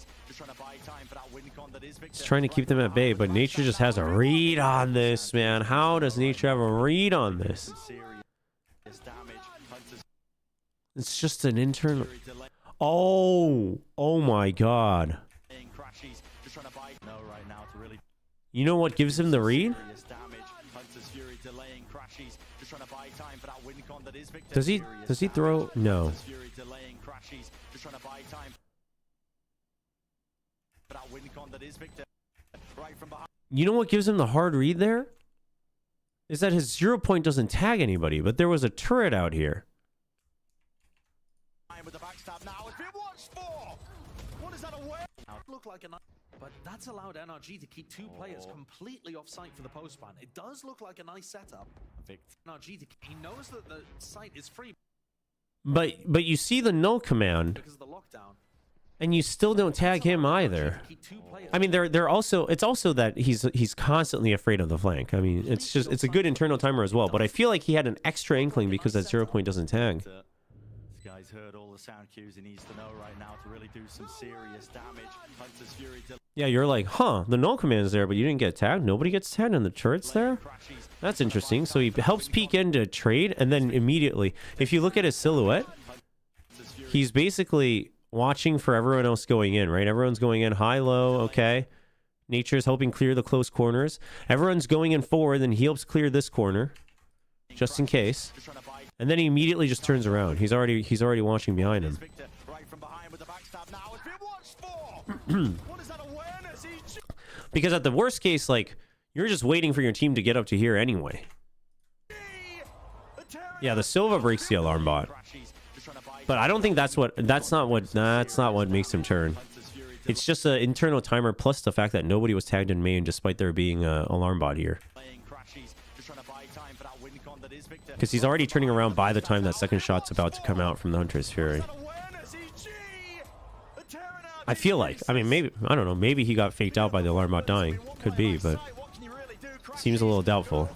It's trying to keep them at bay, but Nature just has a read on this, man. How does Nature have a read on this? It's just an internal... Oh my god. You know what gives him the read? Does he throw? No. You know what gives him the hard read there? Is that his 0 point doesn't tag anybody, but there was a turret out here. Look like a but that's allowed NRG to keep two players completely off site for the post ban. It does look like a nice setup. NRG, he knows that the site is free. But you see the null command, because of the lockdown. And you still don't tag him either. I mean, they're also, it's also that he's constantly afraid of the flank. I mean, it's a good internal timer as well. But I feel like he had an extra inkling because that 0 point doesn't tag. This guy's heard all the sound cues he needs to know right now to really do some serious damage. Hunter's Fury. Yeah, you're like, huh, the null command is there, but you didn't get tagged. Nobody gets tagged and the turret's there? That's interesting. So he helps peek into trade, and then immediately, if you look at his silhouette, he's basically watching for everyone else going in, right? Everyone's going in high, low, okay. Nature's helping clear the close corners. Everyone's going in forward, and he helps clear this corner, just in case. And then he immediately just turns around. He's already watching behind him. Because at the worst case, like, you're just waiting for your team to get up to here anyway. Yeah, the Silva breaks the alarm bot. But I don't think that's not what makes him turn. It's just an internal timer plus the fact that nobody was tagged in main despite there being an alarm bot here. Because he's already turning around by the time that second shot's about to come out from the Hunter's Fury. I feel like, I mean, maybe, I don't know, maybe he got faked out by the alarm bot dying. Could be, but seems a little doubtful.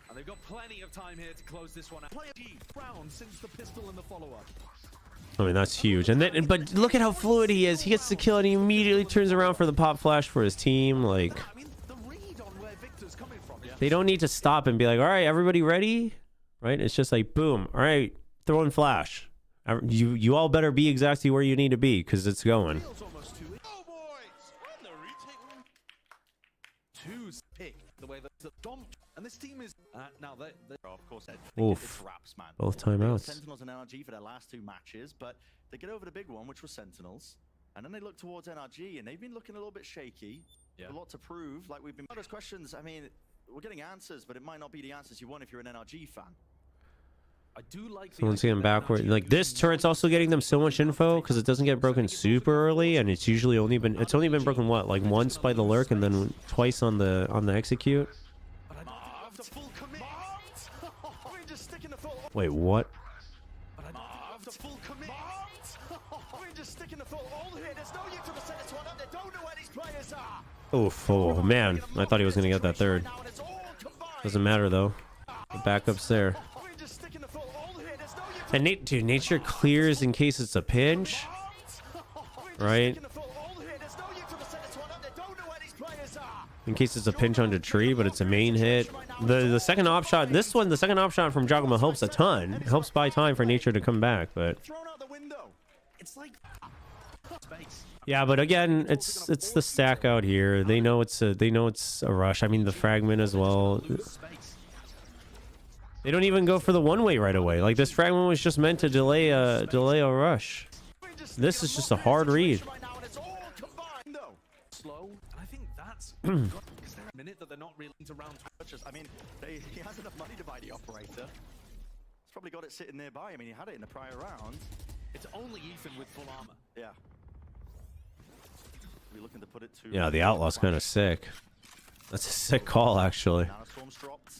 And they've got plenty of time here to close this one out. Play a round since the pistol and the follow-up. I mean, that's huge. And then, but look at how fluid he is. He gets the kill and he immediately turns around for the pop flash for his team. Like, they don't need to stop and be like, all right, everybody ready? Right? It's just like, boom. All right, throw in flash. You all better be exactly where you need to be because it's going. And this team is now they of course Oof. Raps, man. Both timeouts. Sentinels and NRG for their last two matches, but they get over the big one, which was Sentinels, and then they look towards NRG, and they've been looking a little bit shaky. Yeah. A lot to prove. Like we've been those questions. I mean, we're getting answers, but it might not be the answers you want if you're an NRG fan. I do like. So once again, backward. Like this turret's also getting them so much info because it doesn't get broken super early, and it's usually only been broken what, like once by the lurk, and then twice on the execute. Wait, what? Oh man, I thought he was gonna get that third. Doesn't matter though. The backup's there. And Nature clears in case it's a pinch, right? In case it's a pinch onto tree, but it's a main hit. The second op shot, the second op shot from Giacomo helps a ton. It helps buy time for Nature to come back, but yeah, but again, it's the stack out here. They know it's a rush. I mean, the fragment as well. They don't even go for the one-way right away. Like, this fragment was just meant to delay a rush. This is just a hard read. Slow. I think that's because they're a minute that they're not really into round touches. I mean, he has enough money to buy the operator. He's probably got it sitting nearby. I mean, he had it in the prior round. It's only Ethan with full armor. Yeah. We're looking to put it to Yeah, the outlaw's kind of sick. That's a sick call, actually. Storm's dropped.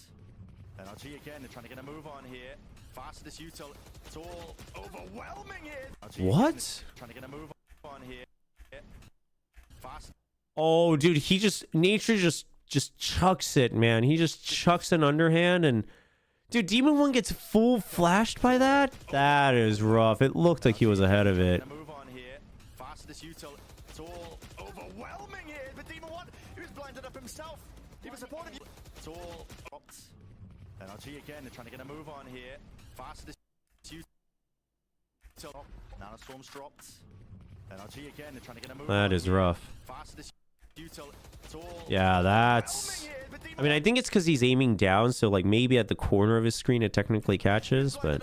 NRG again, they're trying to get a move on here. Fastest util, it's all overwhelming here. What? Trying to get a move on here. Fast. Oh, dude, he just Nature just chucks it, man. He just chucks an underhand, and dude, Demon One gets full flashed by that. That is rough. It looked like he was ahead of it. Move on here. Fastest util, it's all overwhelming here. But Demon One, he was blinded up himself. He was supporting you. It's all dropped. NRG again, they're trying to get a move on here. Fastest util. Now the Storm's dropped. NRG again, they're trying to get a move. That is rough. Fastest util, it's all Yeah, that's... I mean, I think it's because he's aiming down, so like maybe at the corner of his screen it technically catches, but...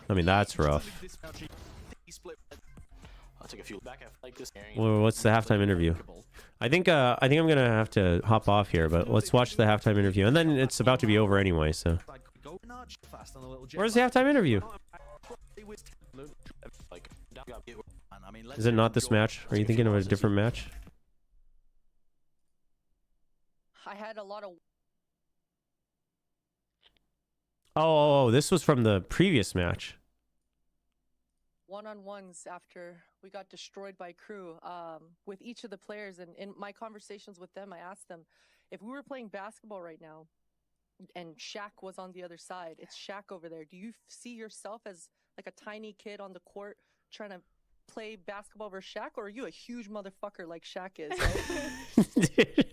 I mean, that's rough. I'll take a few back like this. Well, what's the halftime interview? I think I'm gonna have to hop off here, but let's watch the halftime interview, and then it's about to be over anyway. So, where's the halftime interview? Is it not this match? Are you thinking of a different match? I had a lot of Oh, this was from the previous match. one-on-ones after we got destroyed by crew with each of the players, and in my conversations with them I asked them if we were playing basketball right now and Shaq was on the other side, it's Shaq over there, do you see yourself as like a tiny kid on the court trying to play basketball versus Shaq, or are you a huge motherfucker like Shaq is, right?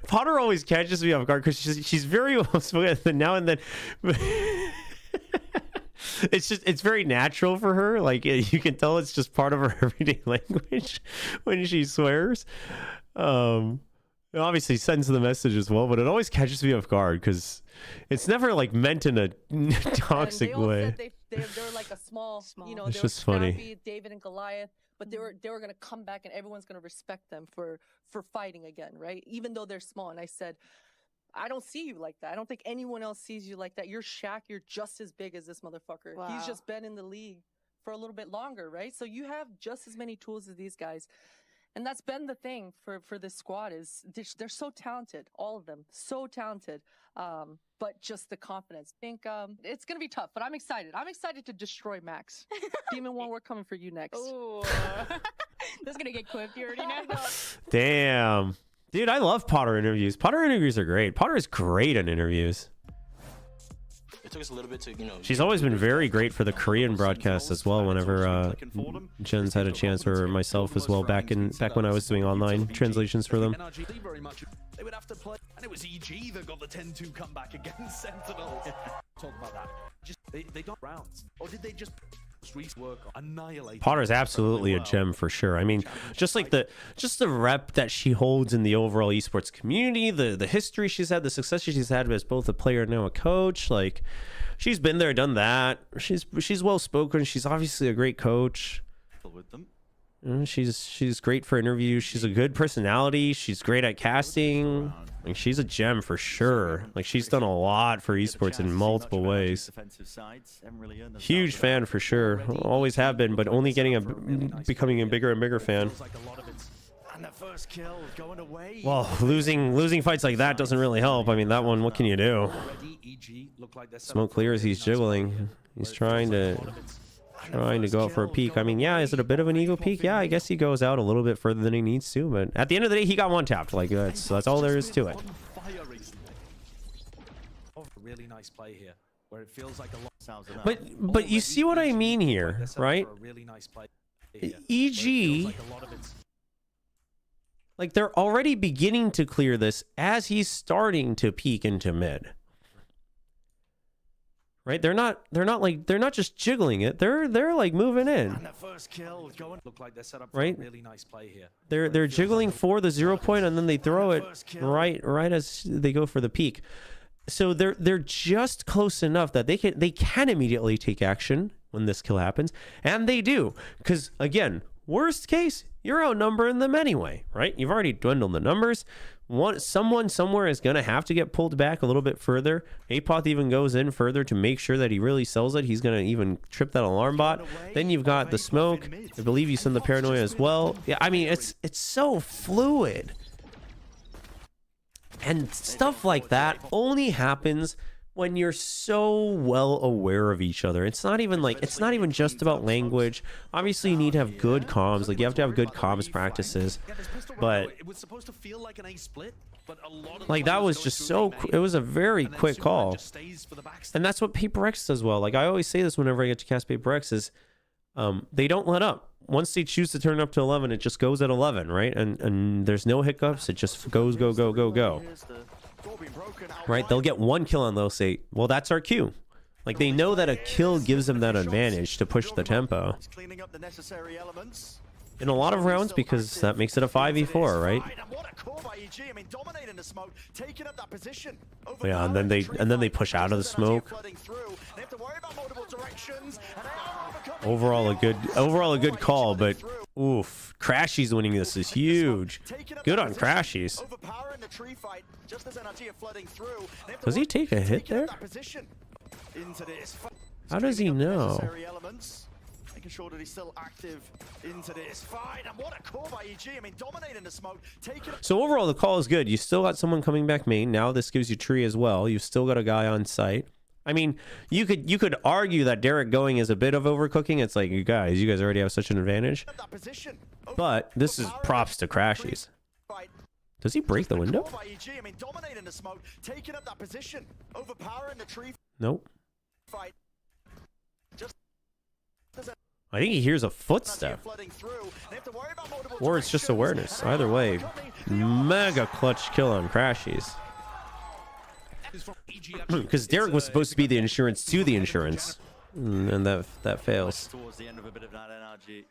Potter always catches me off guard because she's very well spoken now and then. It's very natural for her. Like, you can tell it's just part of her everyday language when she swears. It obviously sends the message as well, but it always catches me off guard because it's never like meant in a toxic way. They're like a small, you know, It's they just were funny. scrappy, David and Goliath, but they were going to come back and everyone's going to respect them for fighting again, right? Even though they're small. And I said, I don't see you like that. I don't think anyone else sees you like that. You're Shaq. You're just as big as this motherfucker. Wow. He's just been in the league for a little bit longer, right? So you have just as many tools as these guys. And that's been the thing for this squad is they're so talented, all of them, so talented. But just the confidence. I think it's going to be tough, but I'm excited. I'm excited to destroy Max. Demon One, we're coming for you next. Ooh. That's going to get clipped. You already know. Damn. Dude, I love Potter interviews. Potter interviews are great. Potter is great in interviews. It took us a little bit to, you know. She's always been very great for the Korean broadcast as well. Whenever Jen's had a chance, or myself as well, back when I was doing online translations for them. They would have to play, and it was EG that got the 10-2 comeback against Sentinels. Talk about that. Just they got rounds, or did they just street work annihilate? Potter's absolutely a gem for sure. I mean, just the rep that she holds in the overall esports community, the history she's had, the success she's had as both a player and now a coach. Like, she's been there, done that. She's well spoken. She's obviously a great coach. With them. She's great for interviews. She's a good personality. She's great at casting. Like, she's a gem for sure. Like, she's done a lot for esports in multiple ways. Huge fan for sure. Always have been, but only becoming a bigger and bigger fan. Well, losing fights like that doesn't really help. I mean, that one, what can you do? Smoke clears, he's jiggling. He's trying to go out for a peek. I mean, yeah, is it a bit of an ego peek? Yeah, I guess he goes out a little bit further than he needs to, but at the end of the day, he got one tapped. Like, that's all there is to it. Really nice play here, where it feels like a lot. But you see what I mean here, right? EG, like, they're already beginning to clear this as he's starting to peek into mid. right? They're not just jiggling it. They're like moving in. And the first kill going look like they're set up for Right? a really nice play here. They're jiggling for the 0 point, and then they throw it right as they go for the peak. So they're just close enough that they can immediately take action when this kill happens, and they do. Because again, worst case, you're outnumbering them anyway, right? You've already dwindled the numbers. Someone somewhere is going to have to get pulled back a little bit further. Apoth even goes in further to make sure that he really sells it. He's going to even trip that alarm bot. Then you've got the smoke. I believe you send the paranoia as well. Yeah, I mean, it's so fluid. And stuff like that only happens when you're so well aware of each other. It's not even just about language. Obviously, you need to have good comms. Like, you have to have good comms practices. But It was supposed to feel like an A split, but a lot of like, that was just so, it was a very quick call. And that's what Paper X does well. Like, I always say this whenever I get to cast Paper X is, they don't let up. Once they choose to turn up to 11, it just goes at 11, right? And there's no hiccups. It just goes, go, go, go, go. Right? They'll get one kill and they'll say, well, that's our cue. Like, they know that a kill gives them that advantage to push the tempo in a lot of rounds, because that makes it a 5v4, right? Yeah, and then they push out of the smoke. Overall a good call, but oof, Crashy's winning this is huge. Good on Crashy's. Does he take a hit there? How does he know? Making sure that he's still active into this fight, and what a call by EG. I mean, dominating the smoke, taking it. So overall, the call is good. You still got someone coming back main. Now this gives you tree as well. You've still got a guy on site. I mean, you could argue that Derek going is a bit of overcooking. It's like, you guys already have such an advantage. But this is props to Crashies. Does he break the window? I mean, dominating the smoke, taking up that position, overpowering the tree. Nope. Fight. Just I think he hears a footstep. Or it's just awareness. Either way, mega clutch kill on Crashies. Because Derek was supposed to be the insurance to the insurance. And that fails. Towards the end of a bit of that NRG.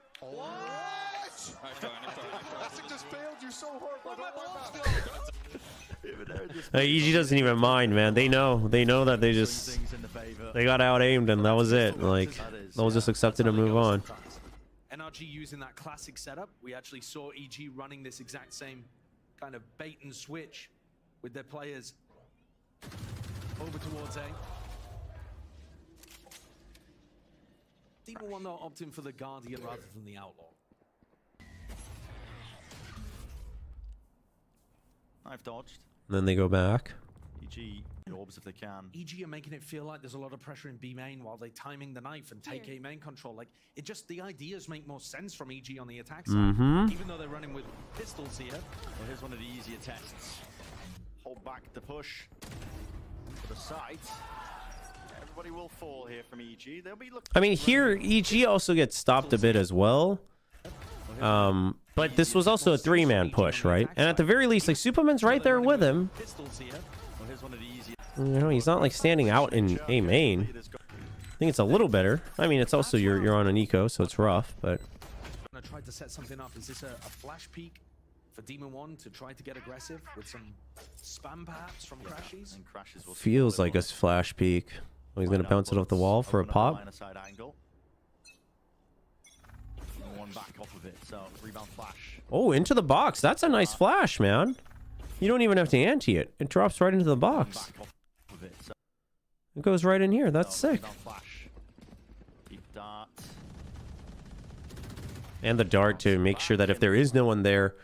Just failed you so hard. EG doesn't even mind, man. They know that they got out aimed, and that was it. Like, they'll just accept it and move on. NRG using that classic setup. We actually saw EG running this exact same kind of bait and switch with their players over towards A. Demon One though opting for the Guardian rather than the Outlaw. I've dodged. And then they go back. EG orbs if they can. EG are making it feel like there's a lot of pressure in B main while they timing the knife and take A main control. Like, it just, the ideas make more sense from EG on the attack side, even though they're running with pistols here. Well, here's one of the easier tests. Hold back the push to the site. Everybody will fall here from EG. They'll be looking. I mean, here EG also gets stopped a bit as well. But this was also a 3-man push, right? And at the very least, like, Superman's right there with him. You know, he's not like standing out in A main. I think it's a little better. I mean, it's also you're on an eco, so it's rough, but Gonna try to set something up. Is this a flash peek for Demon One to try to get aggressive with some spam perhaps from Crashies? And Crashes will feels like a flash peek. Oh, he's gonna bounce it off the wall for a pop. One back off of it, so rebound flash. Oh, into the box. That's a nice flash, man. You don't even have to ante it. It drops right into the box. It goes right in here. That's sick. And the dart to make sure that if there is no one there,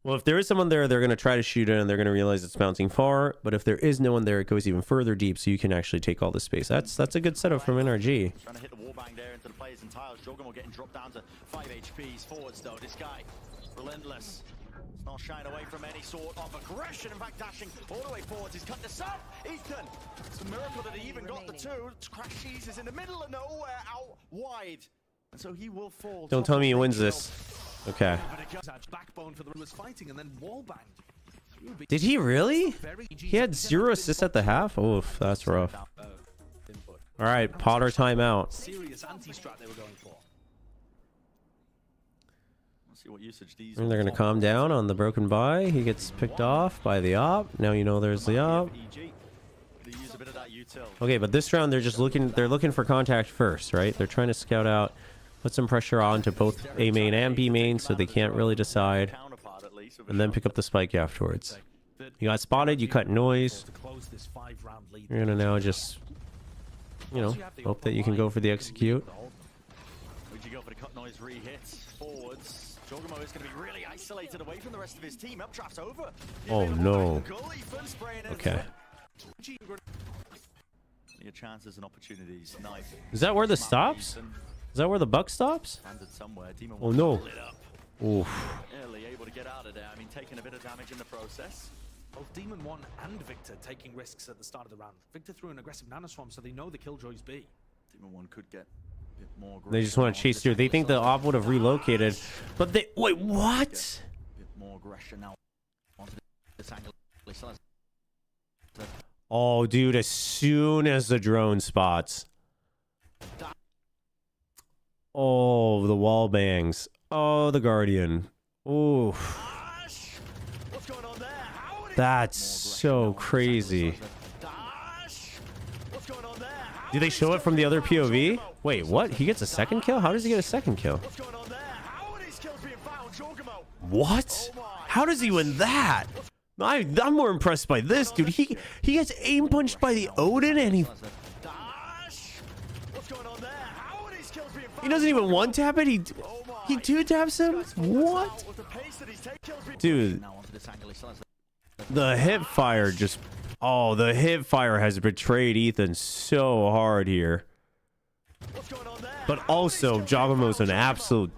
well, if there is someone there, they're going to try to shoot it and they're going to realize it's bouncing far. But if there is no one there, it goes even further deep, so you can actually take all the space. That's a good setup from NRG. Trying to hit the wallbang there into the players and tiles. Jogan will getting dropped down to 5 HP. He's forwards though. This guy, relentless. It's not shying away from any sort of aggression. In fact, dashing all the way forwards. He's cut this up. Ethan, it's a miracle that he even got the two. Crashies is in the middle of nowhere, out wide. And so he will fall. Don't tell me he wins this. Okay. Did he really? He had 0 assists at the half? Oof, that's rough. All right, Potter timeout. Serious anti-strat they were going for. Let's see what usage these. And they're gonna calm down on the broken buy. He gets picked off by the op. Now you know there's the op. Okay, but this round they're just looking. They're looking for contact first, right? They're trying to scout out, put some pressure on to both A main and B main, so they can't really decide, and then pick up the spike afterwards. You got spotted. You cut noise. You're gonna now just, you know, hope that you can go for the execute. Would you go for the cut noise re-hit forwards? Jogamo is going to be really isolated away from the rest of his team. Updraft's over. Oh no. Okay. Your chances and opportunities. Knife. Is that where the stops? Is that where the buck stops? Oh no. Oof. Early able to get out of there. I mean, taking a bit of damage in the process. Both Demon 1 and Victor taking risks at the start of the round. Victor threw an aggressive nanoswarm, so they know the Killjoys B. Demon 1 could get a bit more. They just want to chase through. They think the op would have relocated, but they wait. What? A bit more aggression now. Onto this angle. Oh, dude! As soon as the drone spots. Oh, the wall bangs. Oh, the Guardian. Ooh. That's so crazy. Do they show it from the other POV? Wait, what? He gets a second kill? How does he get a second kill? What? How does he win that? I'm more impressed by this, dude. He gets aim punched by the Odin and he doesn't even one tap it. He two taps him. What? Dude. The hip fire just... Oh, the hip fire has betrayed Ethan so hard here. But also, Jogamo's an absolute...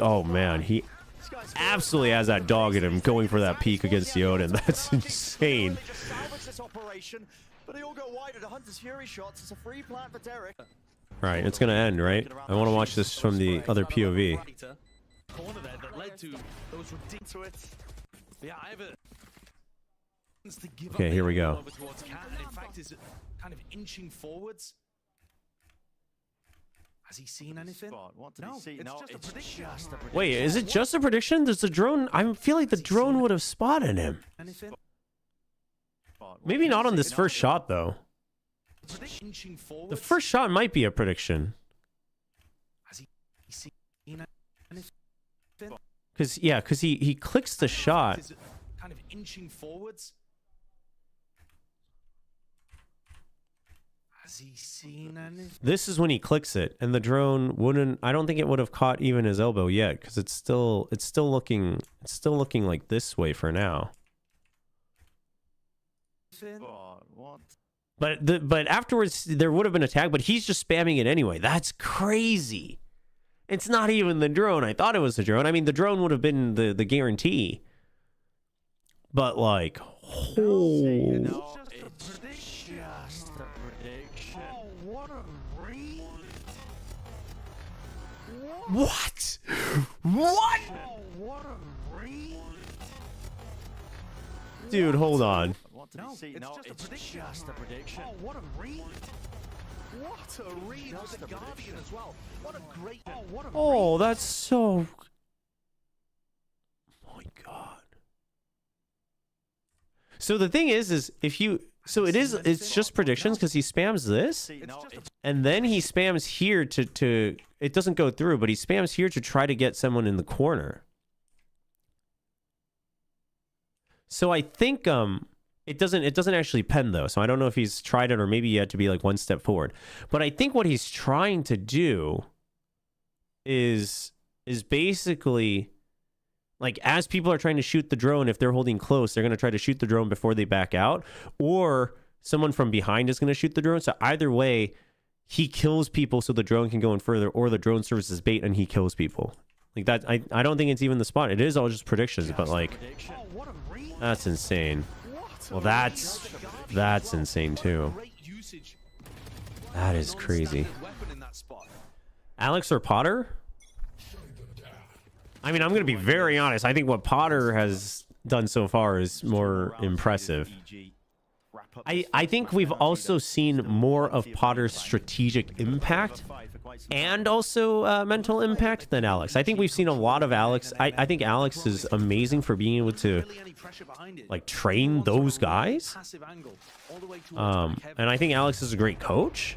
Oh, man. He absolutely has that dog in him going for that peak against the Odin. That's insane. Alright, it's going to end, right? I want to watch this from the other POV. Okay, here we go. In fact, is kind of inching forwards. Has he seen anything? No, it's just a prediction. Wait, is it just a prediction? Does the drone... I feel like the drone would have spotted him. Maybe not on this first shot, though. The first shot might be a prediction. Has he seen anything? Because he clicks the shot. Kind of inching forwards. Has he seen anything? This is when he clicks it, and the drone wouldn't... I don't think it would have caught even his elbow yet, because it's still looking like this way for now. What? But afterwards there would have been a tag, but he's just spamming it anyway. That's crazy. It's not even the drone. I thought it was the drone. I mean, the drone would have been the guarantee. But like, oh. What? What? Dude, hold on. It's just a prediction. Oh, what a read! What a read with the Guardian as well. What a great... Oh, that's so... Oh my god. So the thing is if you... So it's just predictions because he spams this, and then he spams here to... It doesn't go through, but he spams here to try to get someone in the corner. So I think it doesn't actually pen though. So I don't know if he's tried it or maybe he had to be like one step forward. But I think what he's trying to do is basically like as people are trying to shoot the drone, if they're holding close, they're going to try to shoot the drone before they back out, or someone from behind is going to shoot the drone. So either way, he kills people so the drone can go in further, or the drone serves as bait and he kills people. Like that, I don't think it's even the spot. It is all just predictions, but like, that's insane. Well, that's insane too. That is crazy. Alex or Potter? I mean, I'm going to be very honest. I think what Potter has done so far is more impressive. I think we've also seen more of Potter's strategic impact and also mental impact than Alex. I think we've seen a lot of Alex. I think Alex is amazing for being able to like train those guys. And I think Alex is a great coach,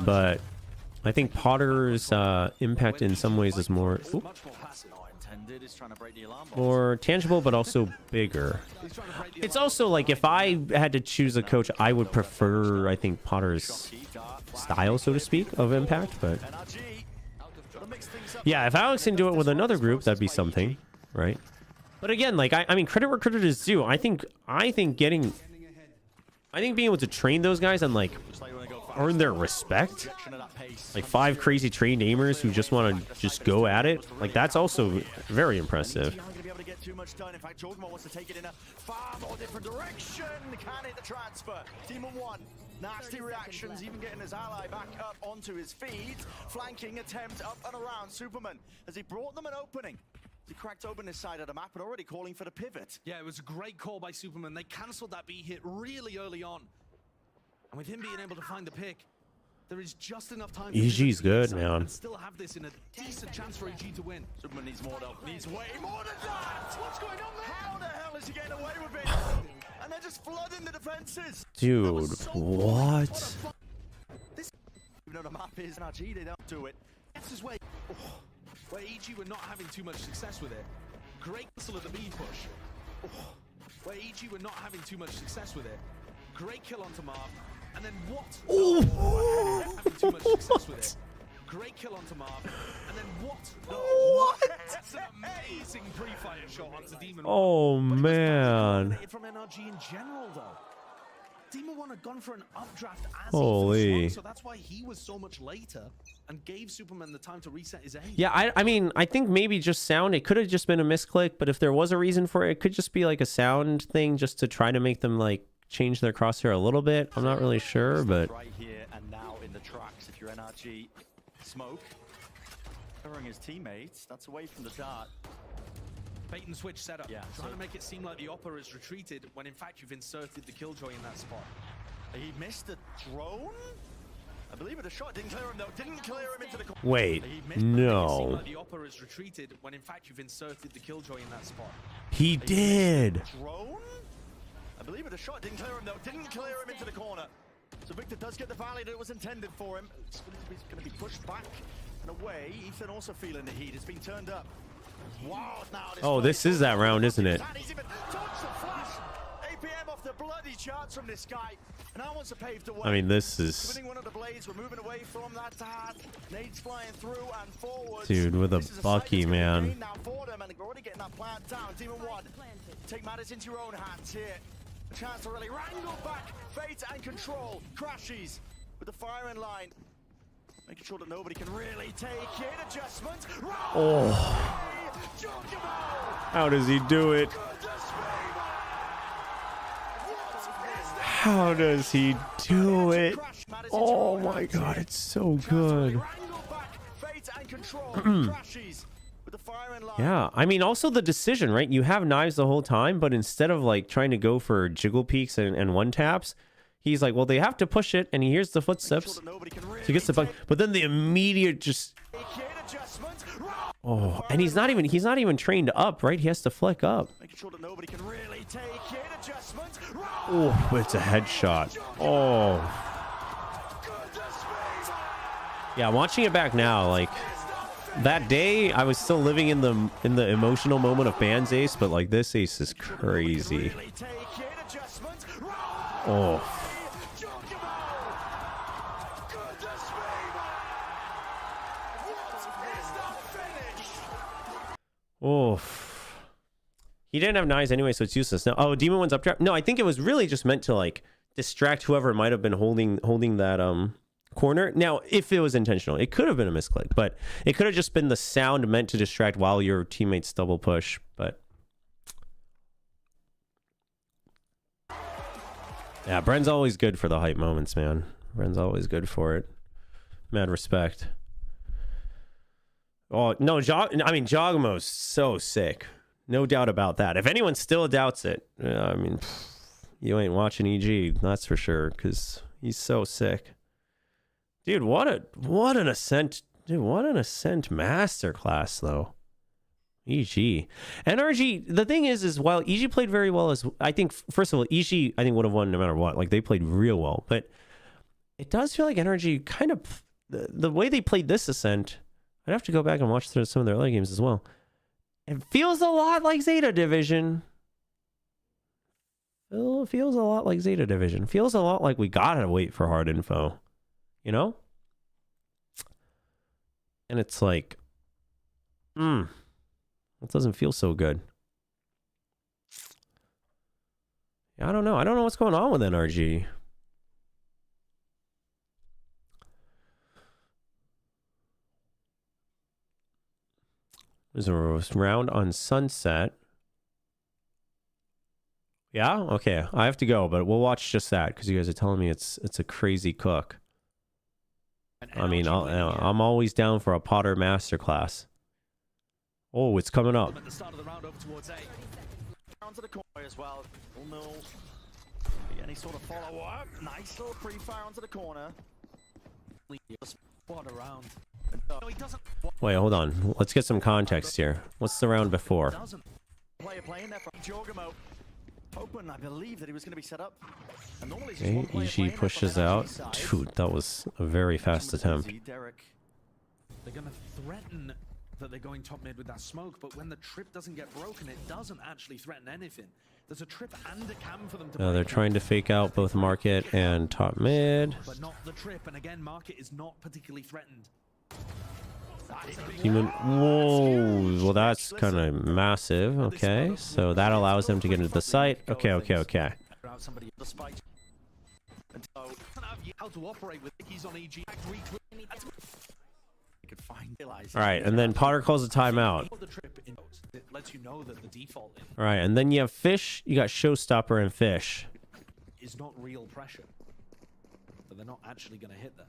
but I think Potter's impact in some ways is more tangible, but also bigger. It's also like if I had to choose a coach, I would prefer, I think, Potter's style, so to speak, of impact. But yeah, if Alex can do it with another group, that'd be something, right? But again, like I mean, credit where credit is due. I think being able to train those guys and like earn their respect, like 5 crazy trained aimers who just want to just go at it, like that's also very impressive. Too much done. In fact, Jordan wants to take it in a far more different direction. Can hit the transfer. Demon 1. Nasty reactions, even getting his ally back up onto his feet. Flanking attempt up and around Superman as he brought them an opening. He cracked open his side of the map, but already calling for the pivot. Yeah, it was a great call by Superman. They cancelled that B hit really early on. And with him being able to find the pick, there is just enough time. EG's good, man. And still have this in a decent chance for EG to win. Superman needs more though. Needs way more than that. What's going on there? How the hell is he getting away with it? And they're just flooding the defenses. Dude, what? This, even though the map is NRG, they don't do it. This is where EG were not having too much success with it. Great cancel of the B push. Where EG were not having too much success with it. Great kill onto Marv. And then what? Oh, having too much success with it. Great kill onto Marv. And then what? What? That's an amazing pre-fire shot onto Demon 1. Oh man. From NRG in general though. Demon 1 had gone for an updraft as Holy. so that's why he was so much later and gave Superman the time to reset his aim. Yeah, I mean, I think maybe just sound. It could have just been a misclick, but if there was a reason for it, it could just be like a sound thing just to try to make them like change their crosshair a little bit. I'm not really sure, but right here and now in the tracks. If you're NRG, smoke covering his teammates. That's away from the dart. Bait and switch setup. Yeah, trying to make it seem like the Opera has retreated when in fact you've inserted the Killjoy in that spot. He missed the drone. I believe the shot didn't clear him though. Didn't clear him into the corner. wait, Seem no, like the Opera has retreated when in fact you've inserted the Killjoy in that spot. he did. Drone. I believe the shot didn't clear him though. Didn't clear him into the corner. So Victor does get the volley that was intended for him. It's going to be pushed back and away. Ethan also feeling the heat. It's been turned up. Wow, now Oh, this is that round, isn't it? He's even touched the flash. APM off the bloody charts from this guy. And now wants to pave the way. I mean, this is... Spinning one of the blades. We're moving away from that dart. Nades flying through and forwards. Dude, with a Bucky, man. Now for them, and they're already getting that plant down. Demon 1. Take matters into your own hands here. A chance to really wrangle back. Fate and control. Crashes with the firing line. Making sure that nobody can really take it. Adjustment. Oh. How does he do it? How does he do it? Oh my god, it's so good. Yeah, I mean, also the decision, right? You have knives the whole time, but instead of like trying to go for jiggle peeks and one taps, he's like, well, they have to push it, and he hears the footsteps. So he gets the bug, but then the immediate just... Oh, and he's not even trained up, right? He has to flick up. Oh, it's a headshot. Oh. Yeah, watching it back now, like that day I was still living in the emotional moment of Ban's ace, but like this ace is crazy. Oh. Oh. He didn't have knives anyway, so it's useless. Now, oh, Demon 1's updraft. No, I think it was really just meant to like distract whoever might have been holding that corner. Now, if it was intentional, it could have been a misclick, but it could have just been the sound meant to distract while your teammates double push. But yeah, Bren's always good for the hype moments, man. Bren's always good for it. Mad respect. Oh no, Jogamo's so sick. No doubt about that. If anyone still doubts it, I mean, you ain't watching EG, that's for sure, because he's so sick. Dude, what an ascent. Dude, what an ascent masterclass, though. EG. NRG, the thing is while EG played very well, I think, first of all, EG, I think, would have won no matter what. Like, they played real well. But it does feel like NRG kind of, the way they played this ascent, I'd have to go back and watch some of their other games as well. It feels a lot like Zeta Division. It feels a lot like Zeta Division. Feels a lot like we gotta wait for hard info. You know? And it's like, it doesn't feel so good. I don't know. I don't know what's going on with NRG. There's a round on Sunset. Yeah? Okay. I have to go, but we'll watch just that because you guys are telling me it's a crazy cook. I mean, I'm always down for a Potter masterclass. Oh, it's coming up. At the start of the round over towards A. Down to the corner as well. Oh no. Any sort of follow-up. Nice little pre-fire onto the corner. Spot around. No, he doesn't. Wait, hold on. Let's get some context here. What's the round before? Player playing there from Jorgamo. Open, I believe that he was going to be set up. And normally it's Okay, EG pushes out. Dude, that was a very fast attempt. They're going to threaten that they're going top mid with that smoke, but when the trip doesn't get broken, it doesn't actually threaten anything. There's a trip and a cam for them to They're trying to fake out both market and top mid. But not the trip, and again, market is not particularly threatened. Human. Whoa. Well, that's kind of massive. Okay, so that allows them to get into the site. Okay. How to operate with keys on EG. All right, and then Potter calls a timeout. It lets you know that the default All right, and then you have Fish. You got Showstopper and Fish. is not real pressure, but they're not actually going to hit that.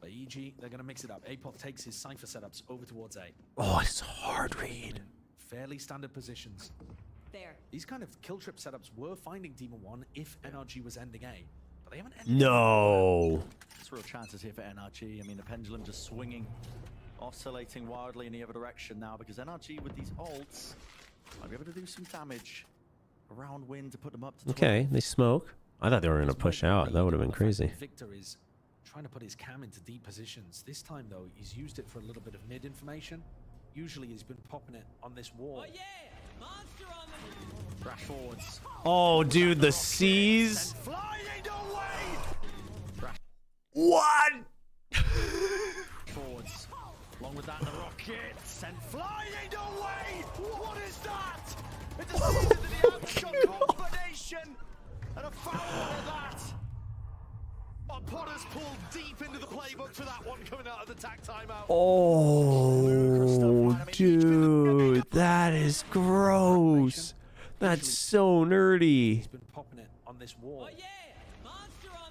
But EG, they're going to mix it up. Apoth takes his Cypher setups over towards A. Oh, it's a hard read. Fairly standard positions. There. These kind of kill trip setups were finding Demon 1 if NRG was ending A. But they haven't ended No. There's real chances here for NRG. I mean, the pendulum just swinging, oscillating wildly in the other direction now because NRG with these ults might be able to do some damage around Win to put them up to 12. Okay, they smoke. I thought they were going to push out. That would have been crazy. Victor is trying to put his cam into deep positions. This time, though, he's used it for a little bit of mid information. Usually, he's been popping it on this wall. Oh, yeah! Monster on the crash forwards. Oh, dude, the C's. What? Forwards. Along with that, the rocket sent flying away. What is that? It's a season to the outshot combination and a foul of that. Potter's pulled deep into the playbook for that one coming out of the tack timeout. Oh, dude, that is gross. That's so nerdy. He's been popping it on this wall. Oh, yeah! Monster on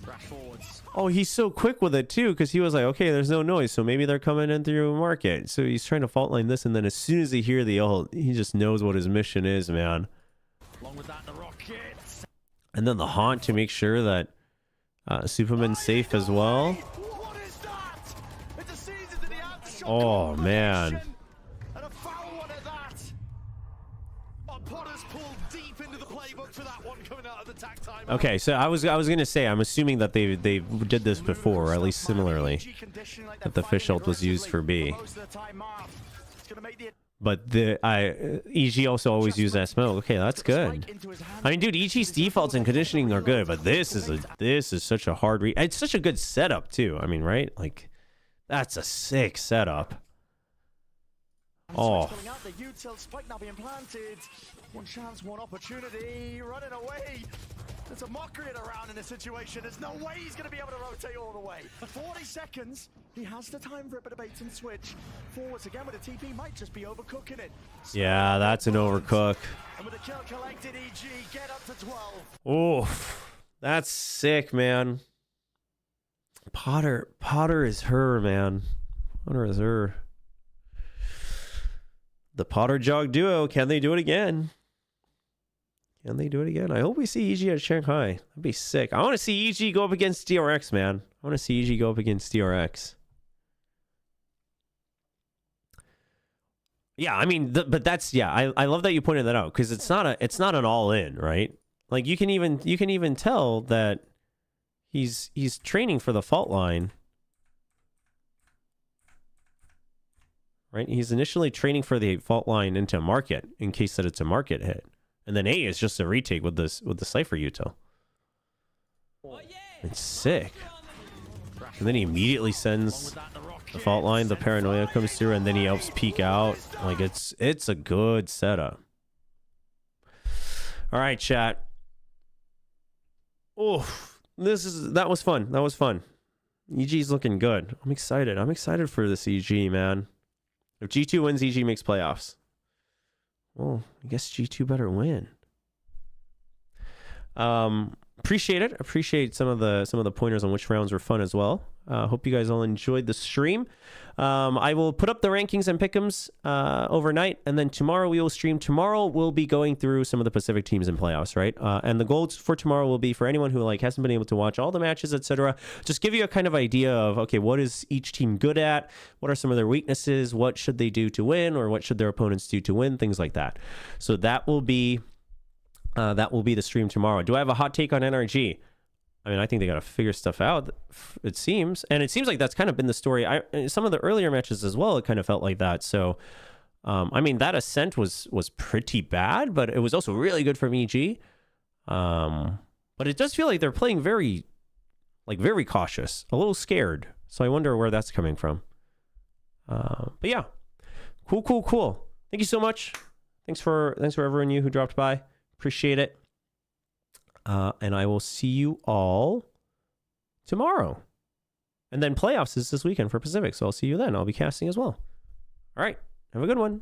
the crash forwards. Oh, he's so quick with it, too, because he was like, okay, there's no noise, so maybe they're coming in through a market. So he's trying to fault line this, and then as soon as he hears the ult, he just knows what his mission is, man. Along with that, the rocket. And then the haunt to make sure that Superman's safe as well. What is that? It's a season to the outshot Oh, man. and a foul one at that. Potter's pulled deep into the playbook for that one coming out of the tack timeout. Okay, so I was gonna say, I'm assuming that they did this before, or at least similarly, that the fish ult was used for B. But the EG also always used that smoke. Okay, that's good. I mean, dude, EG's defaults and conditioning are good, but this is such a hard read. It's such a good setup too. I mean, right? Like, that's a sick setup. Oh. The util spike now being planted. One chance, one opportunity. Running away. There's a mockery around in this situation. There's no way he's going to be able to rotate all the way. 40 seconds. He has the time for a bit of bait and switch. Forwards again with a TP. Might just be overcooking it. Yeah, that's an overcook. And with a kill collected, EG get up to 12. Oof. That's sick, man. Potter is her, man. Potter is her. The Potter Jog duo, can they do it again? Can they do it again? I hope we see EG at Shanghai. That'd be sick. I want to see EG go up against DRX, man. I want to see EG go up against DRX. Yeah, I mean, but that's I love that you pointed that out because it's not an all in, right? Like you can even tell that he's training for the fault line, right? He's initially training for the fault line into market in case that it's a market hit, and then A is just a retake with the Cypher util. It's sick. And then he immediately sends the fault line, the paranoia comes through, and then he helps peek out. Like it's a good setup. All right, chat. Oh, that was fun. That was fun. EG's looking good. I'm excited. I'm excited for this EG, man. If G2 wins, EG makes playoffs. Well, I guess G2 better win. Appreciate it. Appreciate some of the pointers on which rounds were fun as well. Hope you guys all enjoyed the stream. I will put up the rankings and pick'ems overnight, and then tomorrow we will stream. Tomorrow we'll be going through some of the Pacific teams in playoffs, right? And the goals for tomorrow will be for anyone who hasn't been able to watch all the matches, etc. Just give you a kind of idea of okay, what is each team good at? What are some of their weaknesses? What should they do to win, or what should their opponents do to win? Things like that. So that will be the stream tomorrow. Do I have a hot take on NRG? I mean, I think they got to figure stuff out, it seems. And it seems like that's kind of been the story. Some of the earlier matches as well, it kind of felt like that. So, I mean, that Ascent was pretty bad, but it was also really good from EG. But it does feel like they're playing very cautious, a little scared. So I wonder where that's coming from. But yeah, cool. Thank you so much. Thanks for everyone who dropped by. Appreciate it. And I will see you all tomorrow. And then playoffs is this weekend for Pacific, so I'll see you then. I'll be casting as well. All right. Have a good one.